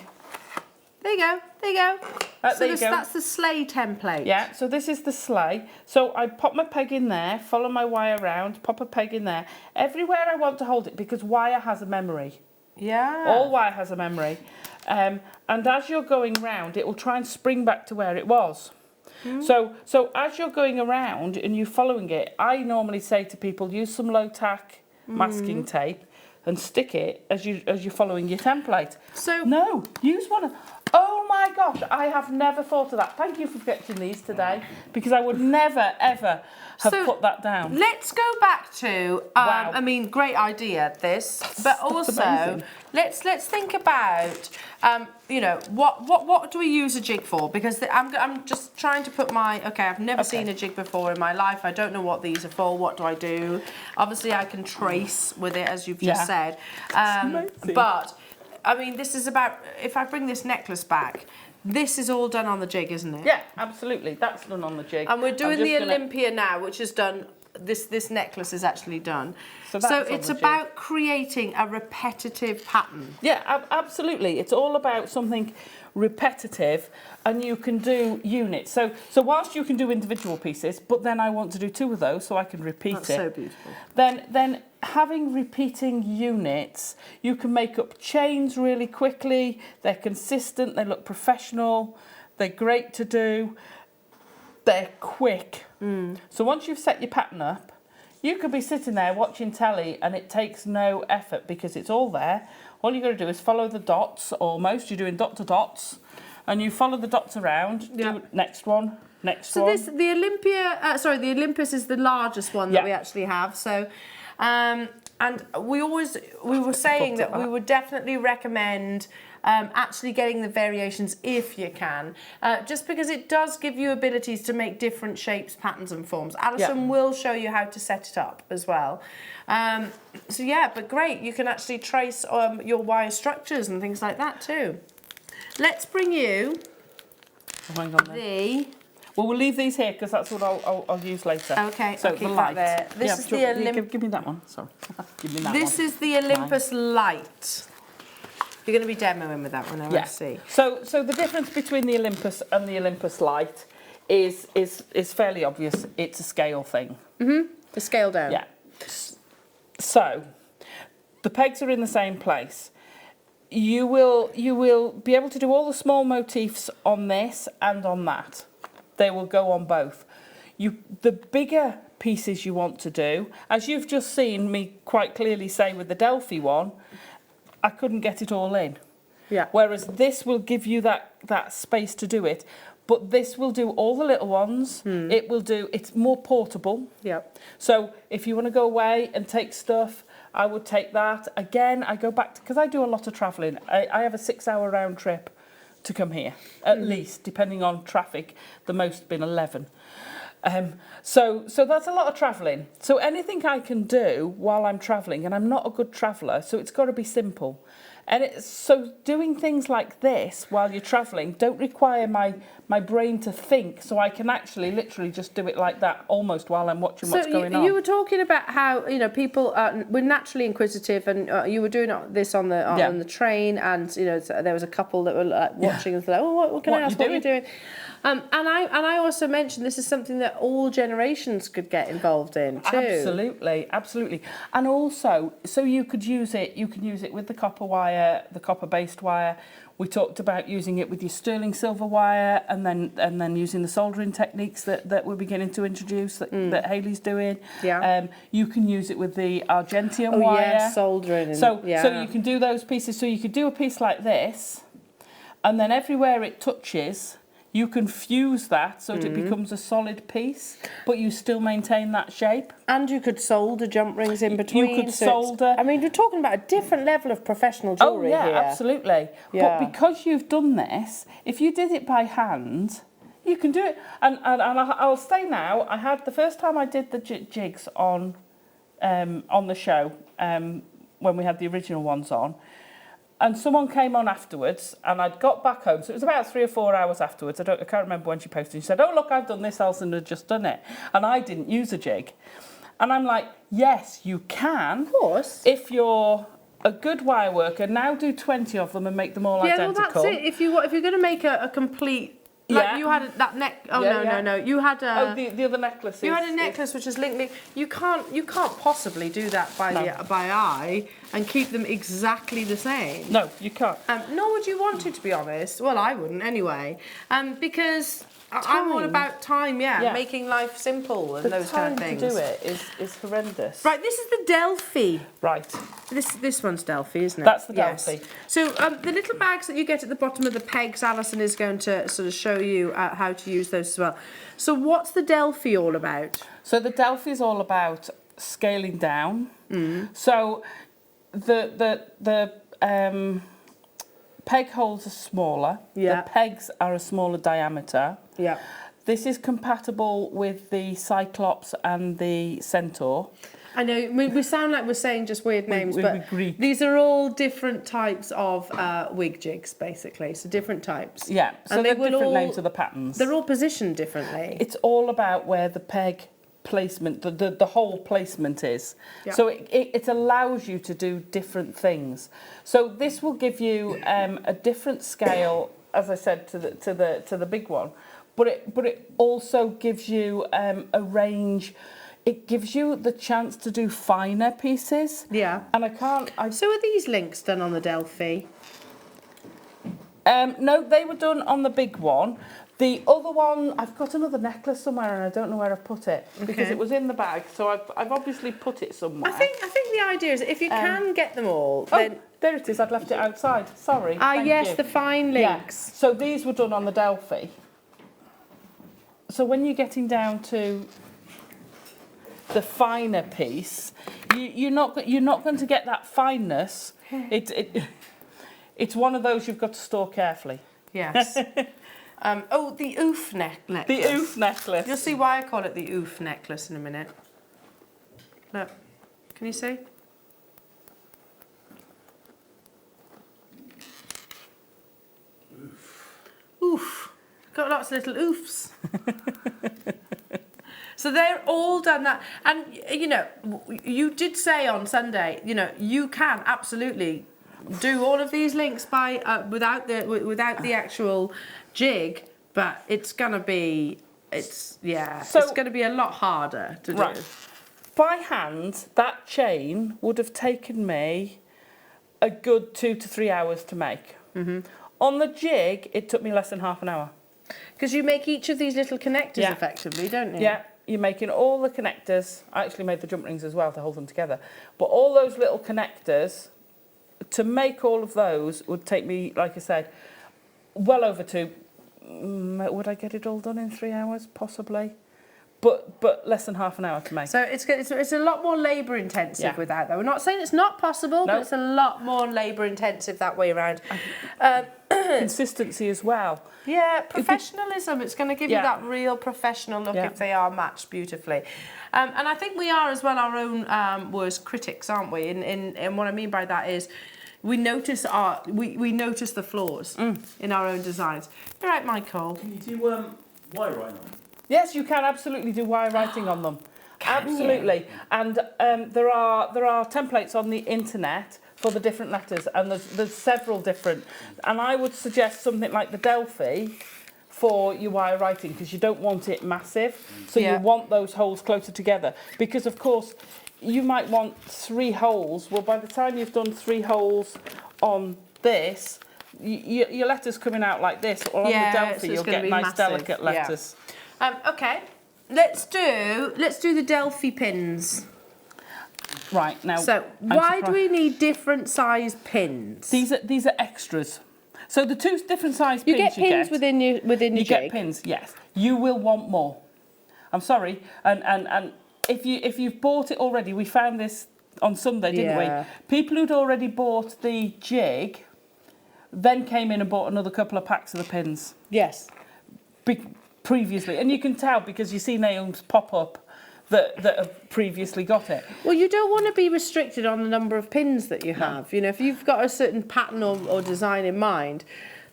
There you go. So There you go. that's the sleigh template. Yeah, so this is the sleigh. So I pop my peg in there, follow my wire around, pop a peg in there. Everywhere I want to hold it because wire has a memory. Yeah. All wire has a memory. And as you're going round, it will try and spring back to where it was. So as you're going around and you're following it, I normally say to people, use some low tack masking tape and stick it as you're following your template. So no, use one of... Oh my gosh, I have never thought of that. Thank you for getting these today because I would never, ever have put that down. Let's go back to, Wow. I mean, great idea, this, but also amazing. let's think about, you know, what do we use a jig for? Because I'm just trying to put I've never seen a jig before in my life. I don't know what these are for. What do I do? Obviously, I can trace with it, as you've just said. But I mean, this is about, if I bring this necklace back, this is all done on the jig, isn't it? Yeah, absolutely. That's done on the jig. And we're doing the Olympia now, which is done, this necklace is actually done. So it's about creating a repetitive pattern. Yeah, absolutely. It's all about something repetitive and you can do units. So whilst you can do individual pieces, but then I want to do two of those so I can repeat That's it. so beautiful. Then having repeating units, you can make up chains really quickly. They're consistent, they look professional, they're great to do, they're quick. So once you've set your pattern up, you could be sitting there watching telly and it takes no effort because it's all there. All you've got to do is follow the dots, almost. You're doing dot to dots, and you follow the dots around. Do next one, next one. So the Olympus is the largest one that we actually have. So, and we were saying that we would definitely recommend actually getting the variations if you can, just because it does give you abilities to make different shapes, patterns and forms. Alison will show you how to set it up as well. So yeah, but great, you can actually trace your wire structures and things like that too. Let's bring you Hang on then. Well, we'll leave these here because that's what I'll use later. Okay, so I'll keep the that light. there. This is the Olympus. Give me that one. Sorry, give me that This one. is the Olympus Light. You're going to be demoing with that one, I see. So the difference between the Olympus and the Olympus Light is fairly obvious. It's a scale thing. The scale down. Yeah. So the pegs are in the same place. You will be able to do all the small motifs on this and on that. They will go on both. The bigger pieces you want to do, as you've just seen me quite clearly say with the Delphi one, I couldn't get it all in. Yeah. Whereas this will give you that space to do it. But this will do all the little ones. It's more portable. Yeah. So if you want to go away and take stuff, I would take that. Again, I go back to, because I do a lot of travelling. I have a 6-hour round trip to come here, at least, depending on traffic, the most been 11. So that's a lot of travelling. So anything I can do while I'm travelling, and I'm not a good traveller, so it's got to be simple. And so doing things like this while you're travelling don't require my brain to think, so I can actually literally just do it like that almost while I'm watching what's going on. You were talking about how people were naturally inquisitive, and you were doing this on the train, and so there was a couple that were watching and thought, oh, what can I ask? What are you doing? And I also mentioned this is something that all generations could get involved in too. Absolutely. And also, so you can use it with the copper wire, the copper-based wire. We talked about using it with your sterling silver wire, and then using the soldering techniques that we're beginning to introduce that Hayley's doing. Yeah. You can use it with the Argentium wire. Yeah, soldering. So you can do those pieces. So you could do a piece like this, and then everywhere it touches, you can fuse that so that it becomes a solid piece, but you still maintain that shape. And you could solder jump rings in between. You could solder. I mean, we're talking about a different level of professional jewellery here. Absolutely. Yeah. But because you've done this, if you did it by hand, you can do it. And I'll say now, I had the first time I did the jigs on the show, when we had the original ones on, and someone came on afterwards, and I'd got back home, so it was about 3 or 4 hours afterwards. I can't remember when she posted. She said, "Oh, look, I've done this. Alison had just done it," and I didn't use a jig. And I'm like, yes, you can. Of course. If you're a good wire worker, now do 20 of them and make them all identical. Yeah, well, that's it. If you're going to make a complete. Like you had that neck. Oh no! You had a. Oh, the other necklace. You had a necklace which is linked. You can't possibly do that by eye and keep them exactly the same. No, you can't. Nor would you want to be honest. Well, I wouldn't anyway. Because I'm all about time. Making life simple and those kind of things. The time to do it is horrendous. Right, this is the Delphi. Right. This one's Delphi, isn't it? That's the Delphi. Yes. So the little bags that you get at the bottom of the pegs, Alison is going to sort of show you how to use those as well. So what's the Delphi all about? So the Delphi is all about scaling down. So the peg holes are smaller. Yeah. The pegs are a smaller diameter. Yeah. This is compatible with the Cyclops and the Centaur. I know, we sound like we're saying just weird names, but these are all different types of wig jigs, basically. So different types. Yeah, so and they're different names of the patterns. They're all positioned differently. It's all about where the peg placement, the whole placement is. Yeah. So it allows you to do different things. So this will give you a different scale, as I said, to the big one, but it also gives you a range. It gives you the chance to do finer pieces. Yeah. And So are these links done on the Delphi? No, they were done on the big one. The other one, I've got another necklace somewhere and I don't know where I've put it because it was in the bag. So I've obviously put it somewhere. I think the idea is if you can get them all, then there it is. I'd left it outside. Sorry. Yes, the fine links. Yeah. So these were done on the Delphi. So when you're getting down to the finer piece, you're not going to get that fineness. It's one of those you've got to store carefully. Yes. The oof necklace. The oof necklace. You'll see why I call it the oof necklace in a minute. Look, can you see? Oof. Got lots of little oofs. So they're all done that. And, you did say on Sunday, you can absolutely do all of these links by without the actual jig, but it's going to be, it's going to be a lot harder to do. By hand, that chain would have taken me a good 2 to 3 hours to make. On the jig, it took me less than half an hour. Because you make each of these little connectors effectively, don't you? Yeah, you're making all the connectors. I actually made the jump rings as well to hold them together. But all those little connectors, to make all of those would take me, like I said, well over 2. Would I get it all done in 3 hours? Possibly. But less than half an hour to make. So it's a lot more labour intensive with that, though. We're not saying it's not possible, but it's a lot more labour intensive that way around. consistency as well. Yeah, professionalism. It's going to give you that real professional look if they are matched beautifully. And I think we are as well our own worst critics, aren't we? And what I mean by that is we notice we notice the flaws in our own designs. You're right, Michael. Can you do wire writing on? Yes, you can absolutely do wire writing on them. Absolutely. And there are templates on the internet for the different letters, and there's several different. And I would suggest something like the Delphi for your wire writing, because you don't want it massive. So you want those holes closer together. Because, of course, you might want 3 holes. Well, by the time you've done 3 holes on this, your letters coming out like this, or on the Delphi, so you'll get nice, massive, delicate letters. Okay, let's do the Delphi pins. Right, now... So, why do we need different size pins? These are extras. So the 2 different size pins you get pins within your jig. You get pins, yes. You will want more. I'm sorry. And if you've bought it already, we found this on Sunday, didn't we? People who'd already bought the jig then came in and bought another couple of packs of the pins. Yes. Previously. And you can tell because you see names pop up that have previously got it. Well, you don't want to be restricted on the number of pins that you have. You know, if you've got a certain pattern or design in mind,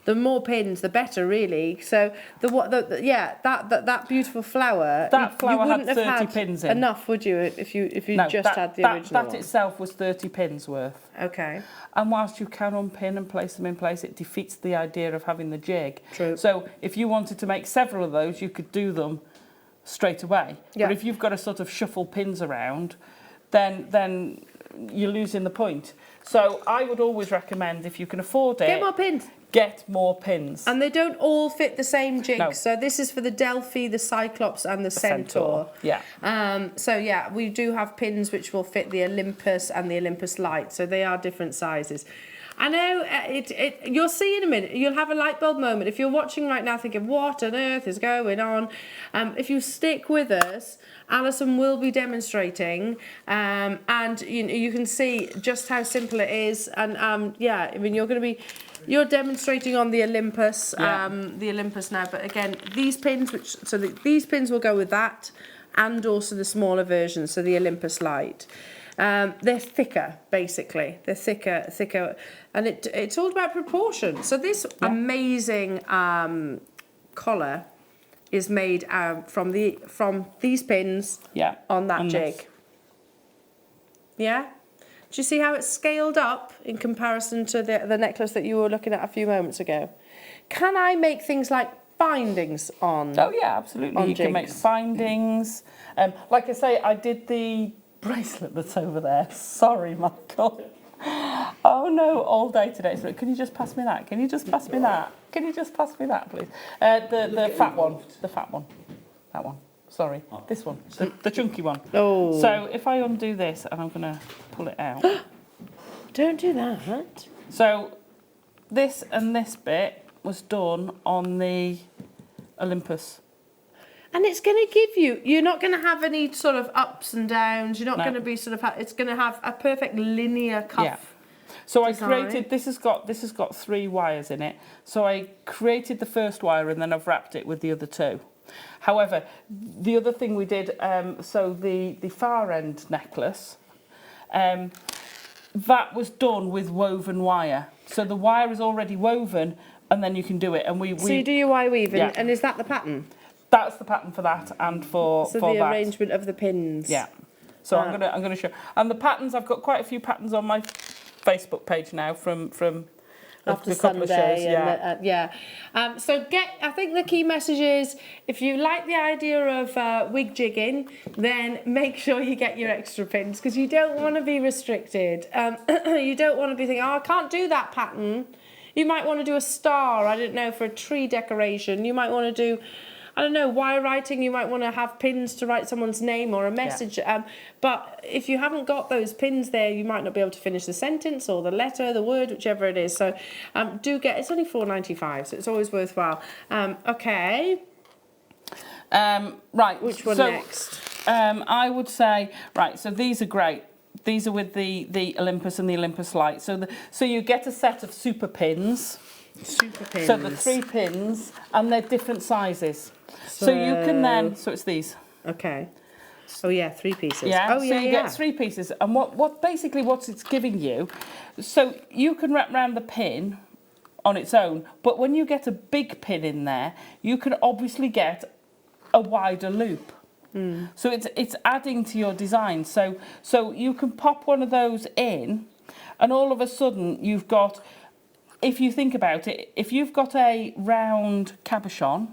the more pins, the better, really. So that beautiful flower. That flower you wouldn't had 30 have had pins in. enough, would you? If you just had the original that one? itself was 30 pins worth. Okay. And whilst you can unpin and place them in place, it defeats the idea of having the jig. True. So if you wanted to make several of those, you could do them straight away. Yeah. But if you've got to sort of shuffle pins around, then you're losing the point. So I would always recommend, if you can afford it, Get more pins. Get more pins. And they don't all fit the same jig. No. So this is for the Delphi, the Cyclops and the Centaur. Yeah. So yeah, we do have pins which will fit the Olympus and the Olympus Light. So they are different sizes. I know you'll see in a minute, you'll have a light bulb moment. If you're watching right now thinking, what on earth is going on? If you stick with us, Alison will be demonstrating, and you can see just how simple it is. And I mean, you're demonstrating on the Olympus, the Olympus now. But again, these pins, these pins will go with that, and also the smaller version, so the Olympus Light. They're thicker, basically. They're thicker, and it's all about proportion. So this amazing collar is made from these pins on that jig. This. Yeah? Do you see how it's scaled up in comparison to the necklace that you were looking at a few moments ago? Can I make things like bindings on? Oh yeah, absolutely. You can make bindings. Like I say, I did the bracelet that's over there. Sorry, Michael. Oh no, all day today. So can you just pass me that? Can you just pass me that? Can you just pass me that, please? The fat one. The fat one. That one. Sorry. This one. The chunky one. Oh. So if I undo this and I'm going to pull it out. Don't do that. So this and this bit was done on the Olympus. And it's going to give you're not going to have any sort of ups and downs. You're not going to be it's going to have a perfect linear cuff. Yeah. So design. I created, this has got 3 wires in it. So I created the first wire and then I've wrapped it with the other 2. However, the other thing we did, so the far end necklace, that was done with woven wire. So the wire is already woven and then you can do it. And so you do your wire weaving, and is that the pattern? That's the pattern for that and for the that. arrangement of the pins. Yeah. So I'm gonna show. And the patterns, I've got quite a few patterns on my Facebook page now from after a couple Sunday, of shows. So I think the key message is, if you like the idea of wig jigging, then make sure you get your extra pins, because you don't want to be restricted. You don't want to be thinking, oh, I can't do that pattern. You might want to do a star, I don't know, for a tree decoration. You might want to do, I don't know, wire writing. You might want to have pins to write someone's name or a message. But if you haven't got those pins there, you might not be able to finish the sentence or the letter, the word, whichever it is. So it's only $4.95, so it's always worthwhile. Okay. Right. Which one next? I would say, right, so these are great. These are with the Olympus and the Olympus Light. So you get a set of super pins. Super pins. So the 3 pins, and they're different sizes. So you can then, so it's these. Okay. Oh yeah, 3 pieces. Yeah, Oh so yeah, you get 3 pieces. And what basically what it's giving you, so you can wrap around the pin on its own, but when you get a big pin in there, you can obviously get a wider loop. So it's adding to your design. So you can pop one of those in, and all of a sudden you've got, if you think about it, if you've got a round cabochon,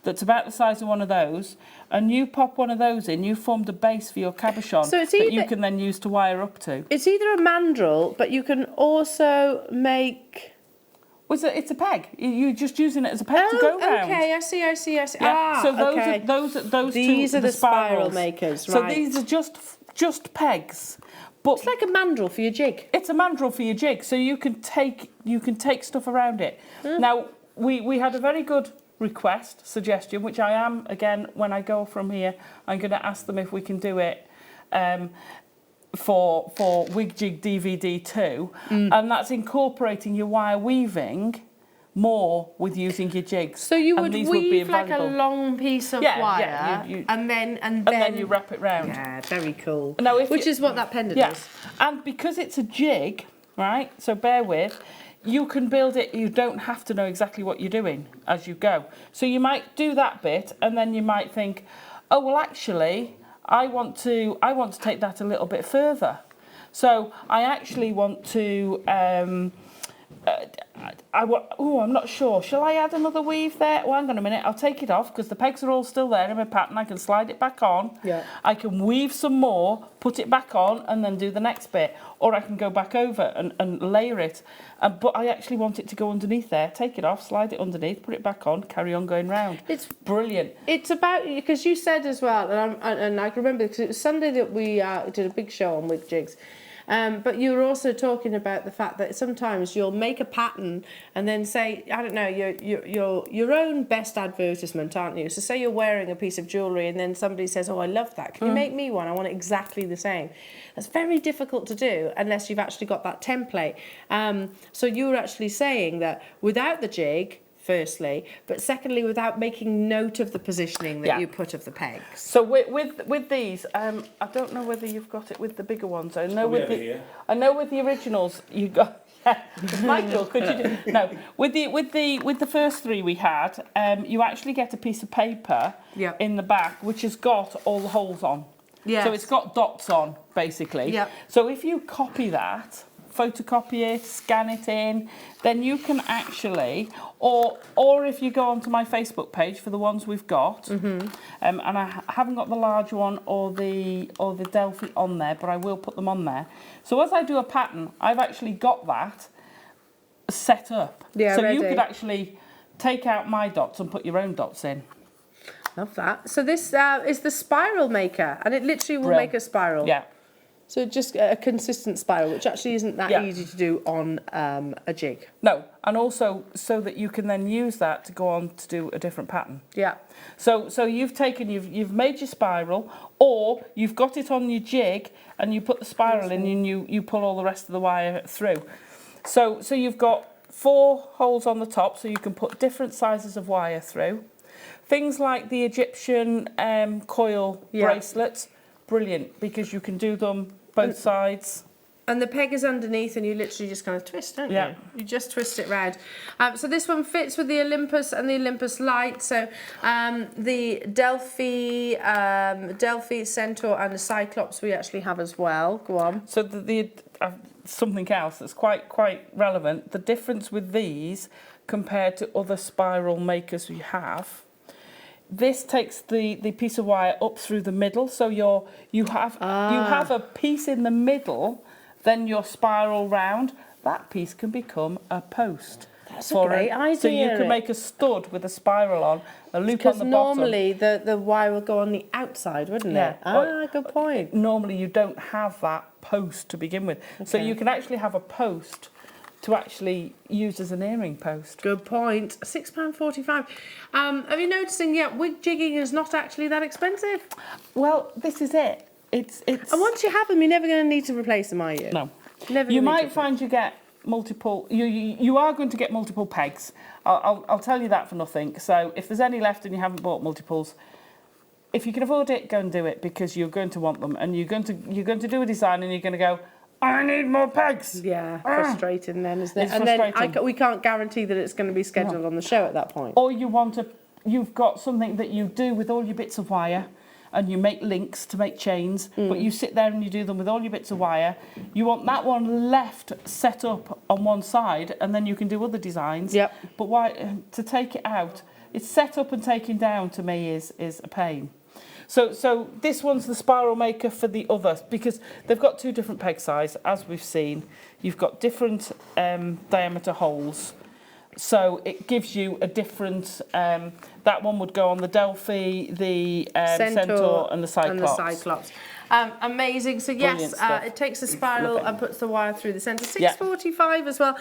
that's about the size of one of those, and you pop one of those in, you formed a base for your cabochon that you can then use to wire up to. It's either a mandrel, but you can also make... It's a peg. You're just using it as a peg to go round. Okay, I see. Yeah. So those these two are the spiral spirals. makers, right? So these are just pegs. But it's like a mandrel for your jig. It's a mandrel for your jig, so you can take stuff around it. Now we had a very good suggestion, which I am, again, when I go from here, I'm going to ask them if we can do it for Wig Jig DVD too, and that's incorporating your wire weaving more with using your jigs. So you would weave be like a long piece of wire, and then you wrap it round. Yeah, very cool. Now, which is what that pendant is. And because it's a jig, right? So bear with. You can build it, you don't have to know exactly what you're doing as you go. So you might do that bit, and then you might think, oh, well, actually, I want to take that a little bit further. So I actually want to, I'm not sure. Shall I add another weave there? Oh, hang on a minute, I'll take it off because the pegs are all still there in my pattern. I can slide it back on. Yeah. I can weave some more, put it back on, and then do the next bit. Or I can go back over and layer it. But I actually want it to go underneath there. Take it off, slide it underneath, put it back on, carry on going round. It's brilliant. It's about, because you said as well, and I can remember because it was Sunday that we did a big show on wig jigs. But you were also talking about the fact that sometimes you'll make a pattern and then say, I don't know, your own best advertisement, aren't you? So say you're wearing a piece of jewellery and then somebody says, oh, I love that. Can you make me one? I want it exactly the same. That's very difficult to do unless you've actually got that template. So you were actually saying that without the jig, firstly, but secondly, without making note of the positioning that you put of the pegs. So with these, I don't know whether you've got it with the bigger ones. I know with the originals you got. Michael, could you do? No, with the first 3 we had, you actually get a piece of paper in the back which has got all the holes on. Yeah. So it's got dots on basically. Yeah. So if you copy that, photocopy it, scan it in, then you can actually, or if you go onto my Facebook page for the ones we've got, and I haven't got the large one or the Delphi on there, but I will put them on there. So as I do a pattern, I've actually got that set up. Yeah, so ready. You could actually take out my dots and put your own dots in. Love that. So this is the spiral maker, and it literally will make a spiral. Yeah. So just a consistent spiral, which actually isn't that easy to do on a jig. No, and also so that you can then use that to go on to do a different pattern. Yeah. So you've made your spiral, or you've got it on your jig and you put the spiral in and you pull all the rest of the wire through. So you've got 4 holes on the top, so you can put different sizes of wire through. Things like the Egyptian coil bracelets, brilliant, because you can do them both sides. And the peg is underneath and you literally just kind of twist, don't you? You just twist it round. So this one fits with the Olympus and the Olympus Light. So the Delphi Centaur and the Cyclops we actually have as well. Go on. So the something else that's quite relevant, the difference with these compared to other spiral makers we have, this takes the piece of wire up through the middle, so you have a piece in the middle, then your spiral round. That piece can become a post. That's a great idea. So you can make a stud with a spiral on, a loop on the bottom. Because normally the wire will go on the outside, wouldn't it? Good point. Normally you don't have that post to begin with. Okay. So you can actually have a post to actually use as an earring post. Good point. £6.45. Are you noticing wig jigging is not actually that expensive? Well, this is it. It's and once you have them, you're never going to need to replace them, are you? No. Never. You might find you get multiple. You are going to get multiple pegs. I'll tell you that for nothing. So if there's any left and you haven't bought multiples, if you can afford it, go and do it, because you're going to want them, and you're going to do a design and you're going to go, I need more pegs. Yeah, frustrating then, isn't it? It's and frustrating. then we can't guarantee that it's going to be scheduled on the show at that point. Or you've got something that you do with all your bits of wire, and you make links to make chains, but you sit there and you do them with all your bits of wire. You want that one left set up on one side, and then you can do other designs. Yep. But why to take it out? It's set up and taken down to me is a pain. So this one's the spiral maker for the other, because they've got two different peg size, as we've seen. You've got different diameter holes. So it gives you a different, that one would go on the Delphi, the Centaur and the Cyclops. Amazing. So yes, it takes a spiral and puts the wire through the centre. 645 as well.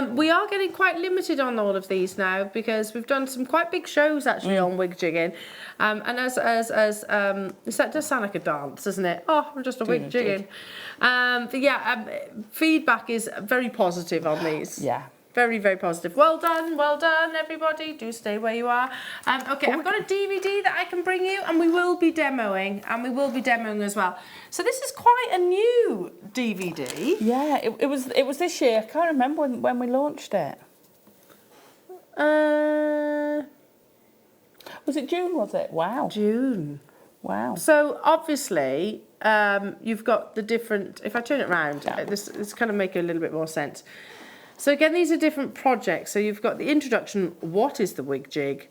We are getting quite limited on all of these now, because we've done some quite big shows actually on wig jigging. And as that does sound like a dance, doesn't it? Oh, I'm just a wig jigging. But yeah, feedback is very positive on these. Yeah. Very, very positive. Well done, everybody. Do stay where you are. Okay, I've got a DVD that I can bring you, and we will be demoing, as well. So this is quite a new DVD. Yeah, it was this year. I can't remember when we launched it. Was it June, was it? Wow. June. Wow. So obviously, you've got the different, if I turn it around, this kind of make a little bit more sense. So again, these are different projects. So you've got the introduction, what is the wig jig?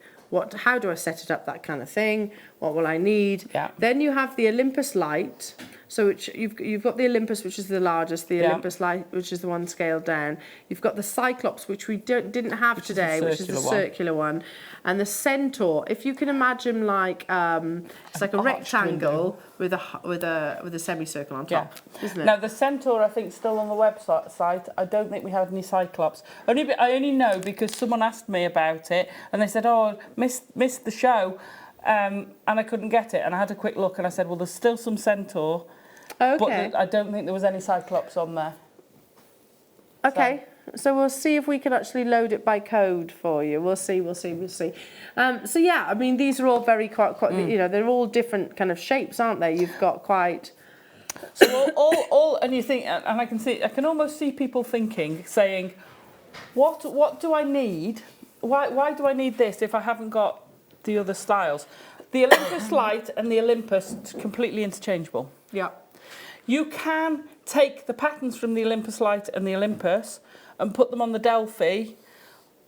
How do I set it up, that kind of thing? What will I need? Yeah. Then you have the Olympus Light. So which you've got the Olympus, which is the largest, the Olympus Light, which is the one scaled down. You've got the Cyclops, which we didn't have today, which is the circular one. And the Centaur, if you can imagine, like it's like a rectangle with a semicircle on top, isn't it? Now the Centaur, I think, is still on the website. I don't think we had any Cyclops. I only know because someone asked me about it, and they said, "Oh, missed the show," and I couldn't get it. And I had a quick look, and I said, "Well, there's still some Centaur." Okay. But I don't think there was any Cyclops on there. Okay. So we'll see if we can actually load it by code for you. We'll see. So yeah, I mean, these are all very quite you know, they're all different kind of shapes, aren't they? You've got quite. So all, and you think, and I can almost see people saying, what do I need? Why do I need this if I haven't got the other styles? The Olympus Light and the Olympus completely interchangeable. Yeah. You can take the patterns from the Olympus Light and the Olympus and put them on the Delphi,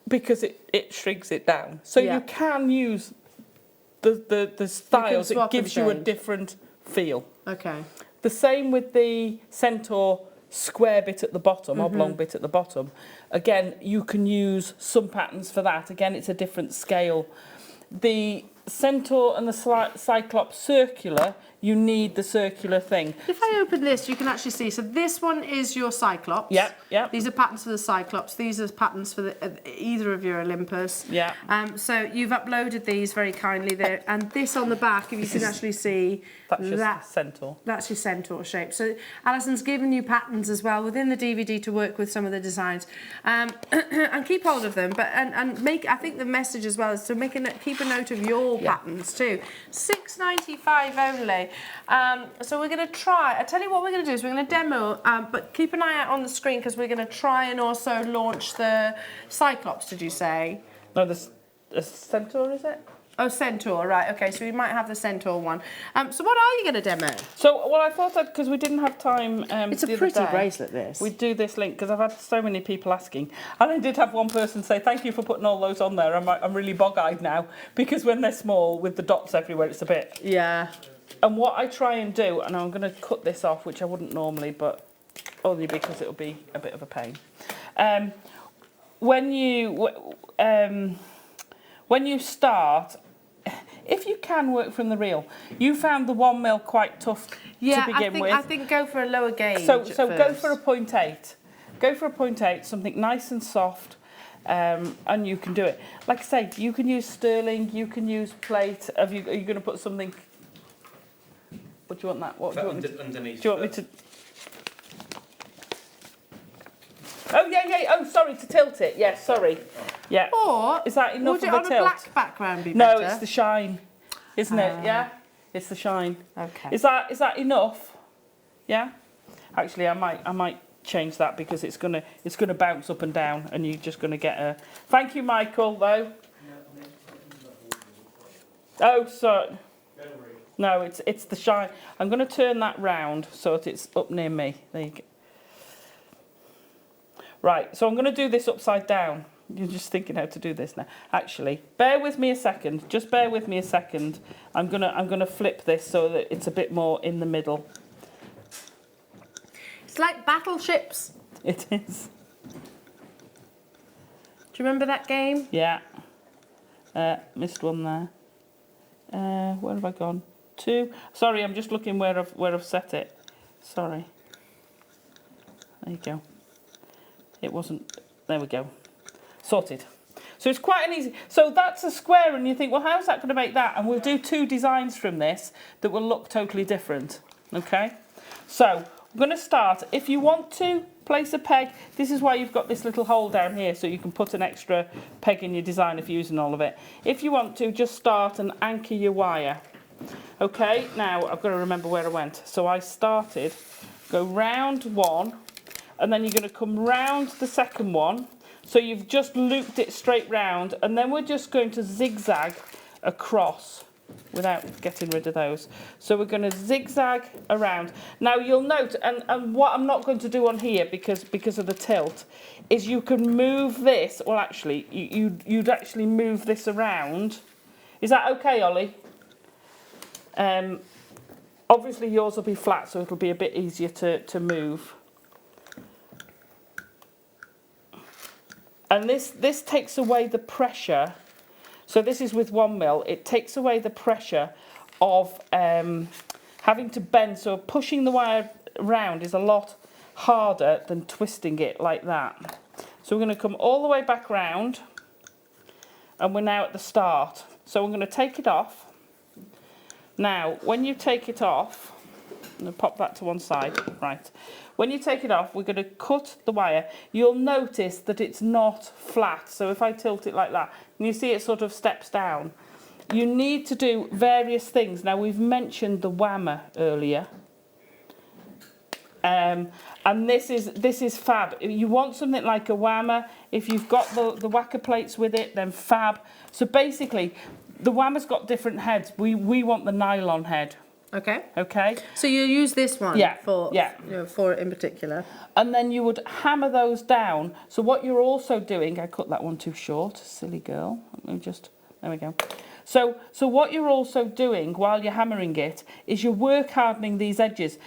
because it shrinks it down. So you can use the styles. It gives you a different feel. Okay. The same with the Centaur square bit at the bottom, oblong bit at the bottom. Again, you can use some patterns for that. Again, it's a different scale. The Centaur and the Cyclops circular, you need the circular thing. If I open this, you can actually see. So this one is your Cyclops. Yep. These are patterns for the Cyclops. These are patterns for either of your Olympus. Yeah. So you've uploaded these very kindly there, and this on the back, if you can actually see, that's Centaur. That's your Centaur shape. So Alison's given you patterns as well within the DVD to work with some of the designs, and keep hold of them. But and make, I think the message as well is to keep a note of your patterns too. £6.95 only. So we're going to try. I tell you what we're going to do is we're going to demo, but keep an eye out on the screen, because we're going to try and also launch the Cyclops. Did you say? No, the Centaur, is it? Oh, Centaur, right, okay, so we might have the Centaur one. So what are you going to demo? So, well, I thought that because we didn't have time it's a pretty bracelet, this. We'd do this link, because I've had so many people asking. And I did have one person say, thank you for putting all those on there. I'm really bog-eyed now, because when they're small, with the dots everywhere, it's a bit... Yeah. And what I try and do, and I'm going to cut this off, which I wouldn't normally, but only because it'll be a bit of a pain. When you start... If you can work from the reel, you found the 1 mil quite tough to begin with. I think go for a lower gauge. So go for a 0.8. Go for a 0.8, something nice and soft, and you can do it. Like I say, you can use sterling, you can use plate. Are you going to put something? What do you want that? What do you want me to? Underneath. Do you want me to? Oh, yeah. Oh, sorry, to tilt it. Yes, sorry. Yeah. Or is that enough would of it a on tilt? a black background be No, better? it's the shine, isn't it? Yeah, it's the shine. Okay. Is that enough? Yeah. Actually, I might change that because it's gonna bounce up and down, and you're just gonna get a. Thank you, Michael. Though. Oh, sorry. No, it's the shine. I'm going to turn that round so that it's up near me. There you go. Right, so I'm going to do this upside down. You're just thinking how to do this now. Actually, bear with me a second. Just bear with me a second. I'm gonna flip this so that it's a bit more in the middle. It's like battleships. It is. Do you remember that game? Yeah. Missed one there. Where have I gone? 2. Sorry, I'm just looking where I've set it. Sorry. There you go. It wasn't. There we go. Sorted. So it's quite an easy. So that's a square, and you think, well, how's that going to make that? And we'll do 2 designs from this that will look totally different. Okay. So we're going to start. If you want to place a peg, this is why you've got this little hole down here, so you can put an extra peg in your design if you're using all of it. If you want to, just start and anchor your wire. Okay, now I've got to remember where I went. So I started, go round one, and then you're going to come round the second one. So you've just looped it straight round, and then we're just going to zigzag across without getting rid of those. So we're going to zigzag around. Now you'll note, and what I'm not going to do on here because of the tilt, is you can move this, well actually, you'd actually move this around. Is that okay, Ollie? Obviously yours will be flat, so it'll be a bit easier to move. And this takes away the pressure. So this is with 1 mil. It takes away the pressure of having to bend. So pushing the wire round is a lot harder than twisting it like that. So we're going to come all the way back round, and we're now at the start. So we're going to take it off. Now, when you take it off, I'm going to pop that to one side. Right. When you take it off, we're going to cut the wire. You'll notice that it's not flat. So if I tilt it like that, and you see it sort of steps down, you need to do various things. Now, we've mentioned the whammer earlier. And this is fab. You want something like a whammer. If you've got the whacker plates with it, then fab. So basically, the whammer's got different heads. We want the nylon head. Okay. Okay. So you use this one for it in particular. And then you would hammer those down. So what you're also doing, I cut that one too short, silly girl. Let me just, there we go. So what you're also doing while you're hammering it is you're work hardening these edges.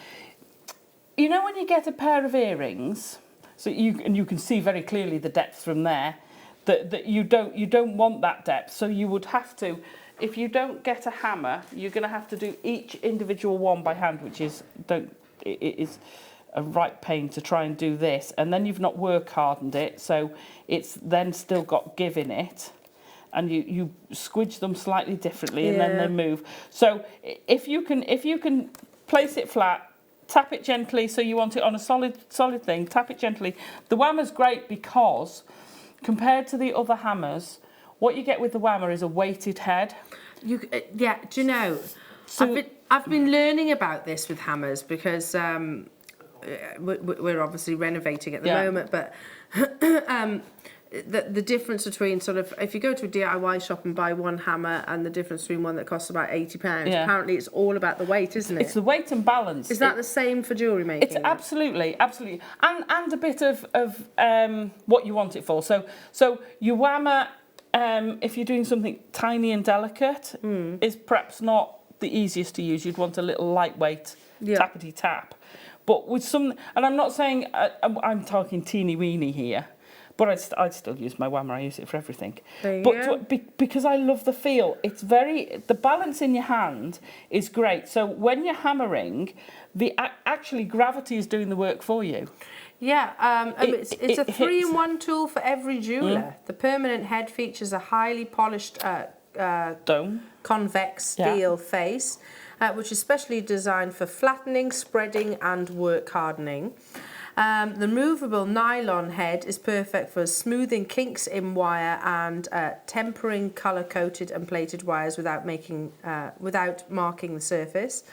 You know when you get a pair of earrings, so you can see very clearly the depth from there, that you don't want that depth. So you would have to, if you don't get a hammer, you're going to have to do each individual one by hand, which is it is a right pain to try and do this, and then you've not work hardened it, so it's then still got give in it, and you squidge them slightly differently, and then they move. So if you can place it flat, tap it gently, so you want it on a solid thing, tap it gently. The whammer's great because compared to the other hammers, what you get with the whammer is a weighted head. Do you know? So I've been learning about this with hammers because we're obviously renovating at the moment, but the difference between sort of if you go to a DIY shop and buy one hammer and the difference between one that costs about £80, apparently it's all about the weight, isn't it? It's the weight and balance. Is that the same for jewellery making? It's absolutely, and a bit of what you want it for. So your whammer, if you're doing something tiny and delicate, is perhaps not the easiest to use. You'd want a little lightweight tappity tap. But with some, and I'm not saying I'm talking teeny weeny here, but I'd still use my whammer. I use it for everything. Because I love the feel. It's the balance in your hand is great. So when you're hammering, actually gravity is doing the work for you. Yeah, it's a 3-in-1 tool for every jeweller. The permanent head features a highly polished dome, convex steel face, which is specially designed for flattening, spreading and work hardening. The removable nylon head is perfect for smoothing kinks in wire and tempering colour-coded and plated wires without marking the surface.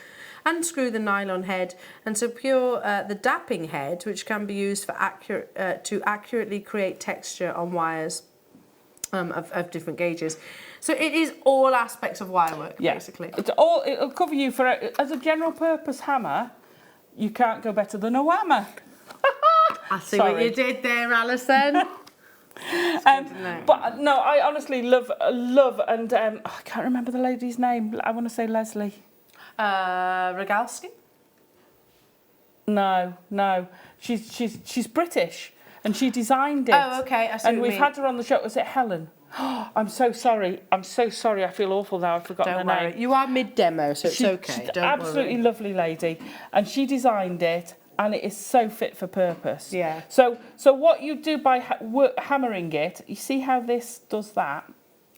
Unscrew the nylon head and secure the dapping head, which can be used for to accurately create texture on wires of different gauges. So it is all aspects of wire work, basically. It'll cover you for as a general purpose hammer. You can't go better than a whammer. I see what you did there, Alison. But no, I honestly love, and I can't remember the lady's name. I want to say Leslie. Rogalski? No. She's British, and she designed it. Oh, okay. I see and what you we've mean. had her on the show. Was it Helen? I'm so sorry. I feel awful now. I've forgotten her name. You are mid-demo, so it's okay. She's Don't absolutely worry. lovely lady, and she designed it, and it is so fit for purpose. Yeah. So what you do by hammering it, you see how this does that?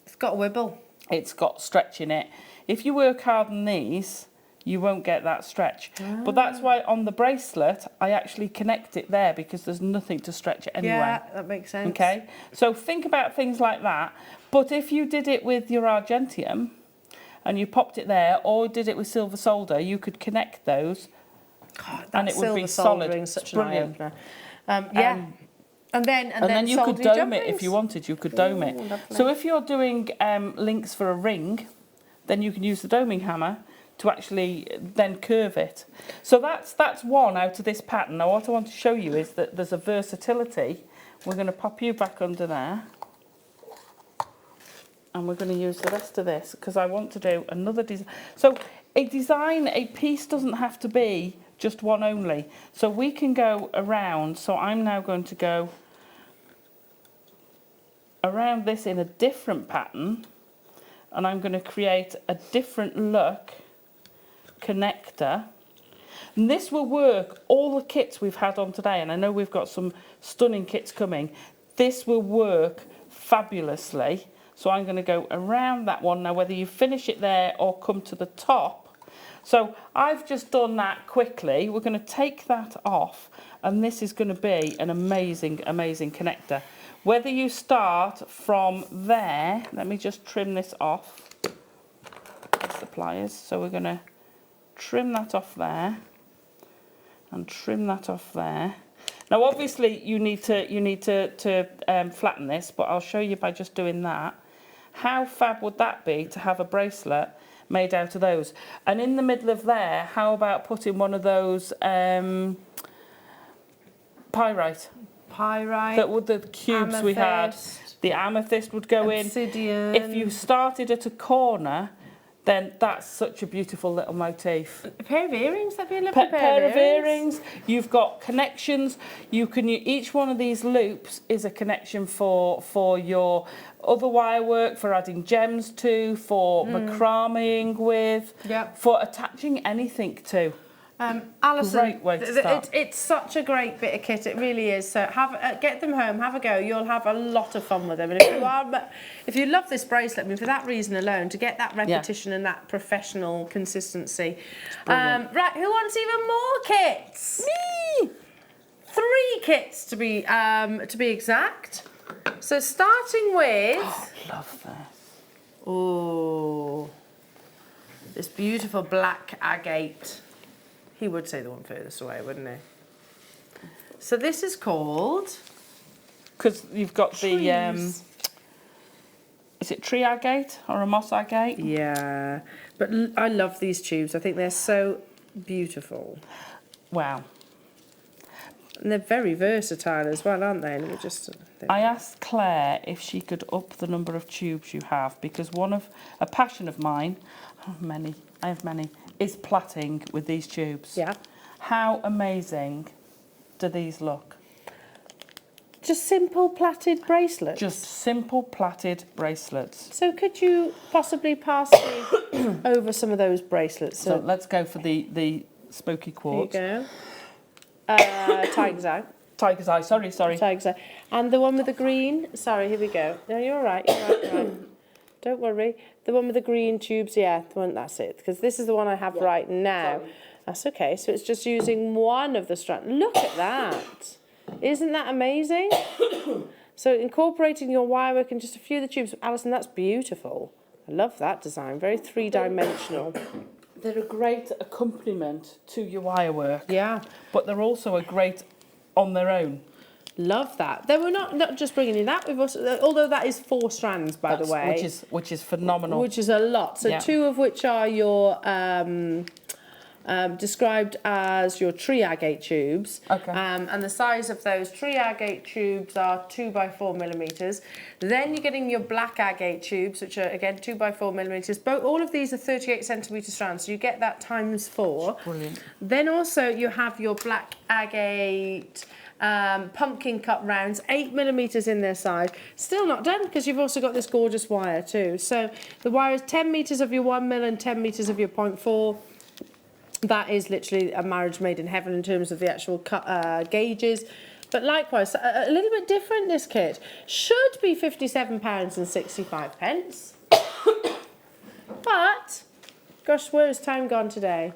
It's got a wibble. It's got stretch in it. If you work hard on these, you won't get that stretch. But that's why on the bracelet, I actually connect it there because there's nothing to stretch it anyway. Yeah, that makes sense. Okay, so think about things like that. But if you did it with your argentium and you popped it there, or did it with silver solder, you could connect those, and it would be solid. Such brilliant. And then you could dome it if you wanted. You could dome it. Lovely. So if you're doing links for a ring, then you can use the doming hammer to actually then curve it. So that's one out of this pattern. Now what I want to show you is that there's a versatility. We're going to pop you back under there. And we're going to use the rest of this because I want to do another design. So a piece doesn't have to be just one only. So we can go around. So I'm now going to go around this in a different pattern. And I'm going to create a different look connector. And this will work all the kits we've had on today. And I know we've got some stunning kits coming. This will work fabulously. So I'm going to go around that one. Now, whether you finish it there or come to the top. So I've just done that quickly. We're going to take that off. And this is going to be an amazing, amazing connector. Whether you start from there, let me just trim this off. That's the pliers. So we're going to trim that off there. And trim that off there. Now, obviously, you need to flatten this, but I'll show you by just doing that. How fab would that be to have a bracelet made out of those? And in the middle of there, how about putting one of those pyrite? That would the cubes amethyst, we had. The amethyst would go obsidian. in. If you started at a corner, then that's such a beautiful little motif. A pair of earrings, that'd be a lovely pair of earrings. You've got connections. You can each one of these loops is a connection for your other wire work, for adding gems to, for macrameing with, for attaching anything to. Alison, Great way to start. It's such a great bit of kit, it really is. So get them home, have a go. You'll have a lot of fun with them. And if you love this bracelet, I mean, for that reason alone, to get that repetition and that professional consistency. Right, who wants even more kits? Me! 3 kits to be exact. So starting with. Oh, love this. Oh, this beautiful black agate. He would say the one furthest away, wouldn't he? So this is called... Because you've got trees. the... is it tree agate or a moss agate? Yeah. But I love these tubes. I think they're so beautiful. Wow. And they're very versatile as well, aren't they? Let me just... I asked Claire if she could up the number of tubes you have, because a passion of mine, I have many, is plaiting with these tubes. Yeah. How amazing do these look? Just simple plaited bracelets? Just simple plaited bracelets. So could you possibly pass me over some of those bracelets? So let's go for the spooky quartz. Here you go. Tiger's Eye. Tiger's Eye, sorry. Tiger's Eye. And the one with the green. Sorry, here we go. No, you're all right. You're right. Don't worry. The one with the green tubes, yeah, the one, that's it. Because this is the one I have right now. That's okay. So it's just using one of the strands. Look at that. Isn't that amazing? So incorporating your wire work in just a few of the tubes. Alison, that's beautiful. I love that design. Very three-dimensional. They're a great accompaniment to your wire work. Yeah. But they're also a great on their own. Love that. Then we're not just bringing you that. We've also, although that is 4 strands, by the way, which is phenomenal. which is a lot. So 2 of which are your described as your tree agate tubes. Okay. And the size of those tree agate tubes are 2 by 4 millimeters. Then you're getting your black agate tubes, which are again 2 by 4 millimeters. All of these are 38 centimeter strands, so you get that times 4. Brilliant. Then also you have your black agate pumpkin cut rounds, 8 millimeters in their size. Still not done, because you've also got this gorgeous wire too. So the wire is 10 meters of your 1 mil and 10 meters of your 0.4. That is literally a marriage made in heaven in terms of the actual gauges. But likewise, a little bit different, this kit. Should be £57.65. But, gosh, where has time gone today?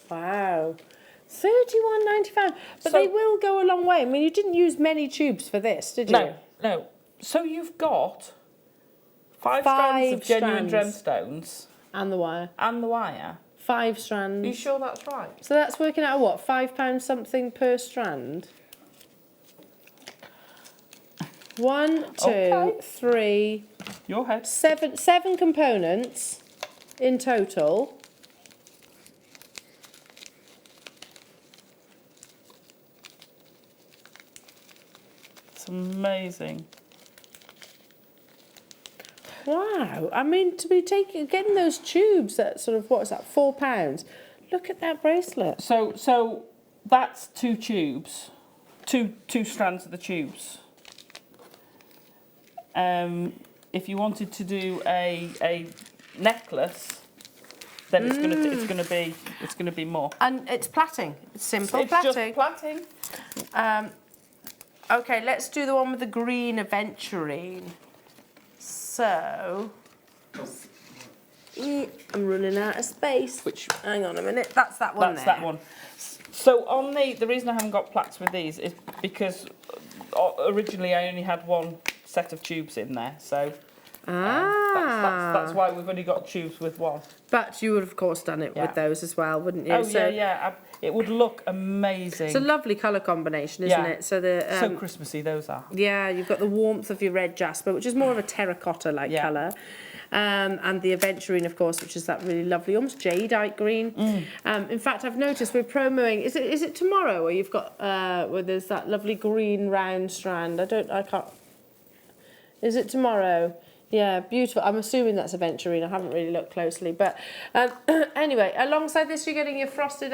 Wow. £31.95. But they will go a long way. I mean, you didn't use many tubes for this, did you? No. So you've got 5 strands of genuine gemstones. And the wire. And the wire. 5 strands. Are you sure that's right? So that's working out what, £5 something per strand? 1, 2, 3. Your head. 7 components in total. It's amazing. Wow, I mean, to be getting those tubes at sort of, what is that, £4? Look at that bracelet. So that's 2 tubes, two strands of the tubes. If you wanted to do a necklace, then it's gonna be more. And it's plaiting. It's simple It's plaiting. just plaiting. Okay, let's do the one with the green aventurine. So, I'm running out of space. Hang on a minute. That's that one. That's that one. So on the reason I haven't got plaits with these is because originally I only had 1 set of tubes in there. So that's why we've only got tubes with 1. But you would have, of course, done it with those as well, wouldn't you? Oh, yeah. It would look amazing. It's a lovely colour combination, isn't it? So so Christmassy those are. Yeah, you've got the warmth of your red jasper, which is more of a terracotta-like colour. And the aventurine, of course, which is that really lovely, almost jadeite green. In fact, I've noticed we're promoting. Is it tomorrow where you've got where there's that lovely green round strand? I can't. Is it tomorrow? Yeah, beautiful. I'm assuming that's aventurine. I haven't really looked closely, but anyway, alongside this, you're getting your frosted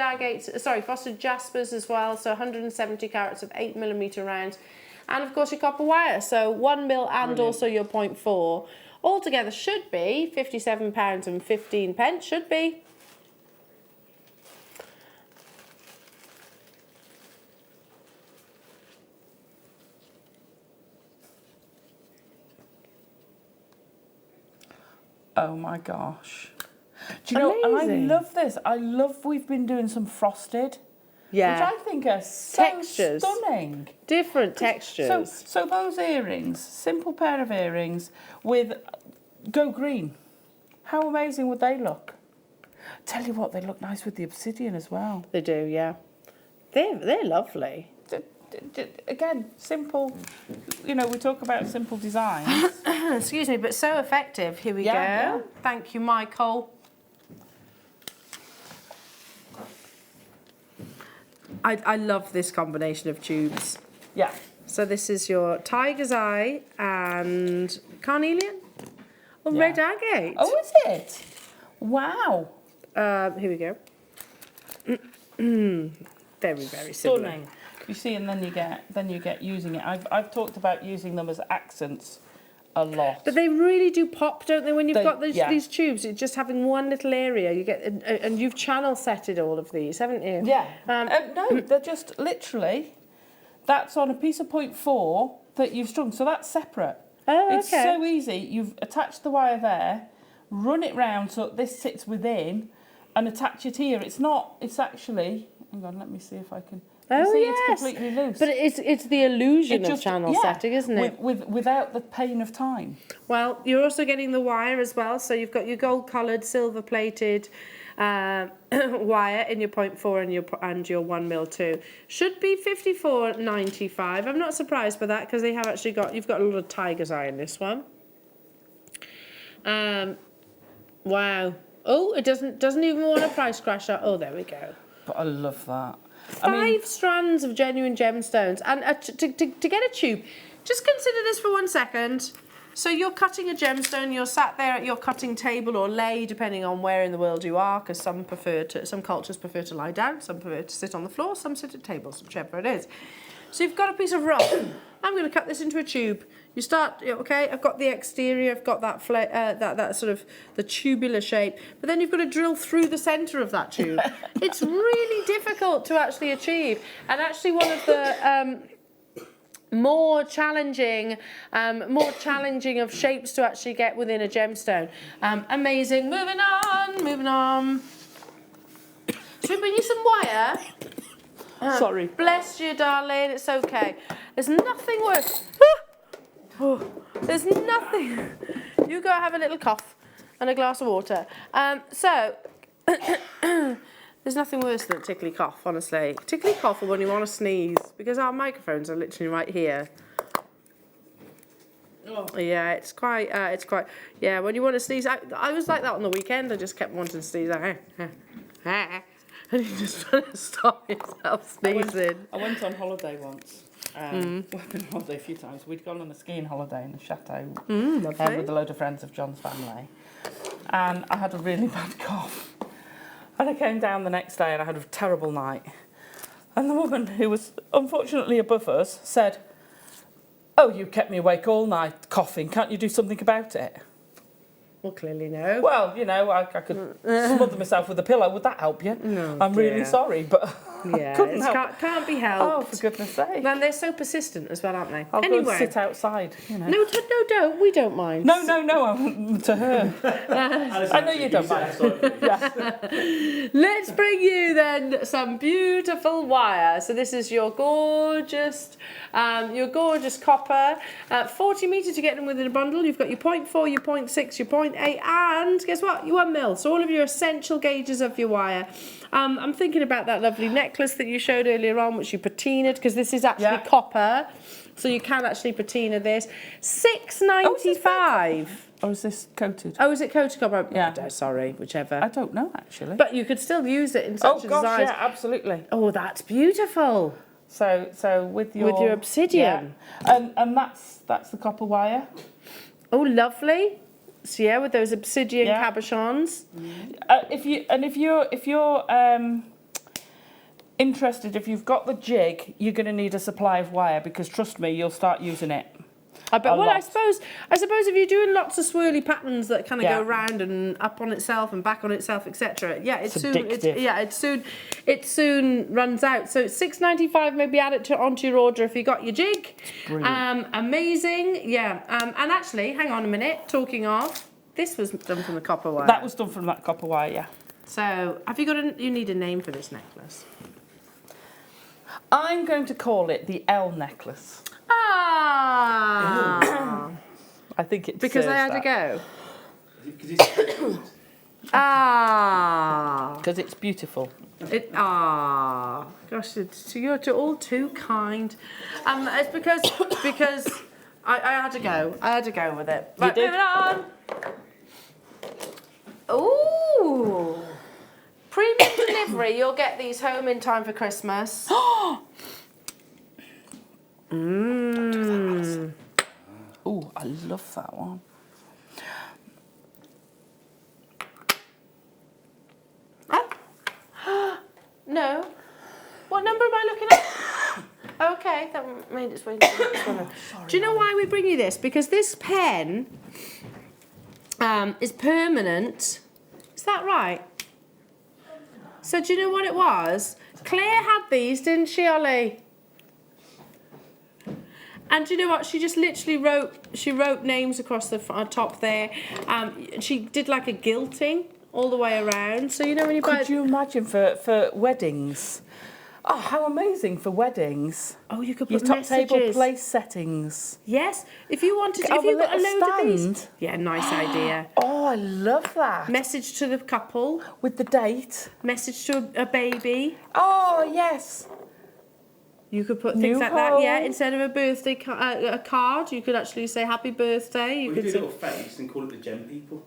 jaspers as well. So 170 carats of 8 millimeter rounds, and of course your copper wire. So 1 mil and also your 0.4. Altogether should be £57.15. Should be. Oh my gosh. Do you know, and I love this. I love we've been doing some frosted. Yeah. Which I think are so textures. Stunning. Different textures. So those earrings, simple pair of earrings with go green. How amazing would they look? Tell you what, they look nice with the obsidian as well. They do, yeah. They're lovely. Again, simple, you know, we talk about simple designs. Excuse me, but so effective. Here we go. Yeah. Thank you, Michael. I love this combination of tubes. Yeah. So this is your tiger's eye and carnelian or red agate. Oh, is it? Wow. Here we go. Very, very similar. Stunning. You see, and then you get using it. I've talked about using them as accents a lot. But they really do pop, don't they? When you've got these tubes, you're just having one little area. You get, and you've channel setted all of these, haven't you? Yeah. No, they're just literally. That's on a piece of 0.4 that you've strung, so that's separate. Oh, okay. It's so easy. You've attached the wire there, run it round so this sits within, and attach it here. It's not. It's actually. Hang on, let me see if I can. You see, it's completely loose. But it's the illusion of channel setting, isn't it? Without the pain of time. Well, you're also getting the wire as well. So you've got your gold-coloured, silver-plated wire in your 0.4 and your 1mm too. Should be 54.95. I'm not surprised by that because they have actually got. You've got a lot of tiger's eye in this one. Wow. Oh, it doesn't even want a price crasher. Oh, there we go. But I love that. 5 strands of genuine gemstones. And to get a tube, just consider this for 1 second. So you're cutting a gemstone, you're sat there at your cutting table or lay, depending on where in the world you are, because some cultures prefer to lie down, some prefer to sit on the floor, some sit at tables, whichever it is. So you've got a piece of rock. I'm going to cut this into a tube. You start, okay, I've got the exterior, I've got that that sort of the tubular shape, but then you've got to drill through the centre of that tube. It's really difficult to actually achieve, and actually one of the more challenging of shapes to actually get within a gemstone. Amazing. Moving on. Should we bring you some wire? Sorry. Bless you, darling. It's okay. There's nothing worse. There's nothing. You go have a little cough and a glass of water. There's nothing worse than a tickly cough, honestly. Tickly cough or when you want to sneeze, because our microphones are literally right here. Oh. Yeah, it's quite. Yeah, when you want to sneeze, I was like that on the weekend. I just kept wanting to sneeze. And you just trying to stop yourself sneezing. I went on holiday once. We've been on holiday a few times. We'd gone on a skiing holiday in the chateau with a load of friends of John's family. And I had a really bad cough. And I came down the next day and I had a terrible night. And the woman who was unfortunately above us said, "Oh, you kept me awake all night coughing. Can't you do something about it?" Well, clearly no. Well, you know, I could smother myself with a pillow. Would that help you? No, I'm really sorry, but yeah, couldn't help. Can't be helped. Oh, for goodness sake. Man, they're so persistent as well, aren't they? I'll go and sit outside, you know. No, don't. We don't mind. No, to her. I know you don't mind. Let's bring you then some beautiful wire. So this is your gorgeous copper. 40 metre to get them within a bundle. You've got your 0.4, your 0.6, your 0.8, and guess what? Your 1mm. So all of your essential gauges of your wire. I'm thinking about that lovely necklace that you showed earlier on, which you patinaed, because this is actually copper. So you can actually patina this. $6.95. Or is this coated? Oh, is it coated copper? Yeah. Sorry, whichever. I don't know, actually. But you could still use it in such a design. Yeah, absolutely. Oh, that's beautiful. So with your obsidian. Yeah. And that's the copper wire. Oh, lovely. So yeah, with those obsidian cabochons. If you're interested, if you've got the jig, you're going to need a supply of wire, because trust me, you'll start using it. I bet. Well, I suppose if you're doing lots of swirly patterns that kind of go round and up on itself and back on itself, etc. Yeah, it soon runs out. So it's $6.95. Maybe add it onto your order if you got your jig. Amazing. Yeah. And actually, hang on a minute. Talking of, this was done from the copper wire. That was done from that copper wire. Yeah. So have you got you need a name for this necklace? I'm going to call it the Elle necklace. Ah. I think it's because I had to go. Because it's beautiful. Gosh, you're all too kind. It's because I had to go. I had to go with it. Right, moving on. Ooh. Premium delivery. You'll get these home in time for Christmas. Oh, I love that one. No. What number am I looking at? Okay, that made its way to the next one. Do you know why we bring you this? Because this pen is permanent. Is that right? So do you know what it was? Claire had these, didn't she, Ollie? And do you know what? She just literally wrote names across the top there. She did like a gilting all the way around. So, you know, when you buy... Could you imagine for weddings? Oh, how amazing for weddings. Oh, you could your put top messages. table place settings. Yes. If you wanted to, Oh, if you a got a little load of these. stand. Yeah, nice idea. Oh, I love that. Message to the couple. With the date. Message to a baby. Oh, yes. You could put New things like that, yeah. home. Instead of a birthday a card, you could actually say happy birthday. You Or could you do say, a little face and call it the gem people.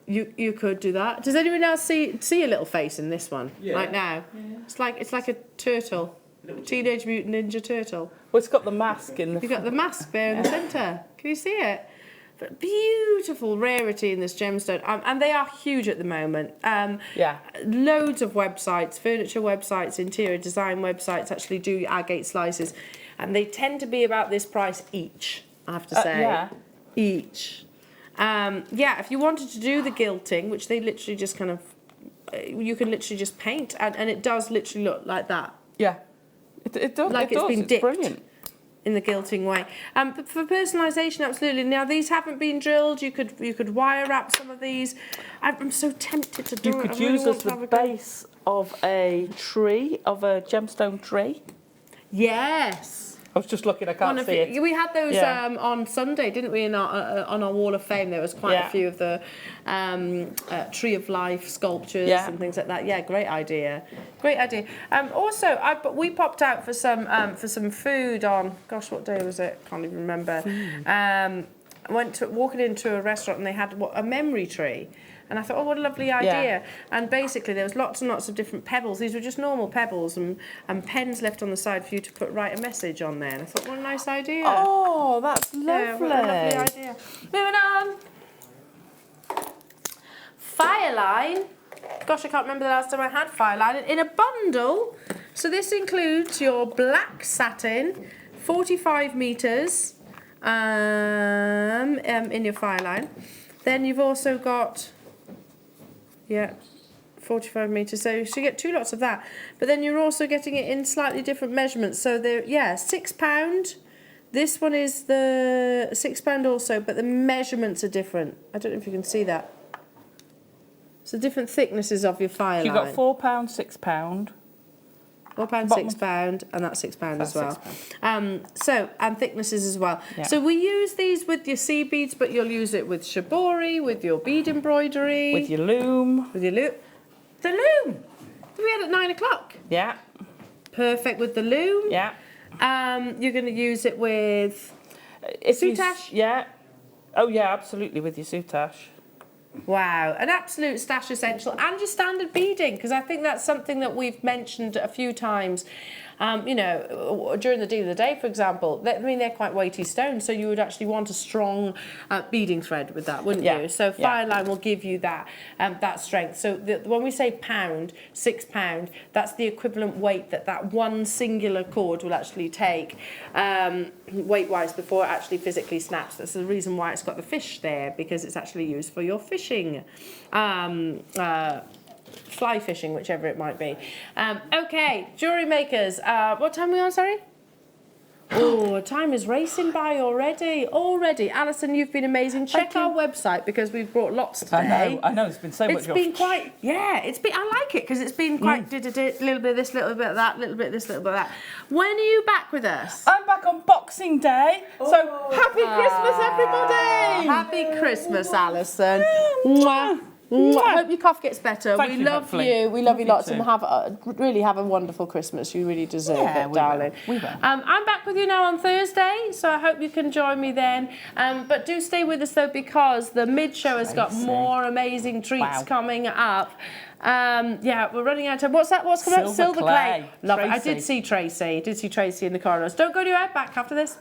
you could do that. Does anyone else see a little face in this one? Yeah. Right now? Yeah. It's like a turtle. Teenage Mutant Ninja Turtle. Well, it's got the mask in the... You've got the mask there in the centre. Can you see it? But beautiful rarity in this gemstone. And they are huge at the moment. Yeah. Loads of websites, furniture websites, interior design websites actually do agate slices. And they tend to be about this price each, I have to say. Yeah. Each. Yeah, if you wanted to do the gilting, which they literally just kind of... you can literally just paint. And it does literally look like that. Yeah. It does. Like it it's does. been It's dipped. Brilliant. In the gilting way. But for personalisation, absolutely. Now, these haven't been drilled. You could wire wrap some of these. I'm so tempted to do You it. could I really use want as to the have a go. base of a tree, of a gemstone tree. Yes. I was just looking, I can't see it. We had those Yeah. on Sunday, didn't we? On our wall of fame, there was quite a few of the tree of life sculptures and things like that. Yeah, great idea. Great idea. Also, we popped out for some food on. Gosh, what day was it? Can't even remember. Walking into a restaurant and they had a memory tree. And I thought, oh, what a lovely idea. Yeah. And basically, there was lots and lots of different pebbles. These were just normal pebbles and pens left on the side for you to write a message on there. And I thought, what a nice idea. Oh, that's lovely. Yeah, what a lovely idea. Moving on. Fireline. Gosh, I can't remember the last time I had Fireline. In a bundle. So this includes your black satin, 45 metres in your Fireline. Then you've also got... 45 metres. So you get 2 lots of that. But then you're also getting it in slightly different measurements. So they're, £6. This one is the £6 also, but the measurements are different. I don't know if you can see that. So different thicknesses of your Fireline. You've got £4, £6. £4, £6, and that's £6 as well. And thicknesses as well. Yeah. So we use these with your sea beads, but you'll use it with shibori, with your bead embroidery. With your loom. With your loom. The loom! We had at 9 o'clock. Yeah. Perfect with the loom. Yeah. You're going to use it with soutache. Yeah. Oh, yeah, absolutely, with your soutache. Wow, an absolute stash essential, and your standard beading, because I think that's something that we've mentioned a few times. You know, during the Deal of the Day, for example, they're quite weighty stones, so you would actually want a strong beading thread with that, wouldn't you? So Fireline will give you that that strength. So when we say pound, £6, that's the equivalent weight that one singular cord will actually take weight-wise before it actually physically snaps. That's the reason why it's got the fish there, because it's actually used for your fishing. Fly fishing, whichever it might be. Okay, jewellery makers. What time are we on, sorry? Oh, time is racing by already. Alison, you've been amazing. Check our website because we've brought lots today. I know, it's been so much. It's been quite, I like it because it's been quite, little bit of this, little bit of that, little bit of this, little bit of that. When are you back with us? I'm back on Boxing Day, so happy Christmas, everybody! Happy Christmas, Alison. Mwah. I hope your cough gets better. Thank we you, love hopefully. you. We love you lots, too. and really have a wonderful Christmas. You really deserve it, darling. We will. I'm back with you now on Thursday, so I hope you can join me then. But do stay with us though, because the mid-show has got more amazing treats coming up. We're running out of time. What's that? What's coming up? Silver Clay. Love it. I did see Tracy in the corridors. Don't go anywhere. Back after this.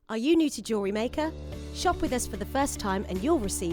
Are you new to JewelleryMaker? Shop with us for the first time and you'll receive